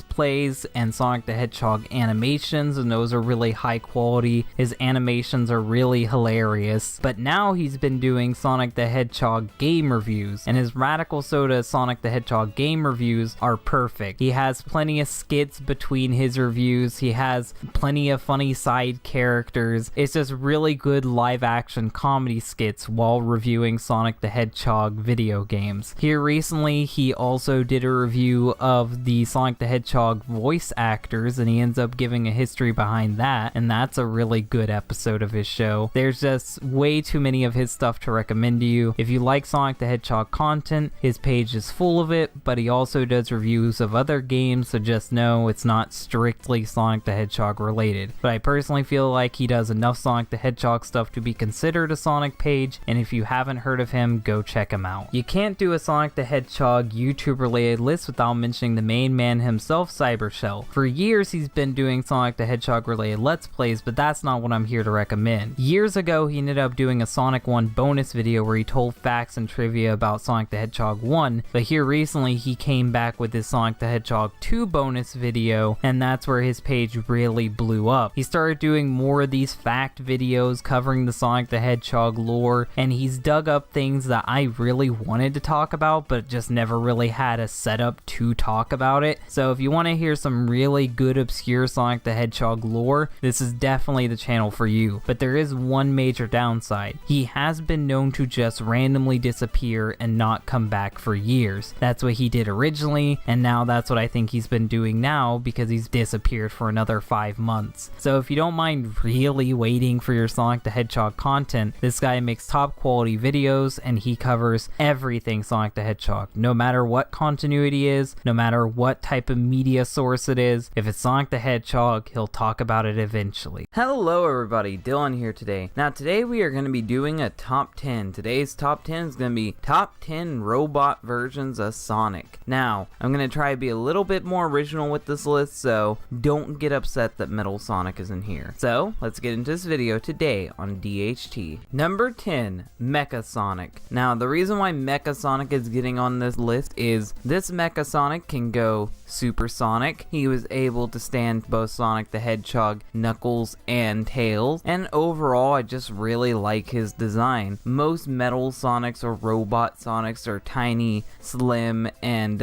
C: Plays and Sonic the Hedgehog animations, and those are really high quality. His animations are really hilarious. But now he's been doing Sonic the Hedgehog game reviews, and his Radical Soda Sonic the Hedgehog game reviews are perfect. He has plenty of skits between his reviews. He has plenty of funny side characters. It's just really good live action comedy skits while reviewing Sonic the Hedgehog video games. Here recently, he also did a review of the Sonic the Hedgehog voice actors, and he ends up giving a history behind that, and that's a really good episode of his show. There's just way too many of his stuff to recommend to you. If you like Sonic the Hedgehog content, his page is full of it, but he also does reviews of other games, so just know it's not strictly Sonic the Hedgehog related. But I personally feel like he does enough Sonic the Hedgehog stuff to be considered a Sonic page, and if you haven't heard of him, go check him out. You can't do a Sonic the Hedgehog YouTube related list without mentioning the main man himself, Cybershell. For years he's been doing Sonic the Hedgehog related Let's Plays, but that's not what I'm here to recommend. Years ago he ended up doing a Sonic 1 bonus video where he told facts and trivia about Sonic the Hedgehog 1, but here recently he came back with his Sonic the Hedgehog 2 bonus video, and that's where his page really blew up. He started doing more of these fact videos covering the Sonic the Hedgehog lore, and he's dug up things that I really wanted to talk about but just never really had a setup to talk about it. So if you want to hear some really good obscure Sonic the Hedgehog lore, this is definitely the channel for you. But there is one major downside. He has been known to just randomly disappear and not come back for years. That's what he did originally, and now that's what I think he's been doing now because he's disappeared for another 5 months. So if you don't mind really waiting for your Sonic the Hedgehog content, this guy makes top quality videos and he covers everything Sonic the Hedgehog. No matter what continuity is, no matter what type of media source it is, if it's Sonic the Hedgehog, he'll talk about it eventually. Hello everybody, Dylan here today. Now today we are going to be doing a top 10. Today's top 10 is going to be top 10 robot versions of Sonic. Now, I'm going to try to be a little bit more original with this list, so don't get upset that Metal Sonic isn't here. So, let's get into this video today on DHT. Number 10, Mecha Sonic. Now, the reason why Mecha Sonic is getting on this list is this Mecha Sonic can go supersonic. He was able to stand both Sonic the Hedgehog, Knuckles, and Tails, and overall I just really like his design. Most Metal Sonics or Robot Sonics are tiny, slim, and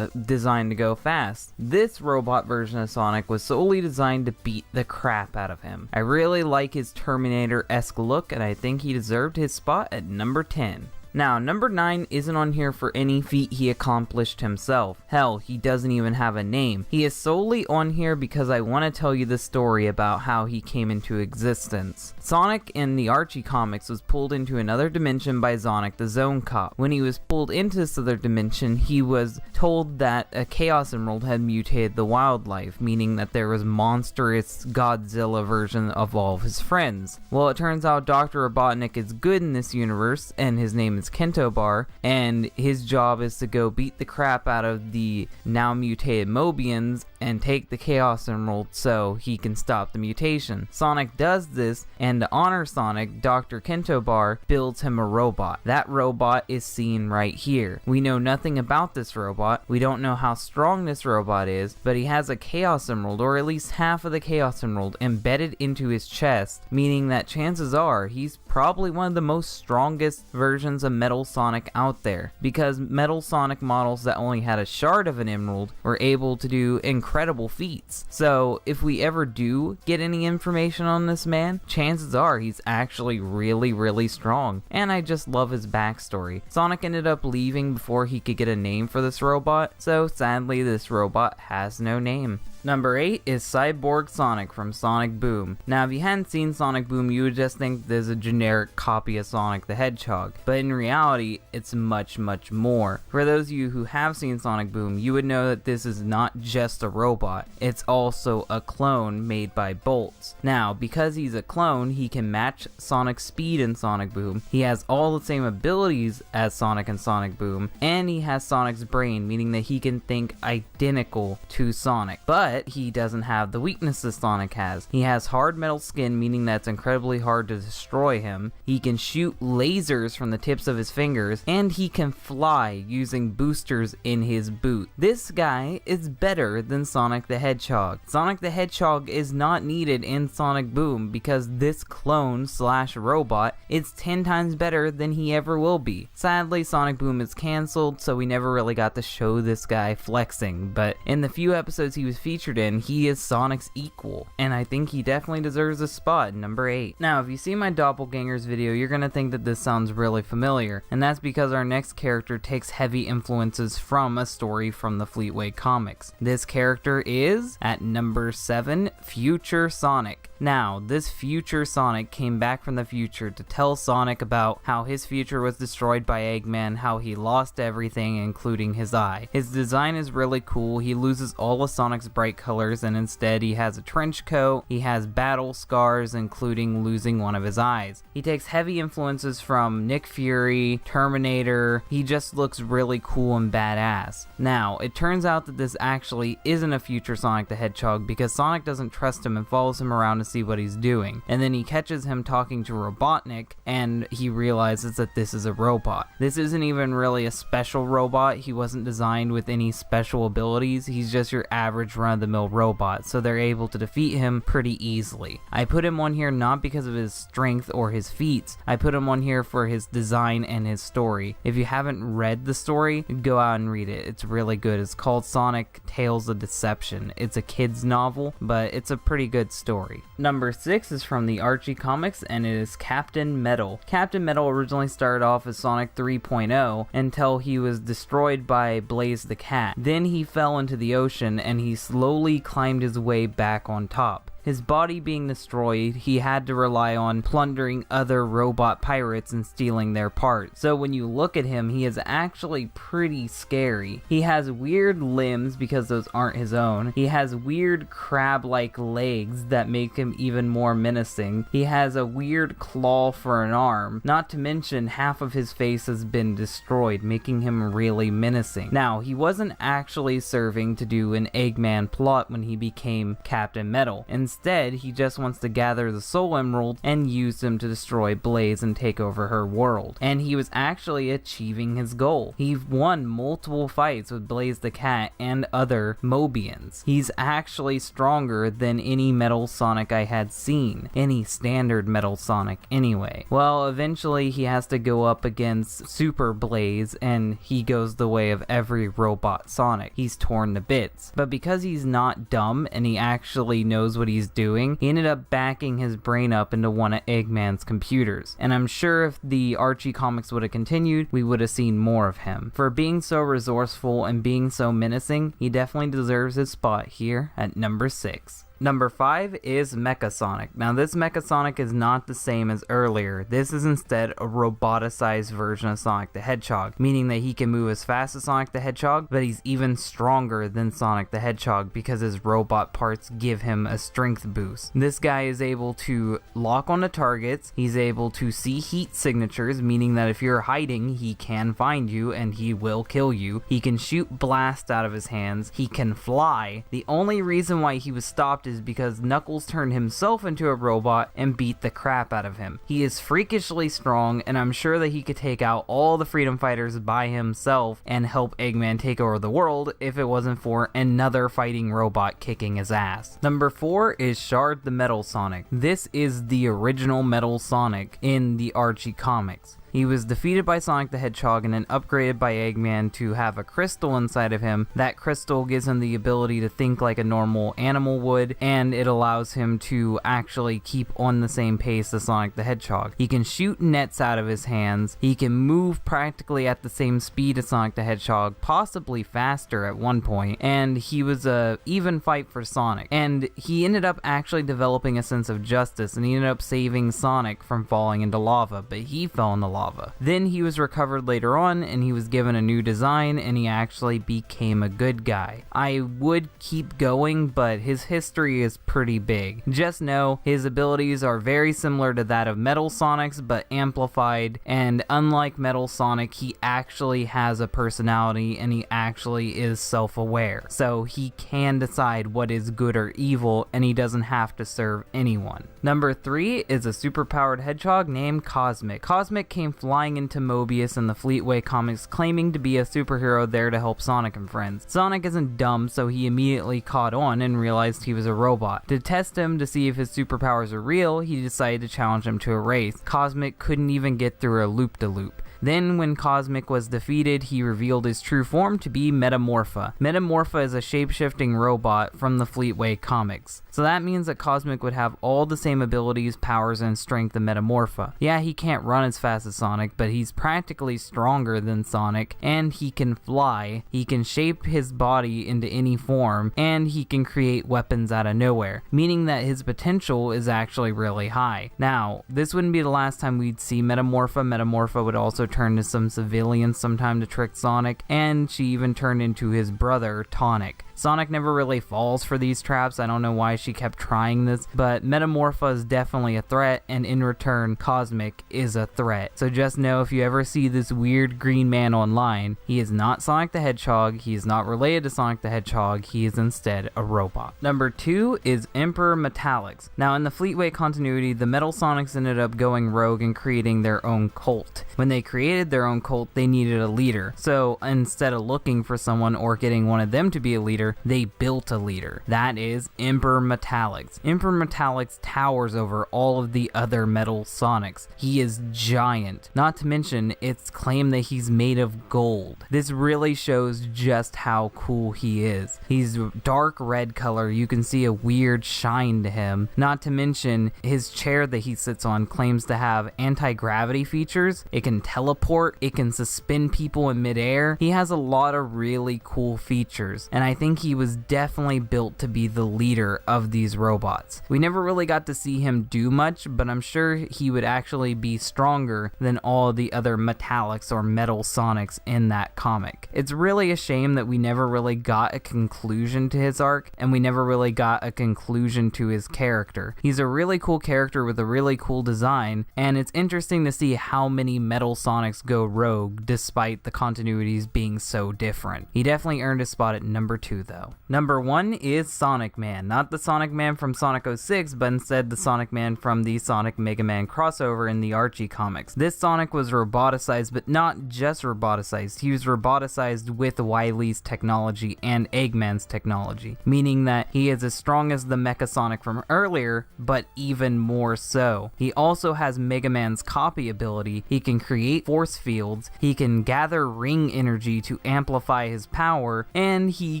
C: designed to go fast. This robot version of Sonic was solely designed to beat the crap out of him. I really like his Terminator-esque look, and I think he deserved his spot at number 10. Now, number 9 isn't on here for any feat he accomplished himself. Hell, he doesn't even have a name. He is solely on here because I want to tell you the story about how he came into existence. Sonic in the Archie comics was pulled into another dimension by Sonic the Zone Cop. When he was pulled into this other dimension, he was told that a Chaos Emerald had mutated the wildlife, meaning that there was monstrous Godzilla version of all of his friends. Well, it turns out Dr. Robotnik is good in this universe, and his name is Kento Bar, and his job is to go beat the crap out of the now mutated Mobians and take the Chaos Emerald so he can stop the mutation. Sonic does this, and to honor Sonic, Dr. Kento Bar builds him a robot. That robot is seen right here. We know nothing about this robot. We don't know how strong this robot is, but he has a Chaos Emerald, or at least half of the Chaos Emerald, embedded into his chest, meaning that chances are he's probably one of the most strongest versions of Metal Sonic out there, because Metal Sonic models that only had a shard of an emerald were able to do incredible feats. So if we ever do get any information on this man, chances are he's actually really strong, and I just love his backstory. Sonic ended up leaving before he could get a name for this robot, so sadly this robot has no name.
A: Number 8 is Cyborg Sonic from Sonic Boom. Now, if you hadn't seen Sonic Boom, you would just think this is a generic copy of Sonic the Hedgehog, but in reality, it's much, much more. For those of you who have seen Sonic Boom, you would know that this is not just a robot, it's also a clone made by Bolts. Now, because he's a clone, he can match Sonic's speed in Sonic Boom, he has all the same abilities as Sonic in Sonic Boom, and he has Sonic's brain, meaning that he can think identical to Sonic. But he doesn't have the weaknesses Sonic has. He has hard metal skin, meaning that it's incredibly hard to destroy him. He can shoot lasers from the tips of his fingers, and he can fly using boosters in his boot. This guy is better than Sonic the Hedgehog. Sonic the Hedgehog is not needed in Sonic Boom because this clone slash robot is 10 times better than he ever will be. Sadly, Sonic Boom is cancelled, so we never really got to show this guy flexing, but in the few episodes he was featured in, he is Sonic's equal, and I think he definitely deserves a spot in number 8. Now, if you see my Doppelgangers video, you're gonna think that this sounds really familiar, and that's because our next character takes heavy influences from a story from the Fleetway comics. This character is, at number 7, Future Sonic. Now, this future Sonic came back from the future to tell Sonic about how his future was destroyed by Eggman, how he lost everything, including his eye. His design is really cool. He loses all of Sonic's bright colors, and instead he has a trench coat. He has battle scars, including losing one of his eyes. He takes heavy influences from Nick Fury, Terminator. He just looks really cool and badass. Now, it turns out that this actually isn't a future Sonic the Hedgehog because Sonic doesn't trust him and follows him around to see what he's doing. And then he catches him talking to Robotnik, and he realizes that this is a robot. This isn't even really a special robot. He wasn't designed with any special abilities. He's just your average run-of-the-mill robot, so they're able to defeat him pretty easily. I put him on here not because of his strength or his feats. I put him on here for his design and his story. If you haven't read the story, go out and read it. It's really good. It's called Sonic Tales of Deception. It's a kid's novel, but it's a pretty good story. Number 6 is from the Archie comics, and it is Captain Metal. Captain Metal originally started off as Sonic 3.0 until he was destroyed by Blaze the Cat. Then he fell into the ocean, and he slowly climbed his way back on top. His body being destroyed, he had to rely on plundering other robot pirates and stealing their parts. So when you look at him, he is actually pretty scary. He has weird limbs because those aren't his own. He has weird crab-like legs that make him even more menacing. He has a weird claw for an arm. Not to mention, half of his face has been destroyed, making him really menacing. Now, he wasn't actually serving to do an Eggman plot when he became Captain Metal. Instead, he just wants to gather the Soul Emerald and use them to destroy Blaze and take over her world. And he was actually achieving his goal. He won multiple fights with Blaze the Cat and other Mobians. He's actually stronger than any Metal Sonic I had seen. Any standard Metal Sonic, anyway. Well, eventually he has to go up against Super Blaze, and he goes the way of every robot Sonic. He's torn to bits. But because he's not dumb and he actually knows what he's doing, he ended up backing his brain up into one of Eggman's computers. And I'm sure if the Archie comics would have continued, we would have seen more of him. For being so resourceful and being so menacing, he definitely deserves his spot here at number 6. Number 5 is Mecha Sonic. Now this Mecha Sonic is not the same as earlier. This is instead a roboticized version of Sonic the Hedgehog, meaning that he can move as fast as Sonic the Hedgehog, but he's even stronger than Sonic the Hedgehog because his robot parts give him a strength boost. This guy is able to lock onto targets, he's able to see heat signatures, meaning that if you're hiding, he can find you and he will kill you. He can shoot blasts out of his hands, he can fly. The only reason why he was stopped is because Knuckles turned himself into a robot and beat the crap out of him. He is freakishly strong, and I'm sure that he could take out all the Freedom Fighters by himself and help Eggman take over the world if it wasn't for another fighting robot kicking his ass. Number 4 is Shard the Metal Sonic. This is the original Metal Sonic in the Archie comics. He was defeated by Sonic the Hedgehog and then upgraded by Eggman to have a crystal inside of him. That crystal gives him the ability to think like a normal animal would, and it allows him to actually keep on the same pace as Sonic the Hedgehog. He can shoot nets out of his hands. He can move practically at the same speed as Sonic the Hedgehog, possibly faster at one point, and he was a even fight for Sonic. And he ended up actually developing a sense of justice, and he ended up saving Sonic from falling into lava, but he fell in the lava. Then he was recovered later on, and he was given a new design, and he actually became a good guy. I would keep going, but his history is pretty big. Just know his abilities are very similar to that of Metal Sonic's, but amplified, and unlike Metal Sonic, he actually has a personality, and he actually is self-aware. So he can decide what is good or evil, and he doesn't have to serve anyone. Number 3 is a superpowered hedgehog named Cosmic. Cosmic came flying into Mobius in the Fleetway comics, claiming to be a superhero there to help Sonic and friends. Sonic isn't dumb, so he immediately caught on and realized he was a robot. To test him to see if his superpowers are real, he decided to challenge him to a race. Cosmic couldn't even get through a loop-de-loop. Then, when Cosmic was defeated, he revealed his true form to be Metamorpha. Metamorpha is a shape-shifting robot from the Fleetway comics. So that means that Cosmic would have all the same abilities, powers, and strength of Metamorpha. Yeah, he can't run as fast as Sonic, but he's practically stronger than Sonic, and he can fly, he can shape his body into any form, and he can create weapons out of nowhere, meaning that his potential is actually really high. Now, this wouldn't be the last time we'd see Metamorpha. Metamorpha would also turn to some civilians sometime to trick Sonic, and she even turned into his brother, Tonic. Sonic never really falls for these traps. I don't know why she kept trying this, but Metamorpha is definitely a threat, and in return, Cosmic is a threat. So just know if you ever see this weird green man online, he is not Sonic the Hedgehog, he is not related to Sonic the Hedgehog, he is instead a robot. Number 2 is Emperor Metallix. Now in the Fleetway continuity, the Metal Sonics ended up going rogue and creating their own cult. When they created their own cult, they needed a leader. So instead of looking for someone or getting one of them to be a leader, they built a leader. That is Emperor Metallix. Emperor Metallix towers over all of the other Metal Sonics. He is giant. Not to mention, it's claimed that he's made of gold. This really shows just how cool he is. He's dark red color. You can see a weird shine to him. Not to mention, his chair that he sits on claims to have anti-gravity features. It can teleport. It can suspend people in midair. He has a lot of really cool features, and I think he was definitely built to be the leader of these robots. We never really got to see him do much, but I'm sure he would actually be stronger than all the other Metallics or Metal Sonics in that comic. It's really a shame that we never really got a conclusion to his arc, and we never really got a conclusion to his character. He's a really cool character with a really cool design, and it's interesting to see how many Metal Sonics go rogue despite the continuities being so different. He definitely earned his spot at number 2 though. Number 1 is Sonic Man. Not the Sonic Man from Sonic 06, but instead the Sonic Man from the Sonic Mega Man crossover in the Archie comics. This Sonic was roboticized, but not just roboticized. He was roboticized with Wily's technology and Eggman's technology, meaning that he is as strong as the Mecha Sonic from earlier, but even more so. He also has Mega Man's copy ability. He can create force fields, he can gather ring energy to amplify his power, and he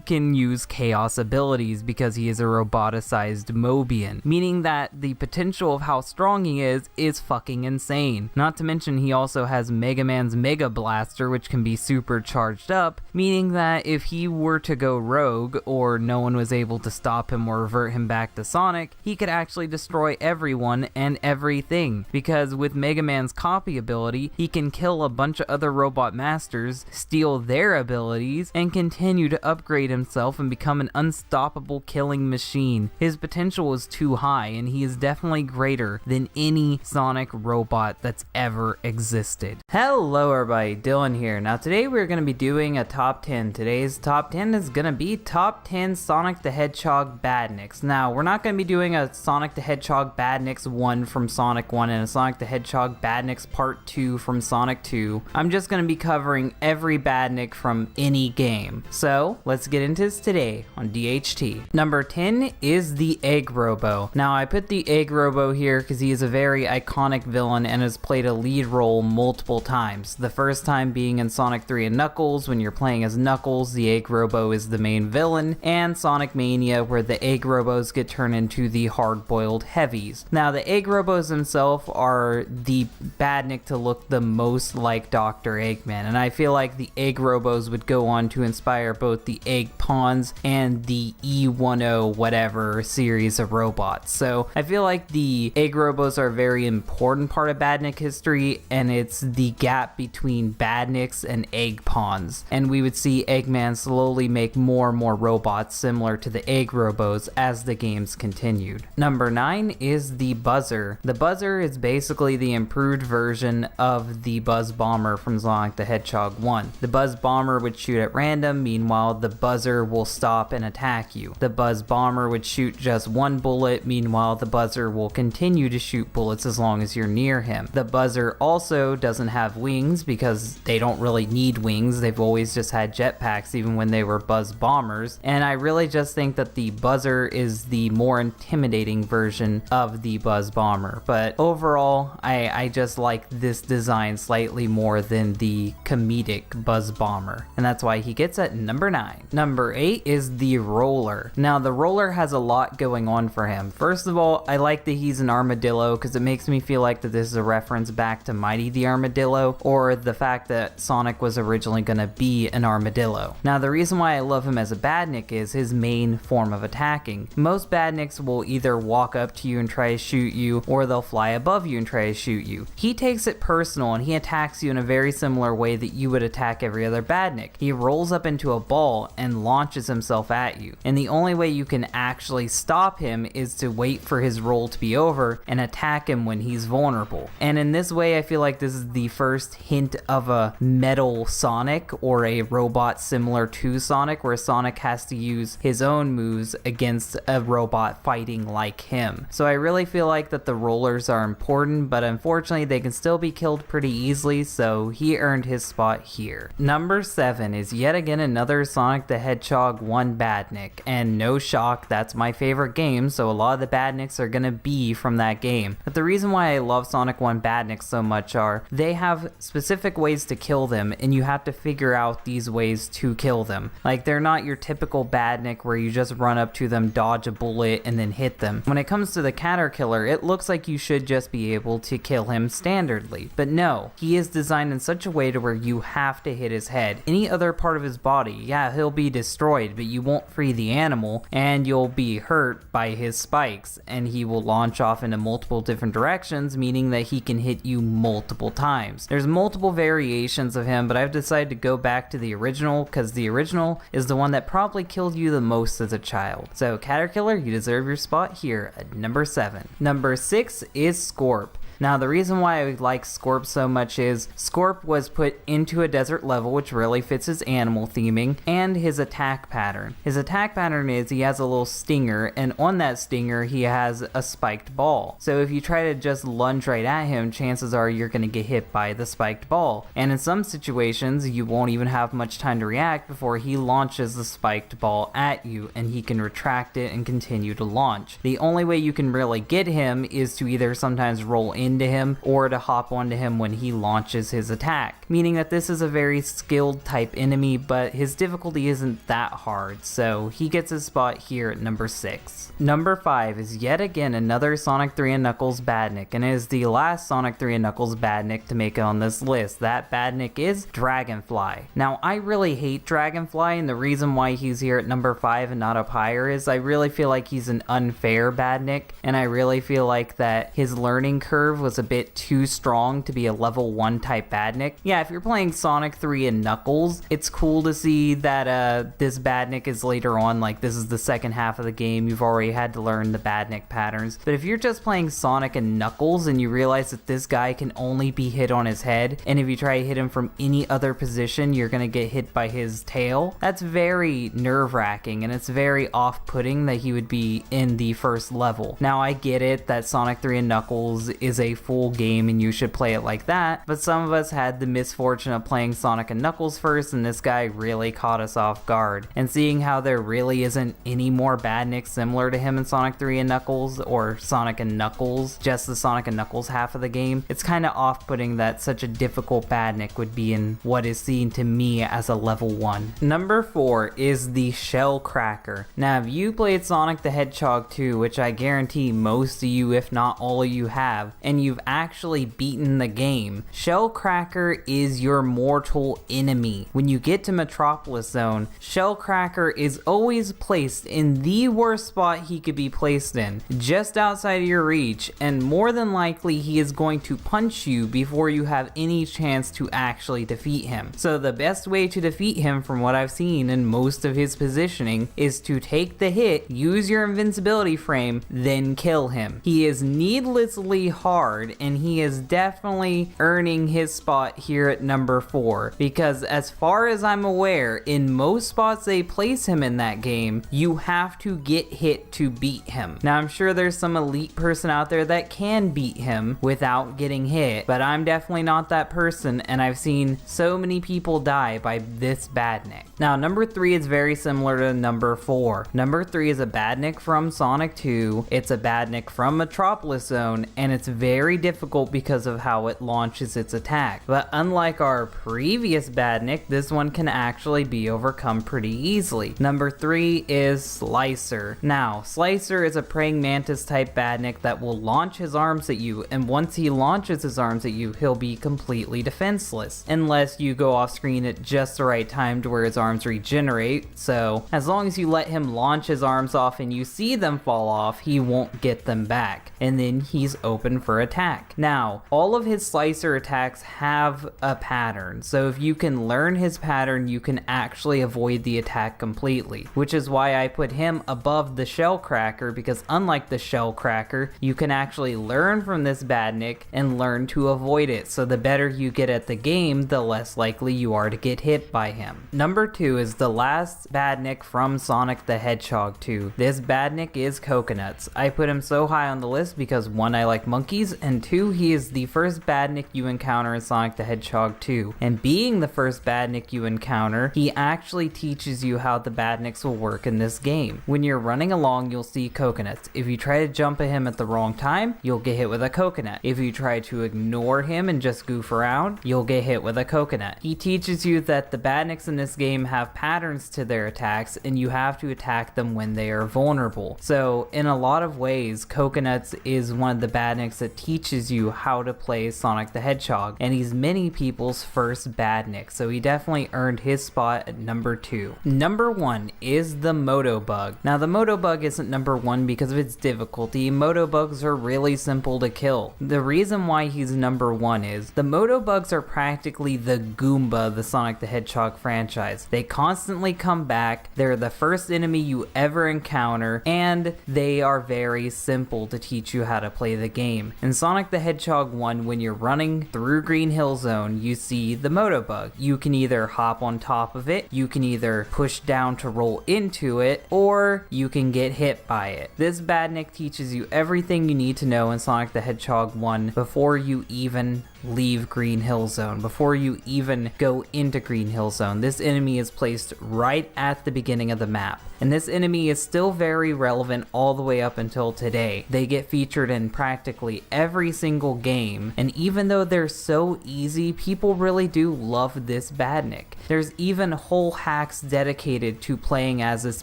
A: can use chaos abilities because he is a roboticized Mobian, meaning that the potential of how strong he is fucking insane. Not to mention he also has Mega Man's Mega Blaster, which can be supercharged up, meaning that if he were to go rogue or no one was able to stop him or revert him back to Sonic, he could actually destroy everyone and everything, because with Mega Man's copy ability, he can kill a bunch of other robot masters, steal their abilities, and continue to upgrade himself and become an unstoppable killing machine. His potential is too high, and he is definitely greater than any Sonic robot that's ever existed. Hello everybody, Dylan here. Now today we're going to be doing a top 10. Today's top 10 is going to be top 10 Sonic the Hedgehog badniks. Now we're not going to be doing a Sonic the Hedgehog badniks 1 from Sonic 1 and a Sonic the Hedgehog badniks part 2 from Sonic 2. I'm just going to be covering every badnik from any game. So let's get into
C: is today on DHT. Number 10 is the Egg Robo. Now I put the Egg Robo here because he is a very iconic villain and has played a lead role multiple times. The first time being in Sonic 3 and Knuckles. When you're playing as Knuckles, the Egg Robo is the main villain, and Sonic Mania, where the Egg Robos get turned into the hard-boiled heavies. Now the Egg Robos themselves are the badnik to look the most like Dr. Eggman, and I feel like the Egg Robos would go on to inspire both the Egg Pawns and the E10 whatever series of robots. So I feel like the Egg Robos are a very important part of badnik history, and it's the gap between badniks and Egg Pawns, and we would see Eggman slowly make more and more robots similar to the Egg Robos as the games continued. Number 9 is the Buzzer. The Buzzer is basically the improved version of the Buzz Bomber from Sonic the Hedgehog 1. The Buzz Bomber would shoot at random, meanwhile the Buzzer will stop and attack you. The Buzz Bomber would shoot just one bullet, meanwhile the Buzzer will continue to shoot bullets as long as you're near him. The Buzzer also doesn't have wings because they don't really need wings. They've always just had jetpacks even when they were Buzz Bombers, and I really just think that the Buzzer is the more intimidating version of the Buzz Bomber. But overall, I just like this design slightly more than the comedic Buzz Bomber, and that's why he gets at number 9. Number 8 is the Roller. Now the Roller has a lot going on for him. First of all, I like that he's an armadillo because it makes me feel like that this is a reference back to Mighty the Armadillo, or the fact that Sonic was originally going to be an armadillo. Now the reason why I love him as a badnik is his main form of attacking. Most badniks will either walk up to you and try to shoot you, or they'll fly above you and try to shoot you. He takes it personal and he attacks you in a very similar way that you would attack every other badnik. He rolls up into a ball and launches himself at you, and the only way you can actually stop him is to wait for his roll to be over and attack him when he's vulnerable. And in this way, I feel like this is the first hint of a metal Sonic, or a robot similar to Sonic, where Sonic has to use his own moves against a robot fighting like him. So I really feel like that the Rollers are important, but unfortunately they can still be killed pretty easily, so he earned his spot here. Number 7 is yet again another Sonic the Hedgehog 1 badnik, and no shock, that's my favorite game, so a lot of the badniks are gonna be from that game. But the reason why I love Sonic 1 badniks so much are they have specific ways to kill them, and you have to figure out these ways to kill them. Like, they're not your typical badnik where you just run up to them, dodge a bullet, and then hit them. When it comes to the Caterkiller, it looks like you should just be able to kill him standardly. But no, he is designed in such a way to where you have to hit his head. Any other part of his body, yeah, he'll be destroyed, but you won't free the animal, and you'll be hurt by his spikes, and he will launch off into multiple different directions, meaning that he can hit you multiple times. There's multiple variations of him, but I've decided to go back to the original because the original is the one that probably killed you the most as a child. So Caterkiller, you deserve your spot here at number 7. Number 6 is Scorp. Now the reason why I like Scorp so much is Scorp was put into a desert level, which really fits his animal theming, and his attack pattern. His attack pattern is he has a little stinger, and on that stinger he has a spiked ball. So if you try to just lunge right at him, chances are you're going to get hit by the spiked ball. And in some situations you won't even have much time to react before he launches the spiked ball at you, and he can retract it and continue to launch. The only way you can really get him is to either sometimes roll into him or to hop onto him when he launches his attack, meaning that this is a very skilled type enemy, but his difficulty isn't that hard, so he gets his spot here at number 6. Number 5 is yet again another Sonic 3 and Knuckles badnik, and it is the last Sonic 3 and Knuckles badnik to make it on this list. That badnik is Dragonfly. Now I really hate Dragonfly, and the reason why he's here at number 5 and not up higher is I really feel like he's an unfair badnik, and I really feel like that his learning curve was a bit too strong to be a level 1 type badnik. Yeah, if you're playing Sonic 3 and Knuckles, it's cool to see that this badnik is later on, like this is the second half of the game, you've already had to learn the badnik patterns. But if you're just playing Sonic and Knuckles and you realize that this guy can only be hit on his head, and if you try to hit him from any other position you're gonna get hit by his tail, that's very nerve-wracking, and it's very off-putting that he would be in the first level. Now I get it that Sonic 3 and Knuckles is a
B: a full game and you should play it like that, but some of us had the misfortune of playing Sonic and Knuckles first, and this guy really caught us off guard. And seeing how there really isn't any more badniks similar to him in Sonic 3 and Knuckles, or Sonic and Knuckles, just the Sonic and Knuckles half of the game, it's kind of off-putting that such a difficult badnik would be in what is seen to me as a level 1. Number 4 is the Shell Cracker. Now, if you played Sonic the Hedgehog 2, which I guarantee most of you, if not all of you have, and you've actually beaten the game, Shell Cracker is your mortal enemy. When you get to Metropolis Zone, Shell Cracker is always placed in the worst spot he could be placed in, just outside of your reach, and more than likely he is going to punch you before you have any chance to actually defeat him. So the best way to defeat him, from what I've seen in most of his positioning, is to take the hit, use your invincibility frame, then kill him. He is needlessly hard, and he is definitely earning his spot here at number 4, because as far as I'm aware, in most spots they place him in that game, you have to get hit to beat him. Now, I'm sure there's some elite person out there that can beat him without getting hit, but I'm definitely not that person, and I've seen so many people die by this badnik. Now, number 3 is very similar to number 4. Number 3 is a badnik from Sonic 2, it's a badnik from Metropolis Zone, and it's very difficult because of how it launches its attack. But unlike our previous badnik, this one can actually be overcome pretty easily. Number 3 is Slicer. Now, Slicer is a praying mantis type badnik that will launch his arms at you, and once he launches his arms at you, he'll be completely defenseless, unless you go off screen at just the right time to where his arms regenerate. So as long as you let him launch his arms off and you see them fall off, he won't get them back, and then he's open for attack. Now, all of his Slicer attacks have a pattern, so if you can learn his pattern, you can actually avoid the attack completely, which is why I put him above the Shell Cracker, because unlike the Shell Cracker, you can actually learn from this badnik and learn to avoid it, so the better you get at the game, the less likely you are to get hit by him. Number 2 is the last badnik from Sonic the Hedgehog 2. This badnik is Coconuts. I put him so high on the list because 1, I like monkeys, and 2, he is the first badnik you encounter in Sonic the Hedgehog 2. And being the first badnik you encounter, he actually teaches you how the badniks will work in this game. When you're running along, you'll see Coconuts. If you try to jump at him at the wrong time, you'll get hit with a coconut. If you try to ignore him and just goof around, you'll get hit with a coconut. He teaches you that the badniks in this game have patterns to their attacks, and you have to attack them when they are vulnerable. So in a lot of ways, Coconuts is one of the badniks that teaches you how to play Sonic the Hedgehog, and he's many people's first badnik, so he definitely earned his spot at number 2. Number 1 is the Motobug. Now, the Motobug isn't number 1 because of its difficulty. Motobugs are really simple to kill. The reason why he's number 1 is the Motobugs are practically the Goomba of the Sonic the Hedgehog franchise. They constantly come back, they're the first enemy you ever encounter, and they are very simple to teach you how to play the game. In Sonic the Hedgehog 1, when you're running through Green Hill Zone, you see the Motobug. You can either hop on top of it, you can either push down to roll into it, or you can get hit by it. This badnik teaches you everything you need to know in Sonic the Hedgehog 1 before you even leave Green Hill Zone, before you even go into Green Hill Zone. This enemy is placed right at the beginning of the map, and this enemy is still very relevant all the way up until today. They get featured in practically every single game, and even though they're so easy, people really do love this badnik. There's even whole hacks dedicated to playing as this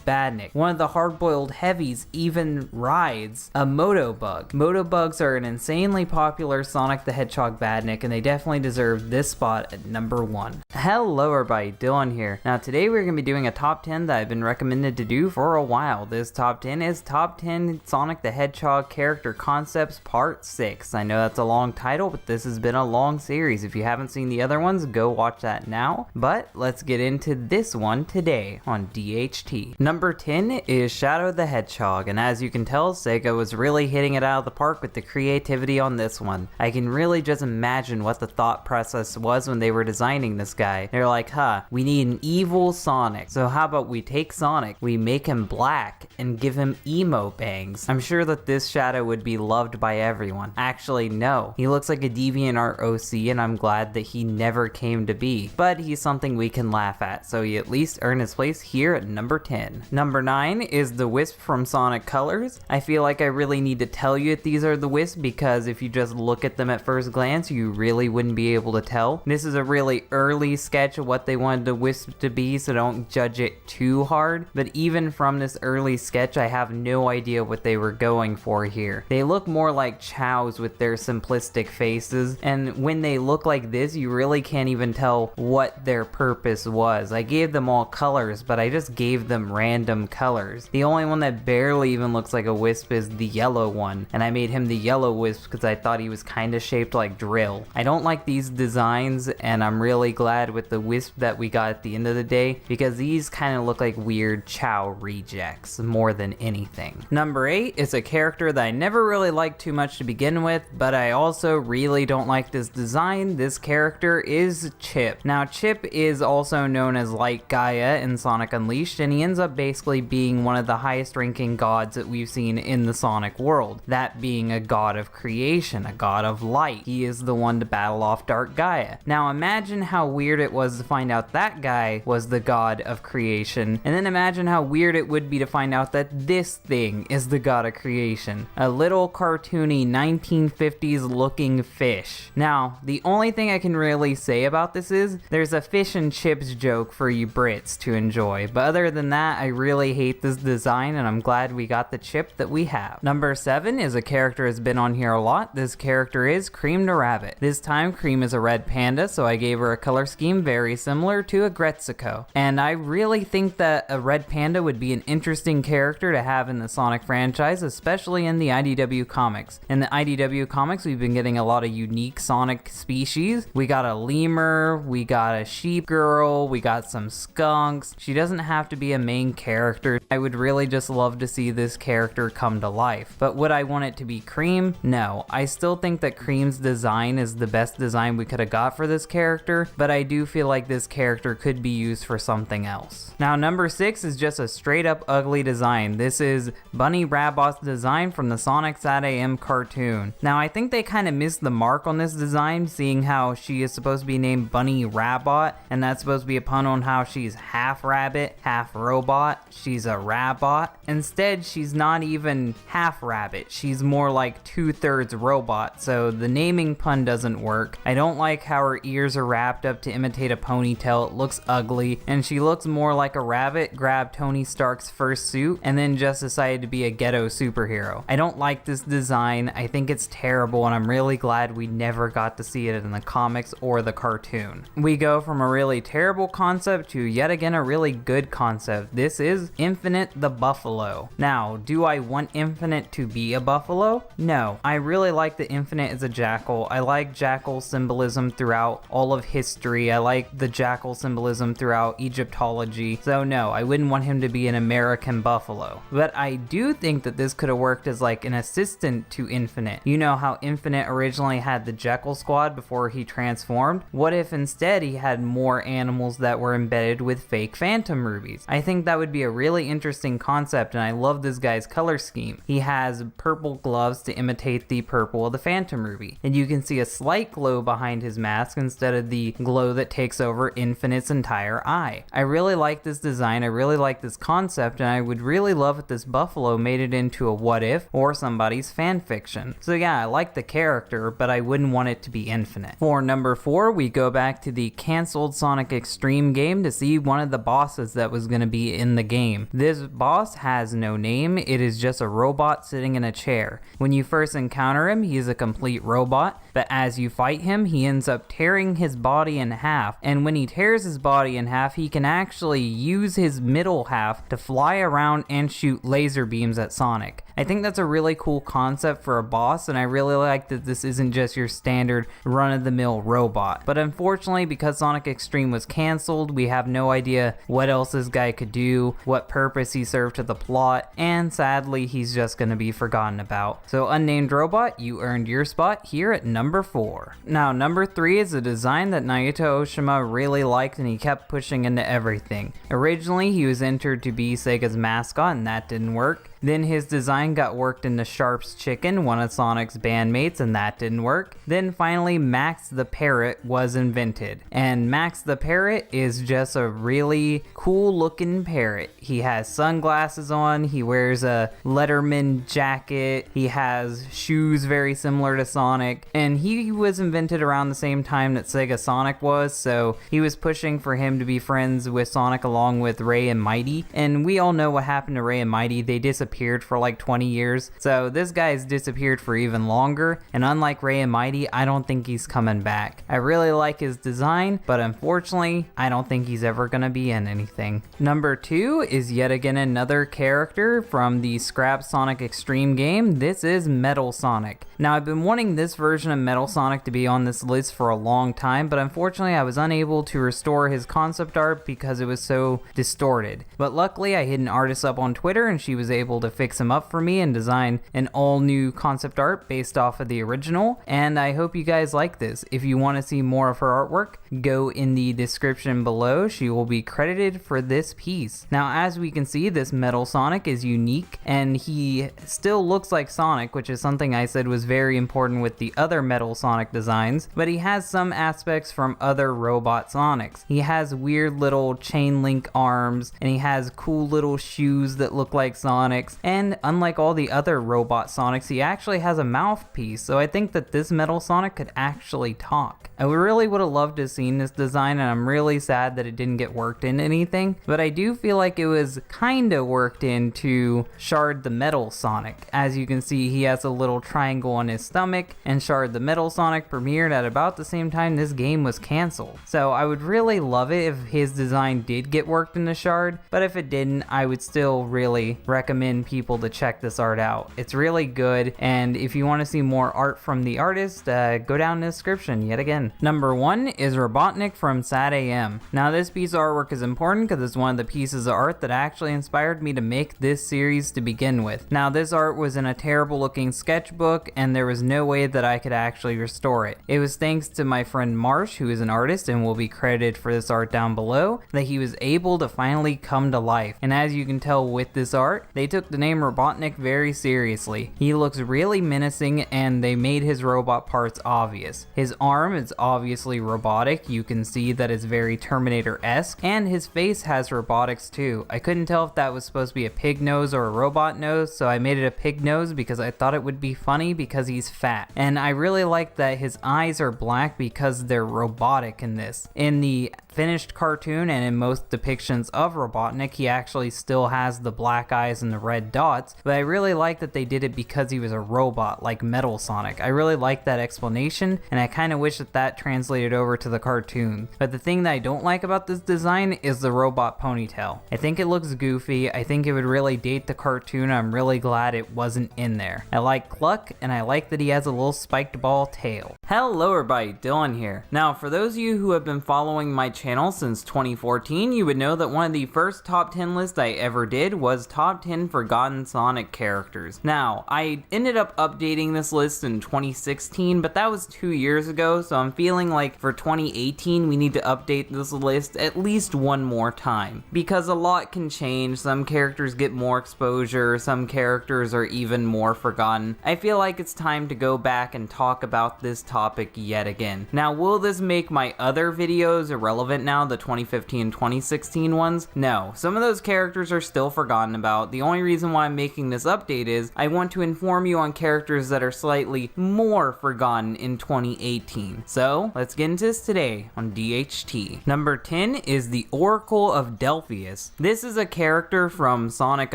B: badnik. One of the hard-boiled heavies even rides a Motobug. Motobugs are an insanely popular Sonic the Hedgehog badnik, and they definitely deserve this spot at number 1. Hello everybody, Dylan here. Now today we're going to be doing a top 10 that I've been recommended to do for a while. This top 10 is Top 10 Sonic the Hedgehog Character Concepts Part 6. I know that's a long title, but this has been a long series. If you haven't seen the other ones, go watch that now. But let's get into this one today on DHT. Number 10 is Shadow the Hedgehog, and as you can tell, Sega was really hitting it out of the park with the creativity on this one. I can really just imagine
A: imagine what the thought process was when they were designing this guy. They're like, we need an evil Sonic. So how about we take Sonic, we make him black, and give him emo bangs. I'm sure that this shadow would be loved by everyone. Actually, no. He looks like a DeviantArt OC, and I'm glad that he never came to be. But he's something we can laugh at, so he at least earned his place here at number 10. Number 9 is the Wisp from Sonic Colors. I feel like I really need to tell you that these are the Wisp, because if you just look at them at first glance, you really wouldn't be able to tell. This is a really early sketch of what they wanted the Wisp to be, so don't judge it too hard. But even from this early sketch, I have no idea what they were going for here. They look more like chows with their simplistic faces, and when they look like this, you really can't even tell what their purpose was. I gave them all colors, but I just gave them random colors. The only one that barely even looks like a Wisp is the yellow one, and I made him the yellow Wisp because I thought he was kind of shaped like Drill. I don't like these designs, and I'm really glad with the Wisp that we got at the end of the day, because these kind of look like weird chow rejects more than anything. Number 8 is a character that I never really liked too much to begin with, but I also really don't like this design. This character is Chip. Now, Chip is also known as Light Gaia in Sonic Unleashed, and he ends up basically being one of the highest ranking gods that we've seen in the Sonic world. That being a god of creation, a god of light. He is the one to battle off Dark Gaia. Now, imagine how weird it was to find out that guy was the god of creation, and then imagine how weird it would be to find out that this thing is the god of creation. A little cartoony 1950s looking fish. Now, the only thing I can really say about this is there's a fish and chips joke for you Brits to enjoy, but other than that, I really hate this design, and I'm glad we got the Chip that we have. Number 7 is a character that's been on here a lot. This character is Cream the Rabbit. This time Cream is a red panda, so I gave her a color scheme very similar to a Gretzico. And I really think that a red panda would be an interesting character to have in the Sonic franchise, especially in the IDW comics. In the IDW comics, we've been getting a lot of unique Sonic species. We got a lemur, we got a sheep girl, we got some skunks. She doesn't have to be a main character. I would really just love to see this character come to life. But would I want it to be Cream? No. I still think that Cream's design is the best design we could have got for this character, but I do feel like this character could be used for something else. Now, number 6 is just a straight up ugly design. This is Bunny Rabot's design from the Sonic Sat AM cartoon. Now, I think they kind of missed the mark on this design, seeing how she is supposed to be named Bunny Rabot, and that's supposed to be a pun on how she's half rabbit, half robot. She's a rabot. Instead, she's not even half rabbit. She's more like 2/3 robot, so the naming pun doesn't work. I don't like how her ears are wrapped up to imitate a ponytail. It looks ugly, and she looks more like a rabbit grabbed Tony Stark's first suit and then just decided to be a ghetto superhero. I don't like this design. I think it's terrible, and I'm really glad we never got to see it in the comics or the cartoon. We go from a really terrible concept to yet again a really good concept. This is Infinite the Buffalo. Now, do I want Infinite to be a buffalo? No. I really like that Infinite is a jackal. I like jackal symbolism throughout all of history. I like the jackal symbolism throughout Egyptology. So no, I wouldn't want him to be an American buffalo. But I do think that this could have worked as like an assistant to Infinite. You know how Infinite originally had the Jekyll Squad before he transformed? What if instead he had more animals that were embedded with fake phantom rubies? I think that would be a really interesting concept, and I love this guy's color scheme. He has purple gloves to imitate the purple of the phantom ruby, and you can see a slight glow behind his mask instead of the glow that takes over Infinite's entire eye. I really like this design, I really like this concept, and I would really love if this buffalo made it into a what if or somebody's fan fiction. So yeah, I like the character, but I wouldn't want it to be Infinite. For number 4, we go back to the canceled Sonic Extreme game to see one of the bosses that was going to be in the game. This boss has no name, it is just a robot sitting in a chair. When you first encounter him, he is a complete robot, but as you fight him, he ends up tearing his body in half, and when he tears his body in half, he can actually use his middle half to fly around and shoot laser beams at Sonic.
C: I think that's a really cool concept for a boss, and I really like that this isn't just your standard run-of-the-mill robot. But unfortunately, because Sonic Extreme was cancelled, we have no idea what else this guy could do, what purpose he served to the plot, and sadly, he's just gonna be forgotten about. So Unnamed Robot, you earned your spot here at number 4. Now, number 3 is a design that Naoto Oshima really liked and he kept pushing into everything. Originally, he was entered to be Sega's mascot and that didn't work. Then his design got worked into Sharp's Chicken, one of Sonic's bandmates, and that didn't work. Then finally, Max the Parrot was invented. And Max the Parrot is just a really cool looking parrot. He has sunglasses on, he wears a Letterman jacket, he has shoes very similar to Sonic, and he was invented around the same time that Sega Sonic was, so he was pushing for him to be friends with Sonic along with Ray and Mighty. And we all know what happened to Ray and Mighty. They disappeared for like 20 years. So this guy's disappeared for even longer, and unlike Ray and Mighty, I don't think he's coming back. I really like his design, but unfortunately, I don't think he's ever gonna be in anything. Number 2 is yet again another character from the scrap Sonic Extreme game. This is Metal Sonic. Now, I've been wanting this version of Metal Sonic to be on this list for a long time, but unfortunately I was unable to restore his concept art because it was so distorted. But luckily I hit an artist up on Twitter and she was able to fix him up for me and design an all new concept art based off of the original, and I hope you guys like this. If you want to see more of her artwork, go in the description below. She will be credited for this piece. Now, as we can see, this Metal Sonic is unique and he still looks like Sonic, which is something I said was very important with the other Metal Sonic designs, but he has some aspects from other robot Sonics. He has weird little chain link arms and he has cool little shoes that look like Sonic's, and unlike all the other robot Sonics, he actually has a mouthpiece, so I think that this Metal Sonic could actually talk. I really would have loved to have seen this design, and I'm really sad that it didn't get worked into anything, but I do feel like it was kinda worked into Shard the Metal Sonic. As you can see, he has a little triangle on his stomach, and Shard the Metal Sonic premiered at about the same time this game was cancelled. So I would really love it if his design did get worked into Shard, but if it didn't, I would still really recommend people to check this art out. It's really good, and if you want to see more art from the artist, go down in the description yet again. Number 1 is Robotnik from Sad AM. Now, this piece of artwork is important because it's one of the pieces of art that actually inspired me to make this series to begin with. Now, this art was in a terrible looking sketchbook and there was no way that I could actually restore it. It was thanks to my friend Marsh, who is an artist and will be credited for this art down below, that he was able to finally come to life. And as you can tell with this art, they took the name Robotnik very seriously. He looks really menacing and they made his robot parts obvious. His arm is obviously robotic, you can see that it's very Terminator-esque, and his face has robotics too. I couldn't tell if that was supposed to be a pig nose or a robot nose, so I made it a pig nose because I thought it would be funny because he's fat. And I really like that his eyes are black because they're robotic in this. In the finished cartoon and in most depictions of Robotnik, he actually still has the black eyes and the red dots, but I really like that they did it because he was a robot like Metal Sonic. I really like that explanation, and I kind of wish that that translated over to the cartoon. But the thing that I don't like about this design is the robot ponytail. I think it looks goofy, I think it would really date the cartoon, I'm really glad it wasn't in there. I like Cluck, and I like that he has a little spiked ball tail. Hello everybody, Dylan here. Now, for those of you who have been following my channel since 2014, you would know that one of the first top 10 lists I ever did was top 10 forgotten Sonic characters. Now, I ended up updating this list in 2016, but that was 2 years ago, so I'm feeling like for 2018 we need to update this list at least one more time. Because a lot can change, some characters get more exposure, some characters are even more forgotten. I feel like it's time to go back and talk about this topic yet again. Now, will this make my other videos irrelevant now, the 2015 and 2016 ones? No, some of those characters are still forgotten about. The only reason why I'm making this update is I want to inform you on characters that are slightly more forgotten in 2018. So, let's get into this today on DHT. Number 10 is the Oracle of Delphius. This is a character from Sonic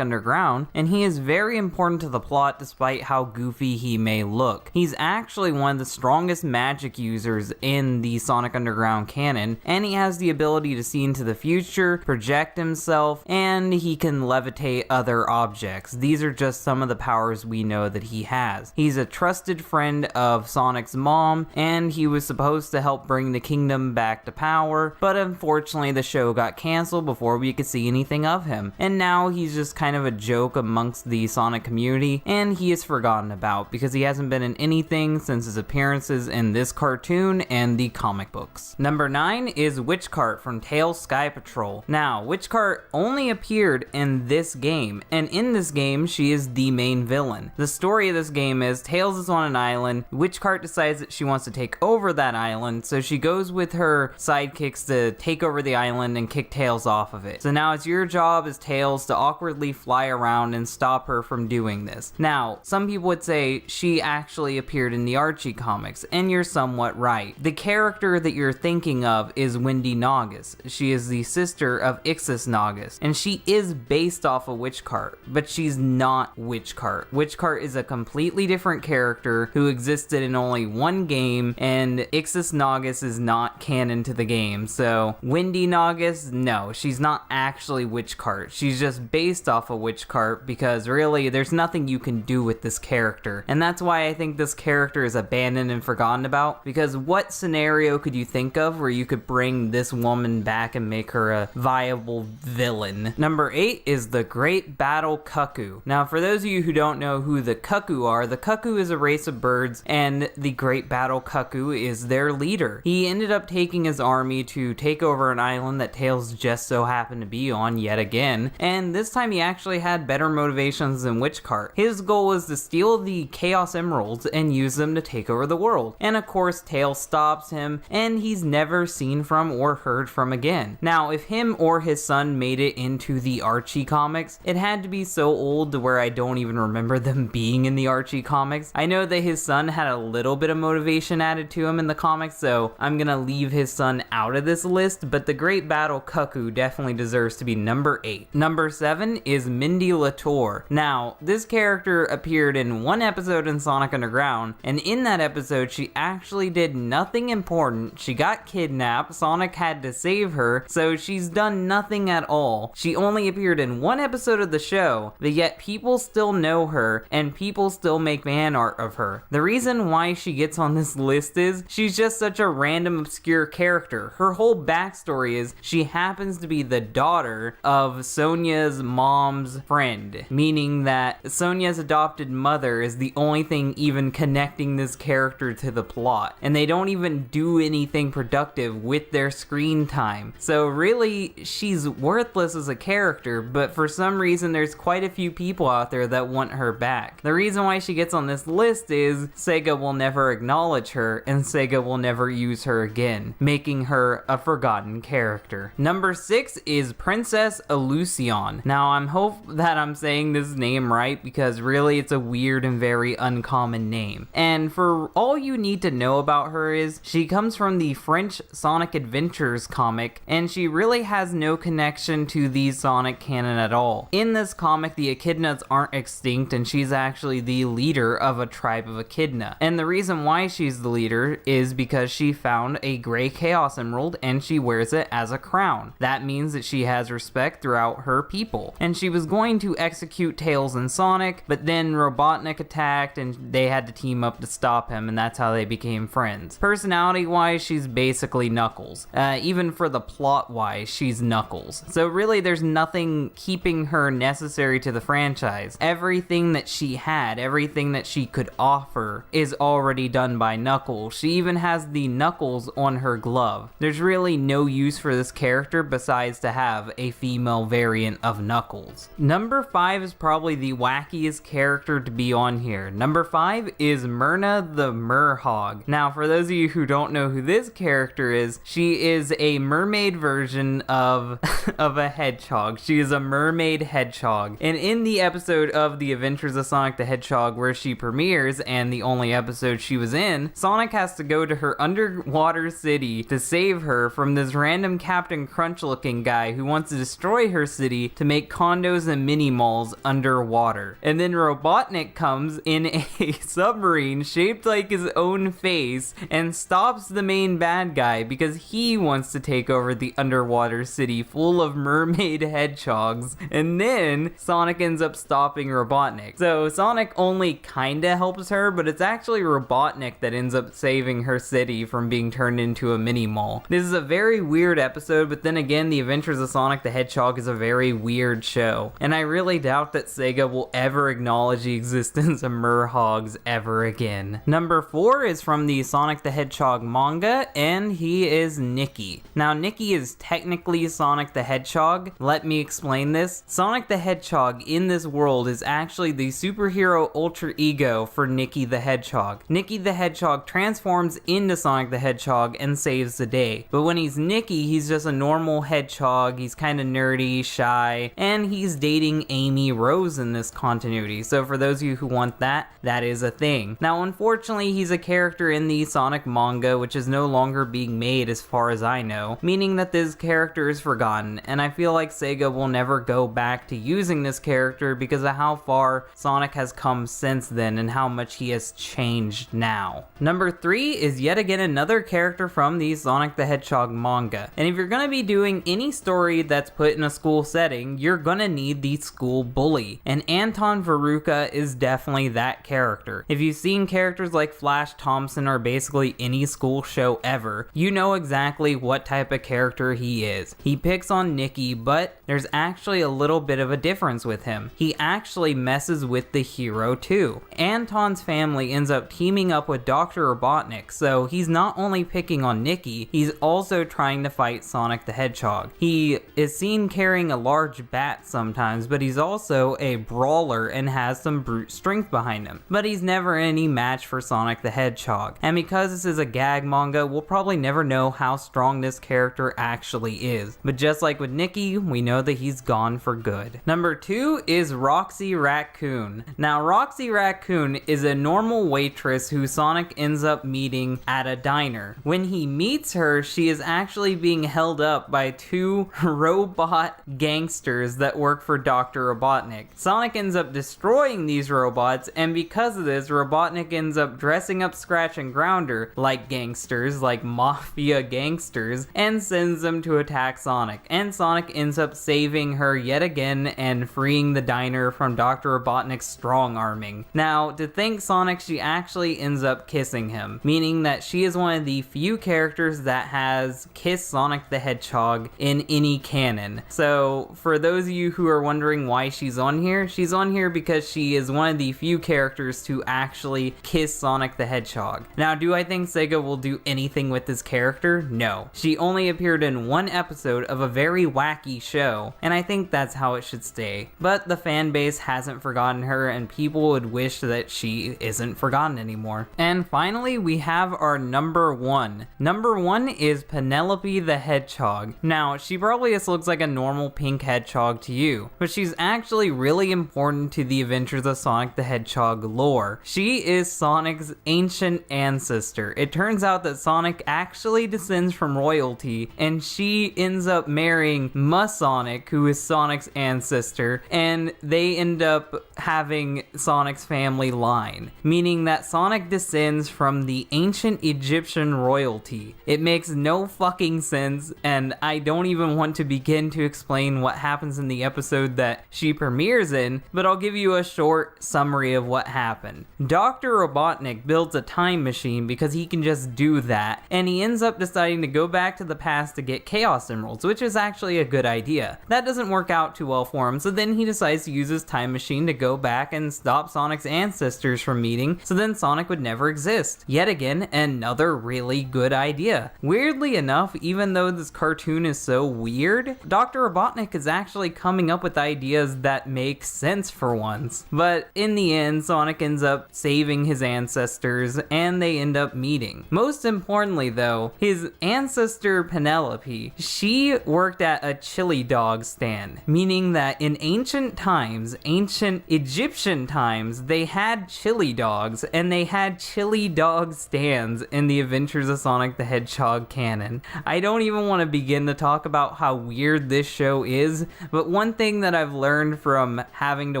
C: Underground, and he is very important to the plot despite how goofy he may look. He's actually one of the strongest strongest magic users in the Sonic Underground canon, and he has the ability to see into the future, project himself, and he can levitate other objects. These are just some of the powers we know that he has. He's a trusted friend of Sonic's mom, and he was supposed to help bring the kingdom back to power, but unfortunately the show got canceled before we could see anything of him, and now he's just kind of a joke amongst the Sonic community, and he is forgotten about because he hasn't been in anything since his appearances in this cartoon and the comic books. Number 9 is Witchcart from Tails Sky Patrol. Now, Witchcart only appeared in this game, and in this game she is the main villain. The story of this game is Tails is on an island, Witchcart decides that she wants to take over that island, so she goes with her sidekicks to take over the island and kick Tails off of it. So now it's your job as Tails to awkwardly fly around and stop her from doing this. Now, some people would say she actually appeared in the Archie comics, and you're somewhat right. The character that you're thinking of is Wendy Naugus. She is the sister of Ixis Naugus, and she is based off of Witchcart, but she's not Witchcart. Witchcart is a completely different character who existed in only one game, and Ixis Naugus is not canon to the game. So Wendy Naugus, no, she's not actually Witchcart. She's just based off of Witchcart because really there's nothing you can do with this character. And that's why I think this character is abandoned and forgotten about, because what scenario could you think of where you could bring this woman back and make her a viable villain? Number 8 is the Great Battle Cuckoo. Now, for those of you who don't know who the Cuckoo are, the Cuckoo is a race of birds, and the Great Battle Cuckoo is their leader. He ended up taking his army to take over an island that Tails just so happened to be on yet again, and this time he actually had better motivations than Witchcart. His goal was to steal the Chaos Emeralds and use them to take over the world. And of course, Tails stops him, and he's never seen from or heard from again. Now, if him or his son made it into the Archie comics, it had to be so old to where I don't even remember them being in the Archie comics. I know that his son had a little bit of motivation added to him in the comics, so I'm gonna leave his son out of this list, but the Great Battle Cuckoo definitely deserves to be number 8. Number 7 is Mindy Latour. Now, this character appeared in one episode in Sonic Underground, and in that episode she actually did nothing important. She got kidnapped, Sonic had to save her, so she's done nothing at all. She only appeared in one episode of the show, but yet people still know her, and people still make fan art of her. The reason why she gets on this list is she's just such a random obscure character. Her whole backstory is she happens to be the daughter of Sonia's mom's friend, meaning that Sonia's adopted mother is the only thing even connecting this character to the plot, and they don't even do anything productive with their screen time. So really, she's worthless as a character, but for some reason there's quite a few people out there that want her back. The reason why she gets on this list is Sega will never acknowledge her, and Sega will never use her again, making her a forgotten character. Number 6 is Princess Illusion. Now, I hope that I'm saying this name right, because really it's a weird and very uncommon name. And for all you need to know about her is she comes from the French Sonic Adventures comic, and she really has no connection to the Sonic canon at all. In this comic, the echidnas aren't extinct, and she's actually the leader of a tribe of echidna. And the reason why she's the leader is because she found a gray Chaos Emerald and she wears it as a crown. That means that she has respect throughout her people. And she was going to execute Tails and Sonic, but then Robotnik attacked and they had to team up to stop him, and that's how they became friends. Personality-wise, she's basically Knuckles. Even for the plot-wise, she's Knuckles. So really, there's nothing keeping her necessary to the franchise. Everything that she had, everything that she could offer is already done by Knuckles. She even has the Knuckles on her glove. There's really no use for this character besides to have a female variant of Knuckles. Number 5 is probably the wackiest character to be on here. Number 5 is Myrna the Merhog. Now, for those of you who don't know who this character is, she is a mermaid version of a hedgehog. She is a mermaid hedgehog. And in the episode of The Adventures of Sonic the Hedgehog where she premieres, and the only episode she was in, Sonic has to go to her underwater city to save her from this random Captain Crunch looking guy who wants to destroy her city to make condos and mini malls underwater. And then Robotnik comes in a submarine shaped like his own own face and stops the main bad guy because he wants to take over the underwater city full of mermaid hedgehogs. And then Sonic ends up stopping Robotnik. So Sonic only kinda helps her, but it's actually Robotnik that ends up saving her city from being turned into a mini mall. This is a very weird episode, but then again, The Adventures of Sonic the Hedgehog is a very weird show, and I really doubt that Sega will ever acknowledge the existence of merhogs ever again. Number 4 is from the Sonic the Hedgehog manga, and he is Nicky. Now, Nicky is technically Sonic the Hedgehog. Let me explain this. Sonic the Hedgehog in this world is actually the superhero ultra ego for Nicky the Hedgehog. Nicky the Hedgehog transforms into Sonic the Hedgehog and saves the day. But when he's Nicky, he's just a normal hedgehog. He's kind of nerdy, shy, and he's dating Amy Rose in this continuity. So for those of you who want that, that is a thing. Now, unfortunately, he's a character in the Sonic manga, which is no longer being made as far as I know, meaning that this character is forgotten, and I feel like Sega will never go back to using this character because of how far Sonic has come since then and how much he has changed now. Number 3 is yet again another character from the Sonic the Hedgehog manga, and if you're gonna be doing any story that's put in a school setting, you're gonna need the school bully, and Anton Veruca is definitely that character. If you've seen characters like Flash Thompson or basically any school show ever, you know exactly what type of character he is. He picks on Nicky, but there's actually a little bit of a difference with him. He actually messes with the hero too. Anton's family ends up teaming up with Dr. Robotnik, so he's not only picking on Nicky, he's also trying to fight Sonic the Hedgehog. He is seen carrying a large bat sometimes, but he's also a brawler and has some brute strength behind him. But he's never any match for Sonic the Hedgehog. And because this is a gag manga, we'll probably never know how strong this character actually is. But just like with Nicky, we know that he's gone for good. Number 2 is Roxy Raccoon. Now, Roxy Raccoon is a normal waitress who Sonic ends up meeting at a diner. When he meets her, she is actually being held up by 2 robot gangsters that work for Dr. Robotnik. Sonic ends up destroying these robots, and because of this, Robotnik ends up dressing up Scratch and Grounder like gangsters, like mafia gangsters, and sends them to attack Sonic. And Sonic ends up saving her yet again and freeing the diner from Dr. Robotnik's strong arming. Now, to thank Sonic, she actually ends up kissing him, meaning that she is one of the few characters that has kissed Sonic the Hedgehog in any canon. So, for those of you who are wondering why she's on here because she is one of the few characters to actually kiss Sonic the Hedgehog. Now, do I think Sega will do anything with this character? No. She only appeared in one episode of a very wacky show, and I think that's how it should stay. But the fan base hasn't forgotten her, and people would wish that she isn't forgotten anymore. And finally, we have our number 1. Number 1 is Penelope the Hedgehog. Now, she probably just looks like a normal pink hedgehog to you, but she's actually really important to the Adventures of Sonic the Hedgehog lore. She is Sonic's ancient ancestor. It turns out that Sonic actually descends from royalty, and she ends up marrying Sonic, who is Sonic's ancestor, and they end up having Sonic's family line, meaning that Sonic descends from the ancient Egyptian royalty. It makes no fucking sense, and I don't even want to begin to explain what happens in the episode that she premieres in, but I'll give you a short summary of what happened. Dr. Robotnik builds a time machine because he can just do that, and he ends up deciding to go back to the past to get Chaos Emeralds, which is actually a good idea. That doesn't work out too well for him, so then he decides to use his time machine to go back and stop Sonic's ancestors from meeting, so then Sonic would never exist. Yet again, another really good idea. Weirdly enough, even though this cartoon is so weird, Dr. Robotnik is actually coming up with ideas that make sense for once. But in the end, Sonic ends up saving his ancestors, and they end up meeting. Most importantly though, his ancestor Penelope, she worked at a chili dog stand, meaning that in ancient times, ancient Egyptian times, they had chili dogs, and they had chili dog stands in the Adventures of Sonic the Hedgehog canon. I don't even want to begin to talk about how weird this show is, but one thing that I've learned from having to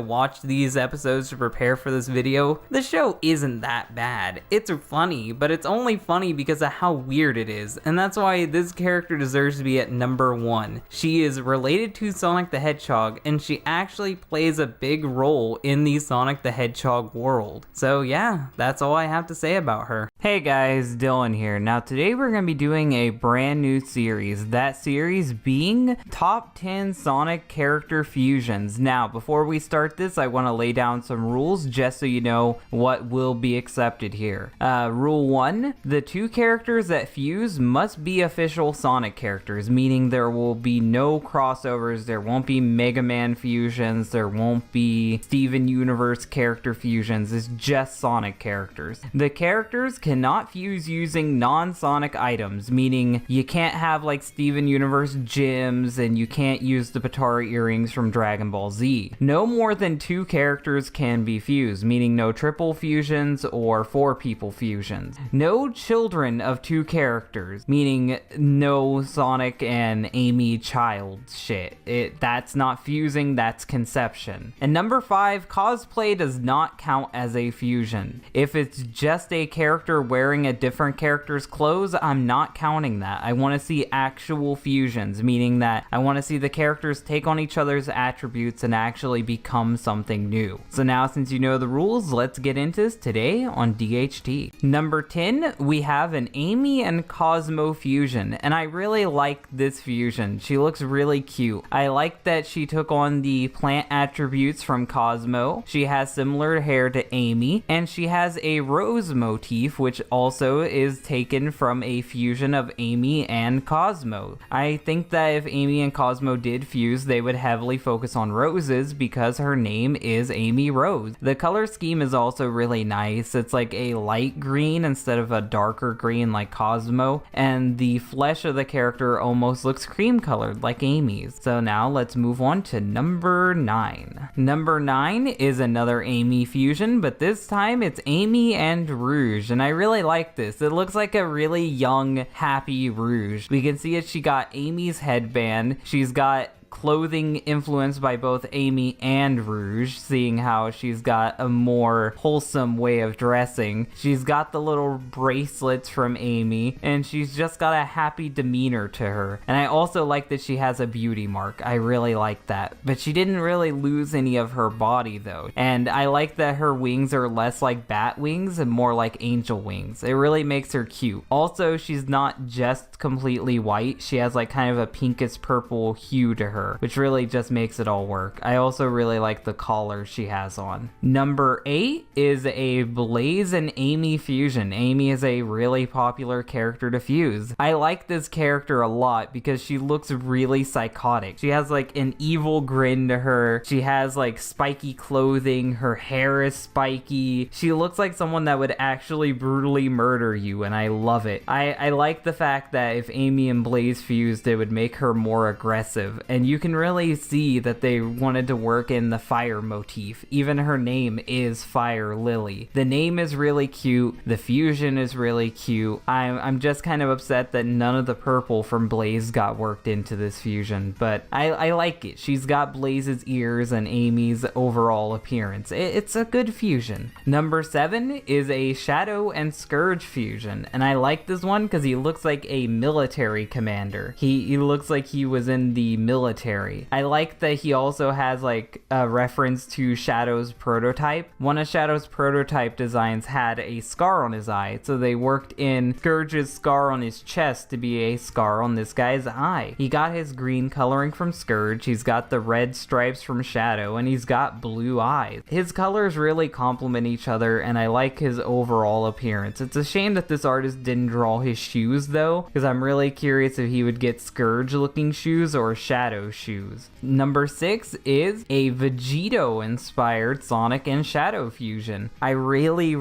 C: watch these episodes to prepare for this video, the show isn't that bad. bad. It's funny, but it's only funny because of how weird it is, and that's why this character deserves to be at number 1. She is related to Sonic the Hedgehog, and she actually plays a big role in the Sonic the Hedgehog world. So yeah, that's all I have to say about her. Hey guys, Dylan here. Now today we're going to be doing a brand new series. That series being Top 10 Sonic Character Fusions. Now before we start this, I want to lay down some rules just so you know what will be accepted here. Rule 1, the 2 characters that fuse must be official Sonic characters, meaning there will be no crossovers, there won't be Mega Man fusions, there won't be Steven Universe character fusions. It's just Sonic characters. The characters cannot fuse using non-Sonic items, meaning you can't have like Steven Universe gems and you can't use the Potara earrings from Dragon Ball Z. No more than 2 characters can be fused, meaning no triple fusions or 4 people fusions. No children of 2 characters, meaning no Sonic and Amy child shit. That's not fusing, that's conception. And number 5, cosplay does not count as a fusion. If it's just a character wearing a different character's clothes, I'm not counting that. I want to see actual fusions, meaning that I want to see the characters take on each other's attributes and actually become something new. So now since you know the rules, let's get into this today on DHT. Number 10, we have an Amy and Cosmo fusion, and I really like this fusion. She looks really cute. I like that she took on the plant attributes from Cosmo. She has similar hair to Amy, and she has a rose motif, which also is taken from a fusion of Amy and Cosmo. I think that if Amy and Cosmo did fuse, they would heavily focus on roses because her name is Amy Rose. The color scheme is also really nice. It's like a light green instead of a darker green like Cosmo, and the flesh of the character almost looks cream colored like Amy's. So now let's move on to number 9. Number 9 is another Amy fusion, but this time it's Amy and Rouge, and I really like this. It looks like a really young, happy Rouge. We can see it, she got Amy's headband, she's got clothing influenced by both Amy and Rouge, seeing how she's got a more wholesome way of dressing. She's got the little bracelets from Amy, and she's just got a happy demeanor to her. And I also like that she has a beauty mark. I really like that. But she didn't really lose any of her body though. And I like that her wings are less like bat wings and more like angel wings. It really makes her cute. Also, she's not just completely white. She has like kind of a pinkish purple hue to her, which really just makes it all work. I also really like the collar she has on. Number 8 is a Blaze and Amy fusion. Amy is a really popular character to fuse. I like this character a lot because she looks really psychotic. She has like an evil grin to her. She has like spiky clothing. Her hair is spiky. She looks like someone that would actually brutally murder you, and I love it. I like the fact that if Amy and Blaze fused, it would make her more aggressive, and you can really see that they wanted to work in the fire motif. Even her name is Fire Lily. The name is really cute. The fusion is really cute. I'm just kind of upset that none of the purple from Blaze got worked into this fusion, but I like it. She's got Blaze's ears and Amy's overall appearance. It's a good fusion. Number 7 is a Shadow and Scourge fusion, and I like this one because he looks like a military commander. He looks like he was in the military. I like that he also has like a reference to Shadow's prototype. One of Shadow's prototype designs had a scar on his eye, so they worked in Scourge's scar on his chest to be a scar on this guy's eye. He got his green coloring from Scourge, he's got the red stripes from Shadow, and he's got blue eyes. His colors really complement each other, and I like his overall appearance. It's a shame that this artist didn't draw his shoes though, because I'm really curious if he would get Scourge looking shoes or Shadow shoes. Number 6 is a Vegito inspired Sonic and Shadow fusion. I really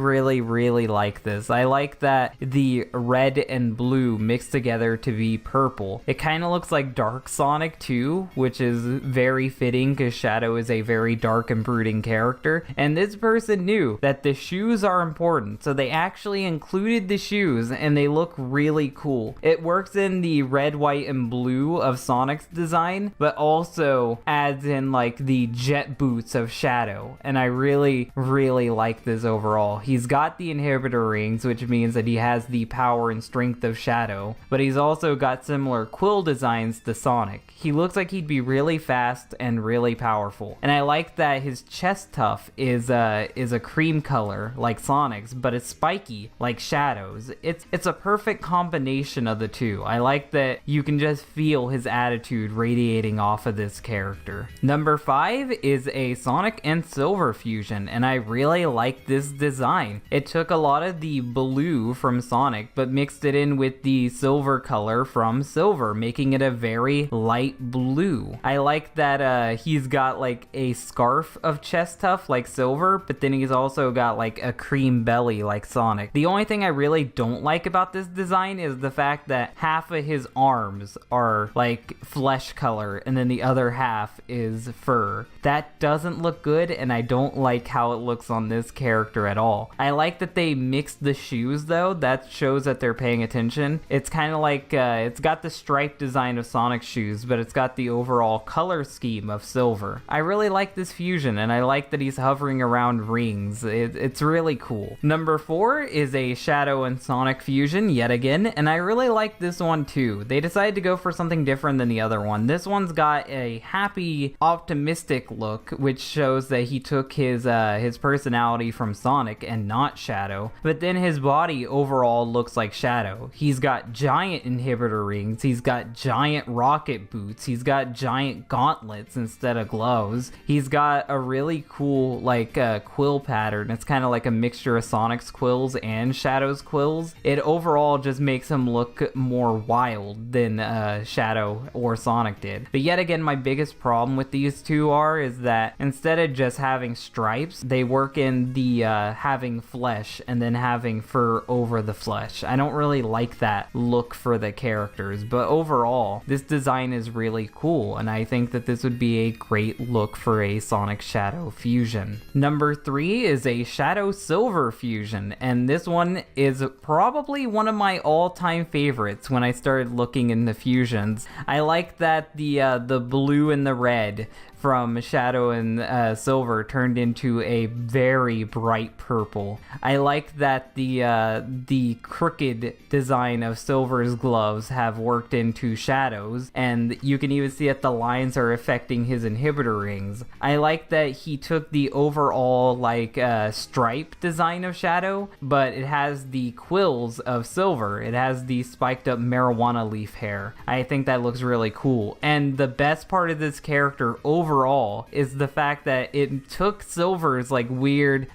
C: like this. I like that the red and blue mixed together to be purple. It kind of looks like Dark Sonic too, which is very fitting because Shadow is a very dark and brooding character, and this person knew that the shoes are important, so they actually included the shoes and they look really cool. It works in the red, white, and blue of Sonic's design, but also adds in like the jet boots of Shadow. And I really, really like this overall. He's got the inhibitor rings, which means that he has the power and strength of Shadow, but he's also got similar quill designs to Sonic. He looks like he'd be really fast and really powerful. And I like that his chest tuft is a cream color like Sonic's, but it's spiky like Shadow's. It's a perfect combination of the two. I like that you can just feel his attitude radiating off of this character. Number 5 is a Sonic and Silver fusion, and I really like this design. It took a lot of the blue from Sonic, but mixed it in with the silver color from Silver, making it a very light blue. I like that he's got like a scarf of chest tuft like Silver, but then he's also got like a cream belly like Sonic. The only thing I really don't like about this design is the fact that half of his arms are like flesh color and then the other half is fur. That doesn't look good, and I don't like how it looks on this character at all. I like that they mixed the shoes though. That shows that they're paying attention. It's kind of like it's got the striped design of Sonic's shoes, but it's got the overall color scheme of Silver. I really like this fusion, and I like that he's hovering around rings. It's really cool. Number 4 is a Shadow and Sonic fusion yet again, and I really like this one too. They decided to go for something different than the other one. This one's got a happy, optimistic look, which shows that he took his personality from Sonic and not Shadow, but then his body overall looks like Shadow. He's got giant inhibitor rings, he's got giant rocket boots, he's got giant gauntlets instead of gloves, he's got a really cool like quill pattern. It's kind of like a mixture of Sonic's quills and Shadow's quills. It overall just makes him look more wild than Shadow or Sonic did. But yet again, my biggest problem with these two is that instead of just having stripes, they work in the having flesh and then having fur over the flesh. I don't really like that look for the characters, but overall, this design is really cool, and I think that this would be a great look for a Sonic Shadow fusion. Number 3 is a Shadow Silver fusion, and this one is probably one of my all-time favorites when I started looking into fusions. I like that the blue and the red from Shadow and Silver turned into a very bright purple. I like that the crooked design of Silver's gloves have worked into Shadow's, and you can even see that the lines are affecting his inhibitor rings. I like that he took the overall like stripe design of Shadow, but it has the quills of Silver. It has the spiked up marijuana leaf hair. I think that looks really cool. And the best part of this character overall is the fact that it took Silver's like weird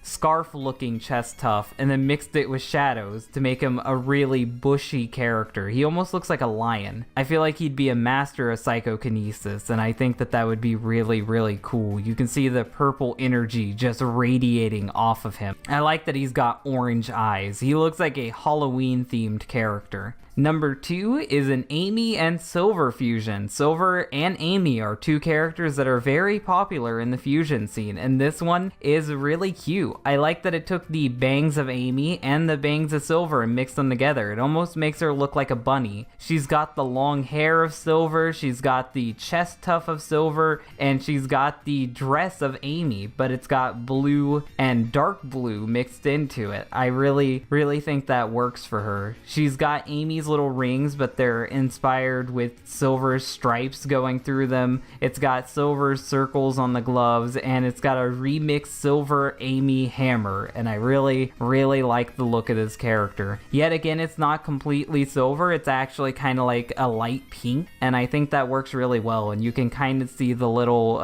C: scarf looking chest tuft and then mixed it with Shadow's to make him a really bushy character. He almost looks like a lion. I feel like he'd be a master of psychokinesis, and I think that that would be really, really cool. You can see the purple energy just radiating off of him. I like that he's got orange eyes. He looks like a Halloween themed character. Number 2 is an Amy and Silver fusion. Silver and Amy are two characters that are very popular in the fusion scene, and this one is really cute. I like that it took the bangs of Amy and the bangs of Silver and mixed them together. It almost makes her look like a bunny. She's got the long hair of Silver, she's got the chest tuft of Silver, and she's got the dress of Amy, but it's got blue and dark blue mixed into it. I really, really think that works for her. She's got Amy's little rings, but they're inspired with Silver's stripes going through them. It's got Silver's circles on the gloves, and it's got a remixed Silver Amy hammer, and I really, really like the look of this character. Yet again, it's not completely silver. It's actually kind of like a light pink, and I think that works really well, and you can kind of see the little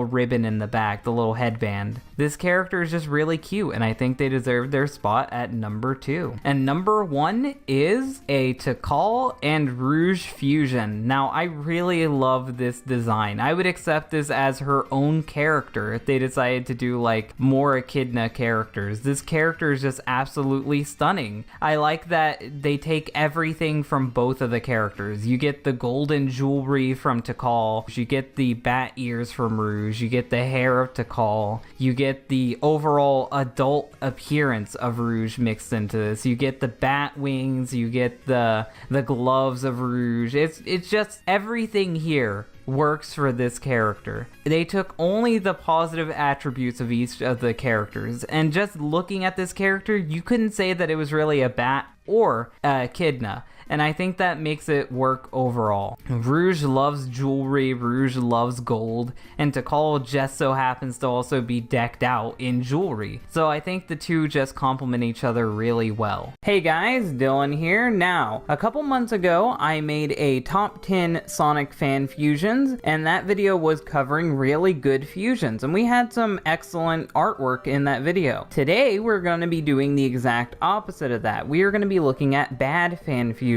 C: ribbon in the back, the little headband. This character is just really cute, and I think they deserve their spot at number 2. And number 1 is a Tikal and Rouge fusion. Now, I really love this design. I would accept this as her own character if they decided to do like more Echidna characters. This character is just absolutely stunning. I like that they take everything from both of the characters. You get the golden jewelry from Tikal, you get the bat ears from Rouge, you get the hair of Tikal, you get get the overall adult appearance of Rouge mixed into this. You get the bat wings, you get the gloves of Rouge. It's just everything here works for this character. They took only the positive attributes of each of the characters, and just looking at this character, you couldn't say that it was really a bat or a Echidna. And I think that makes it work overall. Rouge loves jewelry, Rouge loves gold, and Tikal just so happens to also be decked out in jewelry. So I think the two just complement each other really well. Hey guys, Dylan here. Now, a couple months ago, I made a top 10 Sonic fan fusions, and that video was covering really good fusions, and we had some excellent artwork in that video. Today, we're going to be doing the exact opposite of that. We are going to be looking at bad fan fusions.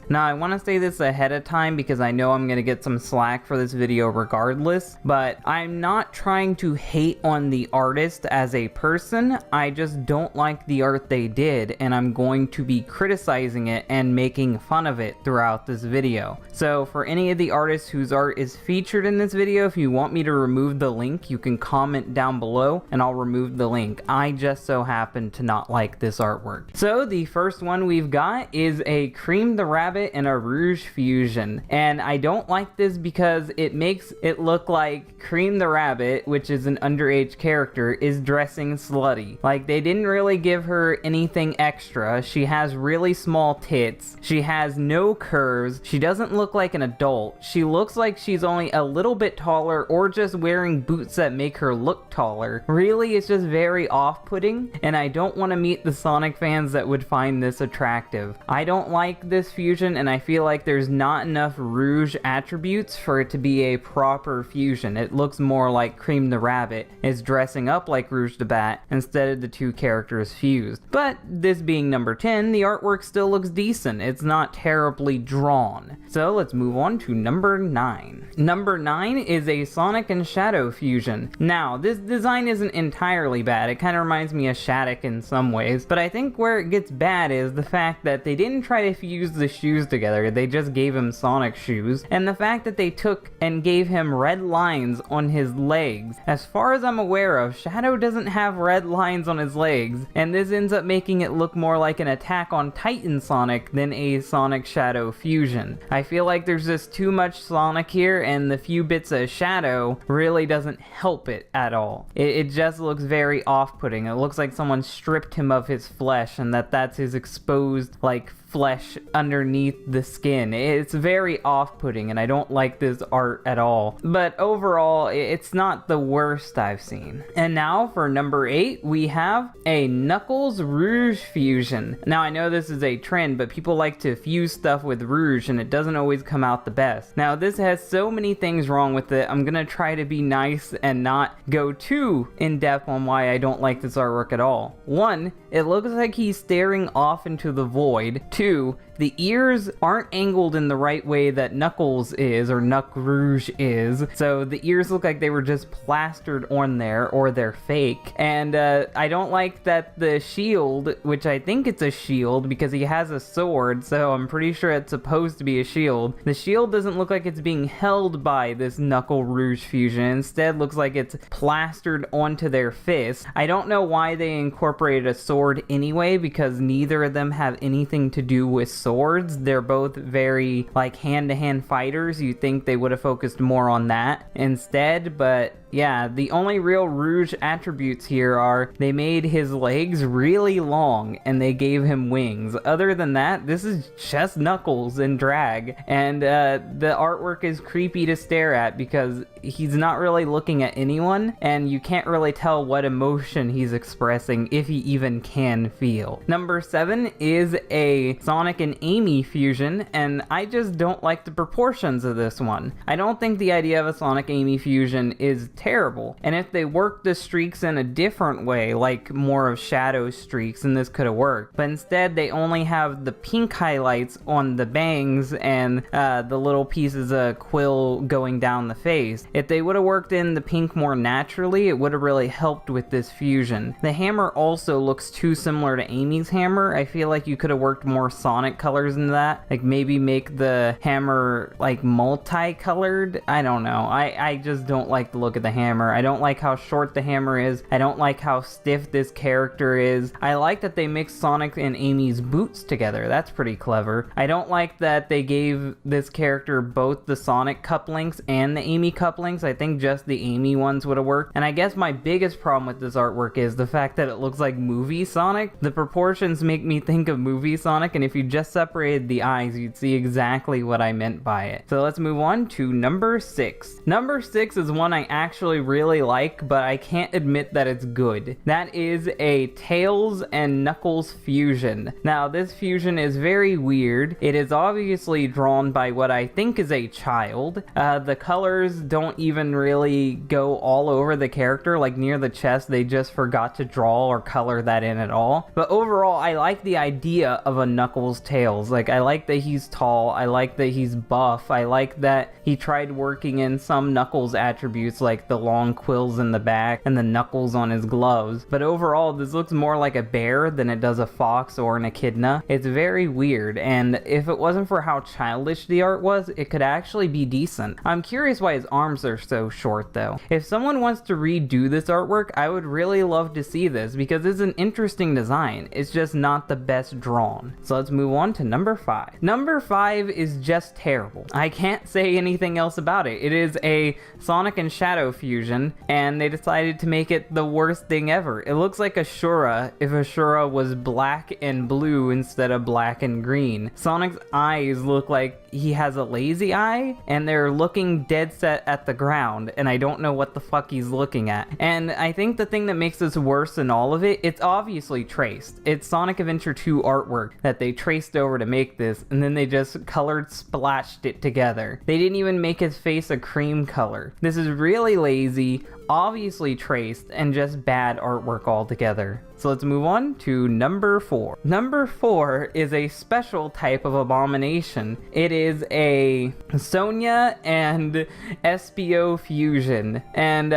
C: Now, I want to say this ahead of time because I know I'm going to get some slack for this video regardless, but I'm not trying to hate on the artist as a person. I just don't like the art they did, and I'm going to be criticizing it and making fun of it throughout this video. So for any of the artists whose art is featured in this video, if you want me to remove the link, you can comment down below and I'll remove the link. I just so happen to not like this artwork. So the first one we've got is a Cream the Rabbit and a Rouge fusion, and I don't like this because it makes it look like Cream the Rabbit, which is an underage character, is dressing slutty. Like, they didn't really give her anything extra. She has really small tits, she has no curves, she doesn't look like an adult, she looks like she's only a little bit taller or just wearing boots that make her look taller. Really, it's just very off-putting, and I don't want to meet the Sonic fans that would find this attractive. I don't like this fusion, and I feel like there's not enough Rouge attributes for it to be a proper fusion. It looks more like Cream the Rabbit is dressing up like Rouge the Bat instead of the two characters fused. But this being number 10, the artwork still looks decent. It's not terribly drawn. So let's move on to number 9. Number 9 is a Sonic and Shadow fusion. Now, this design isn't entirely bad. It kind of reminds me of Shattuck in some ways, but I think where it gets bad is the fact that they didn't try to fuse the shoes together. They just gave him Sonic shoes, and the fact that they took and gave him red lines on his legs. As far as I'm aware of, Shadow doesn't have red lines on his legs, and this ends up making it look more like an Attack on Titan Sonic than a Sonic Shadow fusion. I feel like there's just too much Sonic here, and the few bits of Shadow really doesn't help it at all. It just looks very off-putting. It looks like someone stripped him of his flesh, and that's his exposed, like, flesh underneath the skin. It's very off-putting, and I don't like this art at all. But overall, it's not the worst I've seen. And now for number 8, we have a Knuckles Rouge fusion. Now, I know this is a trend, but people like to fuse stuff with Rouge, and it doesn't always come out the best. Now, this has so many things wrong with it. I'm gonna try to be nice and not go too in-depth on why I don't like this artwork at all. 1, it looks like he's staring off into the void. 2, the ears aren't angled in the right way that Knuckles is, or Knuck Rouge is, so the ears look like they were just plastered on there, or they're fake. And I don't like that the shield, which I think it's a shield because he has a sword, so I'm pretty sure it's supposed to be a shield. The shield doesn't look like it's being held by this Knuckle Rouge fusion. Instead, looks like it's plastered onto their fist. I don't know why they incorporated a sword anyway, because neither of them have anything to do with swords. They're both very, like, hand-to-hand fighters. You'd think they would have focused more on that instead, but yeah, the only real Rouge attributes here are they made his legs really long and they gave him wings. Other than that, this is just Knuckles in drag, and the artwork is creepy to stare at because he's not really looking at anyone, and you can't really tell what emotion he's expressing, if he even can feel. Number 7 is a Sonic and Amy fusion, and I just don't like the proportions of this one. I don't think the idea of a Sonic Amy fusion is terrible, and if they worked the streaks in a different way, like more of shadow streaks, then this could have worked. But instead, they only have the pink highlights on the bangs and the little pieces of quill going down the face. If they would have worked in the pink more naturally, it would have really helped with this fusion. The hammer also looks too similar to Amy's hammer. I feel like you could have worked more Sonic colors into that. Like maybe make the hammer like multicolored. I don't know. I just don't like the look of the hammer. I don't like how short the hammer is. I don't like how stiff this character is. I like that they mixed Sonic and Amy's boots together. That's pretty clever. I don't like that they gave this character both the Sonic cufflinks and the Amy cufflinks. I think just the Amy ones would have worked. And I guess my biggest problem with this artwork is the fact that it looks like movie Sonic. The proportions make me think of movie Sonic, and if you just separated the eyes, you'd see exactly what I meant by it. So let's move on to number 6. Number 6 is one I actually really like, but I can't admit that it's good. That is a Tails and Knuckles fusion. Now, this fusion is very weird. It is obviously drawn by what I think is a child. The colors don't even really go all over the character, like near the chest they just forgot to draw or color that in at all. But overall, I like the idea of a Knuckles Tails. Like, I like that he's tall, I like that he's buff, I like that he tried working in some Knuckles attributes like the long quills in the back and the knuckles on his gloves. But overall, this looks more like a bear than it does a fox or an echidna. It's very weird, and if it wasn't for how childish the art was, it could actually be decent. I'm curious why his arms are so short though. If someone wants to redo this artwork, I would really love to see this because it's an interesting design. It's just not the best drawn. So let's move on to number 5. Number 5 is just terrible. I can't say anything else about it. It is a Sonic and Shadow fusion, and they decided to make it the worst thing ever. It looks like Ashura if Ashura was black and blue instead of black and green. Sonic's eyes look like he has a lazy eye, and they're looking dead set at the ground, and I don't know what the fuck he's looking at. And I think the thing that makes this worse than all of it, it's obviously traced. It's Sonic Adventure 2 artwork that they traced over to make this, and then they just colored splashed it together. They didn't even make his face a cream color. This is really lazy, obviously traced, and just bad artwork altogether. So let's move on to number 4. Number 4 is a special type of abomination. It is a Sonya and Espio fusion. And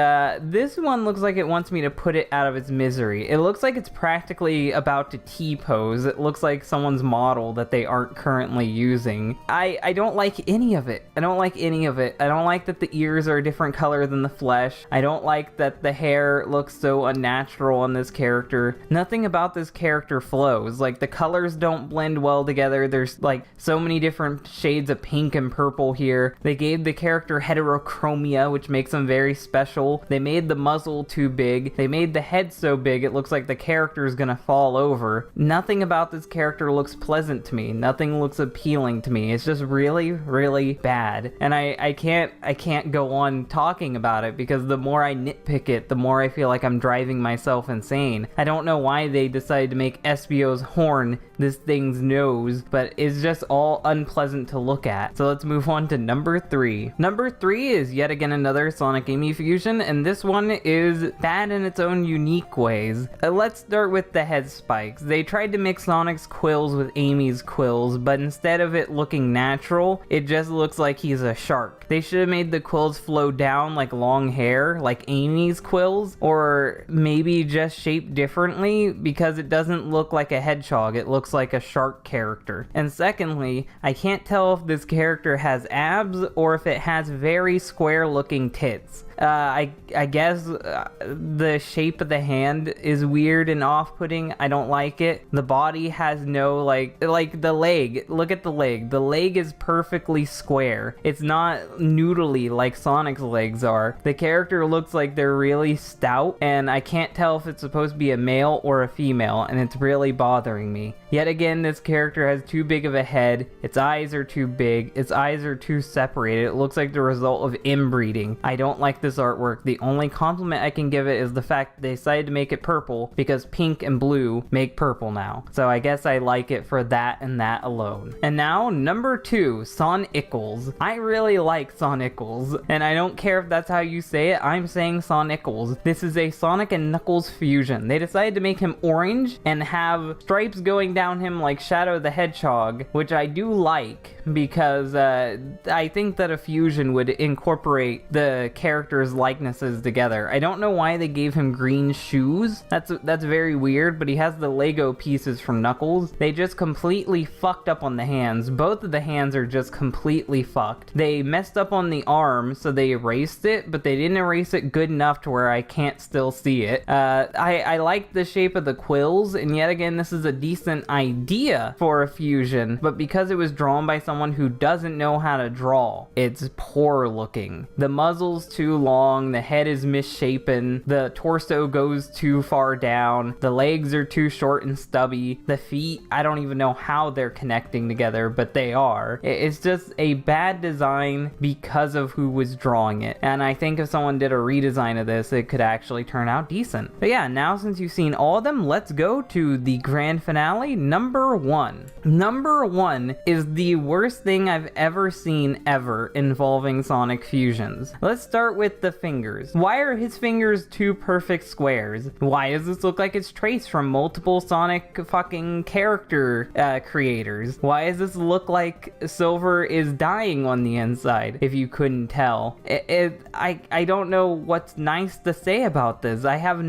C: this one looks like it wants me to put it out of its misery. It looks like it's practically about to T-pose. It looks like someone's model that they aren't currently using. I don't like any of it. I don't like any of it. I don't like that the ears are a different color than the flesh. I don't like that the hair looks so unnatural on this character. Nothing about this character flows. Like, the colors don't blend well together. There's like so many different shades of pink and purple here. They gave the character heterochromia, which makes him very special. They made the muzzle too big. They made the head so big it looks like the character is gonna fall over. Nothing about this character looks pleasant to me. Nothing looks appealing to me. It's just really, really bad. And I can't go on talking about it because the more I nitpick it, the more I feel like I'm driving myself insane. I don't know why they decided to make Espio's horn this thing's nose, but it's just all unpleasant to look at. So let's move on to number 3. Number 3 is yet again another Sonic Amy fusion, and this one is bad in its own unique ways. Let's start with the head spikes. They tried to mix Sonic's quills with Amy's quills, but instead of it looking natural, it just looks like he's a shark. They should have made the quills flow down like long hair, like Amy's quills, or maybe just shaped differently because it doesn't look like a hedgehog. It looks like a shark character. And secondly, I can't tell if this character has abs or if it has very square looking tits. I guess the shape of the hand is weird and off-putting. I don't like it. The body has no like the leg. Look at the leg. The leg is perfectly square. It's not noodly like Sonic's legs are. The character looks like they're really stout, and I can't tell if it's supposed to be a male or a female, and it's really bothering me. Yet again, this character has too big of a head. Its eyes are too big. Its eyes are too separated. It looks like the result of inbreeding. I don't like this artwork. The only compliment I can give it is the fact that they decided to make it purple because pink and blue make purple now. So I guess I like it for that and that alone. And now, number 2, Son Ickles. I really like Son Ickles, and I don't care if that's how you say it. I'm saying Son Ickles. This is a Sonic and Knuckles fusion. They decided to make him orange and have stripes going down down him like Shadow the Hedgehog, which I do like, because I think that a fusion would incorporate the characters' likenesses together. I don't know why they gave him green shoes. That's very weird, but he has the Lego pieces from Knuckles. They just completely fucked up on the hands. Both of the hands are just completely fucked. They messed up on the arm, so they erased it, but they didn't erase it good enough to where I can't still see it. I like the shape of the quills, and yet again, this is a decent idea for a fusion, but because it was drawn by someone who doesn't know how to draw, it's poor looking. The muzzle's too long, the head is misshapen, the torso goes too far down, the legs are too short and stubby, the feet, I don't even know how they're connecting together, but they are. It's just a bad design because of who was drawing it, and I think if someone did a redesign of this, it could actually turn out decent. But yeah, now since you've seen all of them, let's go to the grand finale, number 1. Number 1 is the worst thing I've ever seen ever involving Sonic fusions. Let's start with the fingers. Why are his fingers two perfect squares? Why does this look like it's traced from multiple Sonic fucking character creators? Why does this look like Silver is dying on the inside, if you couldn't tell? I don't know what's nice to say about this. I have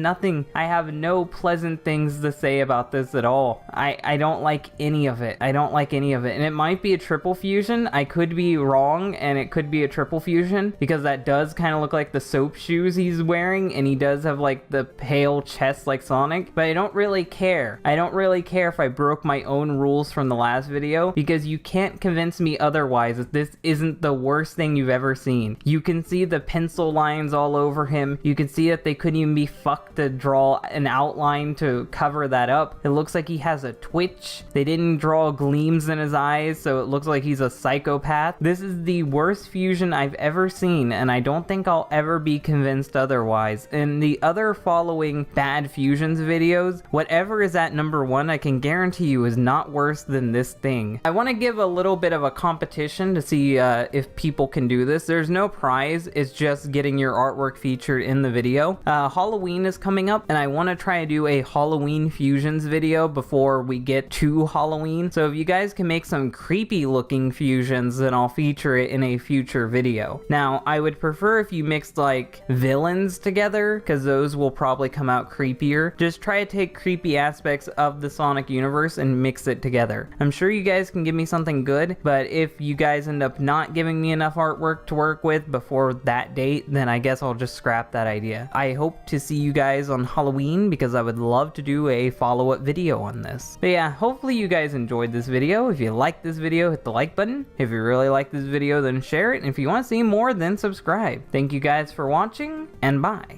C: no pleasant things to say about this at all. I don't like any of it. I don't like any of it. And it might be a triple fusion. I could be wrong, and it could be a triple fusion, because that does kind of look like the soap shoes he's wearing, and he does have like the pale chest like Sonic, but I don't really care. I don't really care if I broke my own rules from the last video, because you can't convince me otherwise that this isn't the worst thing you've ever seen. You can see the pencil lines all over him. You can see that they couldn't even be fucked to draw an outline to cover that up. It looks like he has a twitch. They didn't draw gleams in his eyes, so it looks like he's a psychopath. This is the worst fusion I've ever seen, and I don't think I'll ever be convinced otherwise. In the other following bad fusions videos, whatever is at number 1, I can guarantee you is not worse than this thing. I want to give a little bit of a competition to see if people can do this. There's no prize, it's just getting your artwork featured in the video. Halloween is coming up, and I want to try to do a Halloween fusions video before we get to Halloween. So if you guys can make some creepy looking fusions, then I'll feature it in a future video. Now, I would prefer if you mixed like villains together, because those will probably come out creepier. Just try to take creepy aspects of the Sonic universe and mix it together. I'm sure you guys can give me something good, but if you guys end up not giving me enough artwork to work with before that date, then I guess I'll just scrap that idea. I hope to see you guys on Halloween, because I would love to do a follow-up video on this. But yeah, hopefully you guys enjoyed this video. If you liked this video, hit the like button. If you really like this video, then share it. And if you want to see more, then subscribe. Thank you guys for watching, and bye.